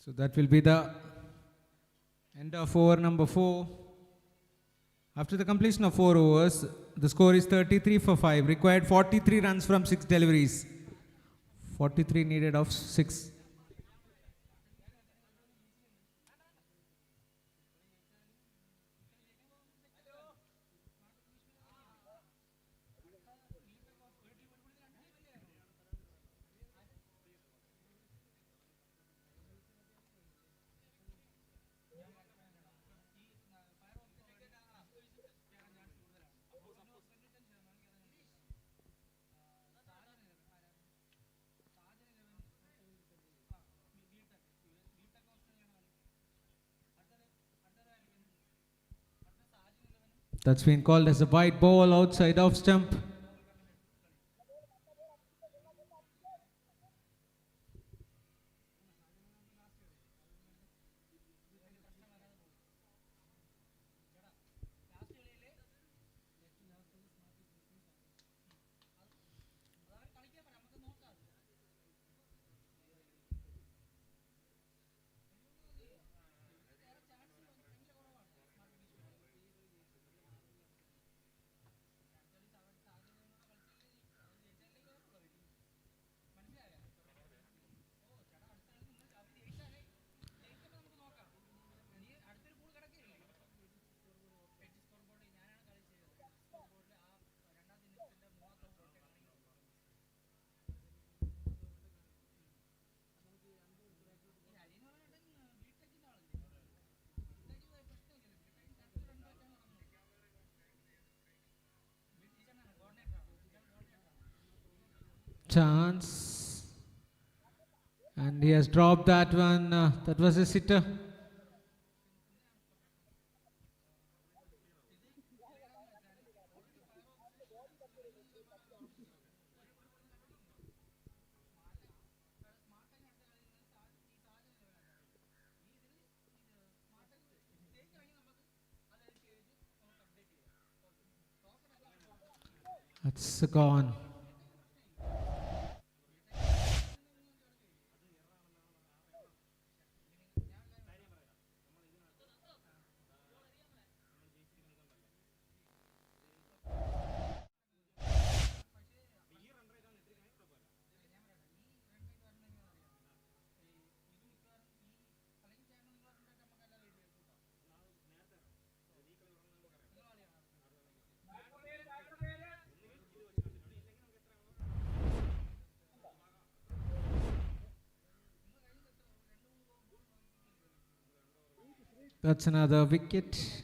So that will be the end of over number 4. After the completion of 4 overs, the score is 33 for 5. Required 43 runs from 6 deliveries. 43 needed of 6. That's been called as a white ball outside off stump. chance. And he has dropped that one. That was a sitter. That's gone. That's another wicket.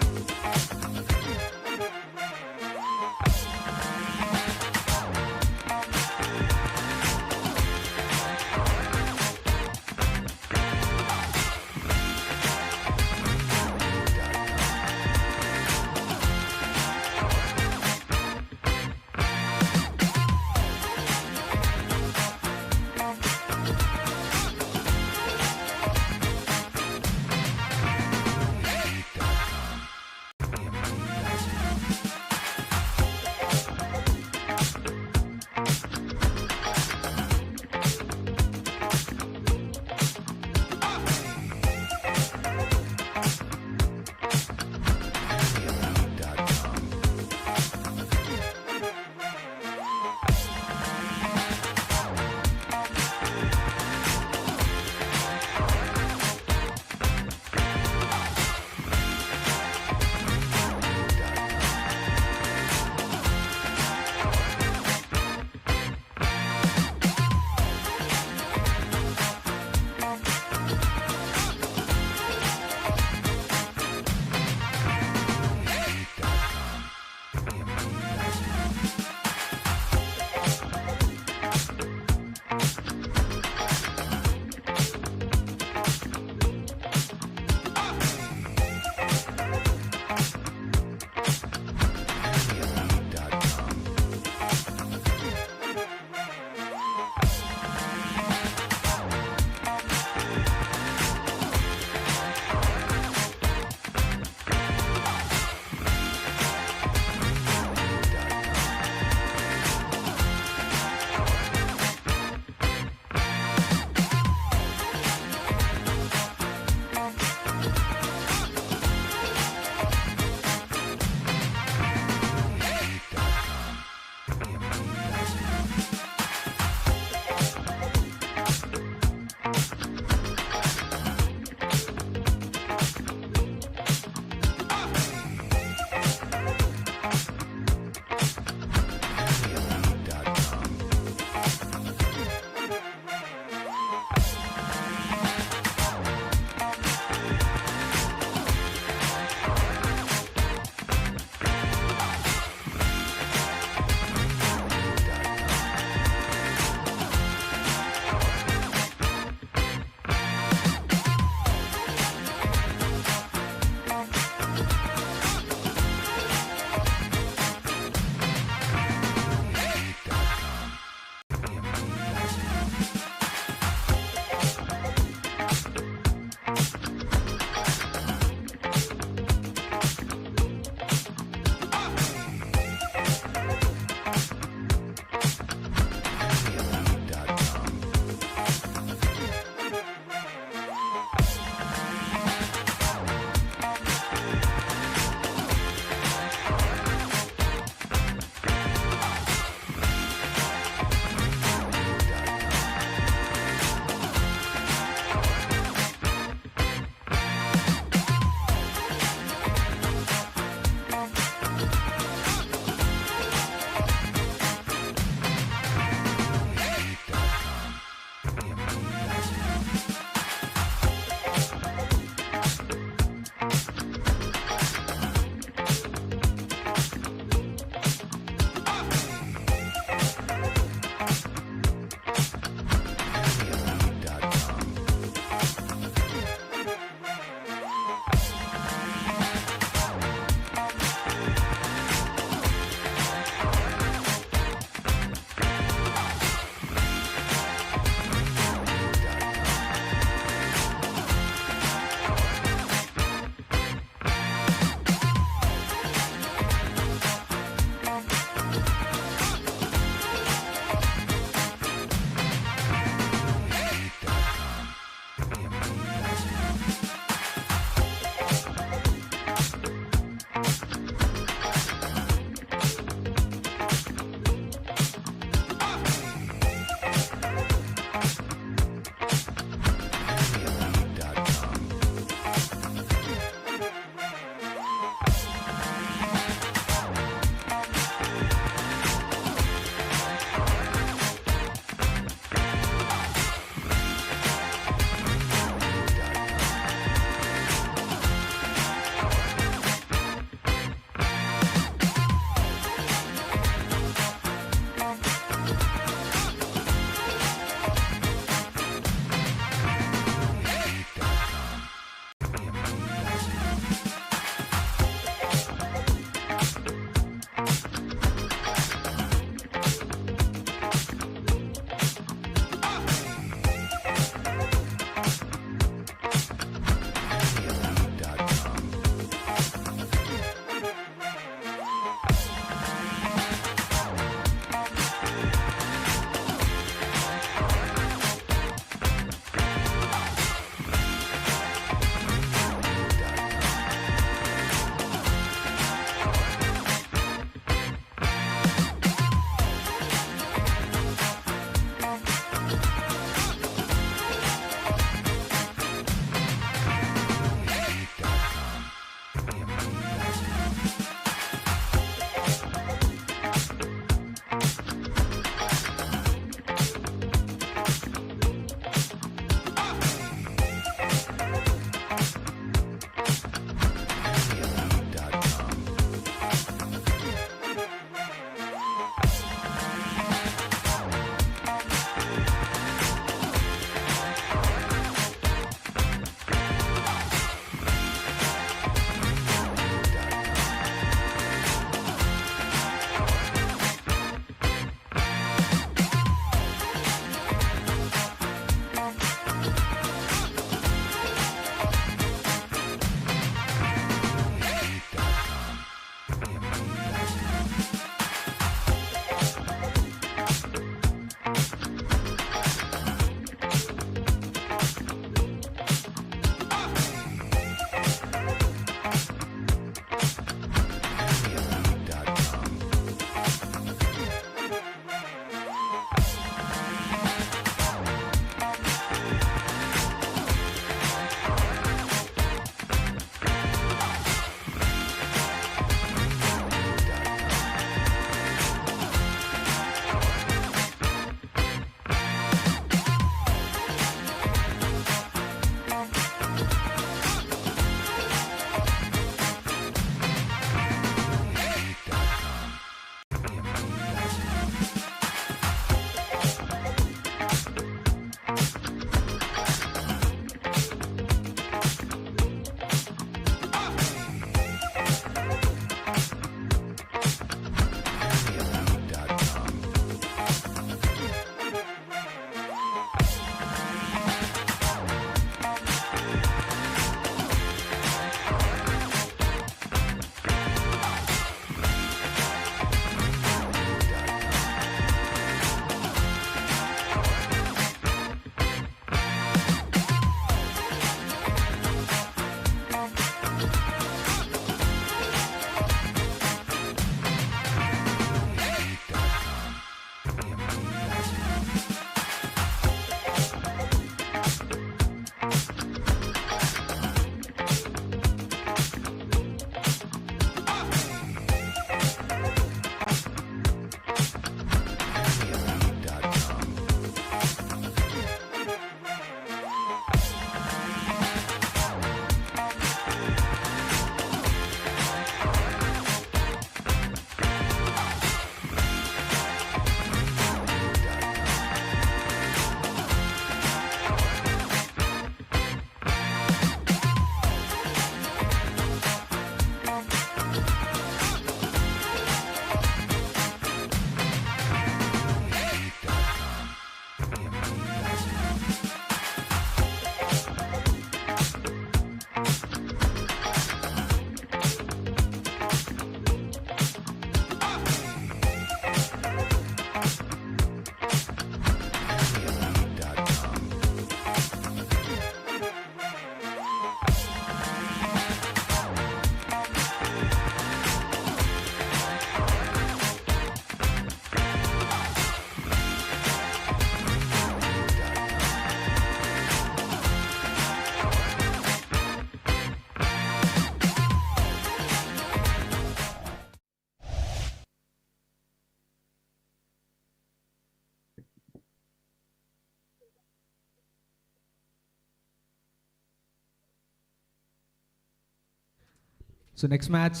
So next match,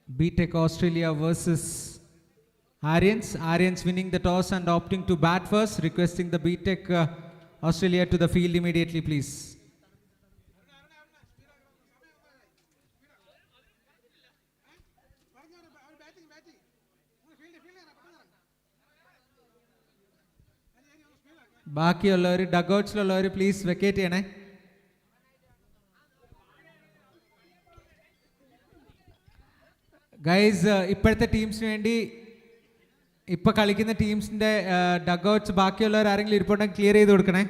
BTech Australia versus ARYANS. ARYANS winning the toss and opting to bat first, requesting the BTech Australia to the field immediately, please. ബാക്കിയുള്ളവർ ഡഗൗട്ട്സിലുള്ളവർ please vacate ചെയ്യണേ. Guys, ഇപ്പോഴത്തെ ടീംസിന് വേണ്ടി ഇപ്പോൾ കളിക്കുന്ന ടീംസിൻ്റെ ഡഗൗട്ട്സ് ബാക്കിയുള്ളവർ ആരെങ്കിലും ഇരിപ്പുണ്ടെങ്കിൽ clear ചെയ്ത് കൊടുക്കണേ.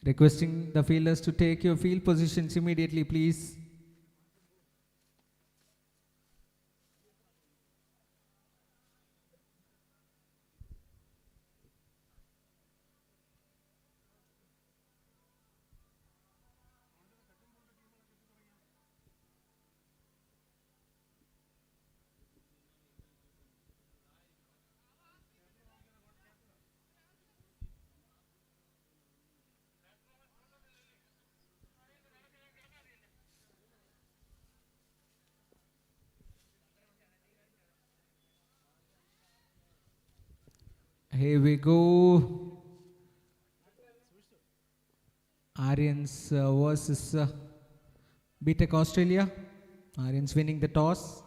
Requesting the fielders to take your field positions immediately, please. Here we go. ARYANS versus BTech Australia. ARYANS winning the toss.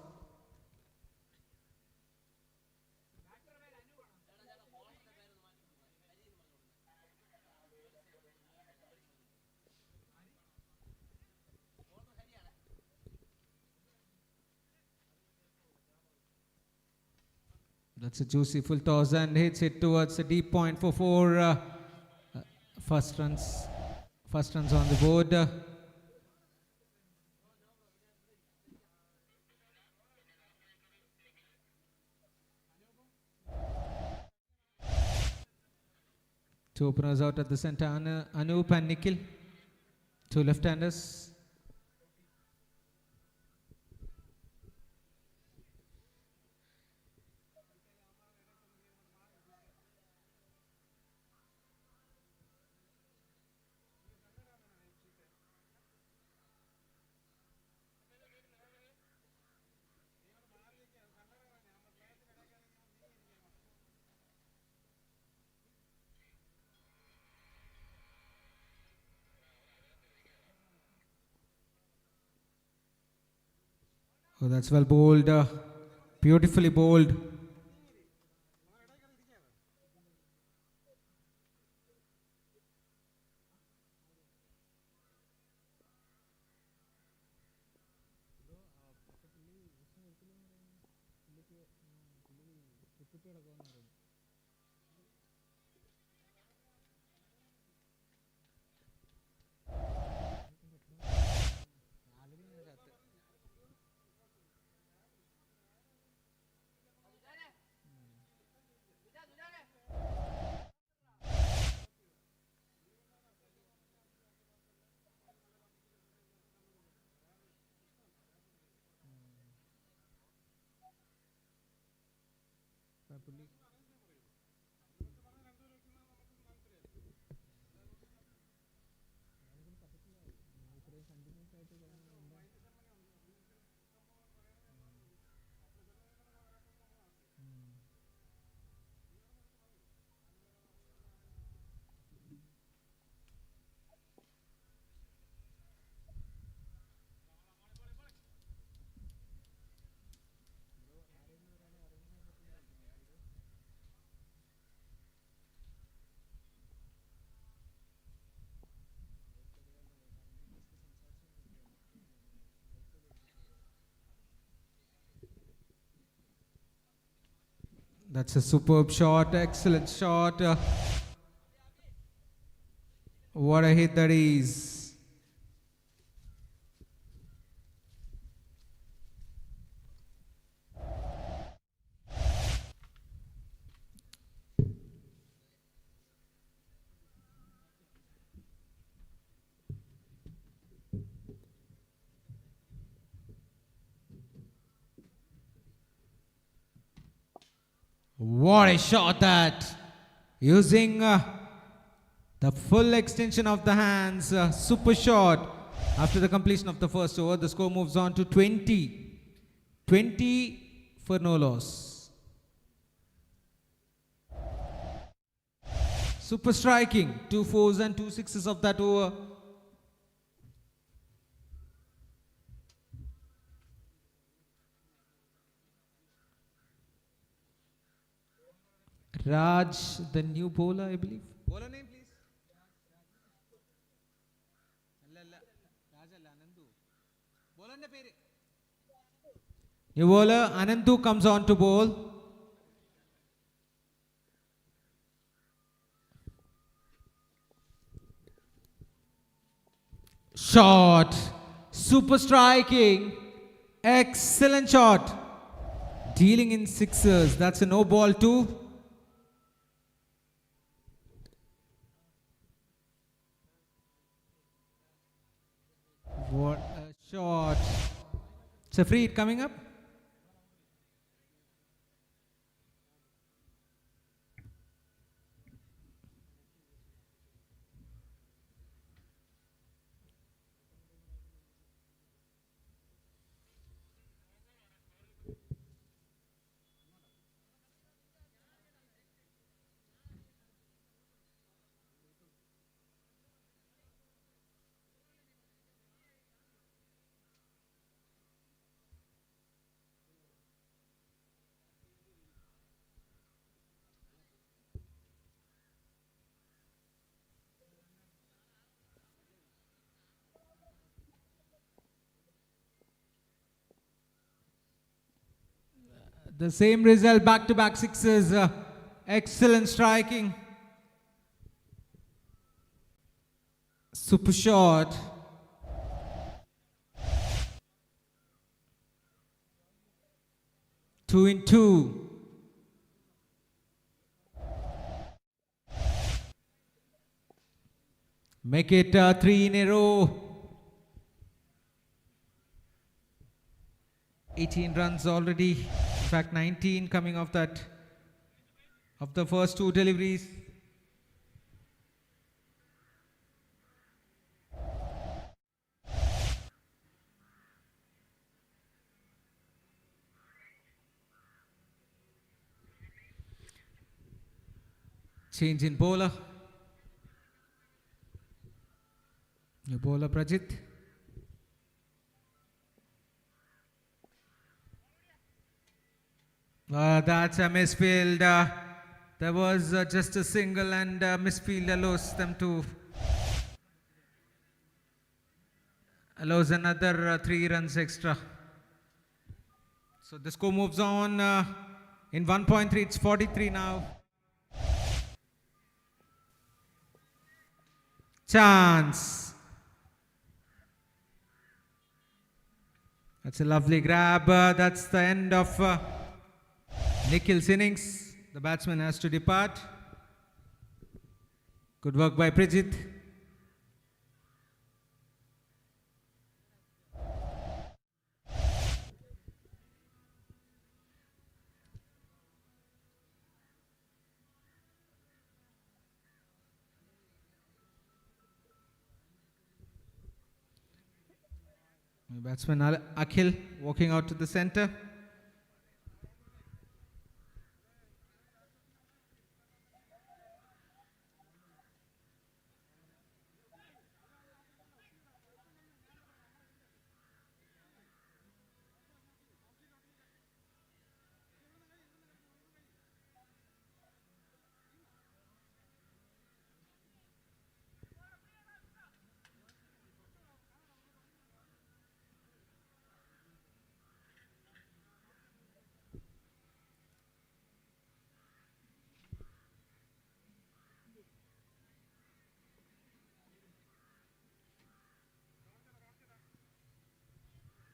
That's a juicy full toss and hits it towards the deep point for four. First runs on the board. Two openers out at the center, Anup and Nikhil. Two left-handers. Oh, that's well bowled. Beautifully bowled. That's a superb shot, excellent shot. What a hit that is. What a shot that! Using the full extension of the hands, super shot. After the completion of the first over, the score moves on to 20. 20 for no loss. Super striking. 2 4s and 2 6s of that over. Raj, the new bowler, I believe. Bowler name, please. New bowler, Ananthu comes on to bowl. Shot. Super striking. Excellent shot. Dealing in sixers. That's a no ball too. What a shot. It's a free hit coming up. The same result, back-to-back sixes. Excellent striking. Super shot. Two in two. Make it 3 in a row. 18 runs already. In fact, 19 coming off that, of the first 2 deliveries. Change in bowler. New bowler Prajit. That's a misfield. There was just a single, and misfield allows them to another 3 runs extra. So the score moves on in 1.3. It's 43 now. Chance. That's a lovely grab. That's the end of Nikhil's innings. The batsman has to depart. Good work by Prijit. Batsman Akhil walking out to the center.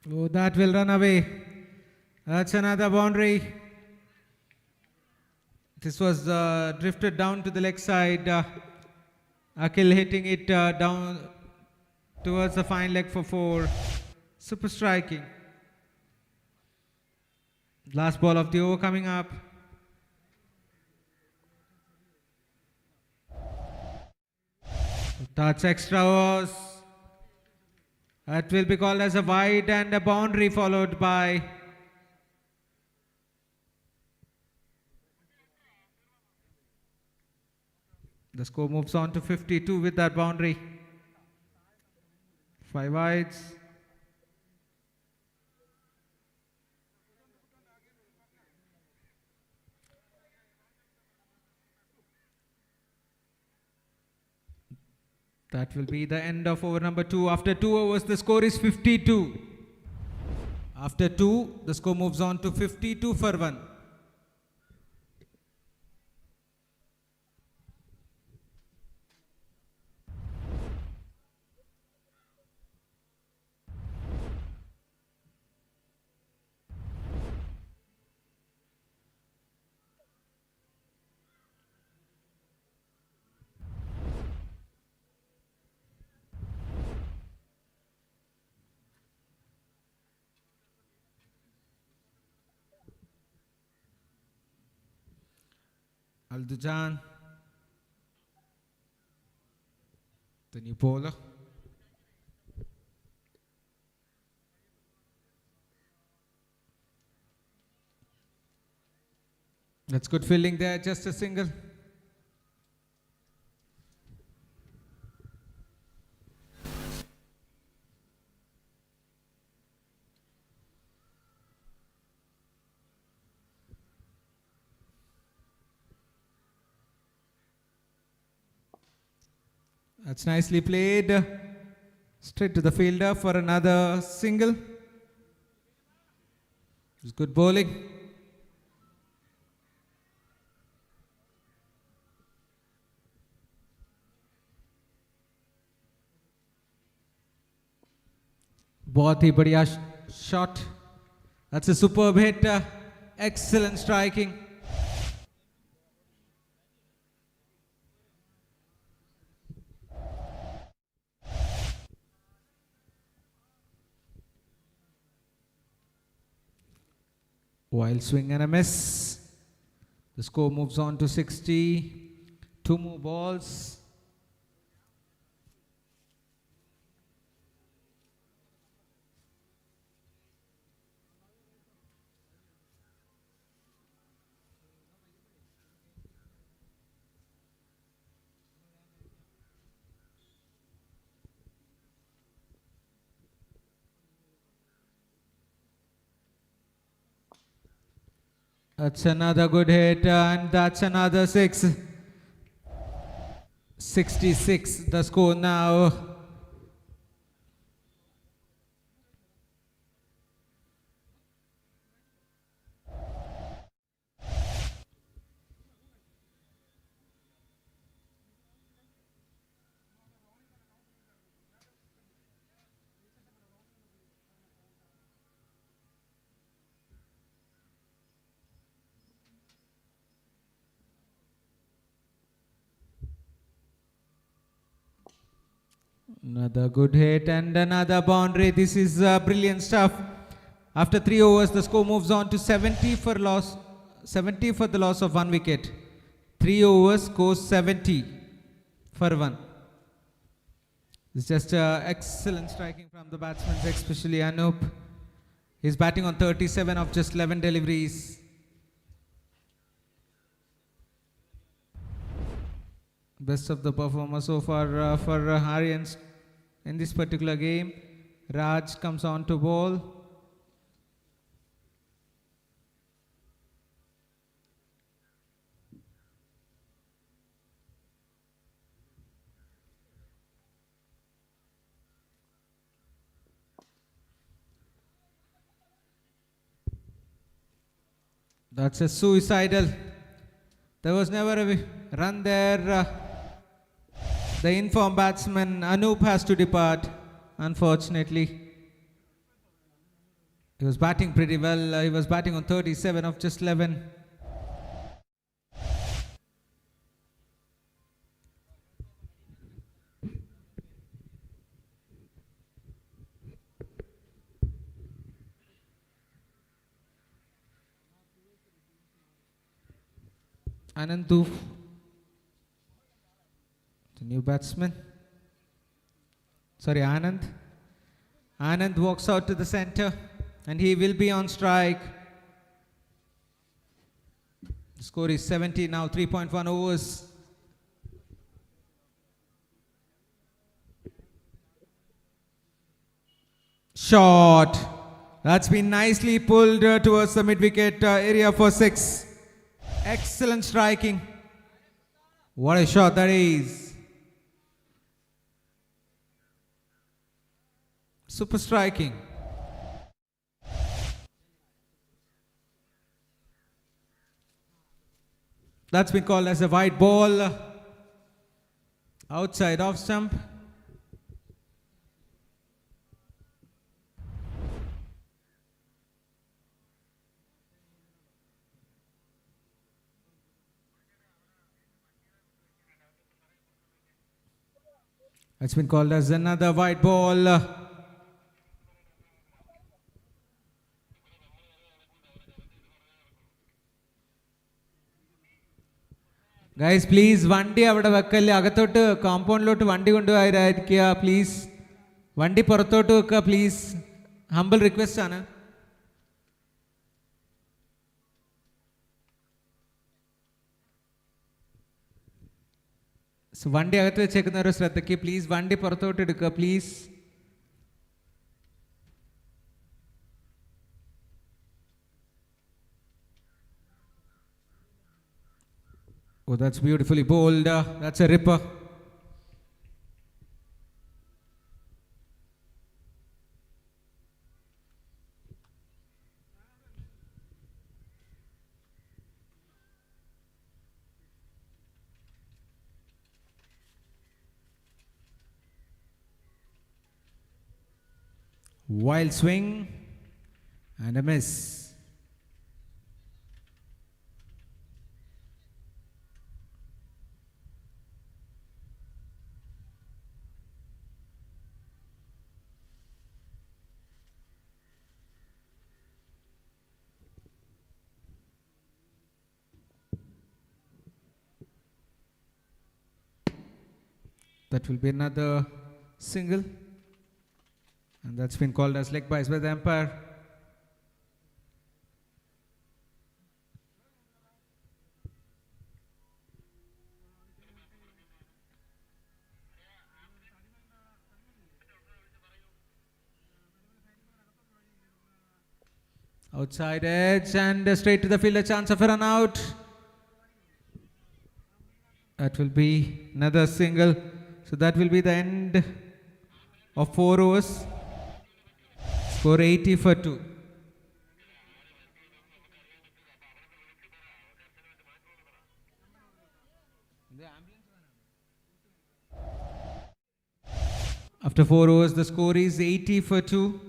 Oh, that will run away. That's another boundary. This was drifted down to the leg side. Akhil hitting it down towards the fine leg for 4. Super striking. Last ball of the over coming up. Touch extra overs. That will be called as a wide, and a boundary followed by the score moves on to 52 with that boundary. 5 wides. That will be the end of over number 2. After 2 overs, the score is 52. After 2, the score moves on to 52 for 1. Aldujan, the new bowler. That's good fielding there, just a single. That's nicely played. Straight to the fielder for another single. It's good bowling. बहुत ही बढ़िया shot. That's a superb hit. Excellent striking. Wild swing and a miss. The score moves on to 60. 2 more balls. That's another good hit, and that's another 6. 66 the score now. Another good hit and another boundary. This is brilliant stuff. After 3 overs, the score moves on to 70 for loss. 70 for the loss of 1 wicket. 3 overs, scores 70 for 1. It's just excellent striking from the batsmen, especially Anup. He's batting on 37 of just 11 deliveries. Best of the performers so far for ARYANS in this particular game. Raj comes on to bowl. That's a suicidal. There was never a run there. The informed batsman Anup has to depart, unfortunately. He was batting pretty well. He was batting on 37 of just 11. Ananthu, the new batsman. Sorry, Anand. Anand walks out to the center and he will be on strike. The score is 70 now, 3.1 overs. Shot. That's been nicely pulled towards the mid-wicket area for 6. Excellent striking. What a shot that is. Super striking. That's been called as a wide ball. Outside off stump. It's been called as another white ball. Guys, please, vandi avada vekkalla agathottu compound lottu vandi kondu ayirikka please. Vandi purathotu vekka please. Humble request aanu. So vandi agathu vechekkunnaru shraddhakku please vandi purathotu edukka please. Oh, that's beautifully bowled. That's a ripper. Wild swing and a miss. That will be another single. And that's been called as leg bias by the umpire. Outside edge and straight to the field, a chance of a run out. That will be another single. So that will be the end of 4 overs. Score 80 for 2. After 4 overs, the score is 80 for 2.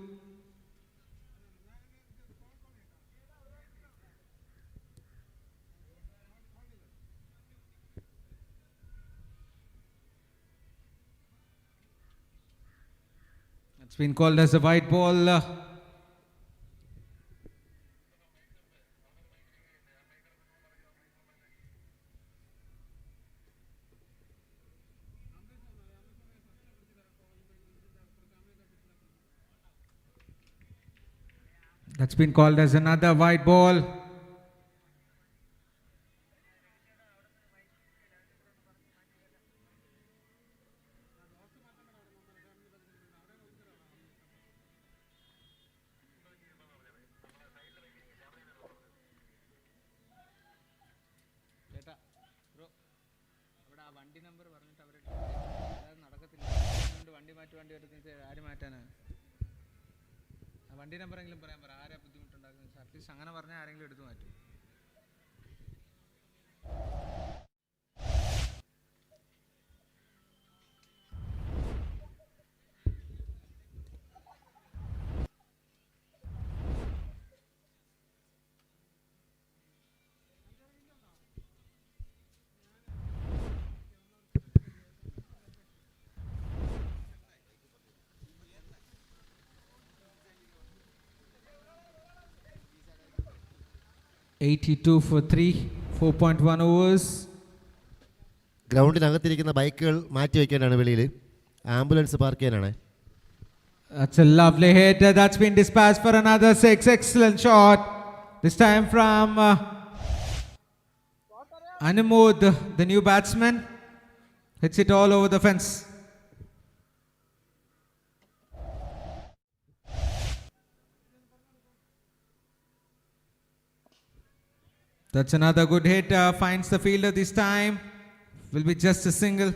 It's been called as a white ball. That's been called as another white ball. വണ്ടി നമ്പറെങ്കിലും പറയാൻ പറ, ആരാ ബുദ്ധിമുട്ടുണ്ടാക്കുന്നത്? At least അങ്ങനെ പറഞ്ഞാൽ ആരെങ്കിലും എടുത്തു മാറ്റും. $82 for 3, 4.1 overs. ഗ്രൗണ്ടിനകത്തിരിക്കുന്ന ബൈക്കുകൾ മാറ്റി വയ്ക്കാനാണ് വെളിയിൽ, ആംബുലൻസ് പാർക്ക് ചെയ്യാനാണ്. That's a lovely hit. That's been dispatched for another 6. Excellent shot. This time from Anumod, the new batsman. Hits it all over the fence. That's another good hit. Finds the fielder this time. Will be just a single.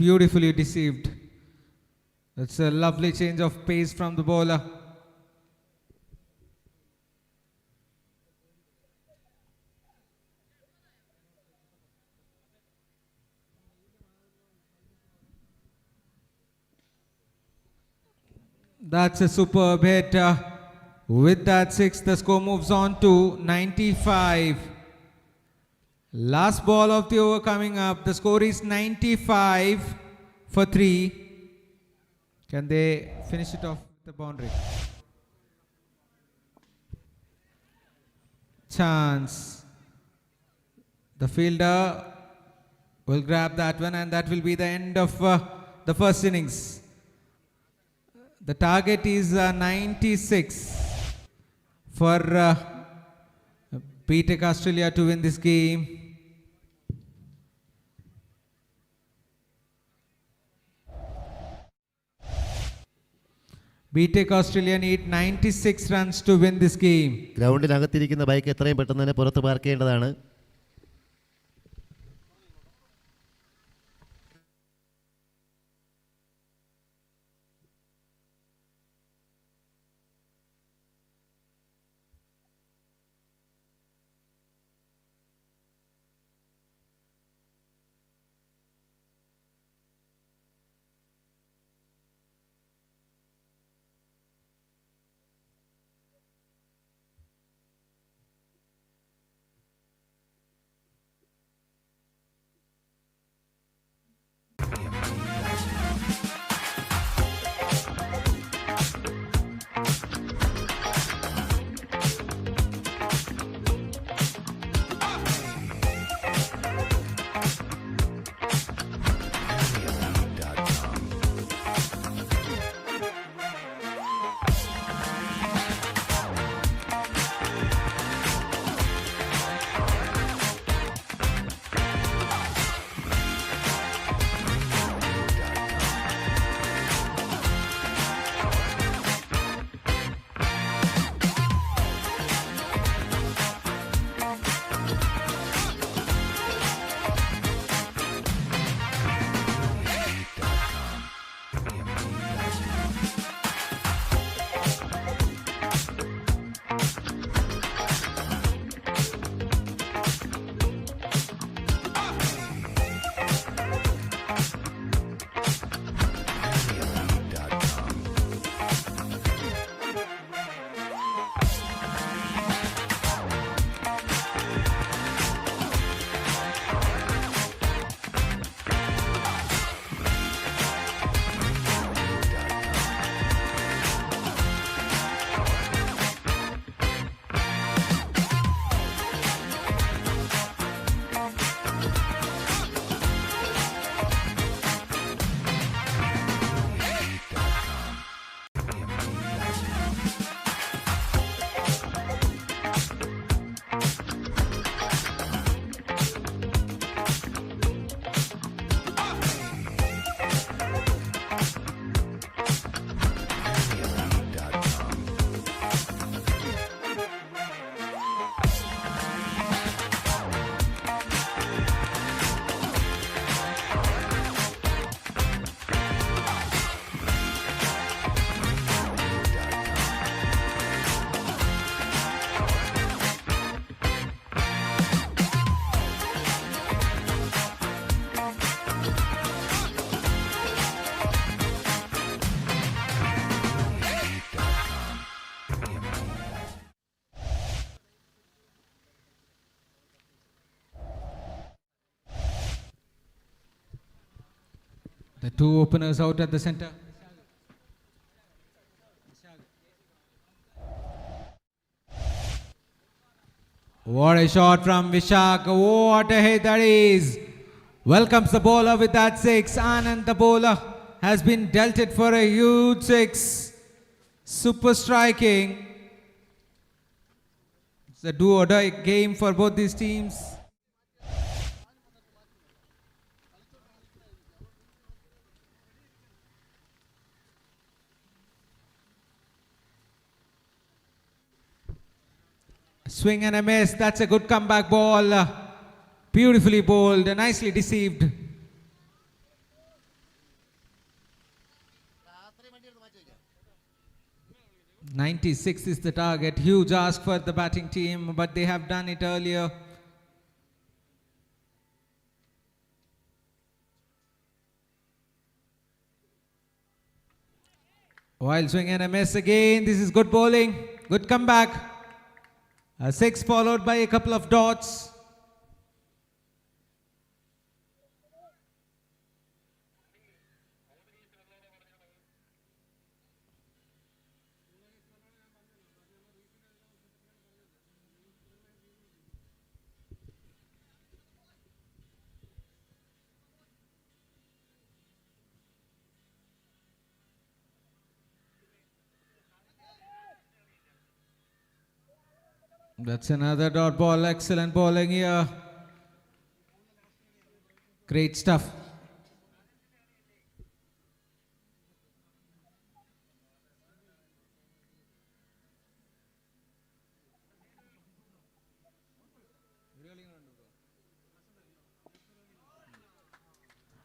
Beautifully deceived. That's a lovely change of pace from the bowler. That's a superb hit. With that 6, the score moves on to 95. Last ball of the over coming up. The score is 95 for 3. Can they finish it off with the boundary? Chance. The fielder will grab that one, and that will be the end of the first innings. The target is 96 for BTech Australia to win this game. BTech Australia need 96 runs to win this game. ഗ്രൗണ്ടിനകത്തിരിക്കുന്ന bike എത്രയും പെട്ടെന്ന് തന്നെ പുറത്ത് park ചെയ്യേണ്ടതാണ്. The two openers out at the center. What a shot from Vishak. What a hit that is. Welcomes the bowler with that six. Anand, the bowler, has been dealt it for a huge six. Super striking. It's a do or die game for both these teams. Swing and a miss. That's a good comeback ball. Beautifully bowled, nicely deceived. .96 is the target. Huge ask for the batting team, but they have done it earlier. Wild swing and a miss again. This is good bowling. Good comeback. A six followed by a couple of dots. That's another dot ball. Excellent bowling here. Great stuff.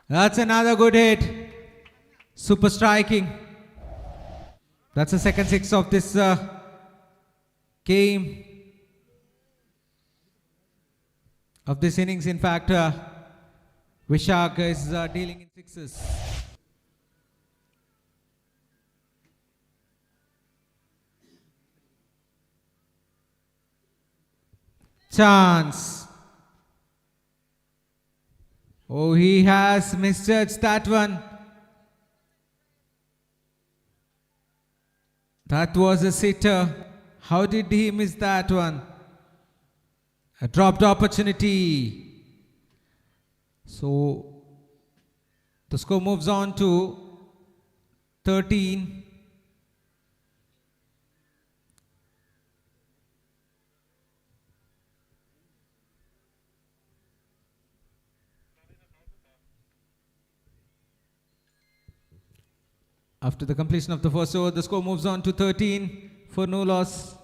That's another good hit. Super striking. That's the second six of this game. Of this innings, in fact, Vishak is dealing in sixes. Chance. Oh, he has misjudged that one. That was a sitter. How did he miss that one? A dropped opportunity. So the score moves on to 13. After the completion of the first over, the score moves on to 13 for no loss.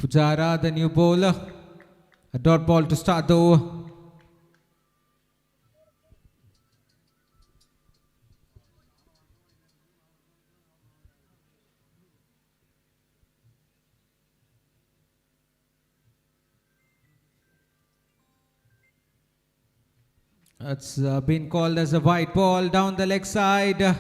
Pujara, the new bowler. A dot ball to start the over. That's been called as a white ball down the leg side.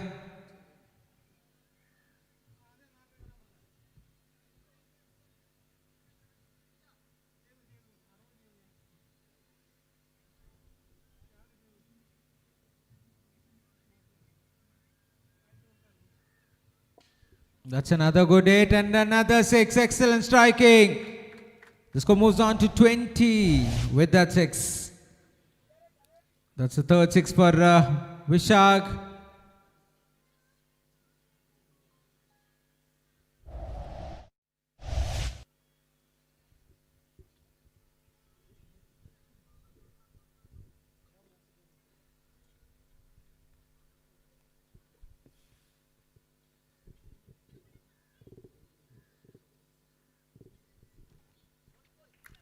That's another good hit and another six. Excellent striking. The score moves on to 20 with that six. That's the third six for Vishak.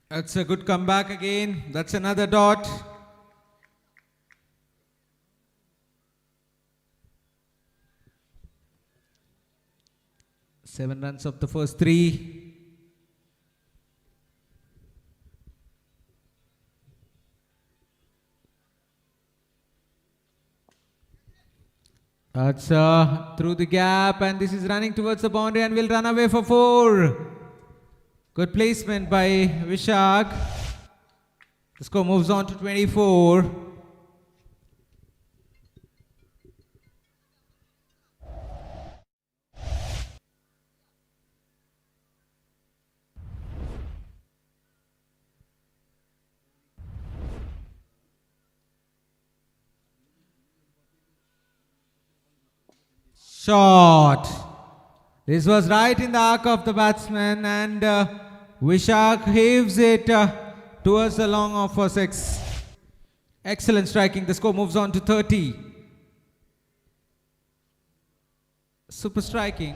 That's a good comeback again. That's another dot. Seven runs of the first three. That's through the gap, and this is running towards the boundary and will run away for 4. Good placement by Vishak. The score moves on to 24. Shot. This was right in the arc of the batsman, and Vishak heaves it towards the long off for 6. Excellent striking. The score moves on to 30. Super striking.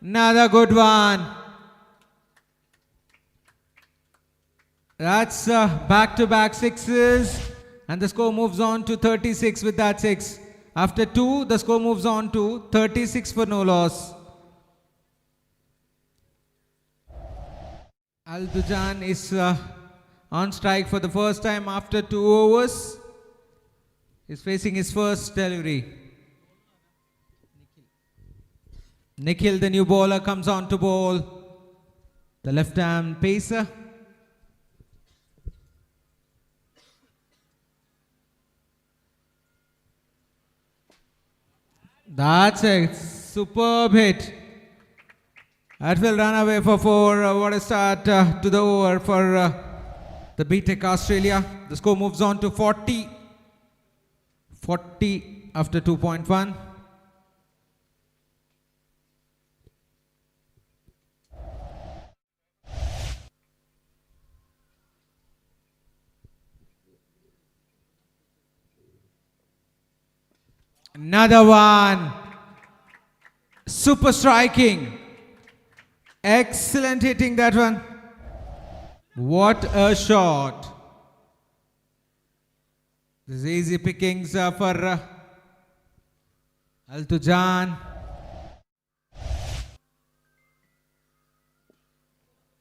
Another good one. That's back-to-back 6s, and the score moves on to 36 with that 6. After 2, the score moves on to 36 for no loss. Al-Dujan is on strike for the first time after 2 overs. He's facing his first delivery. Nikhil, the new bowler, comes on to bowl. The left-hand pacer. That's a superb hit. That will run away for 4. What a start to the over for the BTech Australia. The score moves on to 40. 40 after 2.1. Another one. Super striking. Excellent hitting, that one. What a shot. This is easy pickings for Al-Dujan.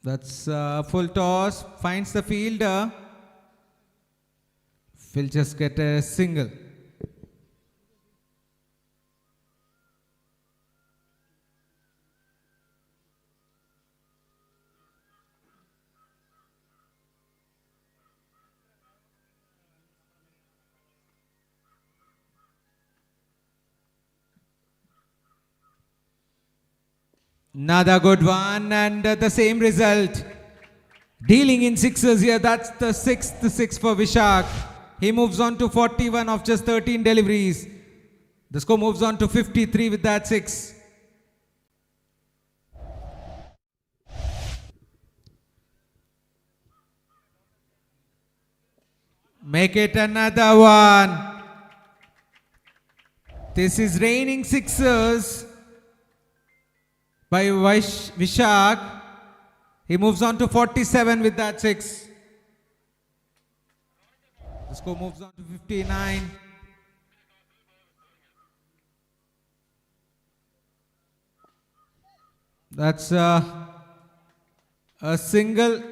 That's full toss. Finds the fielder. Will just get a single. Another good one, and the same result. Dealing in 6s here. That's the 6th 6 for Vishak. He moves on to 41 of just 13 deliveries. The score moves on to 53 with that 6. Make it another one. This is raining 6s by Vishak. He moves on to 47 with that 6. The score moves on to 59. That's a single.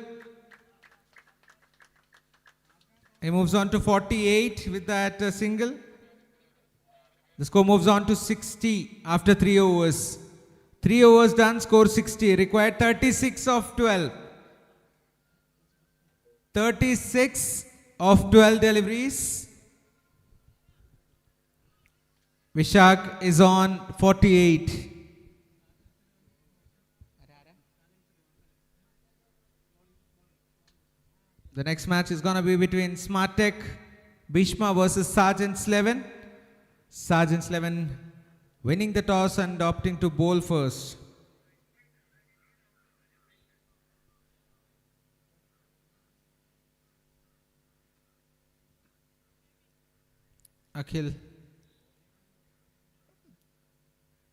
He moves on to 48 with that single. The score moves on to 60 after 3 overs. 3 overs done, score 60. Required 36 of 12. 36 of 12 deliveries. Vishak is on 48. The next match is going to be between Smart Tech BHEESHMA versus SAJAN S Xl. SAJAN S Xl winning the toss and opting to bowl first. Akhil,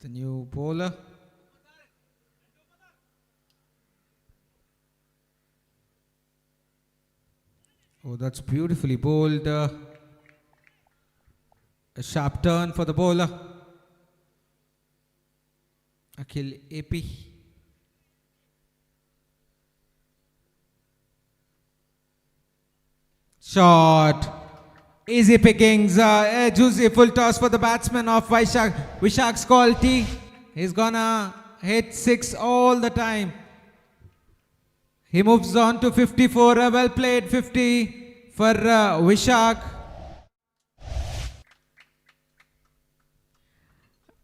the new bowler. Oh, that's beautifully bowled. A sharp turn for the bowler. Akhil AP. Shot. Easy pickings. A juicy full toss for the batsman of Vishak's quality. He's gonna hit 6 all the time. He moves on to 54. A well played 50 for Vishak.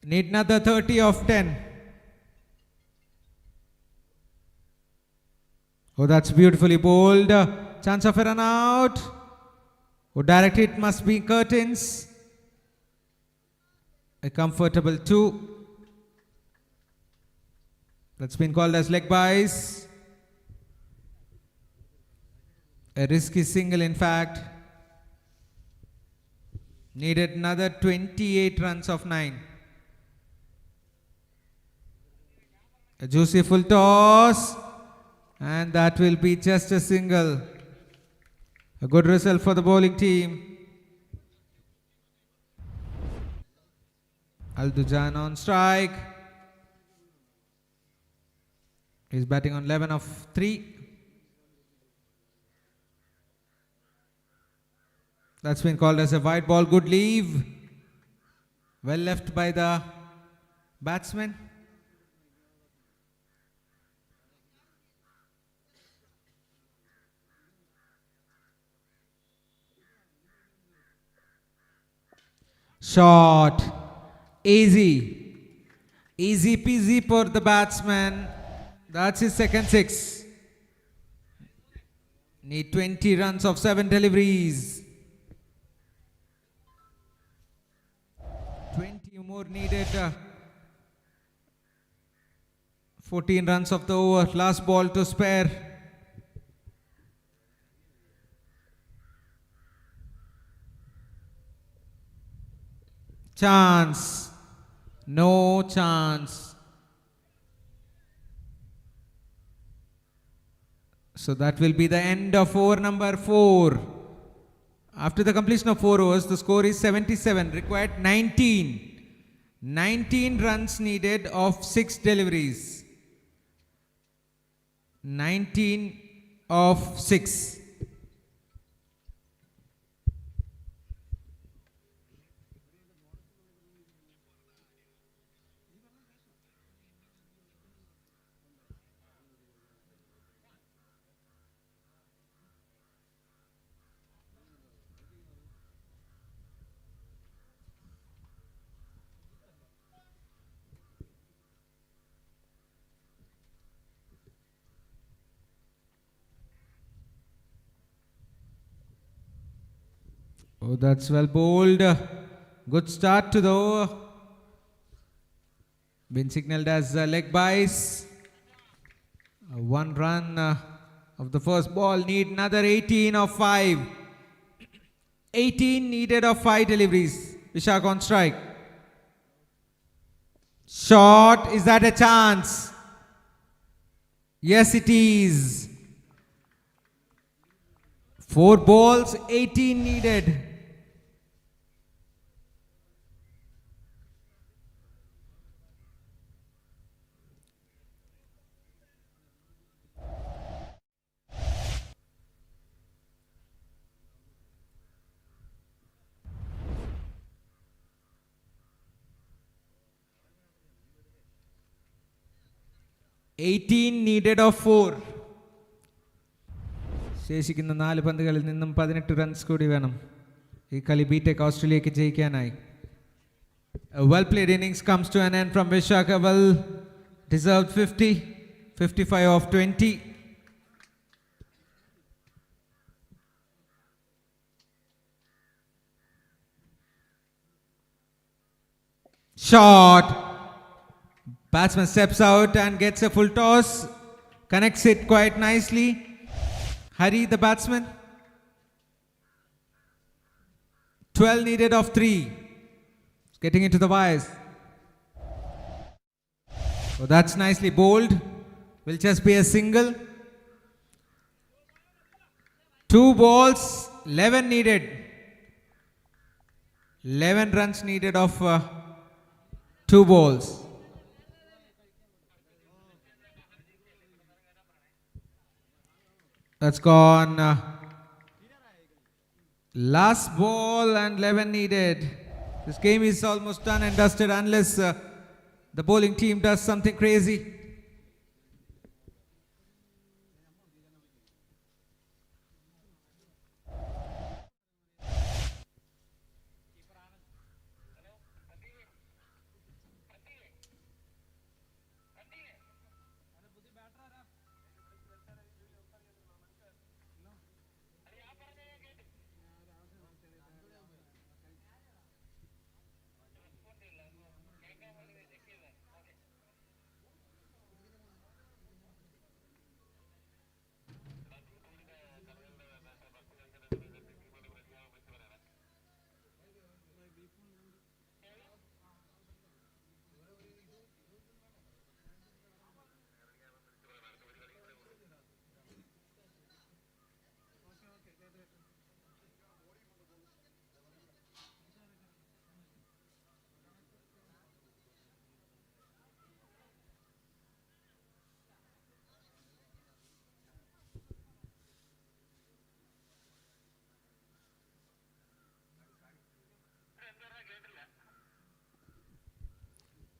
Need another 30 of 10. Oh, that's beautifully bowled. Chance of a run out. Oh, direct hit must be curtains. A comfortable 2. That's been called as leg byes. A risky single, in fact. Needed another 28 runs of 9. A juicy full toss. And that will be just a single. A good result for the bowling team. Aldujan on strike. He's batting on 11 of 3. That's been called as a wide ball. Good leave. Well left by the batsman. Shot. Easy. Easy peasy for the batsman. That's his second 6. Need 20 runs of 7 deliveries. 20 more needed. 14 runs of the over. Last ball to spare. Chance. No chance. So that will be the end of over number 4. After the completion of 4 overs, the score is 77. Required 19. 19 runs needed of 6 deliveries. 19 of 6. Oh, that's well bowled. Good start to the over. Been signaled as leg byes. 1 run of the first ball. Need another 18 of 5. 18 needed of 5 deliveries. Vishak on strike. Shot. Is that a chance? Yes, it is. 4 balls, 18 needed. $18 needed of 4. ശേഷിക്കുന്ന 4 പന്തുകളിൽ നിന്നും 18 runs കൂടി വേണം ഈ കളി BTech ഓസ്ട്രേലിയക്ക് ജയിക്കാനായി. A well played innings comes to an end from Vishak. A well deserved 50. 55 of 20. Shot. Batsman steps out and gets a full toss. Connects it quite nicely. Hari the batsman. 12 needed of 3. It's getting into the wires. Oh, that's nicely bowled. Will just be a single. 2 balls, 11 needed. 11 runs needed of 2 balls. That's gone. Last ball and 11 needed. This game is almost done and dusted unless the bowling team does something crazy.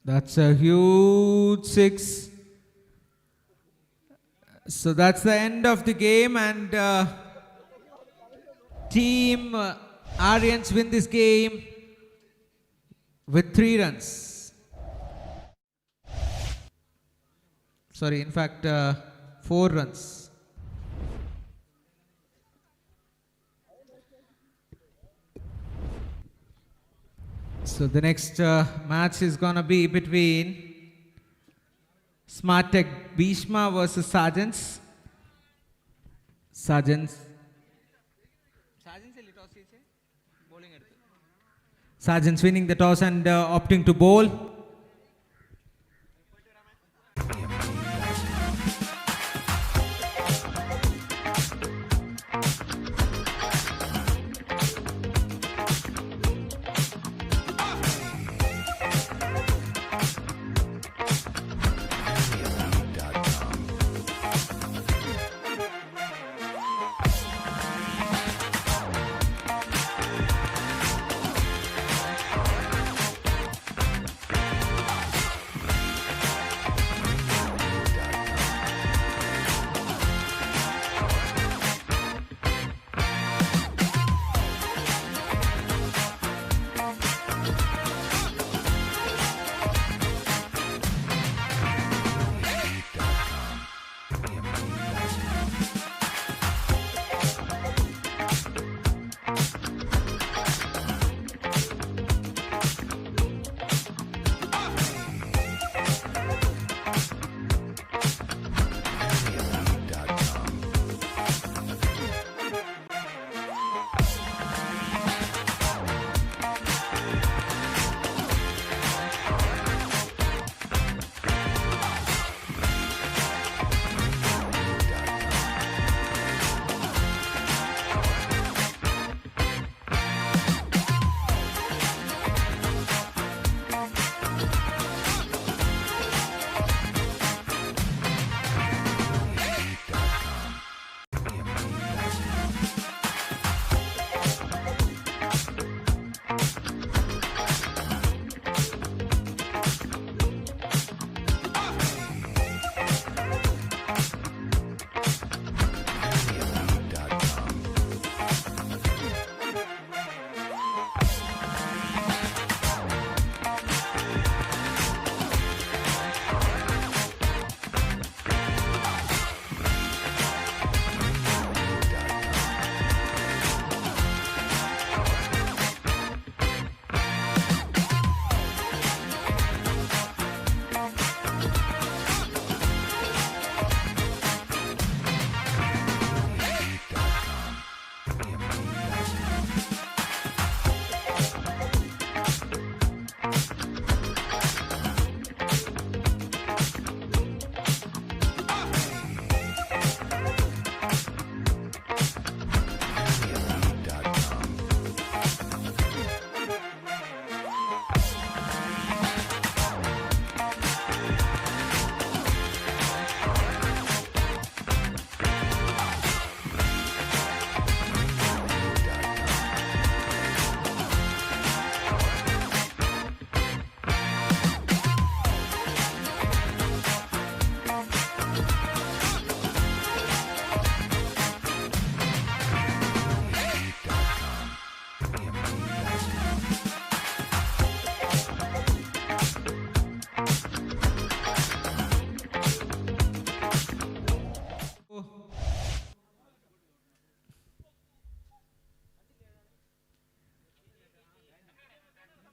That's a huge 6. So that's the end of the game, and team ARYANS win this game with 3 runs. Sorry, in fact 4 runs. So the next match is gonna be between Smart Tech BHEESHMA versus SAJANS. SAJANS winning the toss and opting to bowl.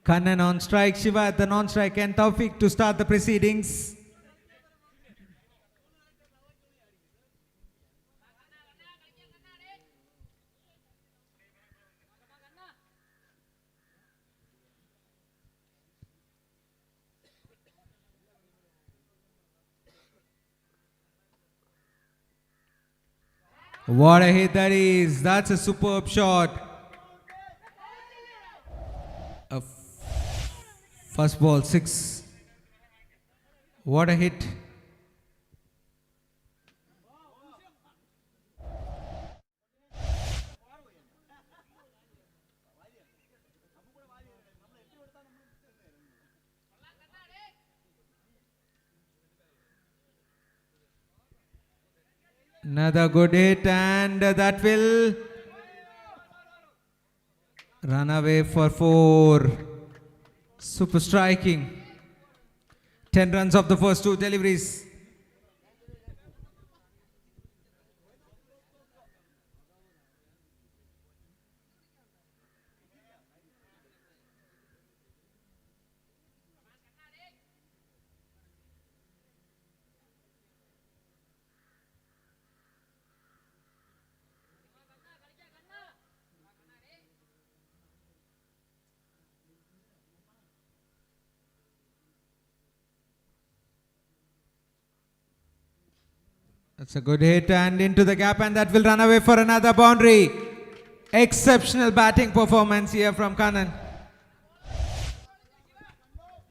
Kannan on strike, Shiva at the non-strike, and Taufik to start the proceedings. What a hit that is. That's a superb shot. First ball, 6. What a hit. Another good hit, and that will run away for 4. Super striking. 10 runs of the first 2 deliveries. That's a good hit and into the gap, and that will run away for another boundary. Exceptional batting performance here from Kannan.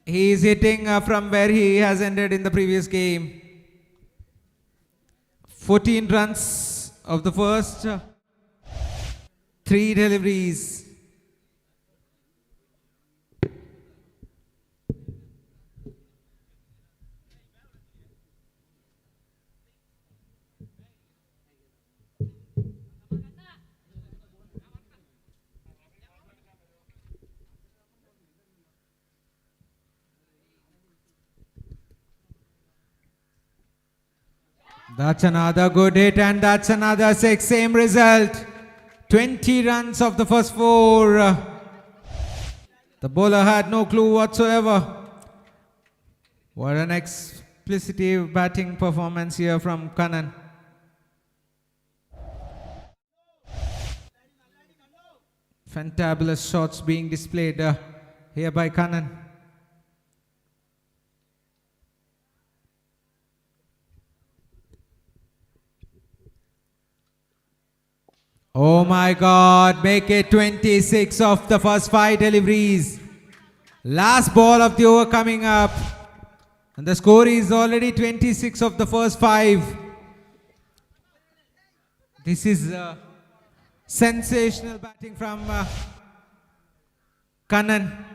He is hitting from where he has ended in the previous game. 14 runs of the first 3 deliveries. That's another good hit, and that's another 6. Same result. 20 runs of the first 4. The bowler had no clue whatsoever. What an explicitly batting performance here from Kannan. Fantabulous shots being displayed here by Kannan. Oh my God, make it 26 of the first 5 deliveries. Last ball of the over coming up. And the score is already 26 of the first 5. This is sensational batting from Kannan.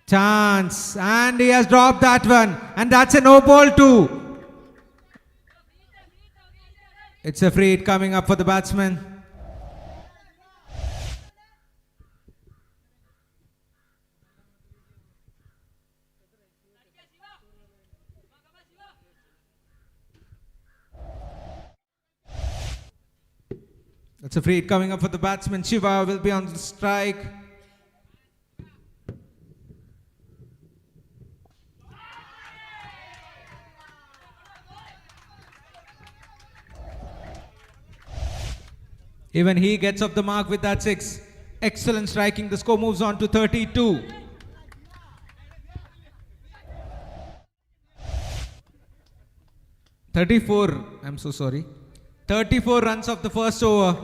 Chance, and he has dropped that one, and that's a no ball too. It's a free hit coming up for the batsman. It's a free hit coming up for the batsman. Shiva will be on the strike. Even he gets off the mark with that 6. Excellent striking. The score moves on to 32. I'm so sorry. 34 runs of the first over.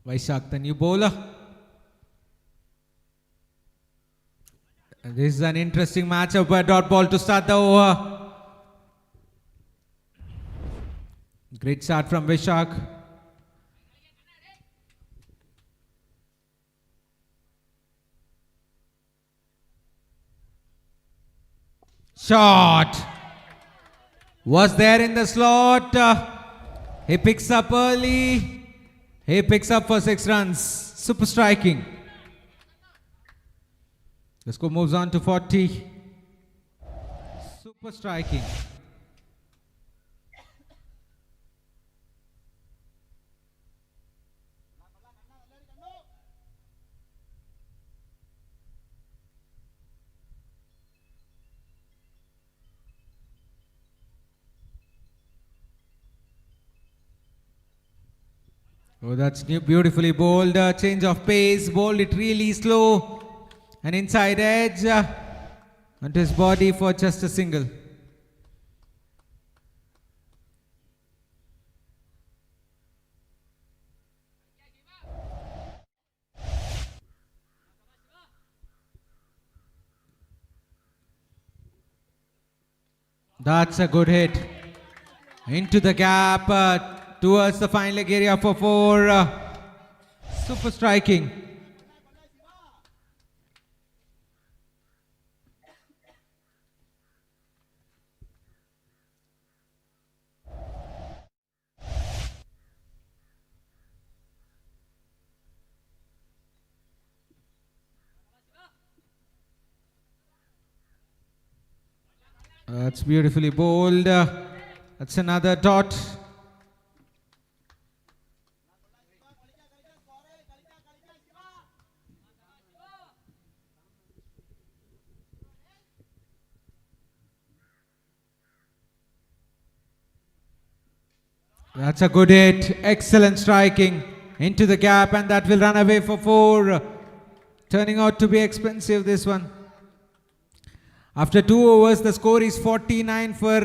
Vaishak, the new bowler. This is an interesting matchup by dot ball to start the over. Great start from Vishak. Shot was there in the slot. He picks up early. He picks up for 6 runs. Super striking. The score moves on to 40. Super striking. Oh, that's beautifully bowled. Change of pace. Bowled it really slow. An inside edge onto his body for just a single. That's a good hit. Into the gap towards the fine leg area for 4. Super striking. That's beautifully bowled. That's another dot. That's a good hit. Excellent striking into the gap, and that will run away for 4. Turning out to be expensive, this one. After 2 overs, the score is 49 for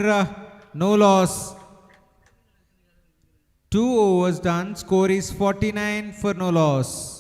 no loss. 2 overs done, score is 49 for no loss.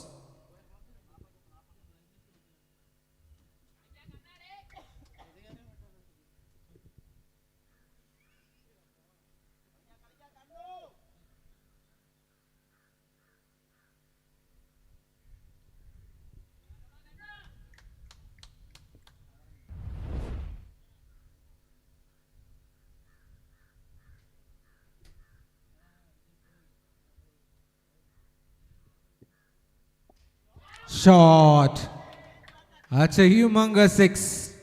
Shot. That's a humongous 6.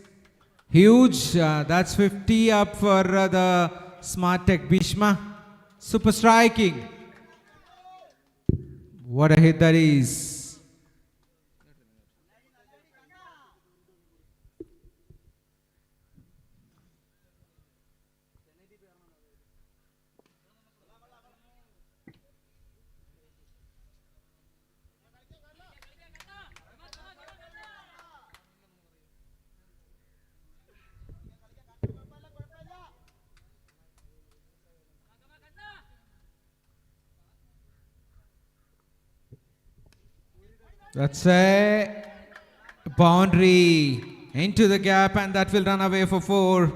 Huge. That's 50 up for the smart tech BHEESHMA. Super striking. What a hit that is. That's a boundary into the gap, and that will run away for 4.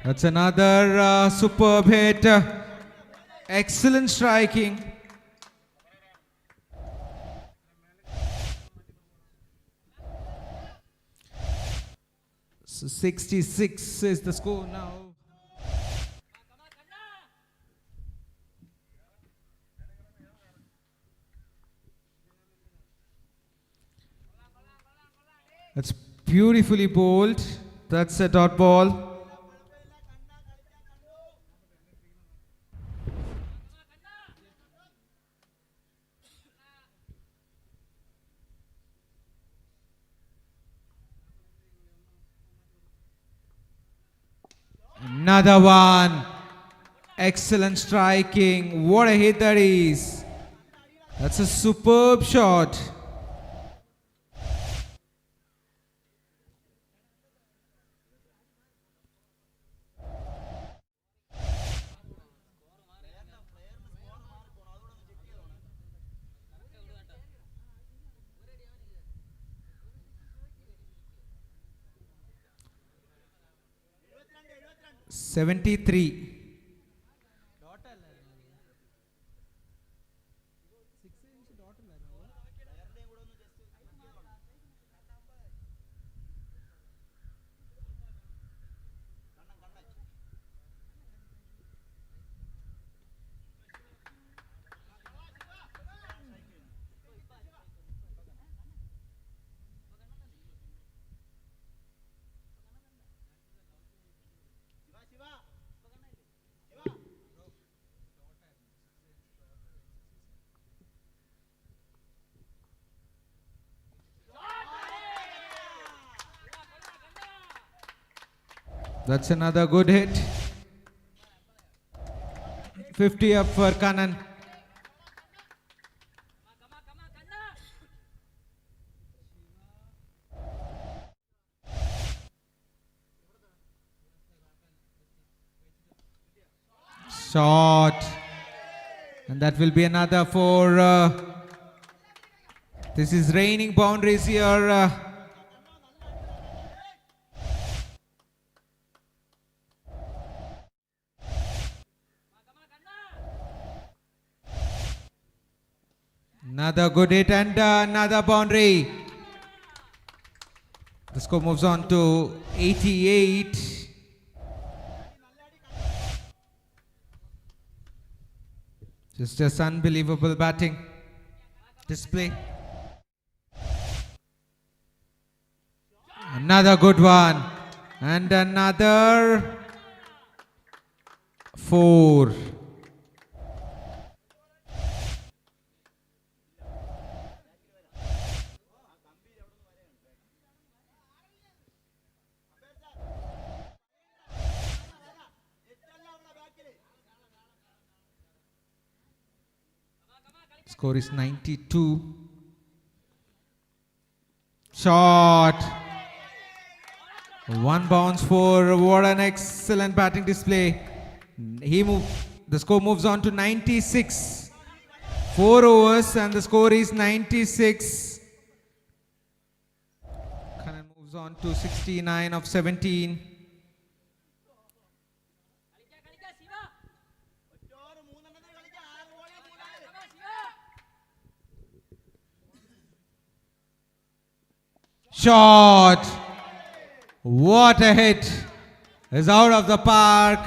That's another superb hit. Excellent striking. So 66 is the score now. That's beautifully bowled. That's a dot ball. Another one. Excellent striking. What a hit that is. That's a superb shot. $73. That's another good hit. 50 up for Kanan. Shot. And that will be another for... this is raining boundaries here. Another good hit and another boundary. The score moves on to 88. Just unbelievable batting display. Another good one. And another 4. Score is 92. Shot. One bounce for what an excellent batting display. The score moves on to 96. 4 overs and the score is 96. Kanan moves on to 69 of 17. Shot. What a hit. Is out of the park.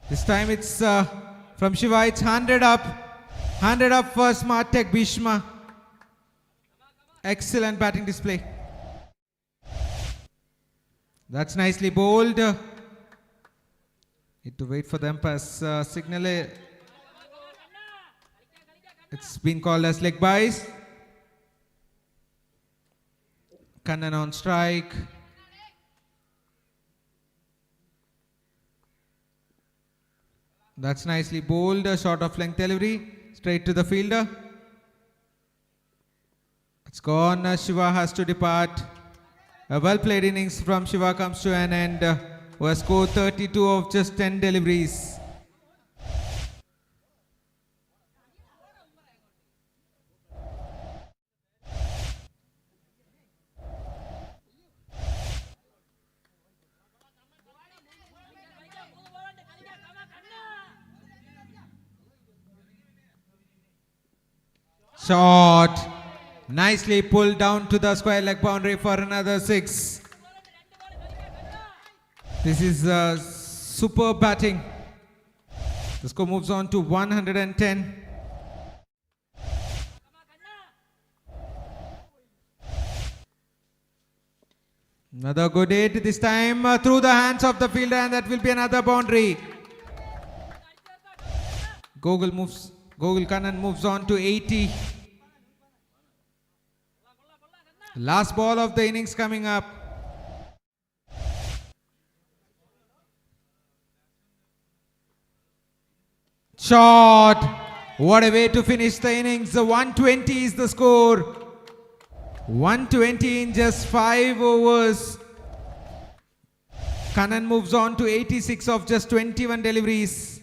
This time it's from Shiva. It's 100 up. 100 up for Smart Tech BHEESHMA. Excellent batting display. That's nicely bowled. Need to wait for the umpire's signal. It's been called as leg byes. Kanan on strike. That's nicely bowled. A short of length delivery. Straight to the fielder. It's gone. Shiva has to depart. A well played innings from Shiva comes to an end. Who has scored 32 of just 10 deliveries. Shot. Nicely pulled down to the square leg boundary for another 6. This is superb batting. The score moves on to 110. Another good hit, this time through the hands of the fielder, and that will be another boundary. Gogul Kanan moves on to 80. Last ball of the innings coming up. Shot. What a way to finish the innings. The 120 is the score. 120 in just 5 overs. Kanan moves on to 86 of just 21 deliveries.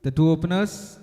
the two openers.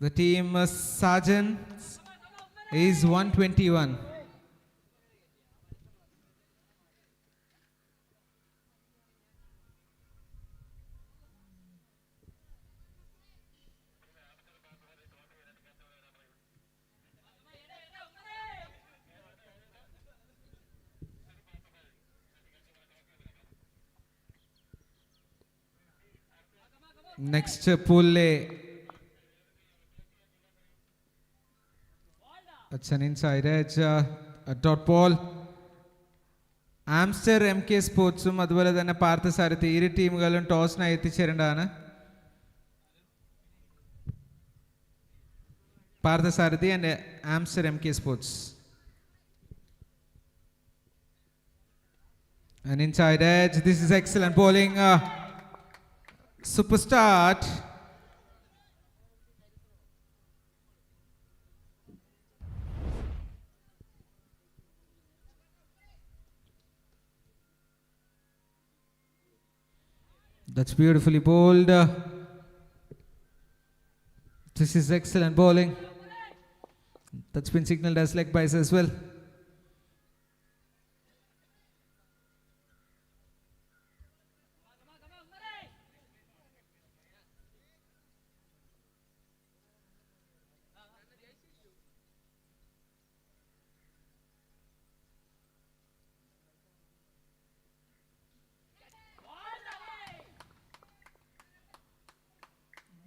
The team SAJAN is 121. Next pool A. That's an inside edge, a dot ball. Amster MK Sports അതുപോലെ തന്നെ പാർത്ഥസാരഥി ഇരു ടീമുകളും ടോസിനായി എത്തിച്ചേരേണ്ടതാണ്. Parthasarathy and Amster MK Sports. An inside edge. This is excellent bowling. Super start. That's beautifully bowled. This is excellent bowling. That's been signaled as leg byes as well.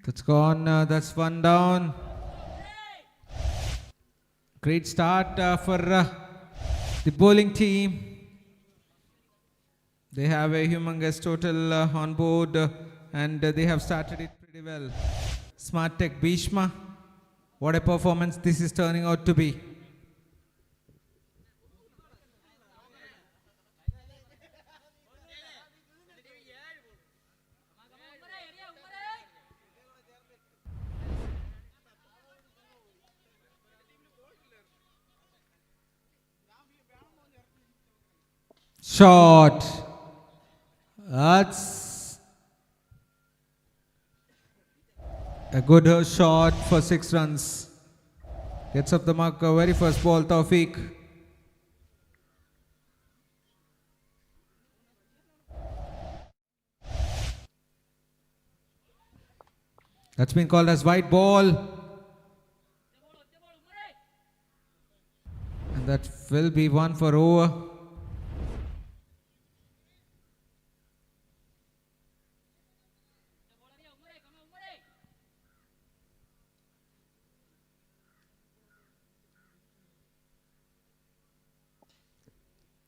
That's gone. That's one down. Great start for the bowling team. They have a humongous total on board and they have started it pretty well. Smart Tech BHEESHMA. What a performance this is turning out to be. Shot. That's a good shot for 6 runs. Gets up the mark, very first ball, Tawfiq. That's been called as white ball. And that will be one for over.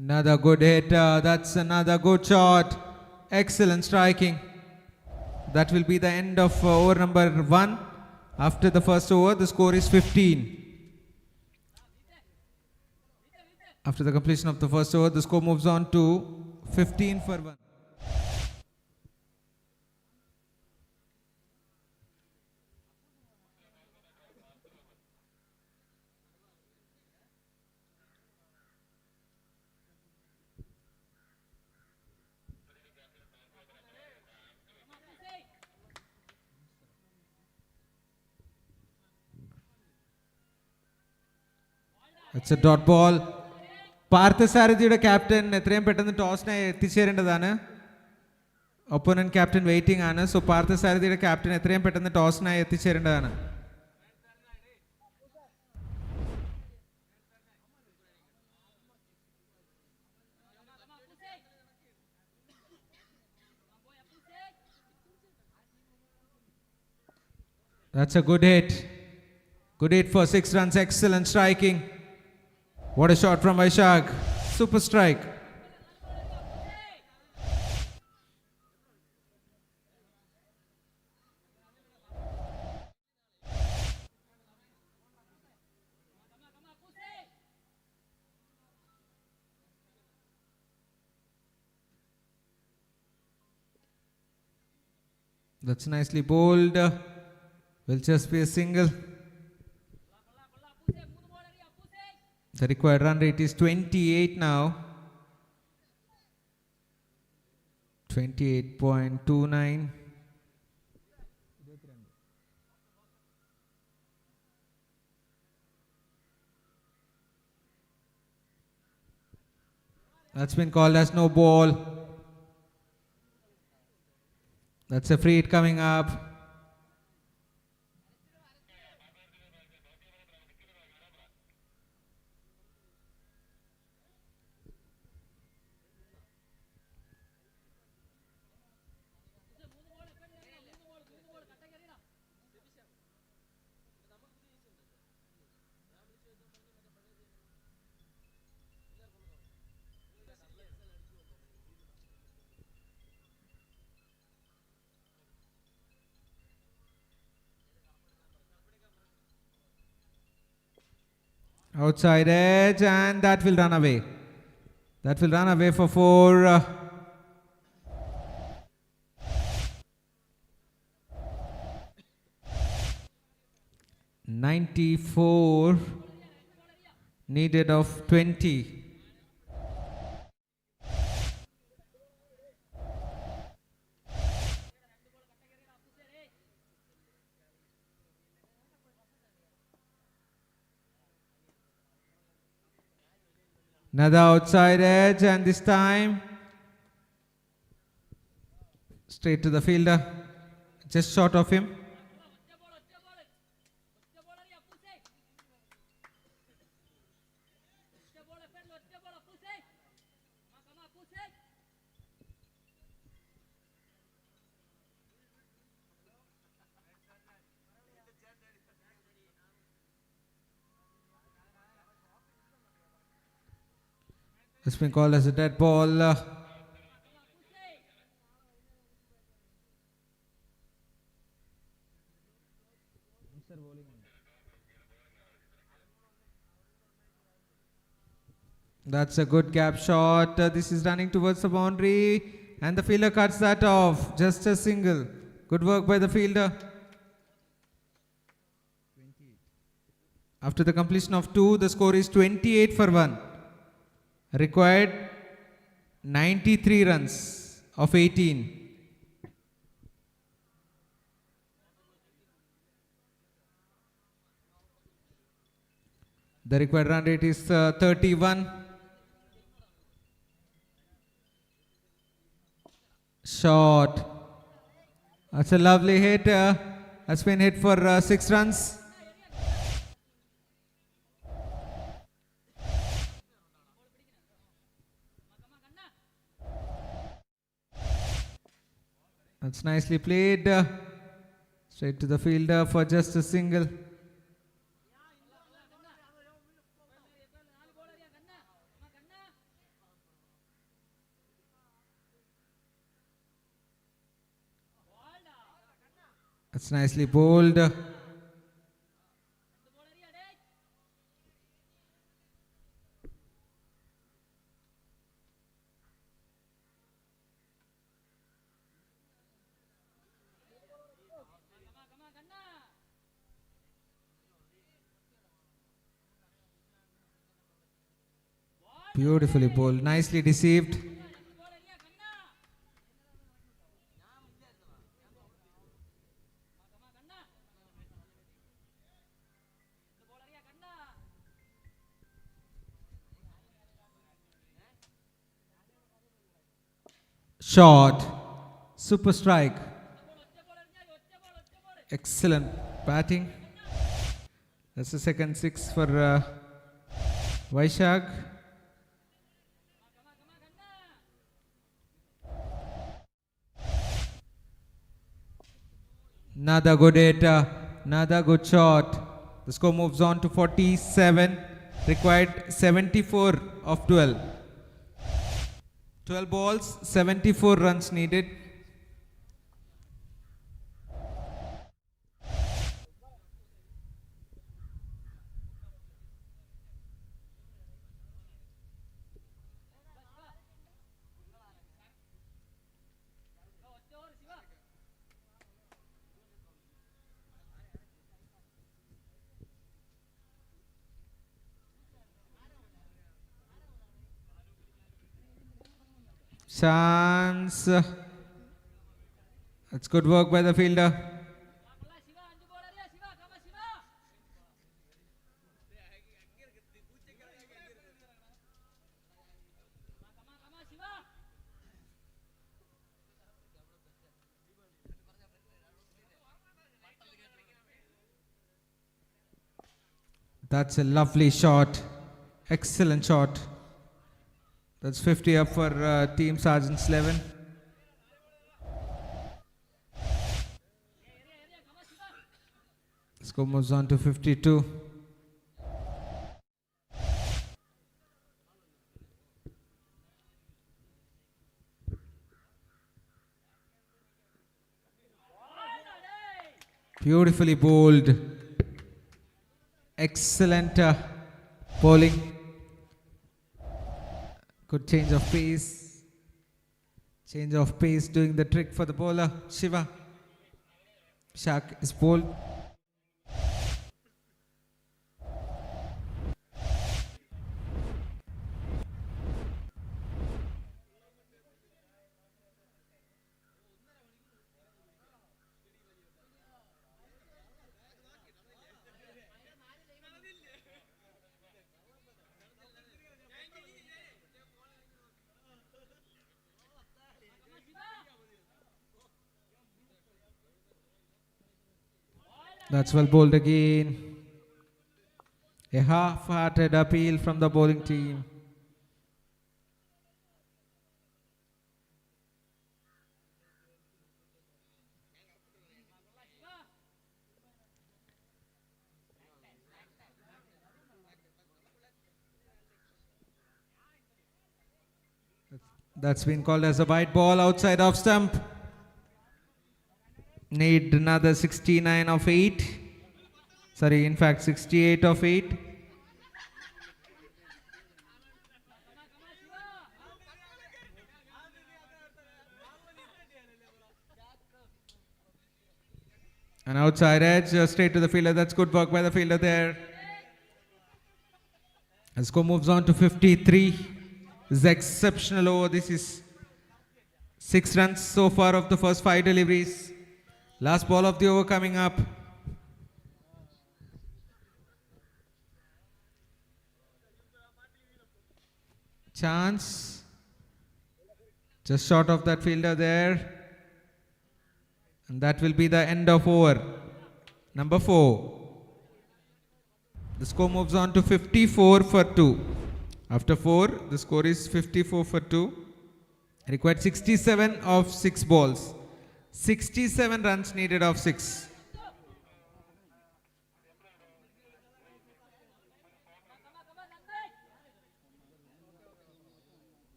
Another good hit. That's another good shot. Excellent striking. That will be the end of over number 1. After the first over, the score is 15. After the completion of the first over, the score moves on to 15 for 1. It's a dot ball. പാർത്ഥസാരഥിയുടെ captain എത്രയും പെട്ടെന്ന് ടോസിനെ എത്തിച്ചേരേണ്ടതാണ്. Opponent captain waiting ആണ്. So പാർത്ഥസാരഥിയുടെ captain എത്രയും പെട്ടെന്ന് ടോസിനായി എത്തിച്ചേരേണ്ടതാണ്. That's a good hit. Good hit for 6 runs. Excellent striking. What a shot from Vaishak. Super strike. That's nicely bowled. Will just be a single. The required run rate is 28 now. 28.29. That's been called as no ball. That's a free hit coming up. Outside edge, and that will run away. That will run away for 4. 94 needed of 20. Another outside edge, and this time straight to the fielder, just short of him. It's been called as a dead ball. That's a good gap shot. This is running towards the boundary, and the fielder cuts that off. Just a single. Good work by the fielder. After the completion of 2, the score is 28 for 1. Required 93 runs of 18. The required run rate is 31. Shot. That's a lovely hit. That's been hit for 6 runs. That's nicely played. Straight to the fielder for just a single. That's nicely bowled. Beautifully bowled. Nicely deceived. Shot. Super strike. Excellent batting. That's the second six for Vaishak. Another good hit, another good shot. The score moves on to 47. Required 74 of 12. 12 balls, 74 runs needed. Chance. That's good work by the fielder. That's a lovely shot. Excellent shot. That's 50 up for Team SAJAN S Xl. Score moves on to 52. Beautifully bowled. Excellent bowling. Good change of pace. Change of pace doing the trick for the bowler, Shiva. Shak is bowled. That's well bowled again. A half-hearted appeal from the bowling team. That's been called as a white ball outside off stump. Need another 69 of 8. Sorry, in fact 68 of 8. An outside edge, straight to the fielder. That's good work by the fielder there. The score moves on to 53. This is exceptional over. This is 6 runs so far of the first 5 deliveries. Last ball of the over coming up. Chance. Just short of that fielder there. And that will be the end of over. Number 4. The score moves on to 54 for 2. After 4, the score is 54 for 2. Required 67 of 6 balls. 67 runs needed of 6.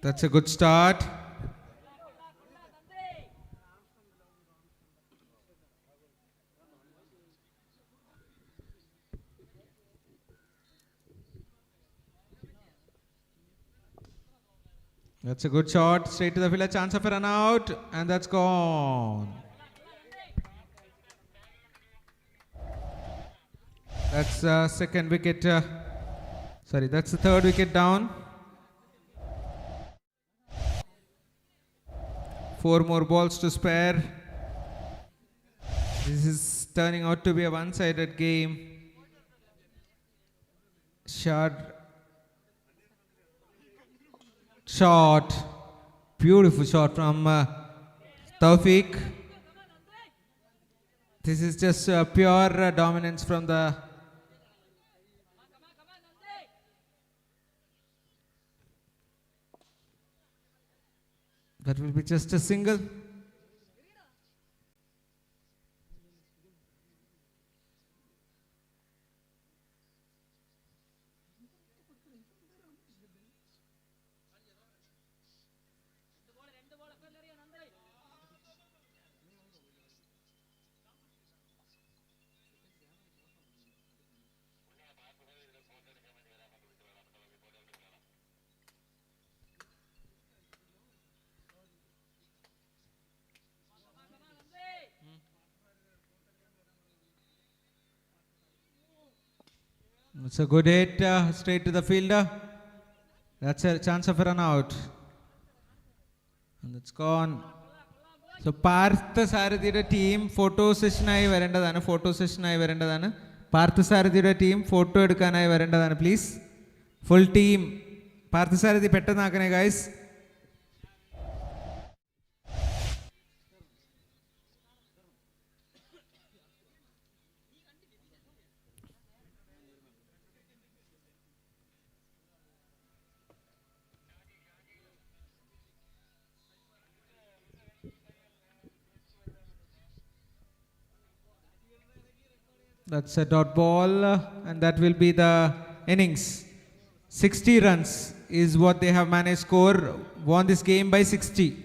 That's a good start. That's a good shot. Straight to the fielder. Chance of a run out. And that's gone. That's second wicket Sorry, that's the third wicket down. 4 more balls to spare. This is turning out to be a one-sided game. Shot. Beautiful shot from Tawfiq. This is just pure dominance from the... That will be just a single. It's a good hit straight to the fielder. That's a chance of a run out. And it's gone. So Partha Sarathiയുടെ team photo session ആയി വരേണ്ടതാണ്. Photo session ആയി വരേണ്ടതാണ്. Partha Sarathiയുടെ team photo എടുക്കാനായി വരേണ്ടതാണ് please. Full team. Partha Sarathi പെട്ടെന്നാക്കണേ guys. That's a dot ball and that will be the innings. 60 runs is what they have managed score. Won this game by 60.